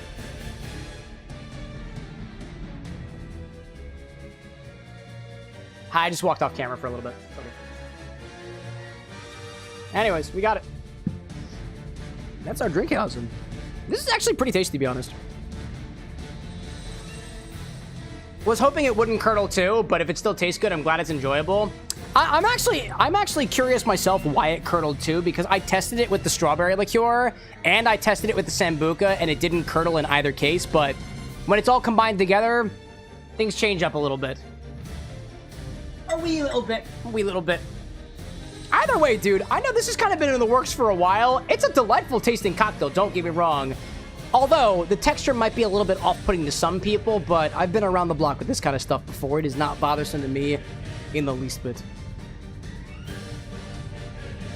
Hi, I just walked off camera for a little bit. Okay. Anyways, we got it. That's our drinkhausen. This is actually pretty tasty, to be honest. Was hoping it wouldn't curdle too, but if it still tastes good, I'm glad it's enjoyable. I'm actually curious myself why it curdled too, because I tested it with the strawberry liqueur and I tested it with the sambuca and it didn't curdle in either case, but when it's all combined together, things change up a little bit. A wee little bit. A wee little bit. Either way, dude, I know this has kind of been in the works for a while. It's a delightful tasting cocktail, don't get me wrong. Although, the texture might be a little bit off-putting to some people, but I've been around the block with this kind of stuff before. It is not bothersome to me in the least bit.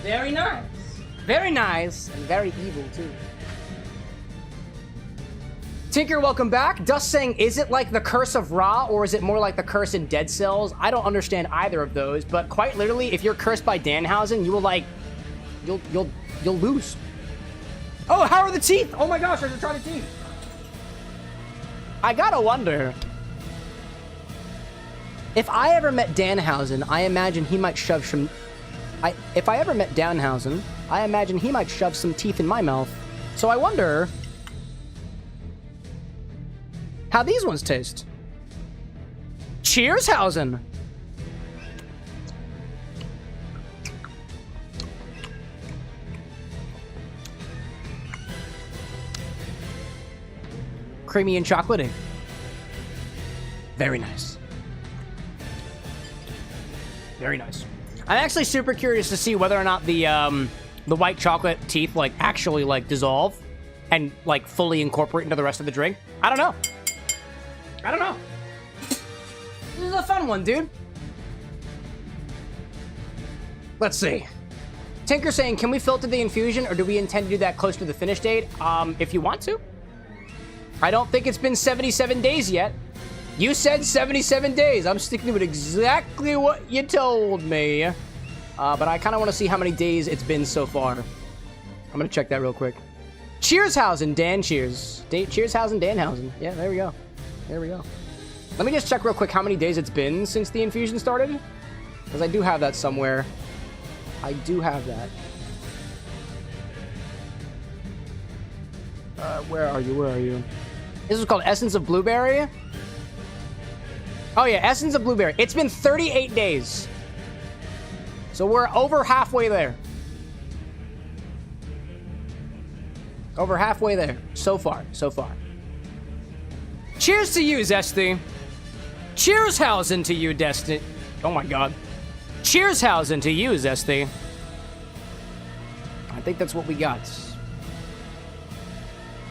Very nice. Very nice. And very evil, too. Tinker, welcome back. Dust saying, is it like the Curse of Ra, or is it more like the Curse in Dead Cells? I don't understand either of those, but quite literally, if you're cursed by Danhausen, you will, like, you'll lose. Oh, how are the teeth? Oh my gosh, I should try the teeth. I gotta wonder. If I ever met Danhausen, I imagine he might shove some... If I ever met Danhausen, I imagine he might shove some teeth in my mouth. So I wonder... how these ones taste. Cheershausen. Creamy and chocolatey. Very nice. Very nice. I'm actually super curious to see whether or not the white chocolate teeth like actually like dissolve and like fully incorporate into the rest of the drink. I don't know. I don't know. This is a fun one, dude. Let's see. Tinker saying, can we filter the infusion or do we intend to do that close to the finish date? If you want to. I don't think it's been 77 days yet. You said 77 days. I'm sticking with exactly what you told me. But I kind of want to see how many days it's been so far. I'm going to check that real quick. Cheershausen, Dan Cheers. Cheershausen, Danhausen. Yeah, there we go. There we go. Let me just check real quick how many days it's been since the infusion started. Because I do have that somewhere. I do have that. Where are you? Where are you? This is called Essence of Blueberry. Oh yeah, Essence of Blueberry. It's been 38 days. So we're over halfway there. Over halfway there. So far. So far. Cheers to you, Zesty. Cheershausen to you, Destiny. Oh my god. Cheershausen to you, Zesty. I think that's what we got.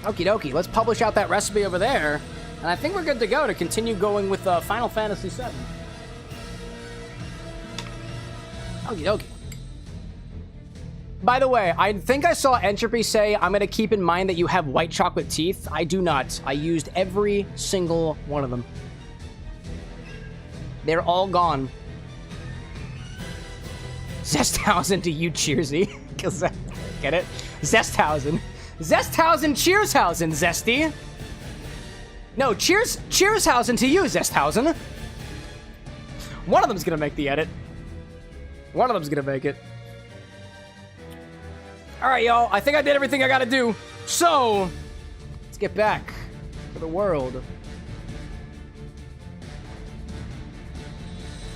Okie dokie, let's publish out that recipe over there. And I think we're good to go to continue going with Final Fantasy VII. Okie dokie. By the way, I think I saw Entropy say, I'm going to keep in mind that you have white chocolate teeth. I do not. I used every single one of them. They're all gone. Zesthausen to you, Cheersy. Get it? Zesthausen. Zesthausen, Cheershausen, Zesty. No, Cheershausen to you, Zesthausen. One of them's going to make the edit. One of them's going to make it. All right, y'all. I think I did everything I got to do. So, let's get back to the world.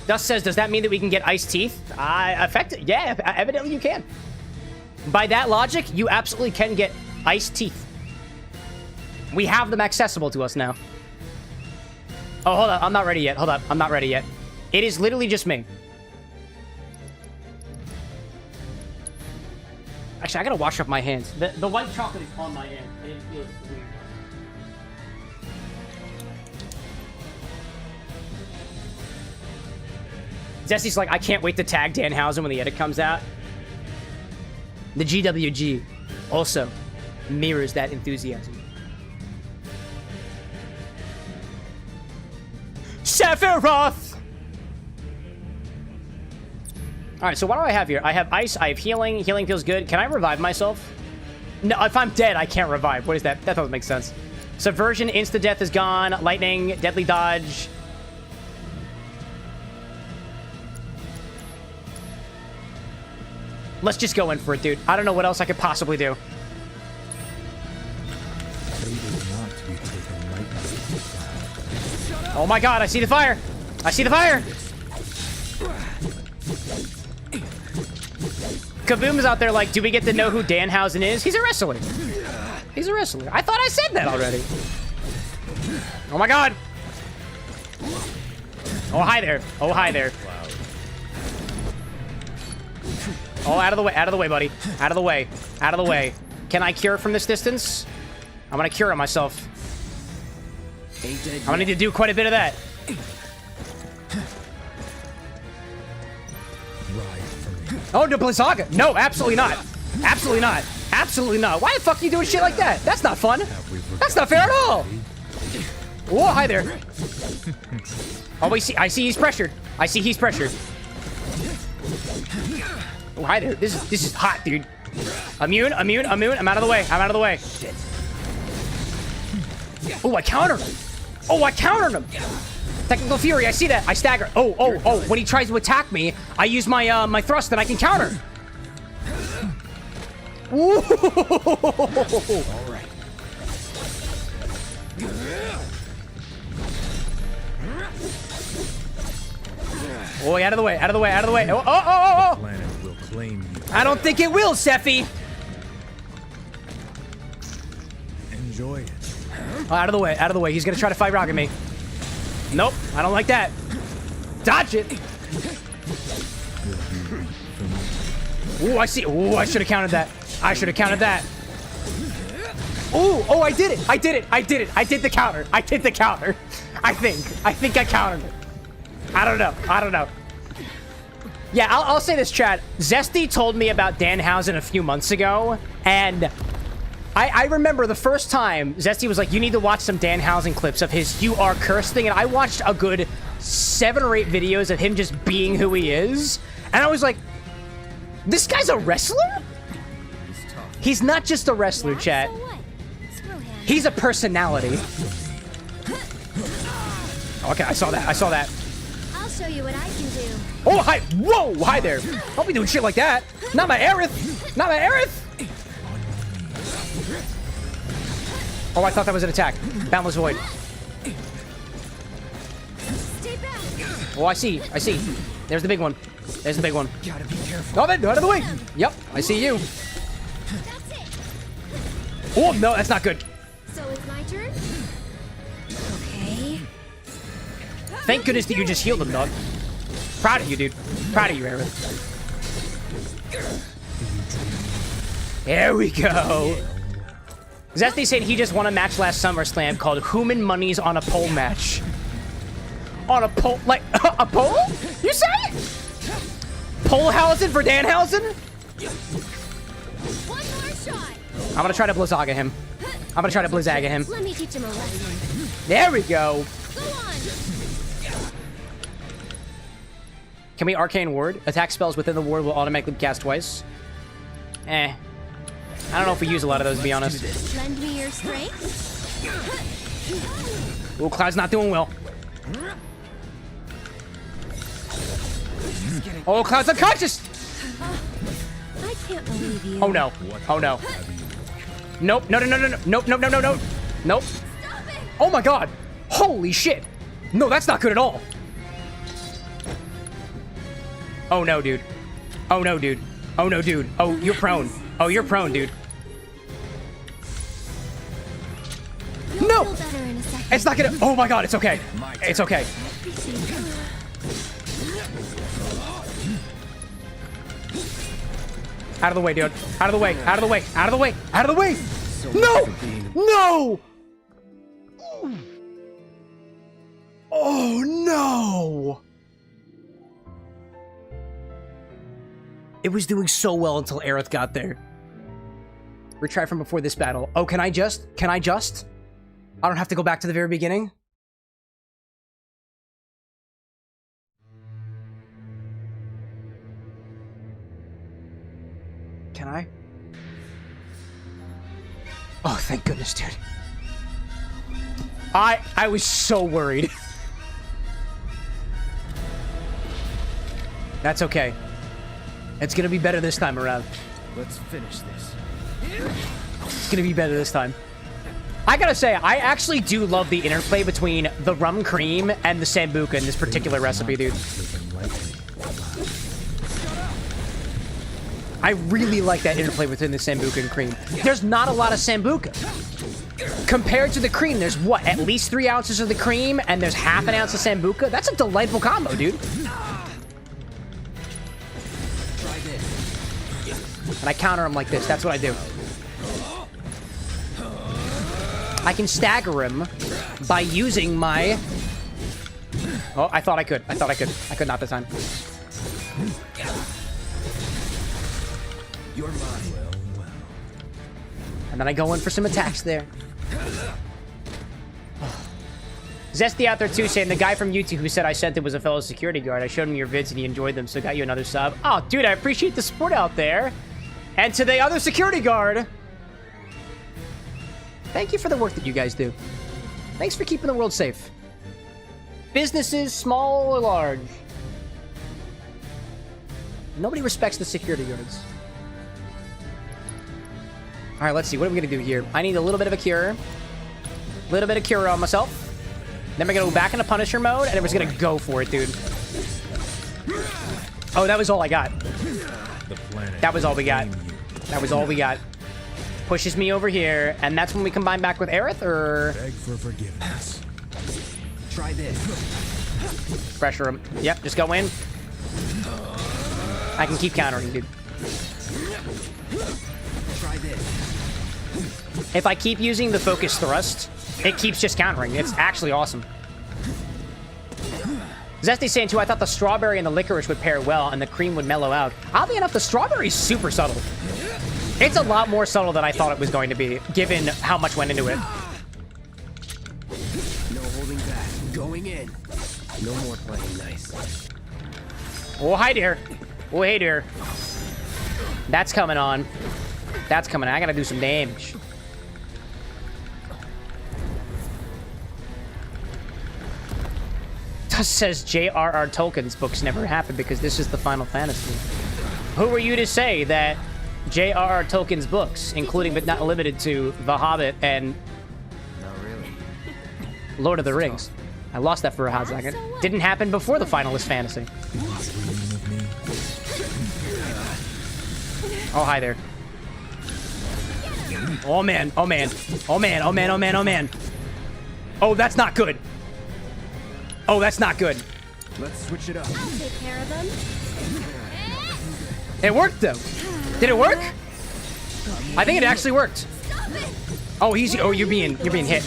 Dust says, does that mean that we can get iced teeth? Yeah, evidently you can. By that logic, you absolutely can get iced teeth. We have them accessible to us now. Oh, hold on. I'm not ready yet. Hold up. I'm not ready yet. It is literally just me. Actually, I gotta wash up my hands. The white chocolate is on my hand. It feels weird. Jesse's like, I can't wait to tag Danhausen when the edit comes out. The GWG also mirrors that enthusiasm. Sephiroth! Alright, so what do I have here? I have ice, I have healing. Healing feels good. Can I revive myself? No, if I'm dead, I can't revive. What is that? That doesn't make sense. Subversion, insta-death is gone. Lightning, deadly dodge. Let's just go in for it, dude. I don't know what else I could possibly do. Oh my god, I see the fire! I see the fire! Kaboom's out there like, do we get to know who Danhausen is? He's a wrestler. He's a wrestler. I thought I said that already. Oh my god. Oh, hi there. Oh, hi there. Oh, out of the way. Out of the way, buddy. Out of the way. Out of the way. Can I cure from this distance? I'm gonna cure myself. I'm gonna need to do quite a bit of that. Oh, no, Blizzaga. No, absolutely not. Absolutely not. Absolutely not. Why the fuck are you doing shit like that? That's not fun. That's not fair at all. Whoa, hi there. Oh, I see he's pressured. I see he's pressured. Oh, hi there. This is hot, dude. Immune. I'm out of the way. I'm out of the way. Oh, I countered him. Oh, I countered him. Technical Fury, I see that. I stagger. Oh. When he tries to attack me, I use my my thrust and I can counter. Ooh. All right. Oh, out of the way. Out of the way. Out of the way. Oh. Planet will claim you. I don't think it will, Sephi. Enjoy it. Oh, out of the way. Out of the way. He's gonna try to fight rocket me. Nope. I don't like that. Dodge it. Ooh, I see. Ooh, I should have counted that. I should have counted that. Ooh, oh, I did it. I did it. I did it. I did the counter. I did the counter. I think I countered it. I don't know. Yeah, I'll say this, Chad. Zesty told me about Danhausen a few months ago, and I remember the first time Zesty was like, you need to watch some Danhausen clips of his "You Are Cursed" thing, and I watched a good 7 or 8 videos of him just being who he is, and I was like, this guy's a wrestler? He's not just a wrestler, chat. He's a personality. Okay, I saw that. I'll show you what I can do. Oh, hi. Whoa, hi there. Don't be doing shit like that. Not my Aerith. Not my Aerith. Oh, I thought that was an attack. Boundless Void. Oh, I see. There's the big one. There's the big one. Gotta be careful. Oh, man, out of the way. Yep, I see you. Oh, no, that's not good. So it's my turn? Okay. Thank goodness that you just healed him, dog. Proud of you, dude. Proud of you, Aaron. There we go. Zesty said he just won a match last SummerSlam called Human Money's on a Pole match. On a pole? Like, a pole? You say? Polehausen for Danhausen? One more shot. I'm gonna try to Blizzaga him. Let me teach him a lesson. There we go. Go on. Can we Arcane Ward? Attack spells within the ward will automatically cast twice. I don't know if we use a lot of those, to be honest. Lend me your strength. Ooh, Cloud's not doing well. Oh, Cloud's unconscious! I can't believe you. Oh no. Oh no. Nope. No. Nope. Oh my god. Holy shit. No, that's not good at all. Oh no, dude. Oh no, dude. Oh, you're prone. Oh, you're prone, dude. No! Feel better in a second. It's not gonna. Oh my god, it's okay. It's okay. Out of the way, dude. Out of the way. No! No! Oh no! It was doing so well until Aerith got there. Retry from before this battle. Oh, can I just? I don't have to go back to the very beginning? Can I? Oh, thank goodness, dude. I was so worried. That's okay. It's gonna be better this time around. Let's finish this. It's gonna be better this time. I gotta say, I actually do love the interplay between the rum cream and the sambuca in this particular recipe, dude. I really like that interplay between the Sambuca and cream. There's not a lot of Sambuca. Compared to the cream, there's what? At least 3 ounces of the cream, and there's half an ounce of Sambuca? That's a delightful combo, dude. And I counter him like this. That's what I do. I can stagger him by using my... Oh, I thought I could. I thought I could. I could not this time. You're mine. Well. And then I go in for some attacks there. Zesty out there too, saying the guy from YouTube who said I sent him was a fellow security guard. I showed him your vids and he enjoyed them, so got you another sub. Oh, dude, I appreciate the support out there. And to the other security guard, thank you for the work that you guys do. Thanks for keeping the world safe. Businesses, small or large. Nobody respects the security guards. All right, let's see. What are we going to do here? I need a little bit of a cure. A little bit of cure on myself. Then we're going to go back into Punisher mode, and then we're just going to go for it, dude. Oh, that was all I got. That was all we got. That was all we got. Pushes me over here, and that's when we combine back with Aerith, or... Beg for forgiveness. Try this. Pressure him. Yep, just go in. I can keep countering, dude. Try this. If I keep using the focus thrust, it keeps just countering. It's actually awesome. Zesty's saying, too, I thought the strawberry and the licorice would pair well, and the cream would mellow out. Oddly enough, the strawberry's super subtle. It's a lot more subtle than I thought it was going to be, given how much went into it. No holding back. Going in. No more playing nice. Oh, hi, dear. Oh, hey, dear. That's coming on. That's coming on. I gotta do some damage. Says J.R.R. Tolkien's books never happened because this is the Final Fantasy. Who are you to say that J.R.R. Tolkien's books, including but not limited to The Hobbit and Not really. Lord of the Rings? I lost that for a hot second. Didn't happen before the Finalist Fantasy. Oh, hi there. Oh, man. Oh, man. Oh, man. Oh, man. Oh, man. Oh, man. Oh, that's not good. Oh, that's not good. Let's switch it up. I'll take care of them. It worked, though. Did it work? I think it actually worked. Oh, easy. Oh, you're being hit.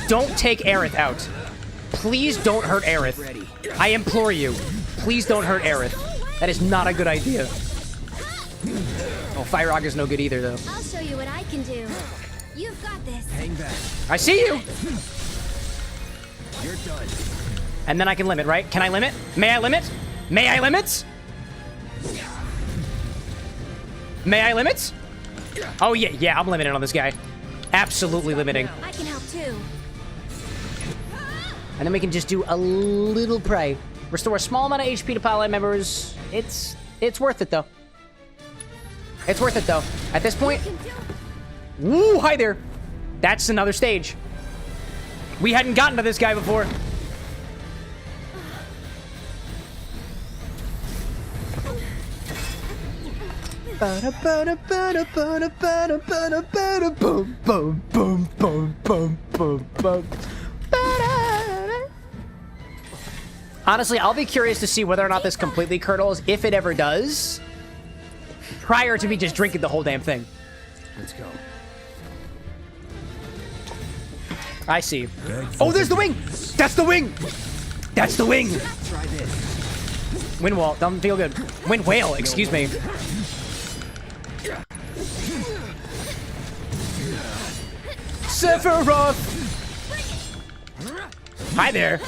Don't take Aerith out. Please don't hurt Aerith. I implore you. Please don't hurt Aerith. That is not a good idea. Oh, Fire Rock is no good either, though. I'll show you what I can do. You've got this. Hang back. I see you. You're done. And then I can limit, right? Can I limit? May I limit? May I limit? May I limit? Oh, yeah, I'm limiting on this guy. Absolutely limiting. I can help too. And then we can just do a little pray. Restore a small amount of HP to Pilot members. It's worth it, though. It's worth it, though. At this point... Woo, hi there. That's another stage. We hadn't gotten to this guy before. Honestly, I'll be curious to see whether or not this completely curdles, if it ever does, prior to me just drinking the whole damn thing. Let's go. I see. Oh, there's the wing! That's the wing! That's the wing! Try this. Wind wall, doesn't feel good. Wind whale, excuse me. Sephiroth! Hi there.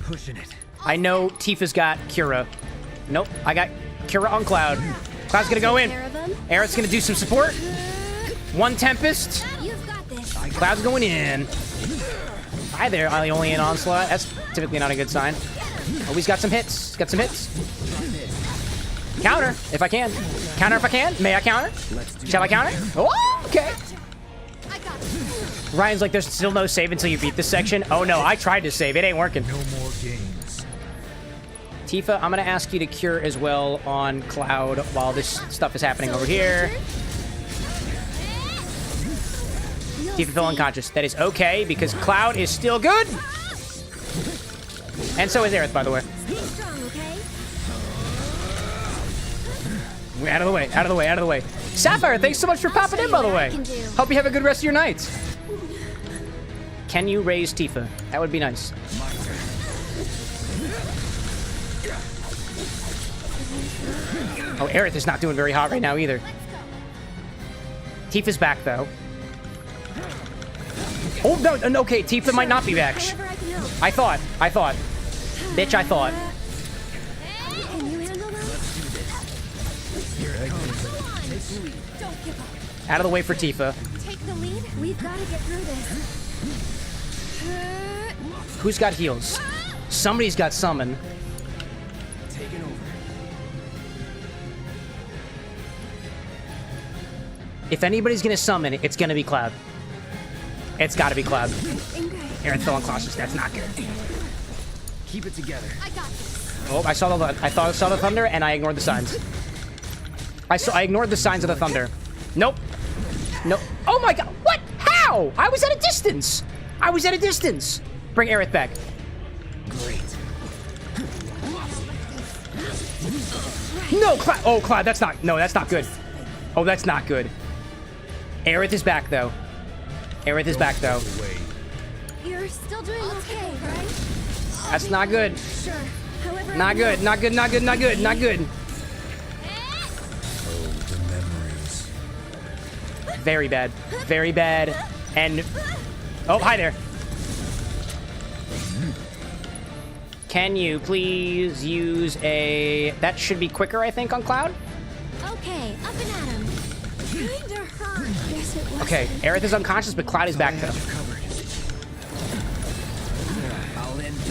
Pushing it. I know Tifa's got Kira. Nope, I got Kira on Cloud. Cloud's gonna go in. Aerith's gonna do some support. One Tempest. You've got this. Cloud's going in. Hi there, only an Onslaught. That's typically not a good sign. Oh, he's got some hits. Got some hits. Counter, if I can. Counter if I can. May I counter? Shall I counter? Oh, okay. Ryan's like, there's still no save until you beat this section. Oh no, I tried to save. It ain't working. No more games. Tifa, I'm gonna ask you to cure as well on Cloud while this stuff is happening over here. Tifa fell unconscious. That is okay, because Cloud is still good! And so is Aerith, by the way. Out of the way, out of the way, out of the way. Sapphire, thanks so much for popping in, by the way. Hope you have a good rest of your night. Can you raise Tifa? That would be nice. Oh, Aerith is not doing very hot right now either. Tifa's back, though. Oh, no, okay, Tifa might not be back. I thought. Bitch, I thought. Out of the way for Tifa. Take the lead. We've got to get through this. Who's got heals? Somebody's got summon. Taking over. If anybody's gonna summon, it's gonna be Cloud. It's gotta be Cloud. Aerith fell unconscious. That's not good. Keep it together. I got this. Oh, I saw the thunder, and I ignored the signs. I ignored the signs of the thunder. Nope. No. Oh my god. What? How? I was at a distance. Bring Aerith back. Great. No, Cloud. Oh, Cloud. That's not good. Oh, that's not good. Aerith is back, though. You're still doing okay, right? That's not good. Sure. However, Not good. Not good. Oh, the memories. Very bad. And... Oh, hi there. Can you please use a... That should be quicker, I think, on Cloud? Okay, up and at him. Kinda hurt. Yes, it was. Okay, Aerith is unconscious, but Cloud is back, though.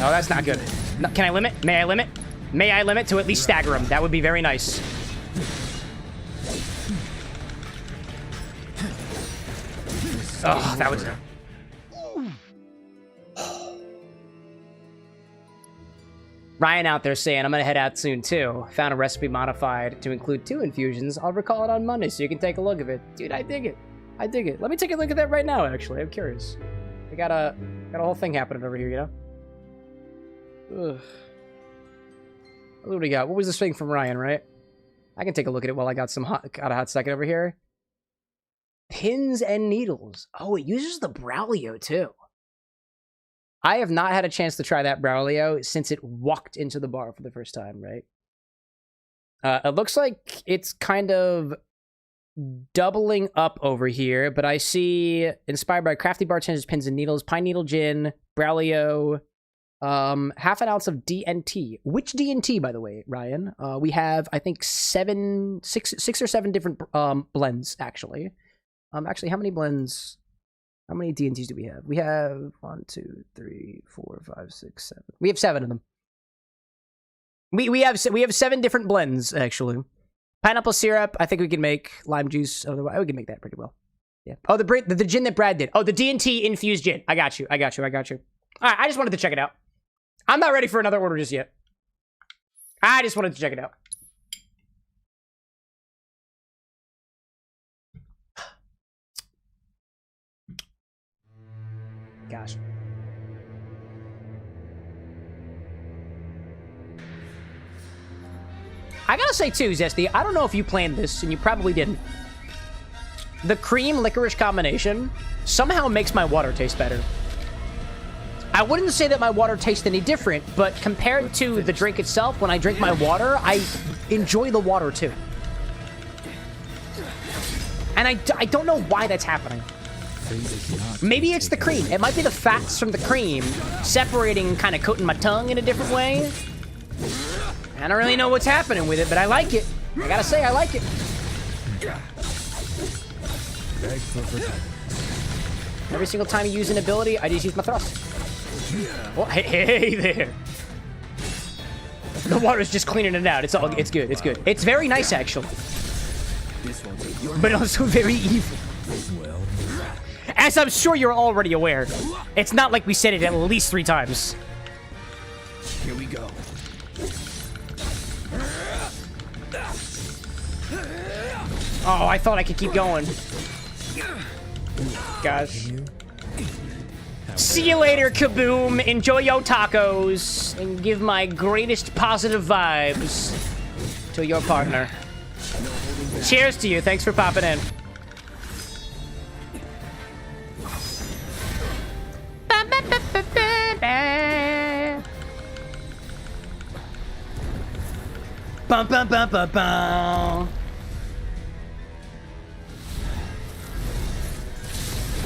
Oh, that's not good. No, can I limit? May I limit? May I limit to at least stagger him? That would be very nice. Oh, that was... Ryan out there saying, I'm gonna head out soon too. Found a recipe modified to include 2 infusions. I'll recall it on Monday so you can take a look at it. Dude, I dig it. Let me take a look at that right now, actually. I'm curious. We got a whole thing happening over here, you know? Ugh. What do we got? What was this thing from Ryan, right? I can take a look at it while I got a hot second over here. Pins and needles. Oh, it uses the Braulio too. I have not had a chance to try that Braulio since it walked into the bar for the first time, right? It looks like it's kind of doubling up over here, but I see inspired by crafty bartenders, pins and needles, pine needle gin, Braulio, half an ounce of DNT. Which DNT, by the way, Ryan? We have, I think, six or seven different blends, actually. Actually, how many blends? How many DNTs do we have? We have 1, 2, 3, 4, 5, 6, 7. We have 7 of them. We have 7 different blends, actually. Pineapple syrup. I think we can make lime juice. Otherwise, we can make that pretty well. Yeah. Oh, the gin that Brad did. Oh, the DNT infused gin. I got you. All right, I just wanted to check it out. I'm not ready for another order just yet. I just wanted to check it out. Gosh. I gotta say too, Zesty, I don't know if you planned this, and you probably didn't. The cream licorice combination somehow makes my water taste better. I wouldn't say that my water tastes any different, but compared to the drink itself, when I drink my water, I enjoy the water too. And I don't know why that's happening. Maybe it's the cream. It might be the fats from the cream separating, kind of coating my tongue in a different way. I don't really know what's happening with it, but I like it. I gotta say, I like it. Every single time you use an ability, I just use my thrust. Oh, hey there. The water's just cleaning it out. It's good. It's very nice, actually. But also very evil. Well, as I'm sure you're already aware. It's not like we said it at least 3 times. Here we go. Oh, I thought I could keep going. Gosh. See you later, Kaboom. Enjoy your tacos and give my greatest positive vibes to your partner. Cheers to you. Thanks for popping in. Bum, bum, bum, bum, bum.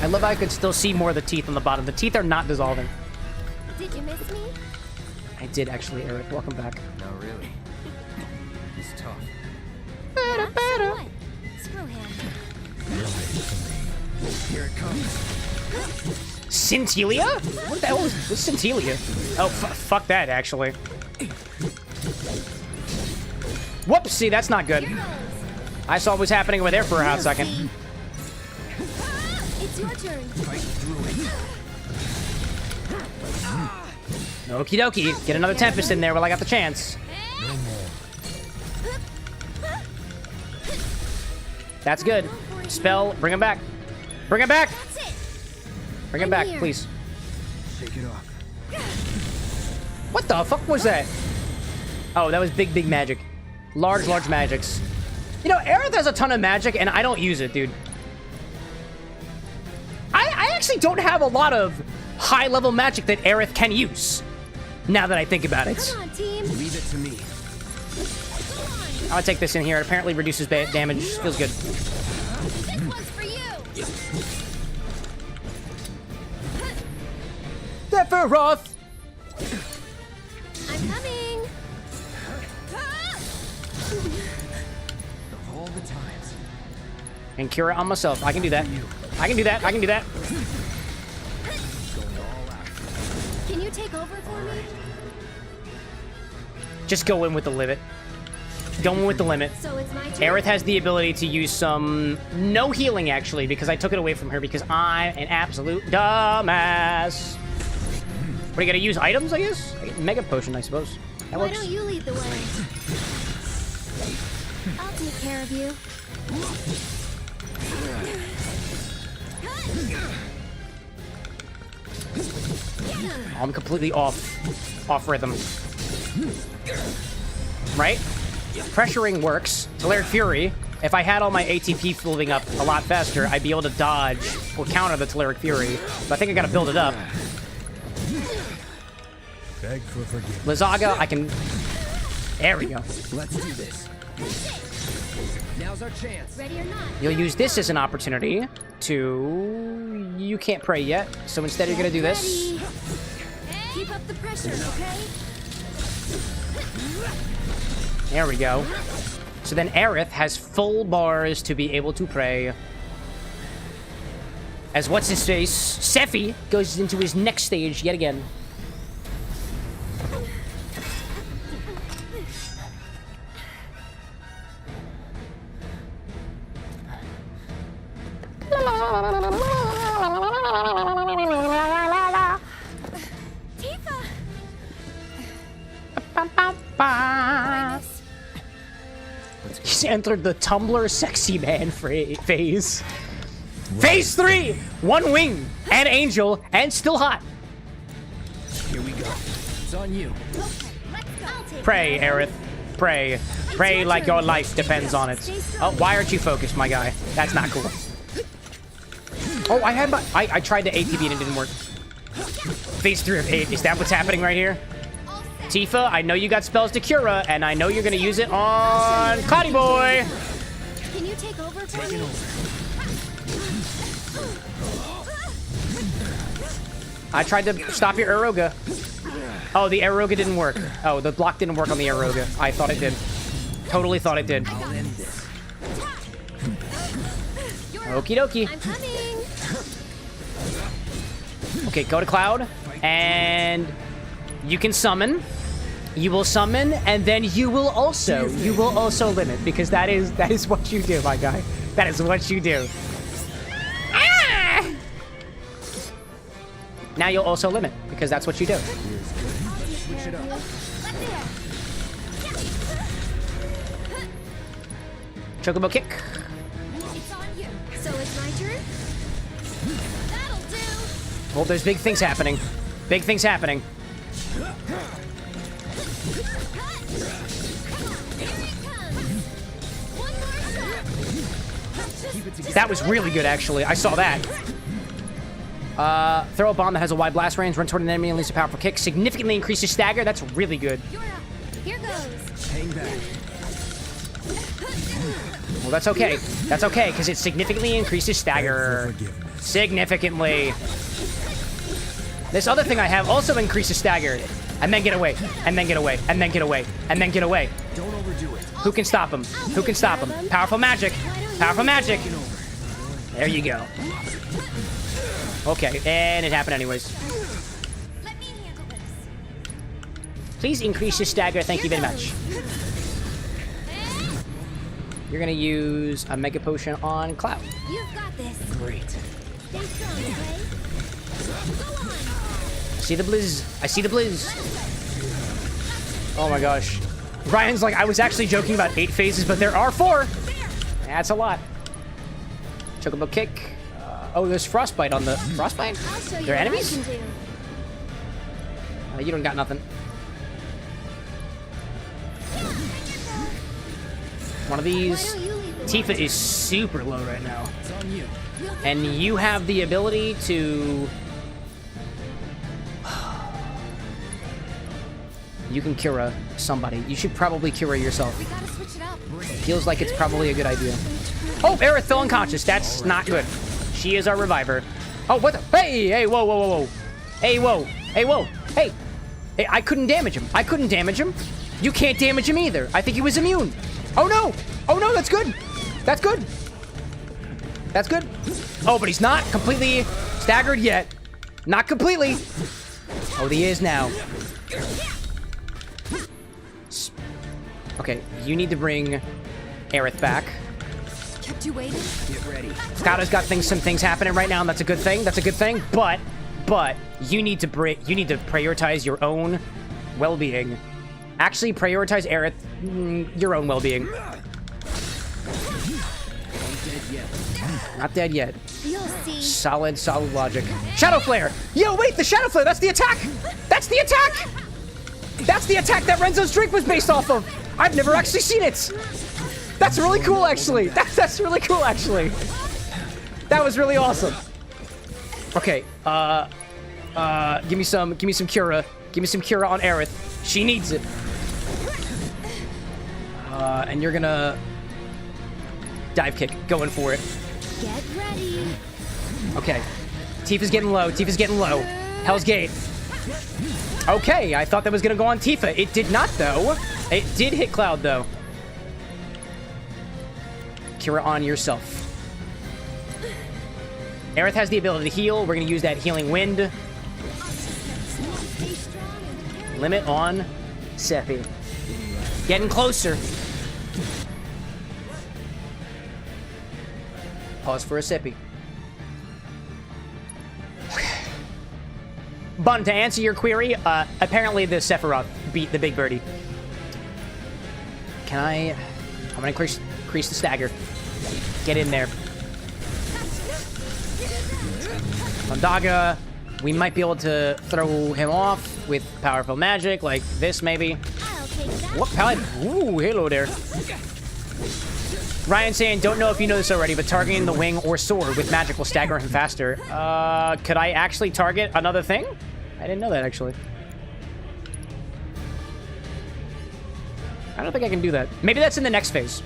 I love how I could still see more of the teeth on the bottom. The teeth are not dissolving. Did you miss me? I did actually, Eric. Welcome back. No, really. He's tough. Yeah, so what? Screw him. Here it comes. Scintilia? What the hell is Scintilia? Oh, fuck that, actually. Whoopsie, that's not good. I saw what was happening over there for a hot second. It's your turn. Okie dokie. Get another Tempest in there while I got the chance. That's good. Spell, bring him back. Bring him back! Bring him back, please. Shake it off. What the fuck was that? Oh, that was big magic. Large magics. You know, Aerith has a ton of magic, and I don't use it, dude. I actually don't have a lot of high-level magic that Aerith can use, now that I think about it. Come on, team. Leave it to me. I'll take this in here. It apparently reduces damage. Feels good. This one's for you. Sephiroth! I'm coming. Of all the times. And cure it on myself. I can do that. I can do that. I can do that. Can you take over for me? Just go in with the limit. Go in with the limit. So it's my turn. Aerith has the ability to use some... No healing, actually, because I took it away from her because I'm an absolute dumbass. What, you gotta use items, I guess? Mega Potion, I suppose. That Why works. don't you lead the way? I'll take care of you. I'm completely off rhythm. Right? Pressuring works. Toleric Fury. If I had all my ATP filling up a lot faster, I'd be able to dodge or counter the Toleric Fury. But I think I gotta build it up. Beg for forgiveness. Lizaga, I can... There we go. Let's do this. Now's our chance. Ready or not? You'll use this as an opportunity to... You can't pray yet, so instead you're gonna do this. Ready. Keep up the pressure, okay? There we go. So then Aerith has full bars to be able to pray. As what's-his-face, Sephi, goes into his next stage yet again. Tifa! He's entered the Tumblr sexy man phase. Phase 3! One wing, and angel, and still hot. Here we go. It's on you. Pray, Aerith. Pray. Pray like your life depends on it. Oh, why aren't you focused, my guy? That's not cool. Oh, I tried to ATB and it didn't work. Phase 3 of 8. Is that what's happening right here? Tifa, I know you got spells to Cura, and I know you're gonna use it on Cloudy Boy. Can you take over for me? I tried to stop your Aeroga. Oh, the Aeroga didn't work. Oh, the block didn't work on the Aeroga. I thought it did. Totally thought it did. I'll end this. Okie dokie. I'm coming. Okay, go to Cloud, and you can summon. You will summon, and then you will also limit, because that is what you do, my guy. That is what you do. Ah! Now you'll also limit, because that's what you do. Switch it up. Chocobo kick. Oh, there's big things happening. Big things happening. That was really good, actually. I saw that. Throw a bomb that has a wide blast range, run toward an enemy and release a powerful kick. Significantly increases stagger. That's really good. Here goes. Hang back. Well, that's okay. That's okay, because it significantly increases stagger. Significantly. This other thing I have also increases stagger. And then get away. And then get away. And then get away. And then get away. Don't overdo it. Who can stop him? Who can stop him? Powerful magic. Powerful magic. There you go. Okay, and it happened anyways. Let me handle this. Please increase your stagger. Thank you very much. You're gonna use a Mega Potion on Cloud. You've got this. Great. Stay strong, okay? Go on. I see the blizz. I see the blizz. Oh my gosh. Ryan's like, I was actually joking about 8 phases, but there are 4. That's a lot. Chocobo kick. Oh, there's frostbite on the frostbite. I'll show you They're what enemies. I can do. You don't got nothing. One of Why these. don't you lead the Tifa way? is super low right now, It's on you. and you have the ability to. You can Cura somebody. You should probably Cura yourself. We gotta switch it up. Feels like it's probably a good idea. Oh, Aerith fell unconscious. That's not good. She is our reviver. Oh, what the? Hey, hey, whoa, whoa, whoa, whoa. Hey, whoa. Hey, whoa. Hey. Hey, I couldn't damage him. I couldn't damage him. You can't damage him either. I think he was immune. Oh, no. Oh, no, that's good. That's good. That's good. Oh, but he's not completely staggered yet. Not completely. Oh, he is now. Okay, you need to bring Aerith back. Kept you waiting. Get ready. Scott got some things happening right now, and that's a good thing. That's a good thing. But you need to prioritize your own well-being. Actually, prioritize Aerith, your own well-being. Not dead yet. You'll see. Solid logic. Shadow Flare. Yo, wait, the Shadow Flare. That's the attack. That's the attack. That's the attack that Renzo's drink was based off of. I've never actually seen it. That's really cool, actually. That's really cool, actually. That was really awesome. Okay, give me some Cura. Give me some Cura on Aerith. She needs it. And you're gonna dive kick, going for it. Get ready. Okay, Tifa's getting low. Tifa's getting low. Hell's Gate. Okay, I thought that was gonna go on Tifa. It did not, though. It did hit Cloud, though. Cura on yourself. Aerith has the ability to heal. We're gonna use that healing wind. Limit on Sephi. Getting closer. Pause for a sippy. Bun, to answer your query, apparently the Sephiroth beat the Big Birdie. I'm gonna increase the stagger. Get in there. Mondaga, we might be able to throw him off with powerful magic, like this maybe. I'll take that. What paladin? Ooh, halo there. Ryan saying, don't know if you know this already, but targeting the wing or sword with magic will stagger him faster. Could I actually target another thing? I didn't know that, actually. I don't think I can do that. Maybe that's in the next phase.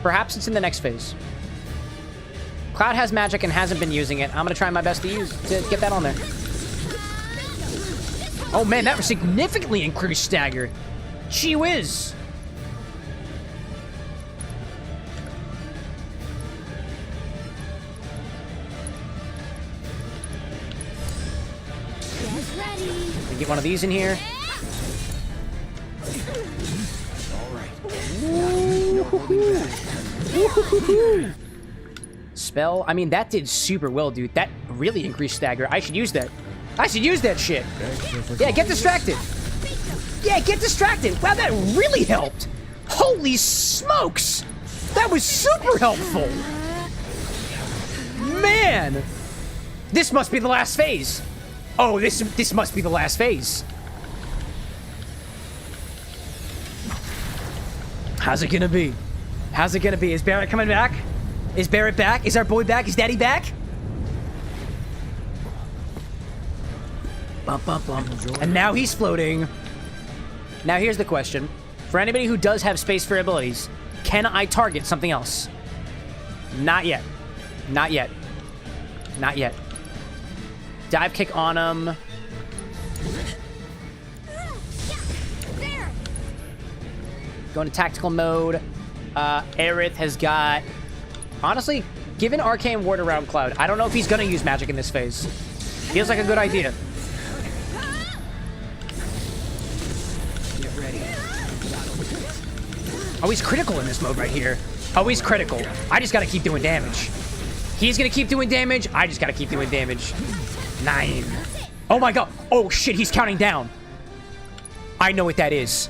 Perhaps it's in the next phase. Cloud has magic and hasn't been using it. I'm gonna try my best to get that on there. Oh man, that significantly increased stagger. Gee whiz. Get ready. Let me get one of these in here. Spell. I mean, that did super well, dude. That really increased stagger. I should use that. I should use that shit. Yeah, get distracted. Yeah, get distracted. Wow, that really helped. Holy smokes. That was super helpful. Man. This must be the last phase. Oh, this must be the last phase. How's it gonna be? How's it gonna be? Is Barrett coming back? Is Barrett back? Is our boy back? Is Daddy back? Bum, bum, bum. And now he's floating. Now here's the question. For anybody who does have space for abilities, can I target something else? Not yet. Not yet. Not yet. Dive kick on him. Go into tactical mode. Aerith has got... Honestly, given Arcane Ward around Cloud, I don't know if he's going to use magic in this phase. Feels like a good idea. Get ready. Oh, he's critical in this mode right here. Oh, he's critical. I just got to keep doing damage. He's going to keep doing damage. I just got to keep doing damage. 9. Oh my god. Oh shit, he's counting down. I know what that is.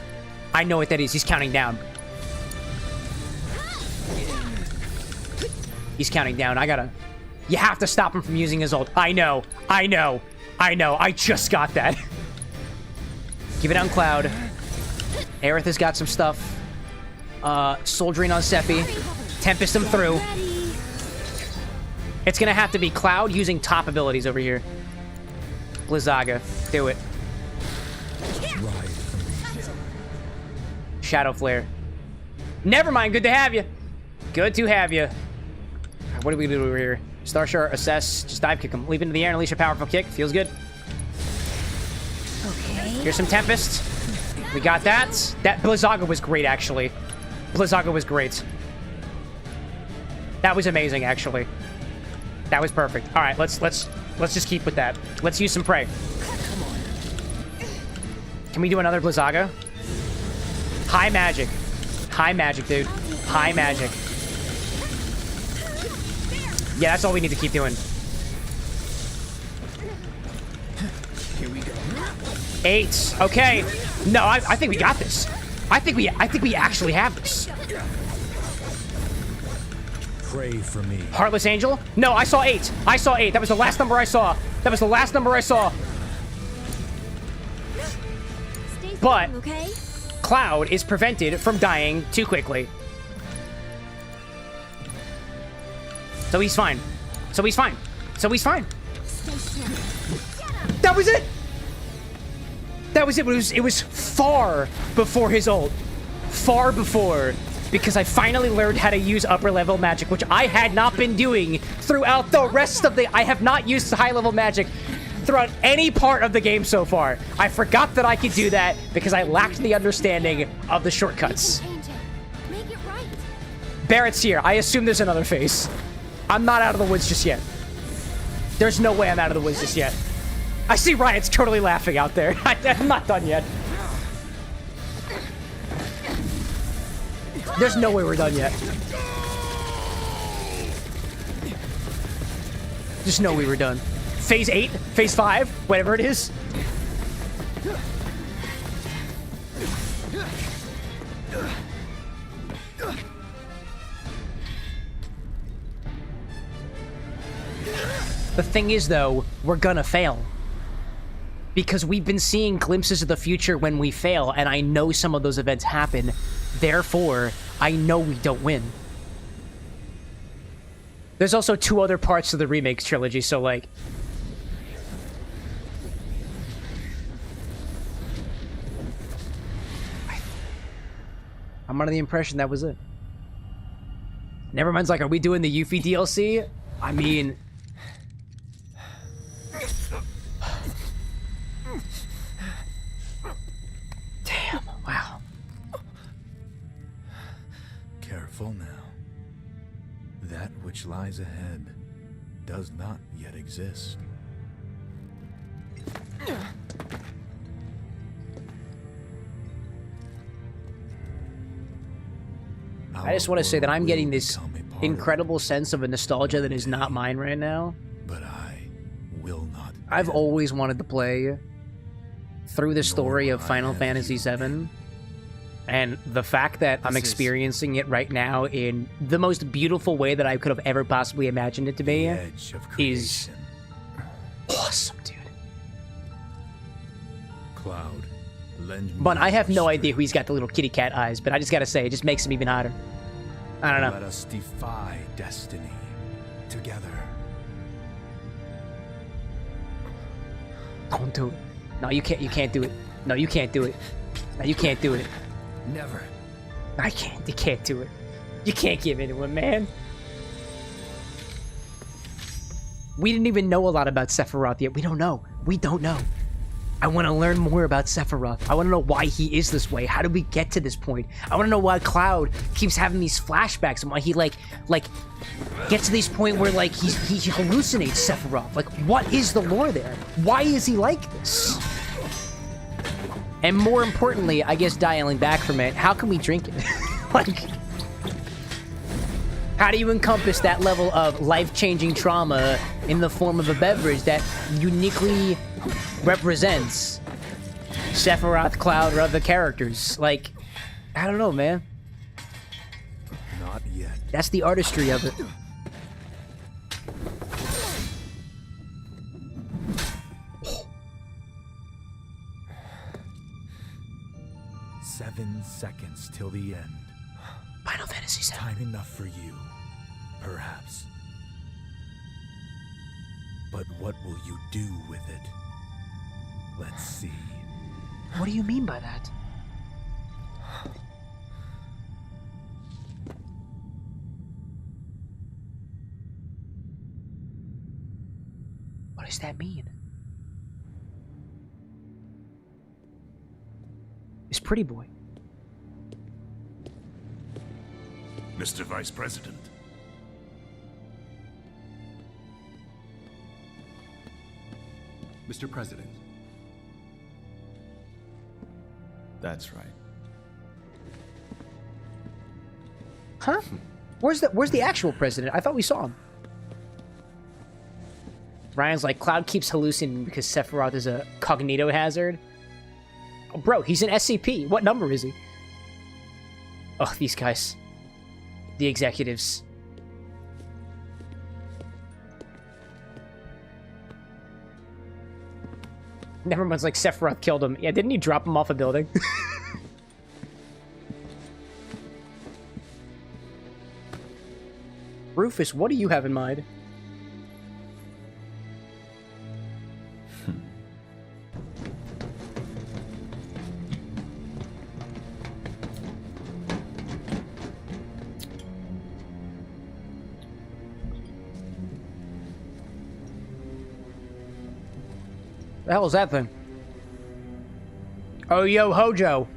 I know what that is. He's counting down. He's counting down. I gotta... You have to stop him from using his ult. I know. I know. I know. I just got that. Give it on Cloud. Aerith has got some stuff. Soldiering on Seppi. Tempest him through. It's gonna have to be Cloud using top abilities over here. Blizzaga. Do it. Shadow Flare. Never mind. Good to have you. Good to have you. What do we do over here? Starshard, assess, just dive kick him. Leap into the air and unleash a powerful kick. Feels good. Okay. Here's some Tempest. We got that. That Blizzaga was great, actually. Blizzaga was great. That was amazing, actually. That was perfect. All right, let's just keep with that. Let's use some prey. Can we do another Blizzaga? High magic. High magic, dude. High magic. Yeah, that's all we need to keep doing. Here we go. 8. Okay. No, I think we got this. I think we actually have this. Pray for me. Heartless Angel? No, I saw 8. I saw 8. That was the last number I saw. That was the last number I saw. But Okay. Cloud is prevented from dying too quickly. So he's fine. So he's fine. So he's fine. That was it. That was it. It was far before his ult. Far before. Because I finally learned how to use upper level magic, which I had not been doing throughout the rest of the... I have not used high level magic throughout any part of the game so far. I forgot that I could do that because I lacked the understanding of the shortcuts. Make it right. Barrett's here. I assume there's another phase. I'm not out of the woods just yet. There's no way I'm out of the woods just yet. I see Riot's totally laughing out there. I'm not done yet. There's no way we're done yet. Just know we were done. Phase 8? Phase 5? Whatever it is. The thing is, though, we're gonna fail. Because we've been seeing glimpses of the future when we fail, and I know some of those events happen. Therefore, I know we don't win. There's also 2 other parts to the remake trilogy, so, like... I'm under the impression that was it. Nevermind's like, are we doing the Yuffie DLC? I mean... Damn, wow. Careful now. That which lies ahead does not yet exist. I just want to say that I'm getting this Become a part of incredible sense of a nostalgia that is not mine right now. But I will not. I've end. always wanted to play through the story of will I Final have Fantasy you. VII, and the fact that I'm This is- experiencing it right now in the most beautiful way that I could have ever possibly imagined it to The be edge of is creation. awesome, dude. Cloud, lend me But I have your no idea strength. who he's got the little kitty cat eyes, but I just gotta say, it just makes him even hotter. I don't know. Let us defy destiny together. Don't do it. No, you can't do it. No, you can't do it. No, you can't do it. Never. You can't do it. You can't give in to him, man. We didn't even know a lot about Sephiroth yet. We don't know. We don't know. I want to learn more about Sephiroth. I want to know why he is this way. How did we get to this point? I want to know why Cloud keeps having these flashbacks and why he like gets to this point where like he hallucinates Sephiroth. Like, what is the lore there? Why is he like this? And more importantly, I guess dialing back from it, how can we drink it? Like, how do you encompass that level of life-changing trauma in the form of a beverage that uniquely represents Sephiroth, Cloud, or other characters? Like, I don't know, man. Not yet. That's the artistry of it. Seven seconds till the end. Final Fantasy VII. Time enough for you, perhaps. But what will you do with it? Let's see. What do you mean by that? What does that mean? It's Pretty Boy. Mr. Vice President. Mr. President. That's right. Huh? Where's the actual president? I thought we saw him. Ryan's like, Cloud keeps hallucinating because Sephiroth is a cognito hazard. Oh, bro, he's an SCP. What number is he? Oh, these guys. The executives. Everyone's like, Sephiroth killed him. Yeah, didn't he drop him off a building? Rufus, what do you have in mind? The hell is that thing? Oh, yo, Hojo.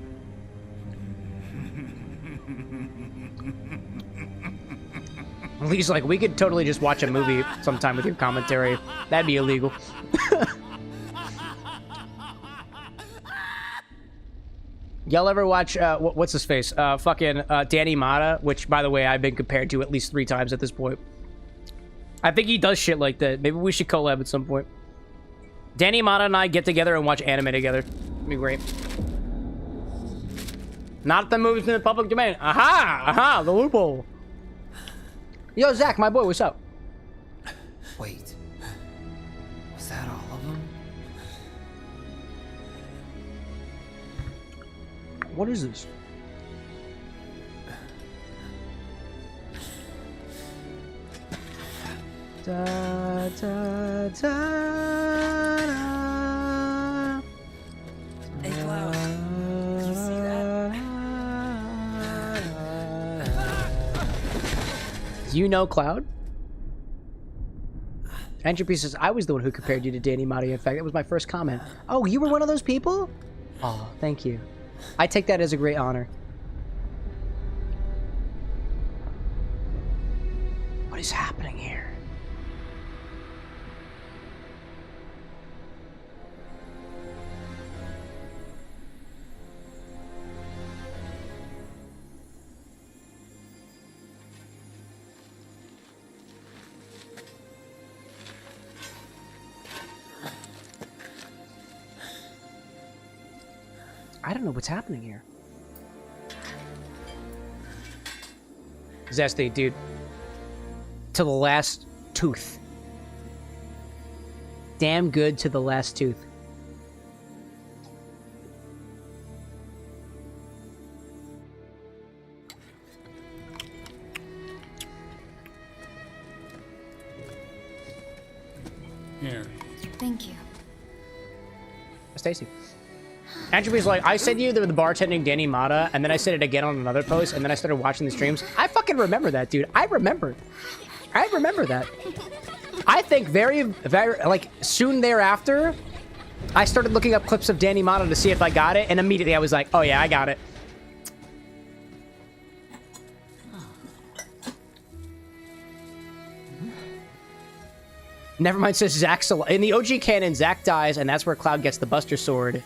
He's like, we could totally just watch a movie sometime with your commentary. That'd be illegal. Y'all ever watch, what's his face? Fucking Danny Mata, which, by the way, I've been compared to at least 3 times at this point. I think he does shit like that. Maybe we should collab at some point. Danny Mata and I get together and watch anime together. It'd be great. Not the movies in the public domain. Aha! Aha! The loophole. Yo, Zach, my boy, what's up? Wait. Was that all of them? What is this? Da, da, da, da. Hey, Cloud. Did you see that? You know Cloud? Entropy says, I was the one who compared you to Danny Mata. In fact, that was my first comment. Oh, you were one of those people? Oh, thank you. I take that as a great honor. What is happening here? I don't know what's happening here. Zesty, dude. To the last tooth. damn good to the last tooth. Here. Thank you. Stacy. Entropy's like, I said you the bartending Danny Mata, and then I said it again on another post, and then I started watching the streams. I fucking remember that, dude. I remember that. I think very, like, soon thereafter, I started looking up clips of Danny Mata to see if I got it, and immediately I was like, oh yeah, I got it. Nevermind says Zack's alive. In the OG canon, Zack dies, and that's where Cloud gets the Buster Sword,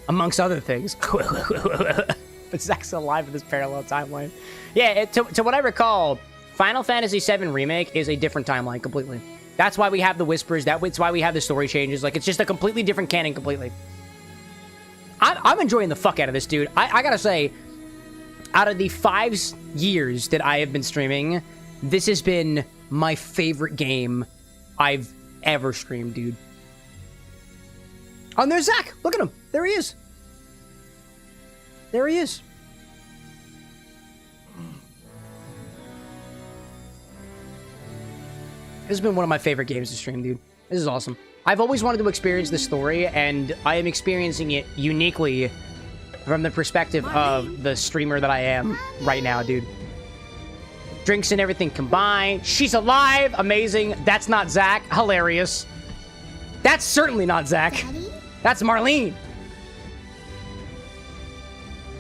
amongst other things. But Zack's alive in this parallel timeline. Yeah, to what I recall, Final Fantasy VII Remake is a different timeline completely. That's why we have the whispers. That's why we have the story changes. Like, it's just a completely different canon completely. I'm enjoying the fuck out of this, dude. I gotta say, out of the 5 years that I have been streaming, this has been my favorite game I've ever streamed, dude. Oh, and there's Zack. Look at him. There he is. There he is. This has been one of my favorite games to stream, dude. This is awesome. I've always wanted to experience this story, and I am experiencing it uniquely from the perspective of the streamer that I am right now, dude. Drinks and everything combined. She's alive. Amazing. That's not Zack. Hilarious. That's certainly not Zack. Daddy? That's Marlene.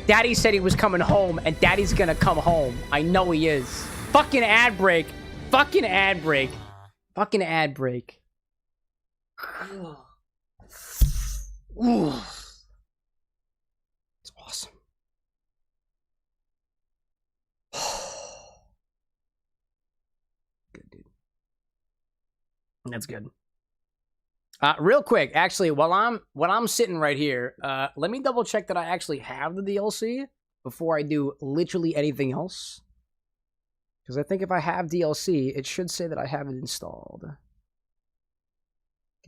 Daddy said he was coming home, and Daddy's gonna come home. I know he is. Fucking ad break. Fucking ad break. Fucking ad break. Ooh. It's awesome. Good, dude. That's good. Real quick, actually, while I'm sitting right here, let me double check that I actually have the DLC before I do literally anything else. Because I think if I have DLC, it should say that I have it installed.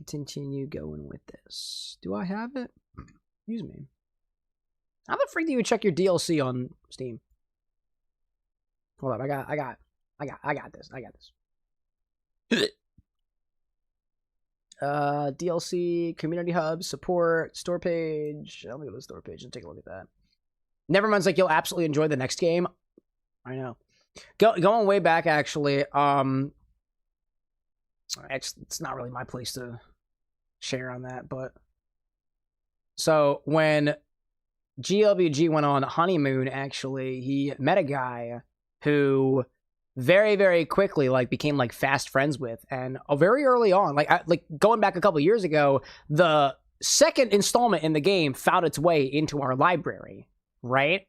Continue going with this. Do I have it? Excuse me. How the freak do you check your DLC on Steam? Hold up, I got this. DLC, community hub, support, store page. Let me go to the store page and take a look at that. Nevermind's like, you'll absolutely enjoy the next game. I know. Going way back, actually, it's not really my place to share on that, but so when GLBG went on honeymoon, actually, he met a guy who very, very quickly became fast friends with, and very early on, going back a couple years ago, the second installment in the game found its way into our library, right?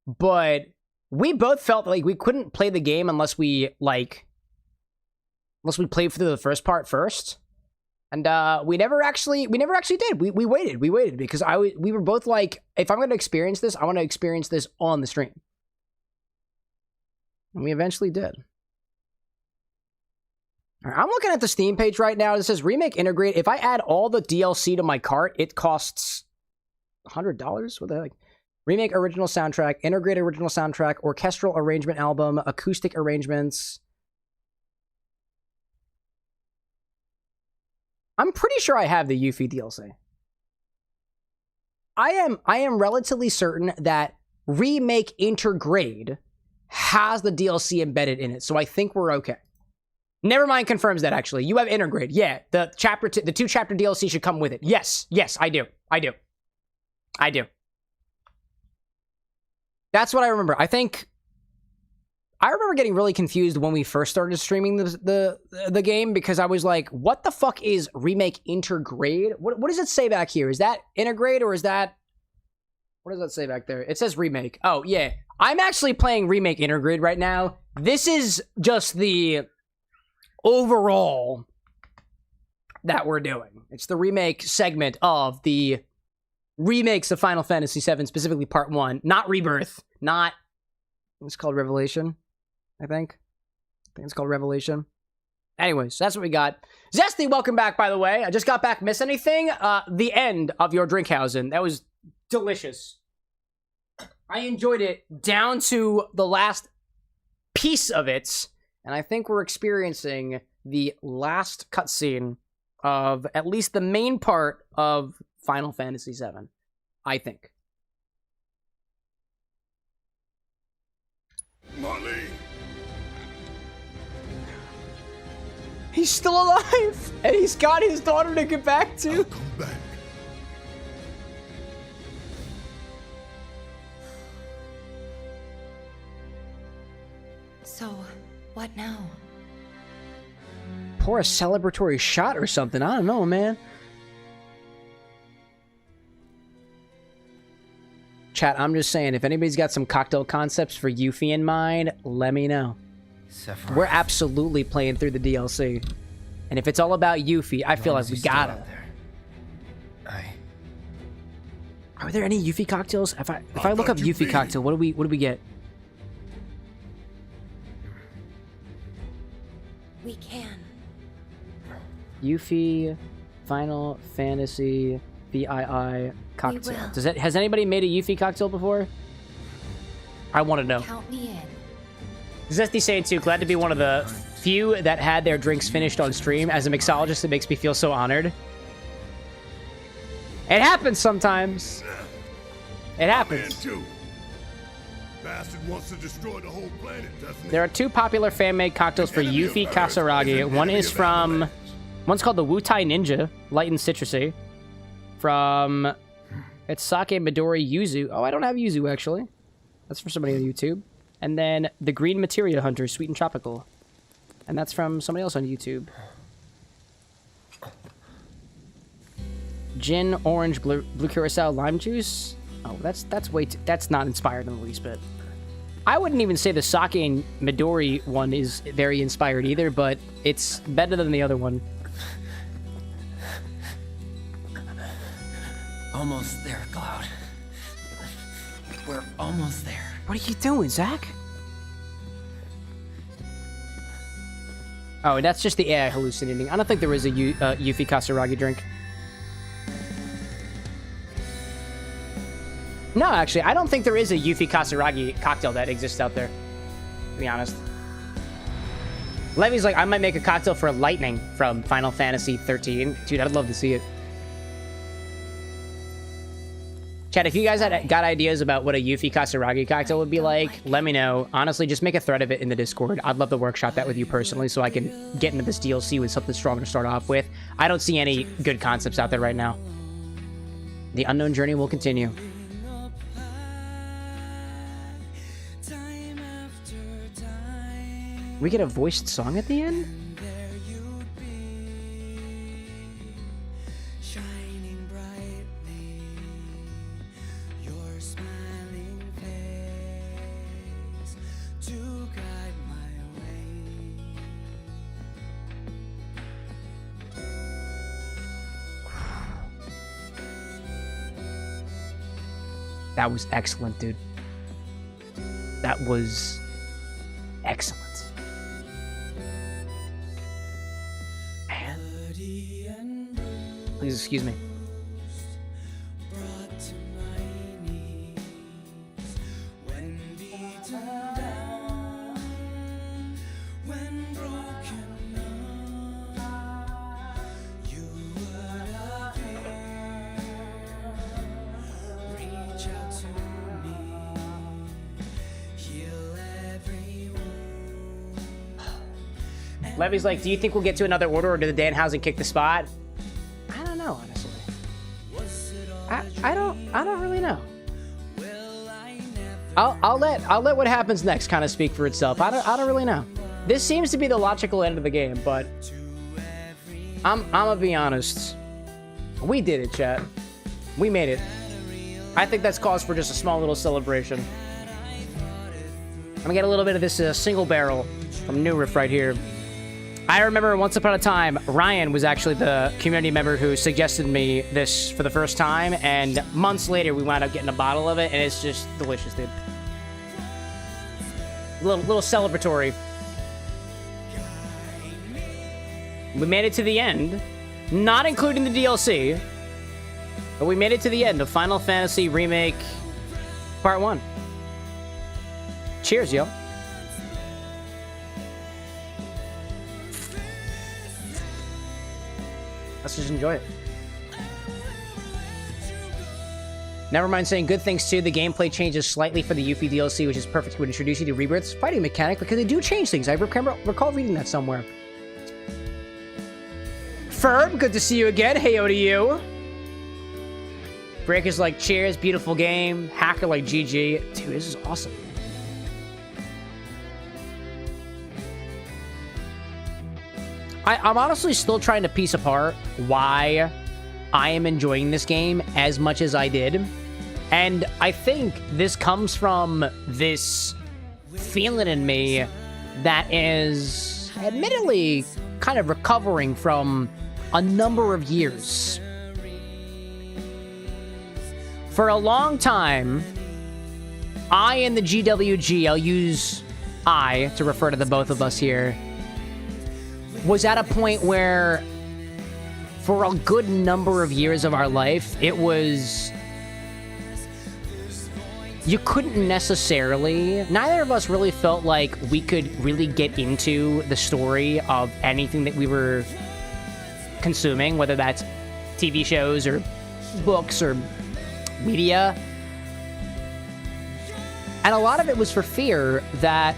But we both felt like we couldn't play the game unless we played through the first part first, and we never actually did. We waited because we were both like, if I'm going to experience this, I want to experience this on the stream, and we eventually did. All right, I'm looking at the Steam page right now. It says remake integrate. If I add all the DLC to my cart, it costs $100. What the heck? Remake original soundtrack, integrate original soundtrack, orchestral arrangement album, acoustic arrangements. I'm pretty sure I have the Yuffie DLC. I am relatively certain that Remake Intergrade has the DLC embedded in it, so I think we're okay. Nevermind confirms that, actually. You have Intergrade. Yeah, the 2-chapter DLC should come with it. Yes, I do. That's what I remember. I remember getting really confused when we first started streaming the game, because I was like, what the fuck is Remake Intergrade? What does it say back here? Is that Integrate, or is that... What does that say back there? It says Remake. Oh, yeah. I'm actually playing Remake Intergrade right now. This is just the overall that we're doing. It's the remake segment of the remakes of Final Fantasy VII, specifically Part 1. Not Rebirth. Not... It's called Revelation, I think. It's called Revelation. Anyways, that's what we got. Zesty, welcome back, by the way. I just got back. Miss anything? The end of your Drinkhausen. That was delicious. I enjoyed it down to the last piece of it. And I think we're experiencing the last cutscene of at least the main part of Final Fantasy VII. I think. Molly! He's still alive! And he's got his daughter to get back I'll to! come back. So, what now? Pour a celebratory shot or something. I don't know, man. Chat, I'm just saying, if anybody's got some cocktail concepts for Yuffie in mind, let me know. Sephiroth. We're absolutely playing through the DLC. And if it's all about Yuffie, I feel Long like as we he's still gotta. out there. Are there any Yuffie cocktails? If I How look up about you, Yuffie baby? cocktail, what do we get? We can. Yuffie Final Fantasy VII cocktail. will. Has anybody made a Yuffie cocktail before? I want to know. Count me in. Zesty saying too, glad to be one of the few that had their drinks finished on stream. As a mixologist, it makes me feel so honored. It happens sometimes. It Man, happens. too. Bastard wants to destroy the whole planet, doesn't he? There are two popular fan-made cocktails for Yuffie Kasaragi. One's called the Wutai Ninja, light and citrusy. From it's Sake Midori Yuzu. Oh, I don't have Yuzu actually. That's for somebody on YouTube. And then the Green Materia Hunter, sweet and tropical. And that's from somebody else on YouTube. Gin, orange, blue curacao, lime juice. Oh, that's way too, that's not inspired in the least bit. I wouldn't even say the Sake and Midori one is very inspired either, but it's better than the other one. Almost there, Cloud. We're almost there. What are you doing, Zach? Oh, that's just the AI hallucinating. I don't think there is a Yuffie Kasaragi drink. No, actually, I don't think there is a Yuffie Kasaragi cocktail that exists out there, to be honest. Levy's like, I might make a cocktail for Lightning from Final Fantasy 13. Dude, I'd love to see it. Chat, if you guys got ideas about what a Yuffie Kasaragi cocktail would be like, let me know. Honestly, just make a thread of it in the Discord. I'd love to workshop that with you personally so I can get into this DLC with something strong to start off with. I don't see any good concepts out there right now. The unknown journey will continue. We get a voiced song at the end? That was excellent, dude. That was excellent. Man. Please excuse me. Levy's like, do you think we'll get to another order, or did the Danhausen kick the spot? I don't know, honestly. I don't really know. I'll let what happens next kind of speak for itself. I don't really know. This seems to be the logical end of the game, but I'm gonna be honest. We did it, chat. We made it. I think that's cause for just a small little celebration. I'm gonna get a little bit of this single barrel from New Riff right here. I remember once upon a time, Ryan was actually the community member who suggested me this for the first time, and months later we wound up getting a bottle of it, and it's just delicious, dude. Little celebratory. We made it to the end. Not including the DLC. But we made it to the end of Final Fantasy Remake Part 1. Cheers, yo. Let's just enjoy it. Never mind saying good things too. The gameplay changes slightly for the Yuffie DLC, which is perfect. It would introduce you to Rebirth's fighting mechanic because they do change things. I recall reading that somewhere. Ferb, good to see you again. Heyo to you. Breaker's like, cheers, beautiful game. Hacker like, GG. Dude, this is awesome. I'm honestly still trying to piece apart why I am enjoying this game as much as I did. And I think this comes from this feeling in me that is admittedly kind of recovering from a number of years. For a long time, I and the GWG, I'll use I to refer to the both of us here, was at a point where for a good number of years of our life, it was... You couldn't necessarily... Neither of us really felt like we could really get into the story of anything that we were consuming, whether that's TV shows or books or media. And a lot of it was for fear that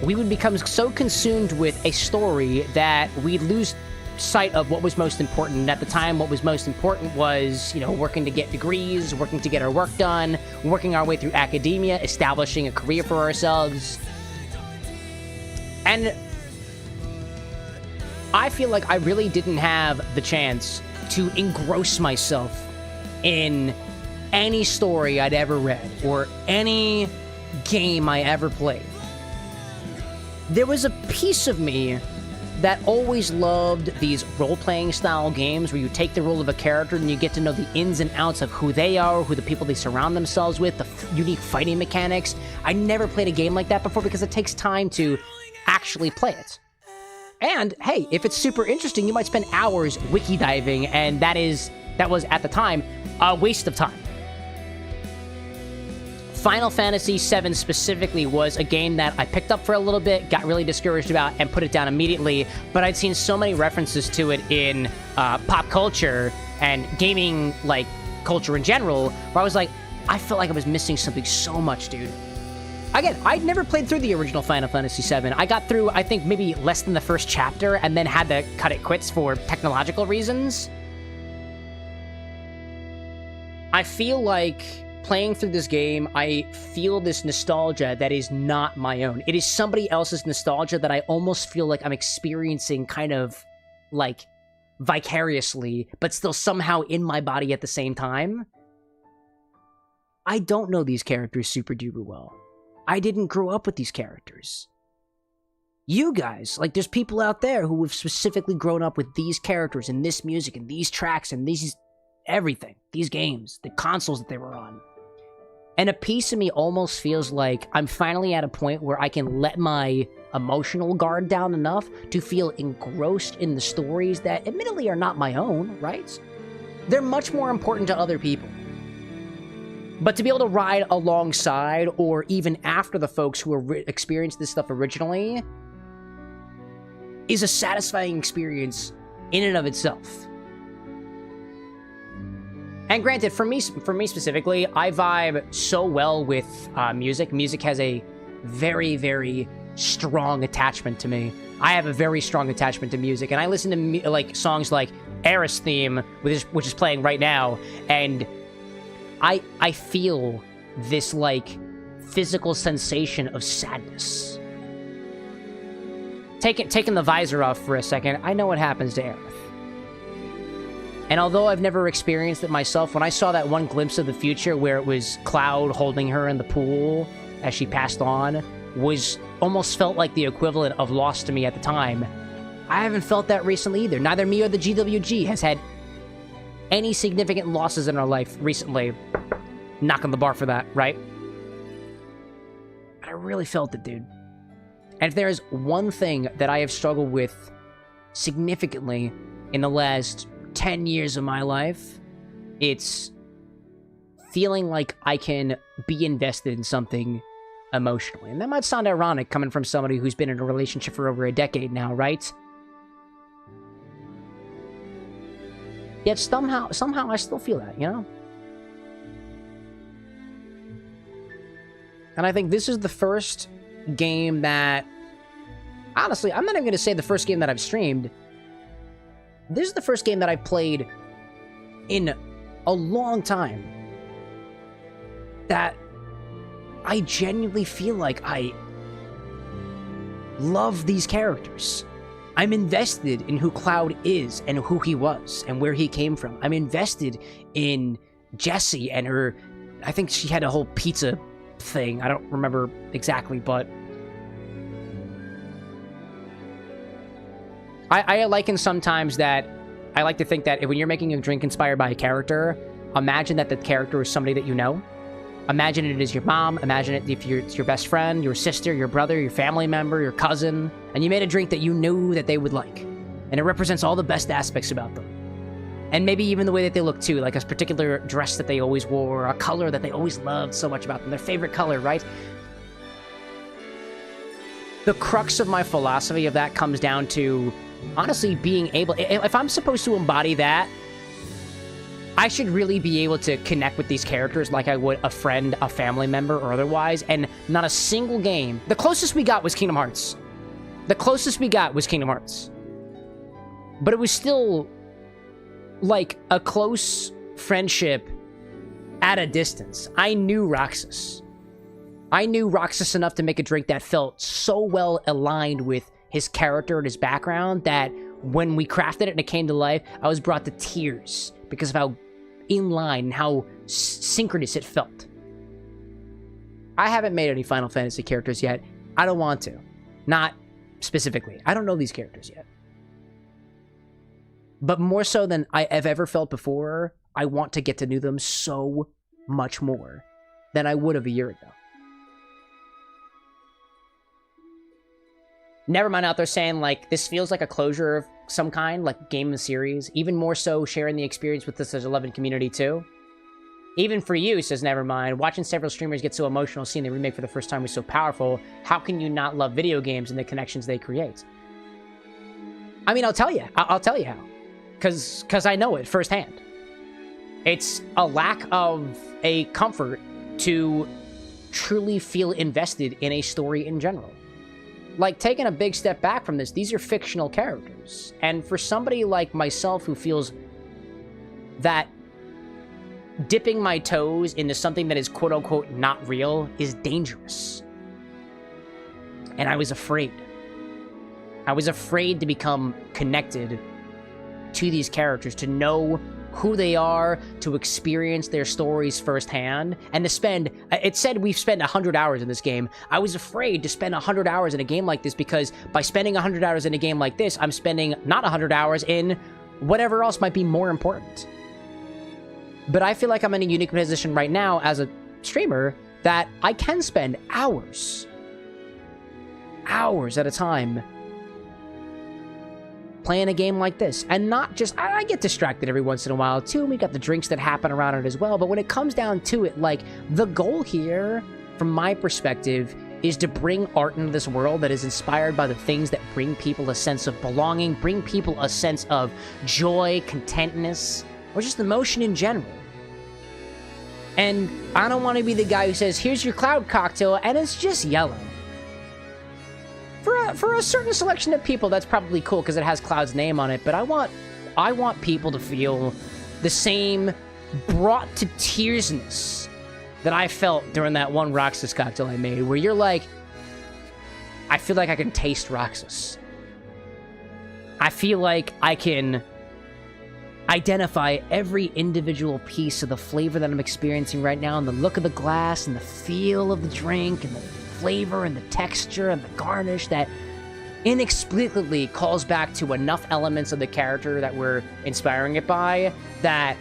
we would become so consumed with a story that we'd lose sight of what was most important. And at the time, what was most important was, you know, working to get degrees, working to get our work done, working our way through academia, establishing a career for ourselves. And I feel like I really didn't have the chance to engross myself in any story I'd ever read or any game I ever played. There was a piece of me that always loved these role-playing style games where you take the role of a character and you get to know the ins and outs of who they are, who the people they surround themselves with, the unique fighting mechanics. I never played a game like that before because it takes time to actually play it. And hey, if it's super interesting, you might spend hours wiki diving, and that was at the time a waste of time. Final Fantasy VII specifically was a game that I picked up for a little bit, got really discouraged about, and put it down immediately, but I'd seen so many references to it in pop culture and gaming, like, culture in general, where I was like, I felt like I was missing something so much, dude. Again, I'd never played through the original Final Fantasy VII. I got through, I think, maybe less than the first chapter, and then had to cut it quits for technological reasons. I feel like playing through this game, I feel this nostalgia that is not my own. It is somebody else's nostalgia that I almost feel like I'm experiencing kind of, like, vicariously, but still somehow in my body at the same time. I don't know these characters super duper well. I didn't grow up with these characters. You guys, like, there's people out there who have specifically grown up with these characters and this music and these tracks and these everything, these games, the consoles that they were on. And a piece of me almost feels like I'm finally at a point where I can let my emotional guard down enough to feel engrossed in the stories that admittedly are not my own, right? They're much more important to other people. But to be able to ride alongside or even after the folks who experienced this stuff originally is a satisfying experience in and of itself. And granted, for me specifically, I vibe so well with music. Music has a very, very strong attachment to me. I have a very strong attachment to music, and I listen to like songs like Aerith's theme, which is playing right now, and I feel this like physical sensation of sadness. Taking the visor off for a second, I know what happens to Aerith. And although I've never experienced it myself, when I saw that one glimpse of the future where it was Cloud holding her in the pool as she passed on, was almost felt like the equivalent of lost to me at the time. I haven't felt that recently either. Neither me or the GWG has had any significant losses in our life recently. Knocking the bar for that, right? But I really felt it, dude. And if there is one thing that I have struggled with significantly in the last 10 years of my life. It's feeling like I can be invested in something emotionally. And that might sound ironic coming from somebody who's been in a relationship for over a decade now, right? Yet somehow I still feel that, you know? And I think this is the first game that... Honestly, I'm not even going to say the first game that I've streamed. This is the first game that I've played in a long time that I genuinely feel like I love these characters. I'm invested in who Cloud is and who he was and where he came from. I'm invested in Jessie and her... I think she had a whole pizza thing. I don't remember exactly, but... I liken sometimes that... I like to think that when you're making a drink inspired by a character, imagine that the character is somebody that you know. Imagine it is your mom. Imagine it if it's your best friend, your sister, your brother, your family member, your cousin. And you made a drink that you knew that they would like. And it represents all the best aspects about them. And maybe even the way that they look too, like a particular dress that they always wore, a color that they always loved so much about them, their favorite color, right? The crux of my philosophy of that comes down to, honestly, being able... If I'm supposed to embody that, I should really be able to connect with these characters like I would a friend, a family member, or otherwise, and not a single game... The closest we got was Kingdom Hearts. The closest we got was Kingdom Hearts. But it was still, like, a close friendship at a distance. I knew Roxas. I knew Roxas enough to make a drink that felt so well aligned with his character and his background that when we crafted it and it came to life, I was brought to tears because of how in line and how synchronous it felt. I haven't made any Final Fantasy characters yet. I don't want to. Not specifically. I don't know these characters yet. But more so than I have ever felt before, I want to get to know them so much more than I would have a year ago. Nevermind out there saying, like, this feels like a closure of some kind, like game and series. Even more so, sharing the experience with this as a loving community, too. Even for you, says Nevermind, watching several streamers get so emotional seeing the remake for the first time was so powerful. How can you not love video games and the connections they create? I mean, I'll tell you. I'll tell you how. Because I know it firsthand. It's a lack of a comfort to truly feel invested in a story in general. Like, taking a big step back from this, these are fictional characters. And for somebody like myself who feels that dipping my toes into something that is quote-unquote not real is dangerous. And I was afraid. I was afraid to become connected to these characters, to know who they are, to experience their stories firsthand, and to spend... It said we've spent 100 hours in this game. I was afraid to spend 100 hours in a game like this because by spending 100 hours in a game like this, I'm spending not 100 hours in whatever else might be more important. But I feel like I'm in a unique position right now as a streamer that I can spend hours at a time playing a game like this. And not just... I get distracted every once in a while, too. We got the drinks that happen around it as well. But when it comes down to it, like, the goal here, from my perspective, is to bring art into this world that is inspired by the things that bring people a sense of belonging, bring people a sense of joy, contentness, or just emotion in general. And I don't want to be the guy who says, here's your Cloud cocktail, and it's just yellow. For a certain selection of people, that's probably cool because it has Cloud's name on it, but I want people to feel the same brought to tearsness that I felt during that one Roxas cocktail I made, where you're like, I feel like I can taste Roxas. I feel like I can identify every individual piece of the flavor that I'm experiencing right now, and the look of the glass, and the feel of the drink, and the flavor, and the texture, and the garnish that inexplicably calls back to enough elements of the character that we're inspiring it by, that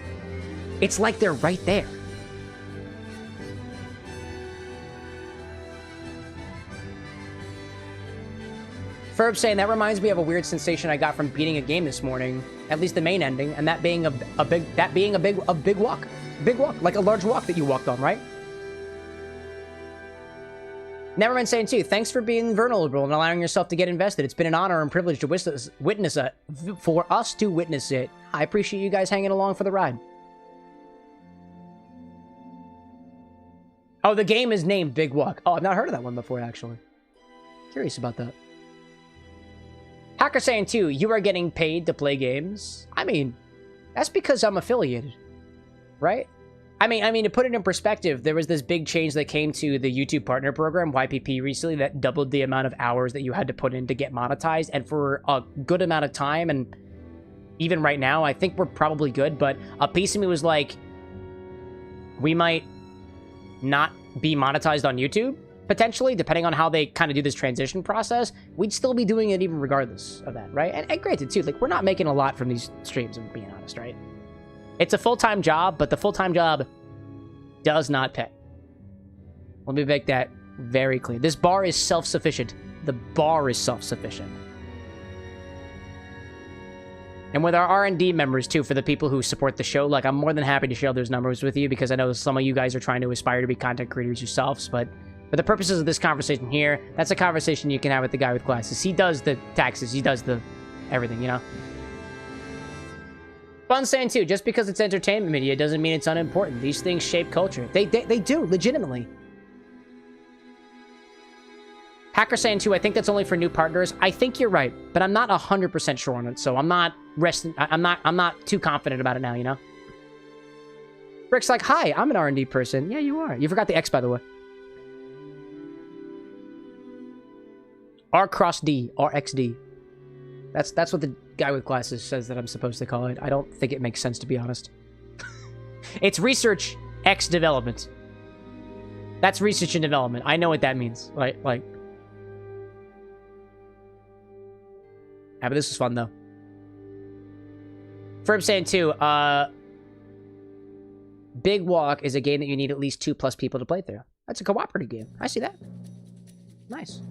it's like they're right there. Ferb saying, that reminds me of a weird sensation I got from beating a game this morning. At least the main ending, and that being a big walk. Big walk, like a large walk that you walked on, right? Nevermind saying too, thanks for being vulnerable and allowing yourself to get invested. It's been an honor and privilege to witness it, for us to witness it. I appreciate you guys hanging along for the ride. Oh, the game is named Big Walk. Oh, I've not heard of that one before, actually. Curious about that. Hacker saying too, you are getting paid to play games. I mean, that's because I'm affiliated, right? I mean, to put it in perspective, there was this big change that came to the YouTube Partner Program, YPP, recently that doubled the amount of hours that you had to put in to get monetized. And for a good amount of time, and even right now, I think we're probably good, but a piece of me was like, we might not be monetized on YouTube, potentially, depending on how they kind of do this transition process. We'd still be doing it even regardless of that, right? And granted, too, like, we're not making a lot from these streams, if I'm being honest, right? It's a full-time job, but the full-time job does not pay. Let me make that very clear. This bar is self-sufficient. The bar is self-sufficient. And with our R&D members, too, for the people who support the show, like, I'm more than happy to share those numbers with you because I know some of you guys are trying to aspire to be content creators yourselves, but for the purposes of this conversation here, that's a conversation you can have with the guy with glasses. He does the taxes. He does the everything, you know? Fun saying, too, just because it's entertainment media doesn't mean it's unimportant. These things shape culture. They do, legitimately. Hacker saying, too, I think that's only for new partners. I think you're right, but I'm not 100% sure on it, so I'm not resting. I'm not too confident about it now, you know? Rick's like, hi, I'm an R&D person. Yeah, you are. You forgot the X, by the way. R cross D, RXD. That's what the guy with glasses says that I'm supposed to call it. I don't think it makes sense, to be honest. It's research X development. That's research and development. I know what that means. Like. Yeah, but this is fun, though. Ferb saying, too, Big Walk is a game that you need at least 2+ people to play through. That's a cooperative game. I see that. Nice.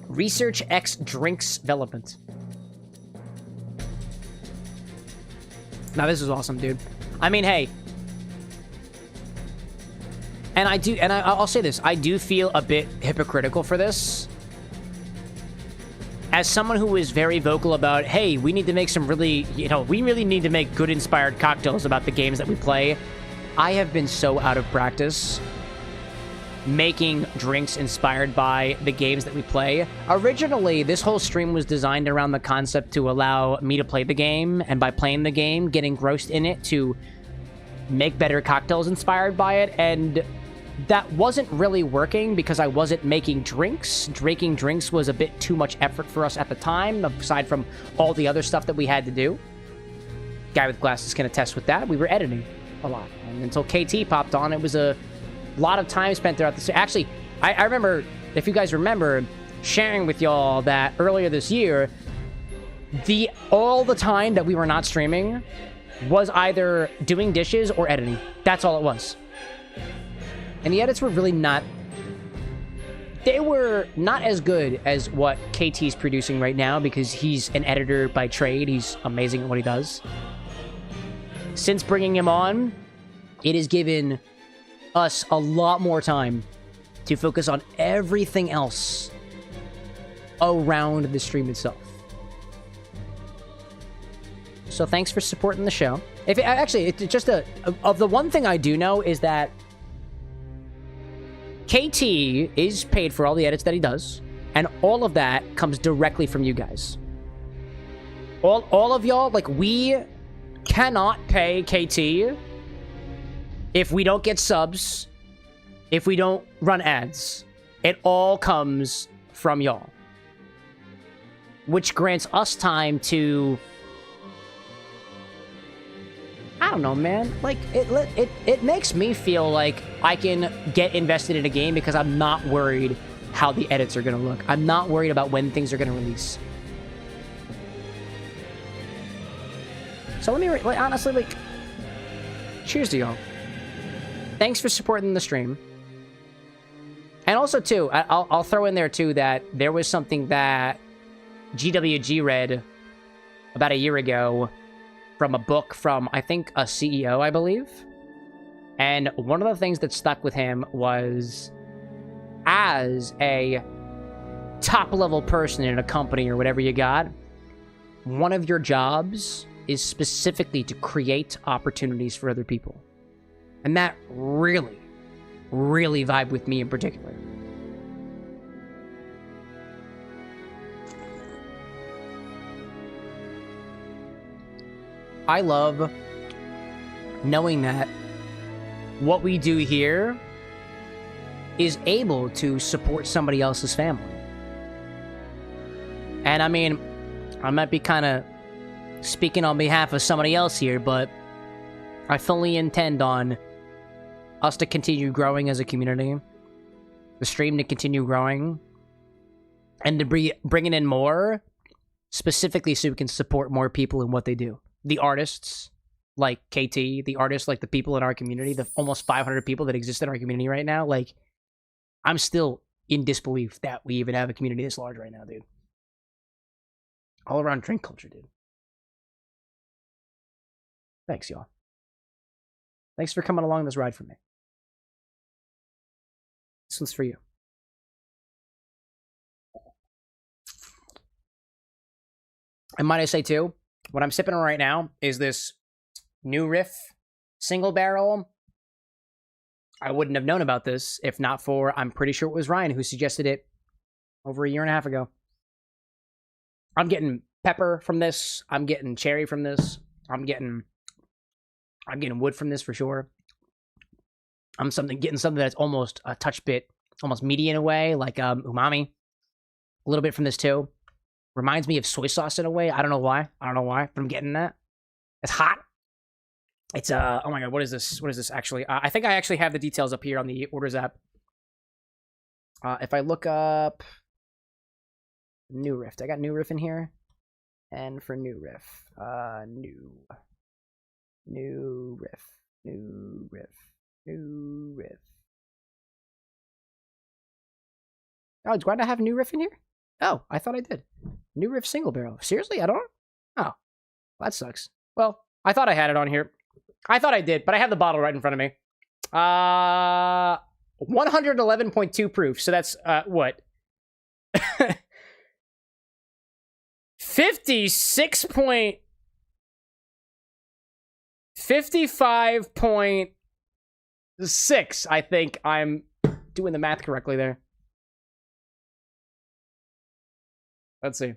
Research X Drinks Development. Now, this is awesome, dude. I mean, hey. And I'll say this. I do feel a bit hypocritical for this. As someone who is very vocal about, hey, we need to make some really, we really need to make good inspired cocktails about the games that we play. I have been so out of practice making drinks inspired by the games that we play. Originally, this whole stream was designed around the concept to allow me to play the game, and by playing the game, get engrossed in it to make better cocktails inspired by it, and that wasn't really working because I wasn't making drinks. Making drinks was a bit too much effort for us at the time, aside from all the other stuff that we had to do. Guy with glasses can attest with that. We were editing a lot, and until KT popped on, it was a lot of time spent throughout the... Actually, I remember, if you guys remember, sharing with y'all that earlier this year, all the time that we were not streaming was either doing dishes or editing. That's all it was. And the edits were really not... They were not as good as what KT's producing right now because he's an editor by trade. He's amazing at what he does. Since bringing him on, it has given us a lot more time to focus on everything else around the stream itself. So thanks for supporting the show. Of the one thing I do know is that KT is paid for all the edits that he does, and all of that comes directly from you guys. All of y'all, like, we cannot pay KT if we don't get subs, if we don't run ads. It all comes from y'all. Which grants us time to... I don't know, man. Like, it makes me feel like I can get invested in a game because I'm not worried how the edits are going to look. I'm not worried about when things are going to release. So let me, honestly, like, cheers to y'all. Thanks for supporting the stream. And also, too, I'll throw in there, too, that there was something that GWG read about a year ago from a book from, I think, a CEO, I believe. And one of the things that stuck with him was, as a top-level person in a company or whatever you got, one of your jobs is specifically to create opportunities for other people. And that really, really vibed with me in particular. I love knowing that what we do here is able to support somebody else's family. And I mean, I might be kind of speaking on behalf of somebody else here, but I fully intend on us to continue growing as a community, the stream to continue growing, and to be bringing in more, specifically so we can support more people in what they do. The artists, like KT, the artists, like the people in our community, the almost 500 people that exist in our community right now, like, I'm still in disbelief that we even have a community this large right now, dude. All around drink culture, dude. Thanks, y'all. Thanks for coming along this ride for me. This one's for you. And might I say, too, what I'm sipping on right now is this New Riff single barrel. I wouldn't have known about this if not for, I'm pretty sure it was Ryan who suggested it over a year and a half ago. I'm getting pepper from this. I'm getting cherry from this. I'm getting wood from this for sure. I'm getting something that's almost a touch bit, almost meaty in a way, like umami. A little bit from this too. Reminds me of soy sauce in a way. I don't know why, but I'm getting that. It's hot. It's oh my god, what is this? What is this actually? I think I actually have the details up here on the orders app. If I look up New Riff, I got New Riff in here. And for New Riff, New Riff. Oh, do I have New Riff in here? Oh, I thought I did. New Riff single barrel. Seriously? I don't? Oh, well, that sucks. Well, I thought I had it on here. I thought I did, but I have the bottle right in front of me. 111.2 proof. So that's, what? 55.6. I think I'm doing the math correctly there. Let's see.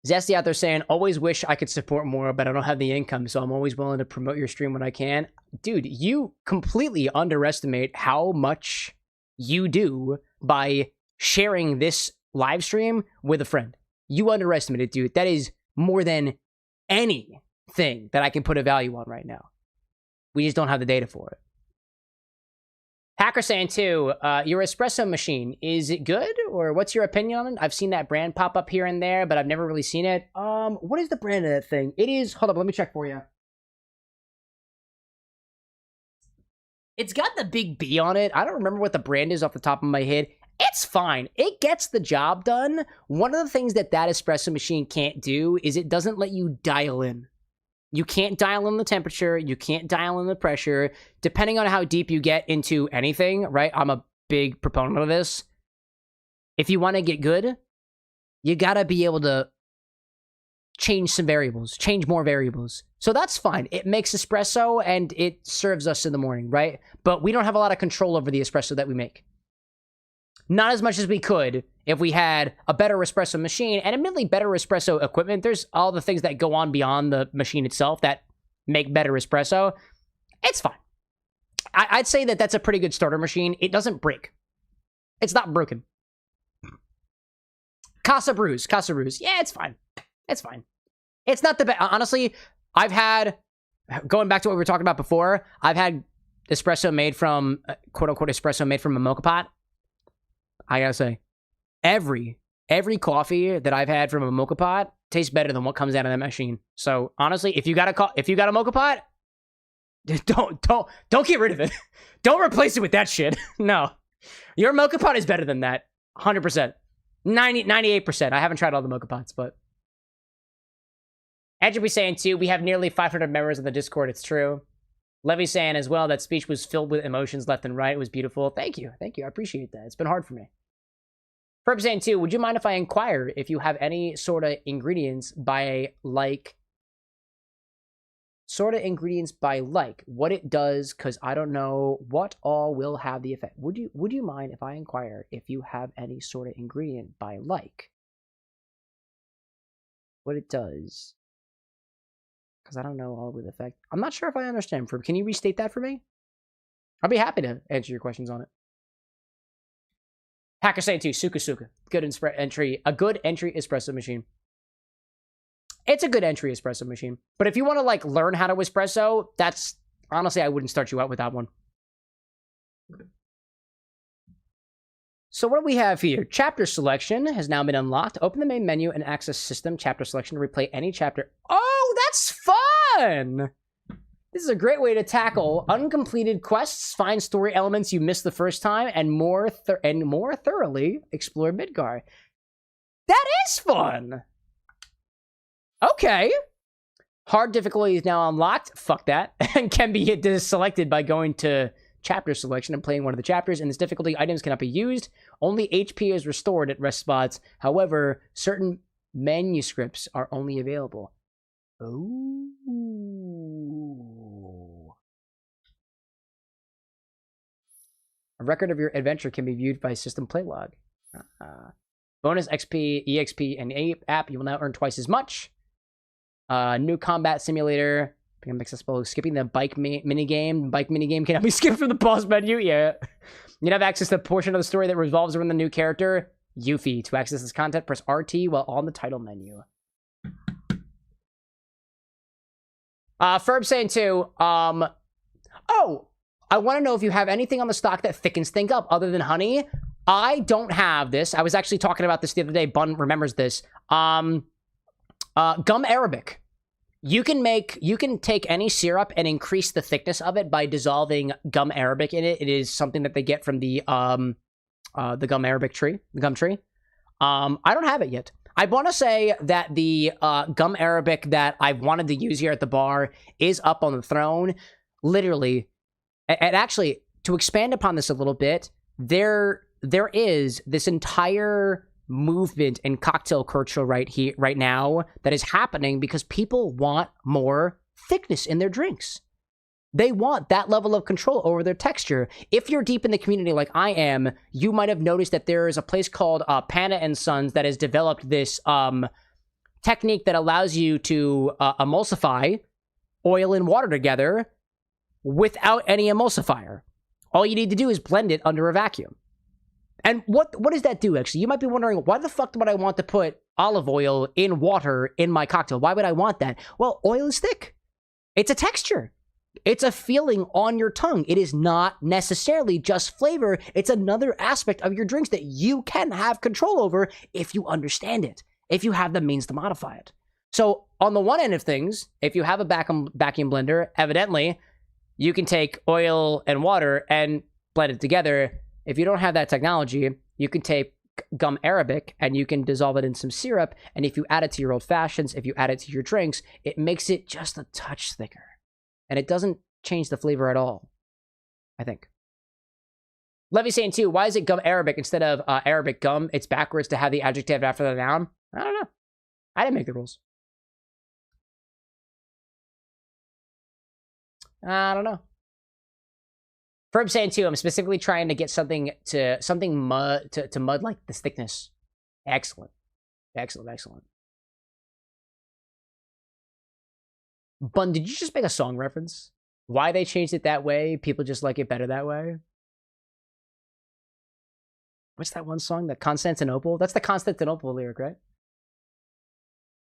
Zesty out there saying, always wish I could support more, but I don't have the income, so I'm always willing to promote your stream when I can. Dude, you completely underestimate how much you do by sharing this live stream with a friend. You underestimate it, dude. That is more than anything that I can put a value on right now. We just don't have the data for it. Hacker saying too, your espresso machine, is it good? Or what's your opinion on it? I've seen that brand pop up here and there, but I've never really seen it. What is the brand of that thing? It is, hold up, let me check for you. It's got the big B on it. I don't remember what the brand is off the top of my head. It's fine. It gets the job done. One of the things that espresso machine can't do is it doesn't let you dial in. You can't dial in the temperature. You can't dial in the pressure. Depending on how deep you get into anything, right? I'm a big proponent of this. If you want to get good, you got to be able to change some variables, change more variables. So that's fine. It makes espresso and it serves us in the morning, right? But we don't have a lot of control over the espresso that we make. Not as much as we could if we had a better espresso machine, and admittedly better espresso equipment. There's all the things that go on beyond the machine itself that make better espresso. It's fine. I'd say that that's a pretty good starter machine. It doesn't break. It's not broken. Casa Brews. Yeah, it's fine. It's fine. It's not the best. Honestly, I've had, going back to what we were talking about before, I've had espresso made from, quote-unquote espresso made from a mocha pot. I gotta say, every coffee that I've had from a mocha pot tastes better than what comes out of that machine. So honestly, if you got a mocha pot, don't get rid of it. Don't replace it with that shit. No, Your mocha pot is better than that. 100%. 98%. I haven't tried all the mocha pots, but... Andrew saying, too, we have nearly 500 members on the Discord. It's true. Levy saying as well, that speech was filled with emotions left and right. It was beautiful. Thank you. Thank you. I appreciate that. It's been hard for me. Ferb saying, too, would you mind if I inquire if you have any sort of ingredients by, like... what it does, because I don't know what all will have the effect. Would you mind if I inquire if you have any sort of ingredient by like what it does? Because I don't know all with effect. I'm not sure if I understand. Can you restate that for me? I'll be happy to answer your questions on it. Hacker saying too, Suka Suka. Good entry. A good entry espresso machine. It's a good entry espresso machine. But if you want to, like, learn how to espresso, that's... Honestly, I wouldn't start you out with that one. So what do we have here? Chapter selection has now been unlocked. Open the main menu and access system chapter selection to replay any chapter. Oh, that's fun! This is a great way to tackle uncompleted quests, find story elements you missed the first time, and more thoroughly explore Midgar. That is fun! Okay. Hard difficulty is now unlocked. Fuck that. And can be selected by going to chapter selection and playing one of the chapters. In this difficulty, items cannot be used. Only HP is restored at rest spots. However, certain manuscripts are only available. Ooh. A record of your adventure can be viewed by system play log. Bonus XP, EXP, and app. You will now earn twice as much. New combat simulator. Become accessible. Skipping the bike minigame. Bike minigame cannot be skipped from the boss menu. Yeah. You have access to a portion of the story that revolves around the new character, Yuffie. To access this content, press RT while on the title menu. Ferb saying too, oh, I want to know if you have anything on the stock that thickens things up other than honey. I don't have this. I was actually talking about this the other day. Bun remembers this. Gum Arabic. You can take any syrup and increase the thickness of it by dissolving gum Arabic in it. It is something that they get from the gum Arabic tree, the gum tree. I don't have it yet. I want to say that the gum Arabic that I wanted to use here at the bar is up on the throne. Literally, and actually, to expand upon this a little bit, there is this entire movement in cocktail culture right now that is happening because people want more thickness in their drinks. They want that level of control over their texture. If you're deep in the community like I am, you might have noticed that there is a place called Panda and Sons that has developed this technique that allows you to emulsify oil and water together without any emulsifier. All you need to do is blend it under a vacuum. And what does that do, actually? You might be wondering, why the fuck would I want to put olive oil in water in my cocktail? Why would I want that? Well, oil is thick. It's a texture. It's a feeling on your tongue. It is not necessarily just flavor. It's another aspect of your drinks that you can have control over if you understand it, if you have the means to modify it. So on the one end of things, if you have a vacuum blender, evidently, you can take oil and water and blend it together. If you don't have that technology, you can take gum Arabic and you can dissolve it in some syrup. And if you add it to your old fashions, if you add it to your drinks, it makes it just a touch thicker. And it doesn't change the flavor at all, I think. Levy saying too, why is it gum Arabic instead of Arabic gum? It's backwards to have the adjective after the noun. I don't know. I didn't make the rules. I don't know. Ferb saying too, I'm specifically trying to get something mud like this thickness. Excellent. Excellent. Bun, did you just make a song reference? Why they changed it that way? People just like it better that way? What's that one song? The Constantinople? That's the Constantinople lyric, right?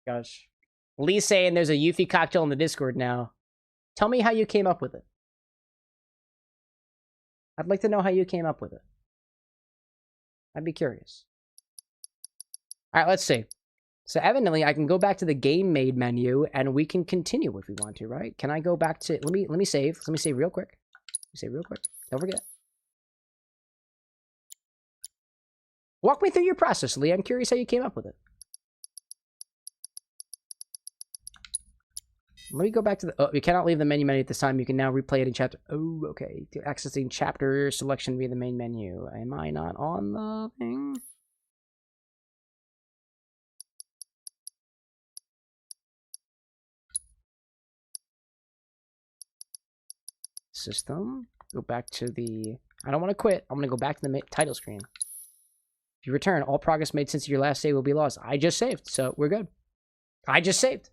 Gosh. Lee's saying there's a Yuffie cocktail in the Discord now. Tell me how you came up with it. I'd like to know how you came up with it. I'd be curious. All right, let's see. So evidently, I can go back to the game made menu, and we can continue if we want to, right? Can I go back to... Let me save. Let me save real quick. Don't forget. Walk me through your process, Lee. I'm curious how you came up with it. Let me go back to the... Oh, you cannot leave the menu at this time. You can now replay it in chapter... Oh, okay. Accessing chapter selection via the main menu. Am I not on the thing? System. Go back to the... I don't want to quit. I'm going to go back to the title screen. If you return, all progress made since your last save will be lost. I just saved, so we're good. I just saved.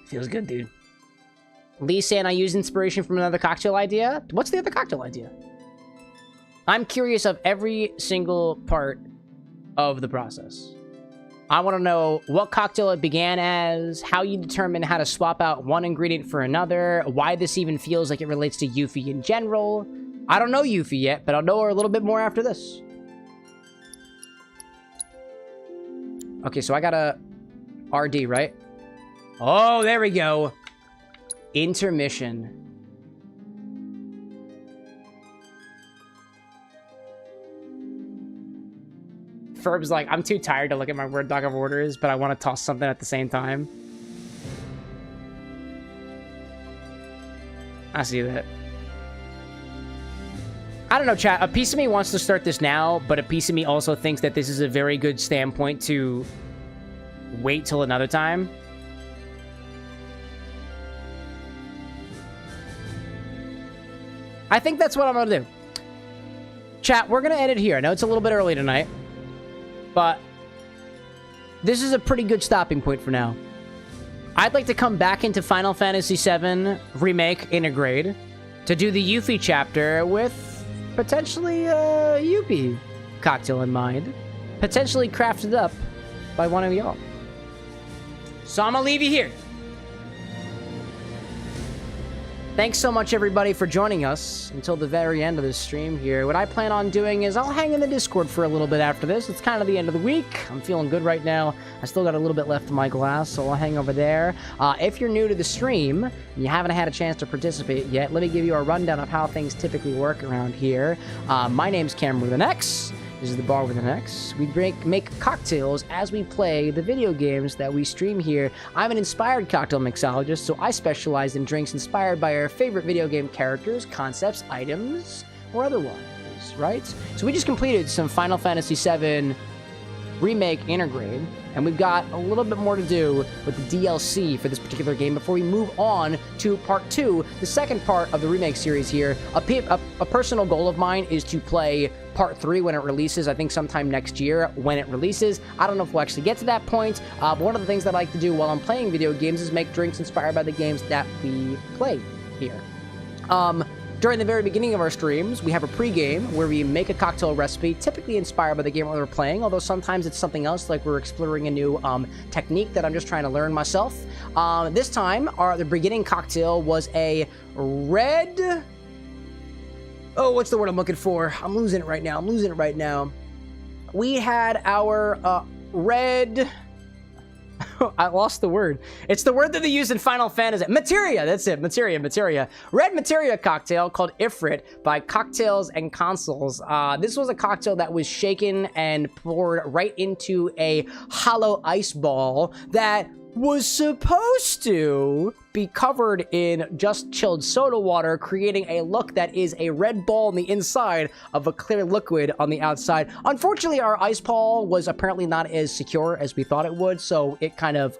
Feels good, dude. Lee saying I use inspiration from another cocktail idea. What's the other cocktail idea? I'm curious of every single part of the process. I want to know what cocktail it began as, how you determine how to swap out one ingredient for another, why this even feels like it relates to Yuffie in general. I don't know Yuffie yet, but I'll know her a little bit more after this. Okay, so I got a RD, right? Oh, there we go. Intermission. Ferb's like, I'm too tired to look at my Word doc of orders, but I want to toss something at the same time. I see that. I don't know, chat. A piece of me wants to start this now, but a piece of me also thinks that this is a very good standpoint to wait till another time. I think that's what I'm going to do. Chat, we're going to end it here. I know it's a little bit early tonight, but this is a pretty good stopping point for now. I'd like to come back into Final Fantasy VII Remake Intergrade to do the Yuffie chapter with potentially a Yuppie cocktail in mind. Potentially crafted up by one of y'all. So I'm going to leave you here. Thanks so much, everybody, for joining us until the very end of this stream here. What I plan on doing is I'll hang in the Discord for a little bit after this. It's kind of the end of the week. I'm feeling good right now. I still got a little bit left in my glass, so I'll hang over there. If you're new to the stream and you haven't had a chance to participate yet, let me give you a rundown of how things typically work around here. My name's CameroxnWithAnX. This is the Bar with an X. We make cocktails as we play the video games that we stream here. I'm an inspired cocktail mixologist, so I specialize in drinks inspired by our favorite video game characters, concepts, items, or otherwise, right? So we just completed some Final Fantasy VII Remake Intergrade, and we've got a little bit more to do with the DLC for this particular game before we move on to Part 2, the second part of the Remake series here. A personal goal of mine is to play Part 3 when it releases, I think sometime next year when it releases. I don't know if we'll actually get to that point, but one of the things that I like to do while I'm playing video games is make drinks inspired by the games that we play here. During the very beginning of our streams, we have a pregame where we make a cocktail recipe, typically inspired by the game we're playing, although sometimes it's something else, like we're exploring a new technique that I'm just trying to learn myself. This time, the beginning cocktail was a red... Oh, what's the word I'm looking for? I'm losing it right now. We had our red... I lost the word. It's the word that they use in Final Fantasy. Materia, that's it. Materia. Red Materia cocktail called Ifrit by Cocktails and Consoles. This was a cocktail that was shaken and poured right into a hollow ice ball that was supposed to be covered in just chilled soda water, creating a look that is a red ball on the inside of a clear liquid on the outside. Unfortunately, our ice ball was apparently not as secure as we thought it would, so it kind of,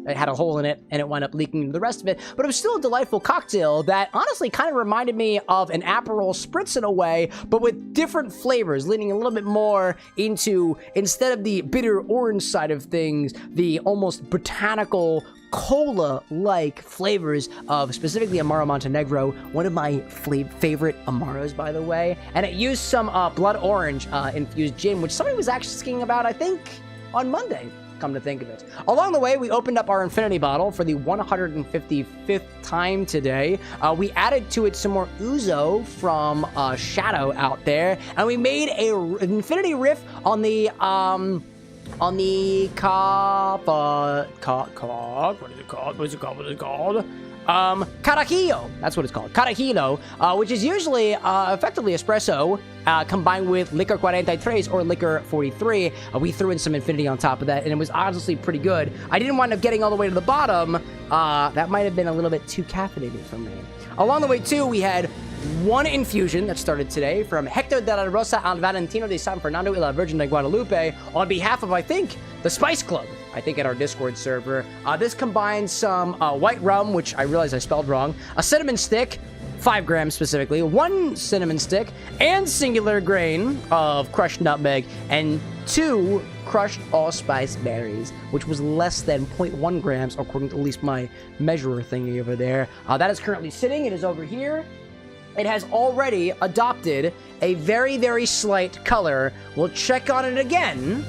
it had a hole in it, and it wound up leaking into the rest of it. But it was still a delightful cocktail that honestly kind of reminded me of an Aperol Spritz in a way, but with different flavors, leaning a little bit more into, instead of the bitter orange side of things, the almost botanical cola-like flavors of specifically Amaro Montenegro, one of my favorite Amaros, by the way. And it used some blood orange infused gin, which somebody was actually asking about, I think, on Monday, come to think of it. Along the way, we opened up our infinity bottle for the 155th time today. We added to it some more ouzo from Shadow out there, and we made an infinity riff on the what is it called? Carajillo. That's what it's called. Carajillo, which is usually effectively espresso combined with Licor 43 or Licor 43. We threw in some Infinity on top of that, and it was honestly pretty good. I didn't wind up getting all the way to the bottom. That might have been a little bit too caffeinated for me. Along the way, too, we had one infusion that started today from Hector de la Rosa and Valentino de San Fernando y la Virgen de Guadalupe on behalf of, I think, the Spice Club, I think at our Discord server. This combines some white rum, which I realized I spelled wrong, a cinnamon stick, 5 grams specifically, 1 cinnamon stick, and singular grain of crushed nutmeg, and 2 crushed allspice berries, which was less than 0.1 grams, according to at least my measurer thingy over there. That is currently sitting. It is over here. It has already adopted a very, very slight color. We'll check on it again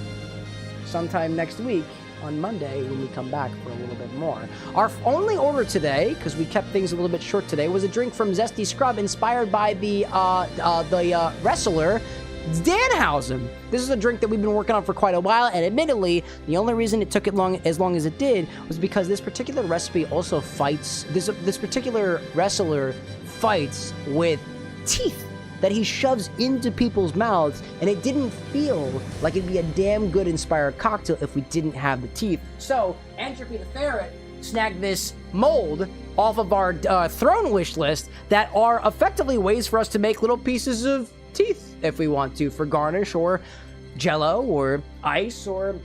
sometime next week on Monday when we come back for a little bit more. Our only order today, because we kept things a little bit short today, was a drink from Zesty Scrub inspired by the wrestler Danhausen. This is a drink that we've been working on for quite a while, and admittedly, the only reason it took it as long as it did was because this particular recipe also fights, this particular wrestler fights with teeth that he shoves into people's mouths, and it didn't feel like it'd be a damn good inspired cocktail if we didn't have the teeth. So, Entropy the Ferret snagged this mold off of our throne wish list that are effectively ways for us to make little pieces of teeth if we want to, for garnish or jello or ice or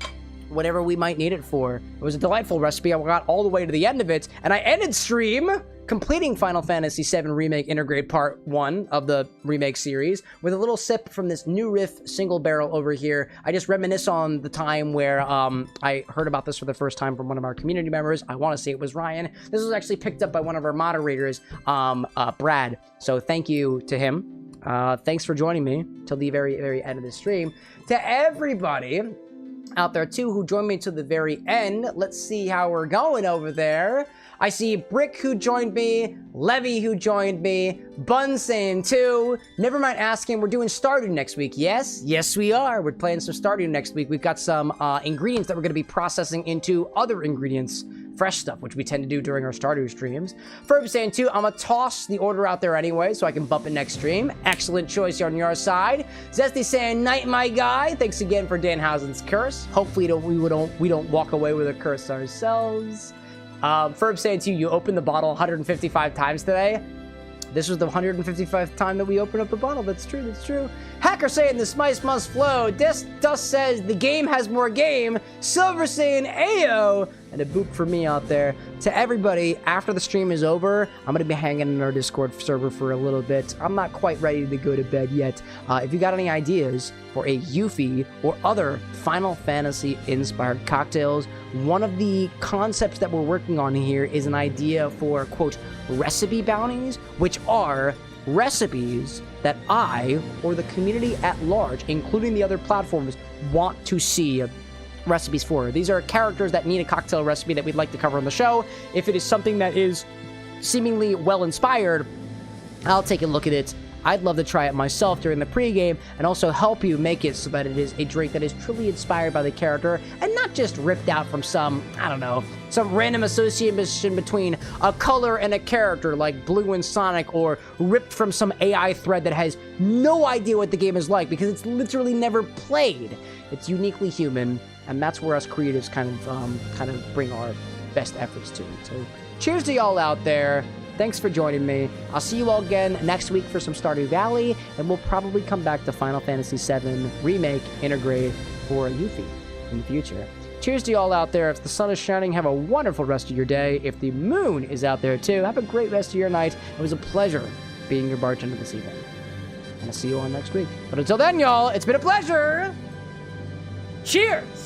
whatever we might need it for. It was a delightful recipe. I got all the way to the end of it, and I ended stream completing Final Fantasy VII Remake Intergrade Part 1 of the Remake series with a little sip from this new riff single barrel over here. I just reminisce on the time where I heard about this for the first time from one of our community members. I want to say it was Ryan. This was actually picked up by one of our moderators, Brad. So thank you to him. Thanks for joining me till the very, very end of the stream. To everybody out there, too, who joined me to the very end, let's see how we're going over there. I see Brick who joined me, Levy who joined me, Bun saying too. Never mind asking, we're doing Stardew next week. Yes, we are. We're playing some Stardew next week. We've got some ingredients that we're going to be processing into other ingredients, fresh stuff, which we tend to do during our Stardew streams. Ferb saying too, I'm going to toss the order out there anyway so I can bump it next stream. Excellent choice on your side. Zesty saying, night, my guy. Thanks again for Danhausen's curse. Hopefully we don't walk away with a curse ourselves. Ferb saying to you, you opened the bottle 155 times today. This was the 155th time that we opened up the bottle. That's true, that's true. Hacker saying the spice must flow. Dust says the game has more game. Silver saying Ayo. And a boop for me out there. To everybody, after the stream is over, I'm going to be hanging in our Discord server for a little bit. I'm not quite ready to go to bed yet. If you got any ideas for a Yuffie or other Final Fantasy inspired cocktails, one of the concepts that we're working on here is an idea for, quote, recipe bounties, which are recipes that I or the community at large, including the other platforms, want to see recipes for. These are characters that need a cocktail recipe that we'd like to cover on the show. If it is something that is seemingly well inspired, I'll take a look at it. I'd love to try it myself during the pregame and also help you make it so that it is a drink that is truly inspired by the character and not just ripped out from some, I don't know, some random association between a color and a character like Blue and Sonic, or ripped from some AI thread that has no idea what the game is like because it's literally never played. It's uniquely human, and that's where us creatives kind of bring our best efforts to. So cheers to y'all out there. Thanks for joining me. I'll see you all again next week for some Stardew Valley, and we'll probably come back to Final Fantasy VII Remake Intergrade for Yuffie in the future. Cheers to y'all out there. If the sun is shining, have a wonderful rest of your day. If the moon is out there too, have a great rest of your night. It was a pleasure being your bartender this evening. And I'll see you all next week. But until then, y'all, it's been a pleasure. Cheers!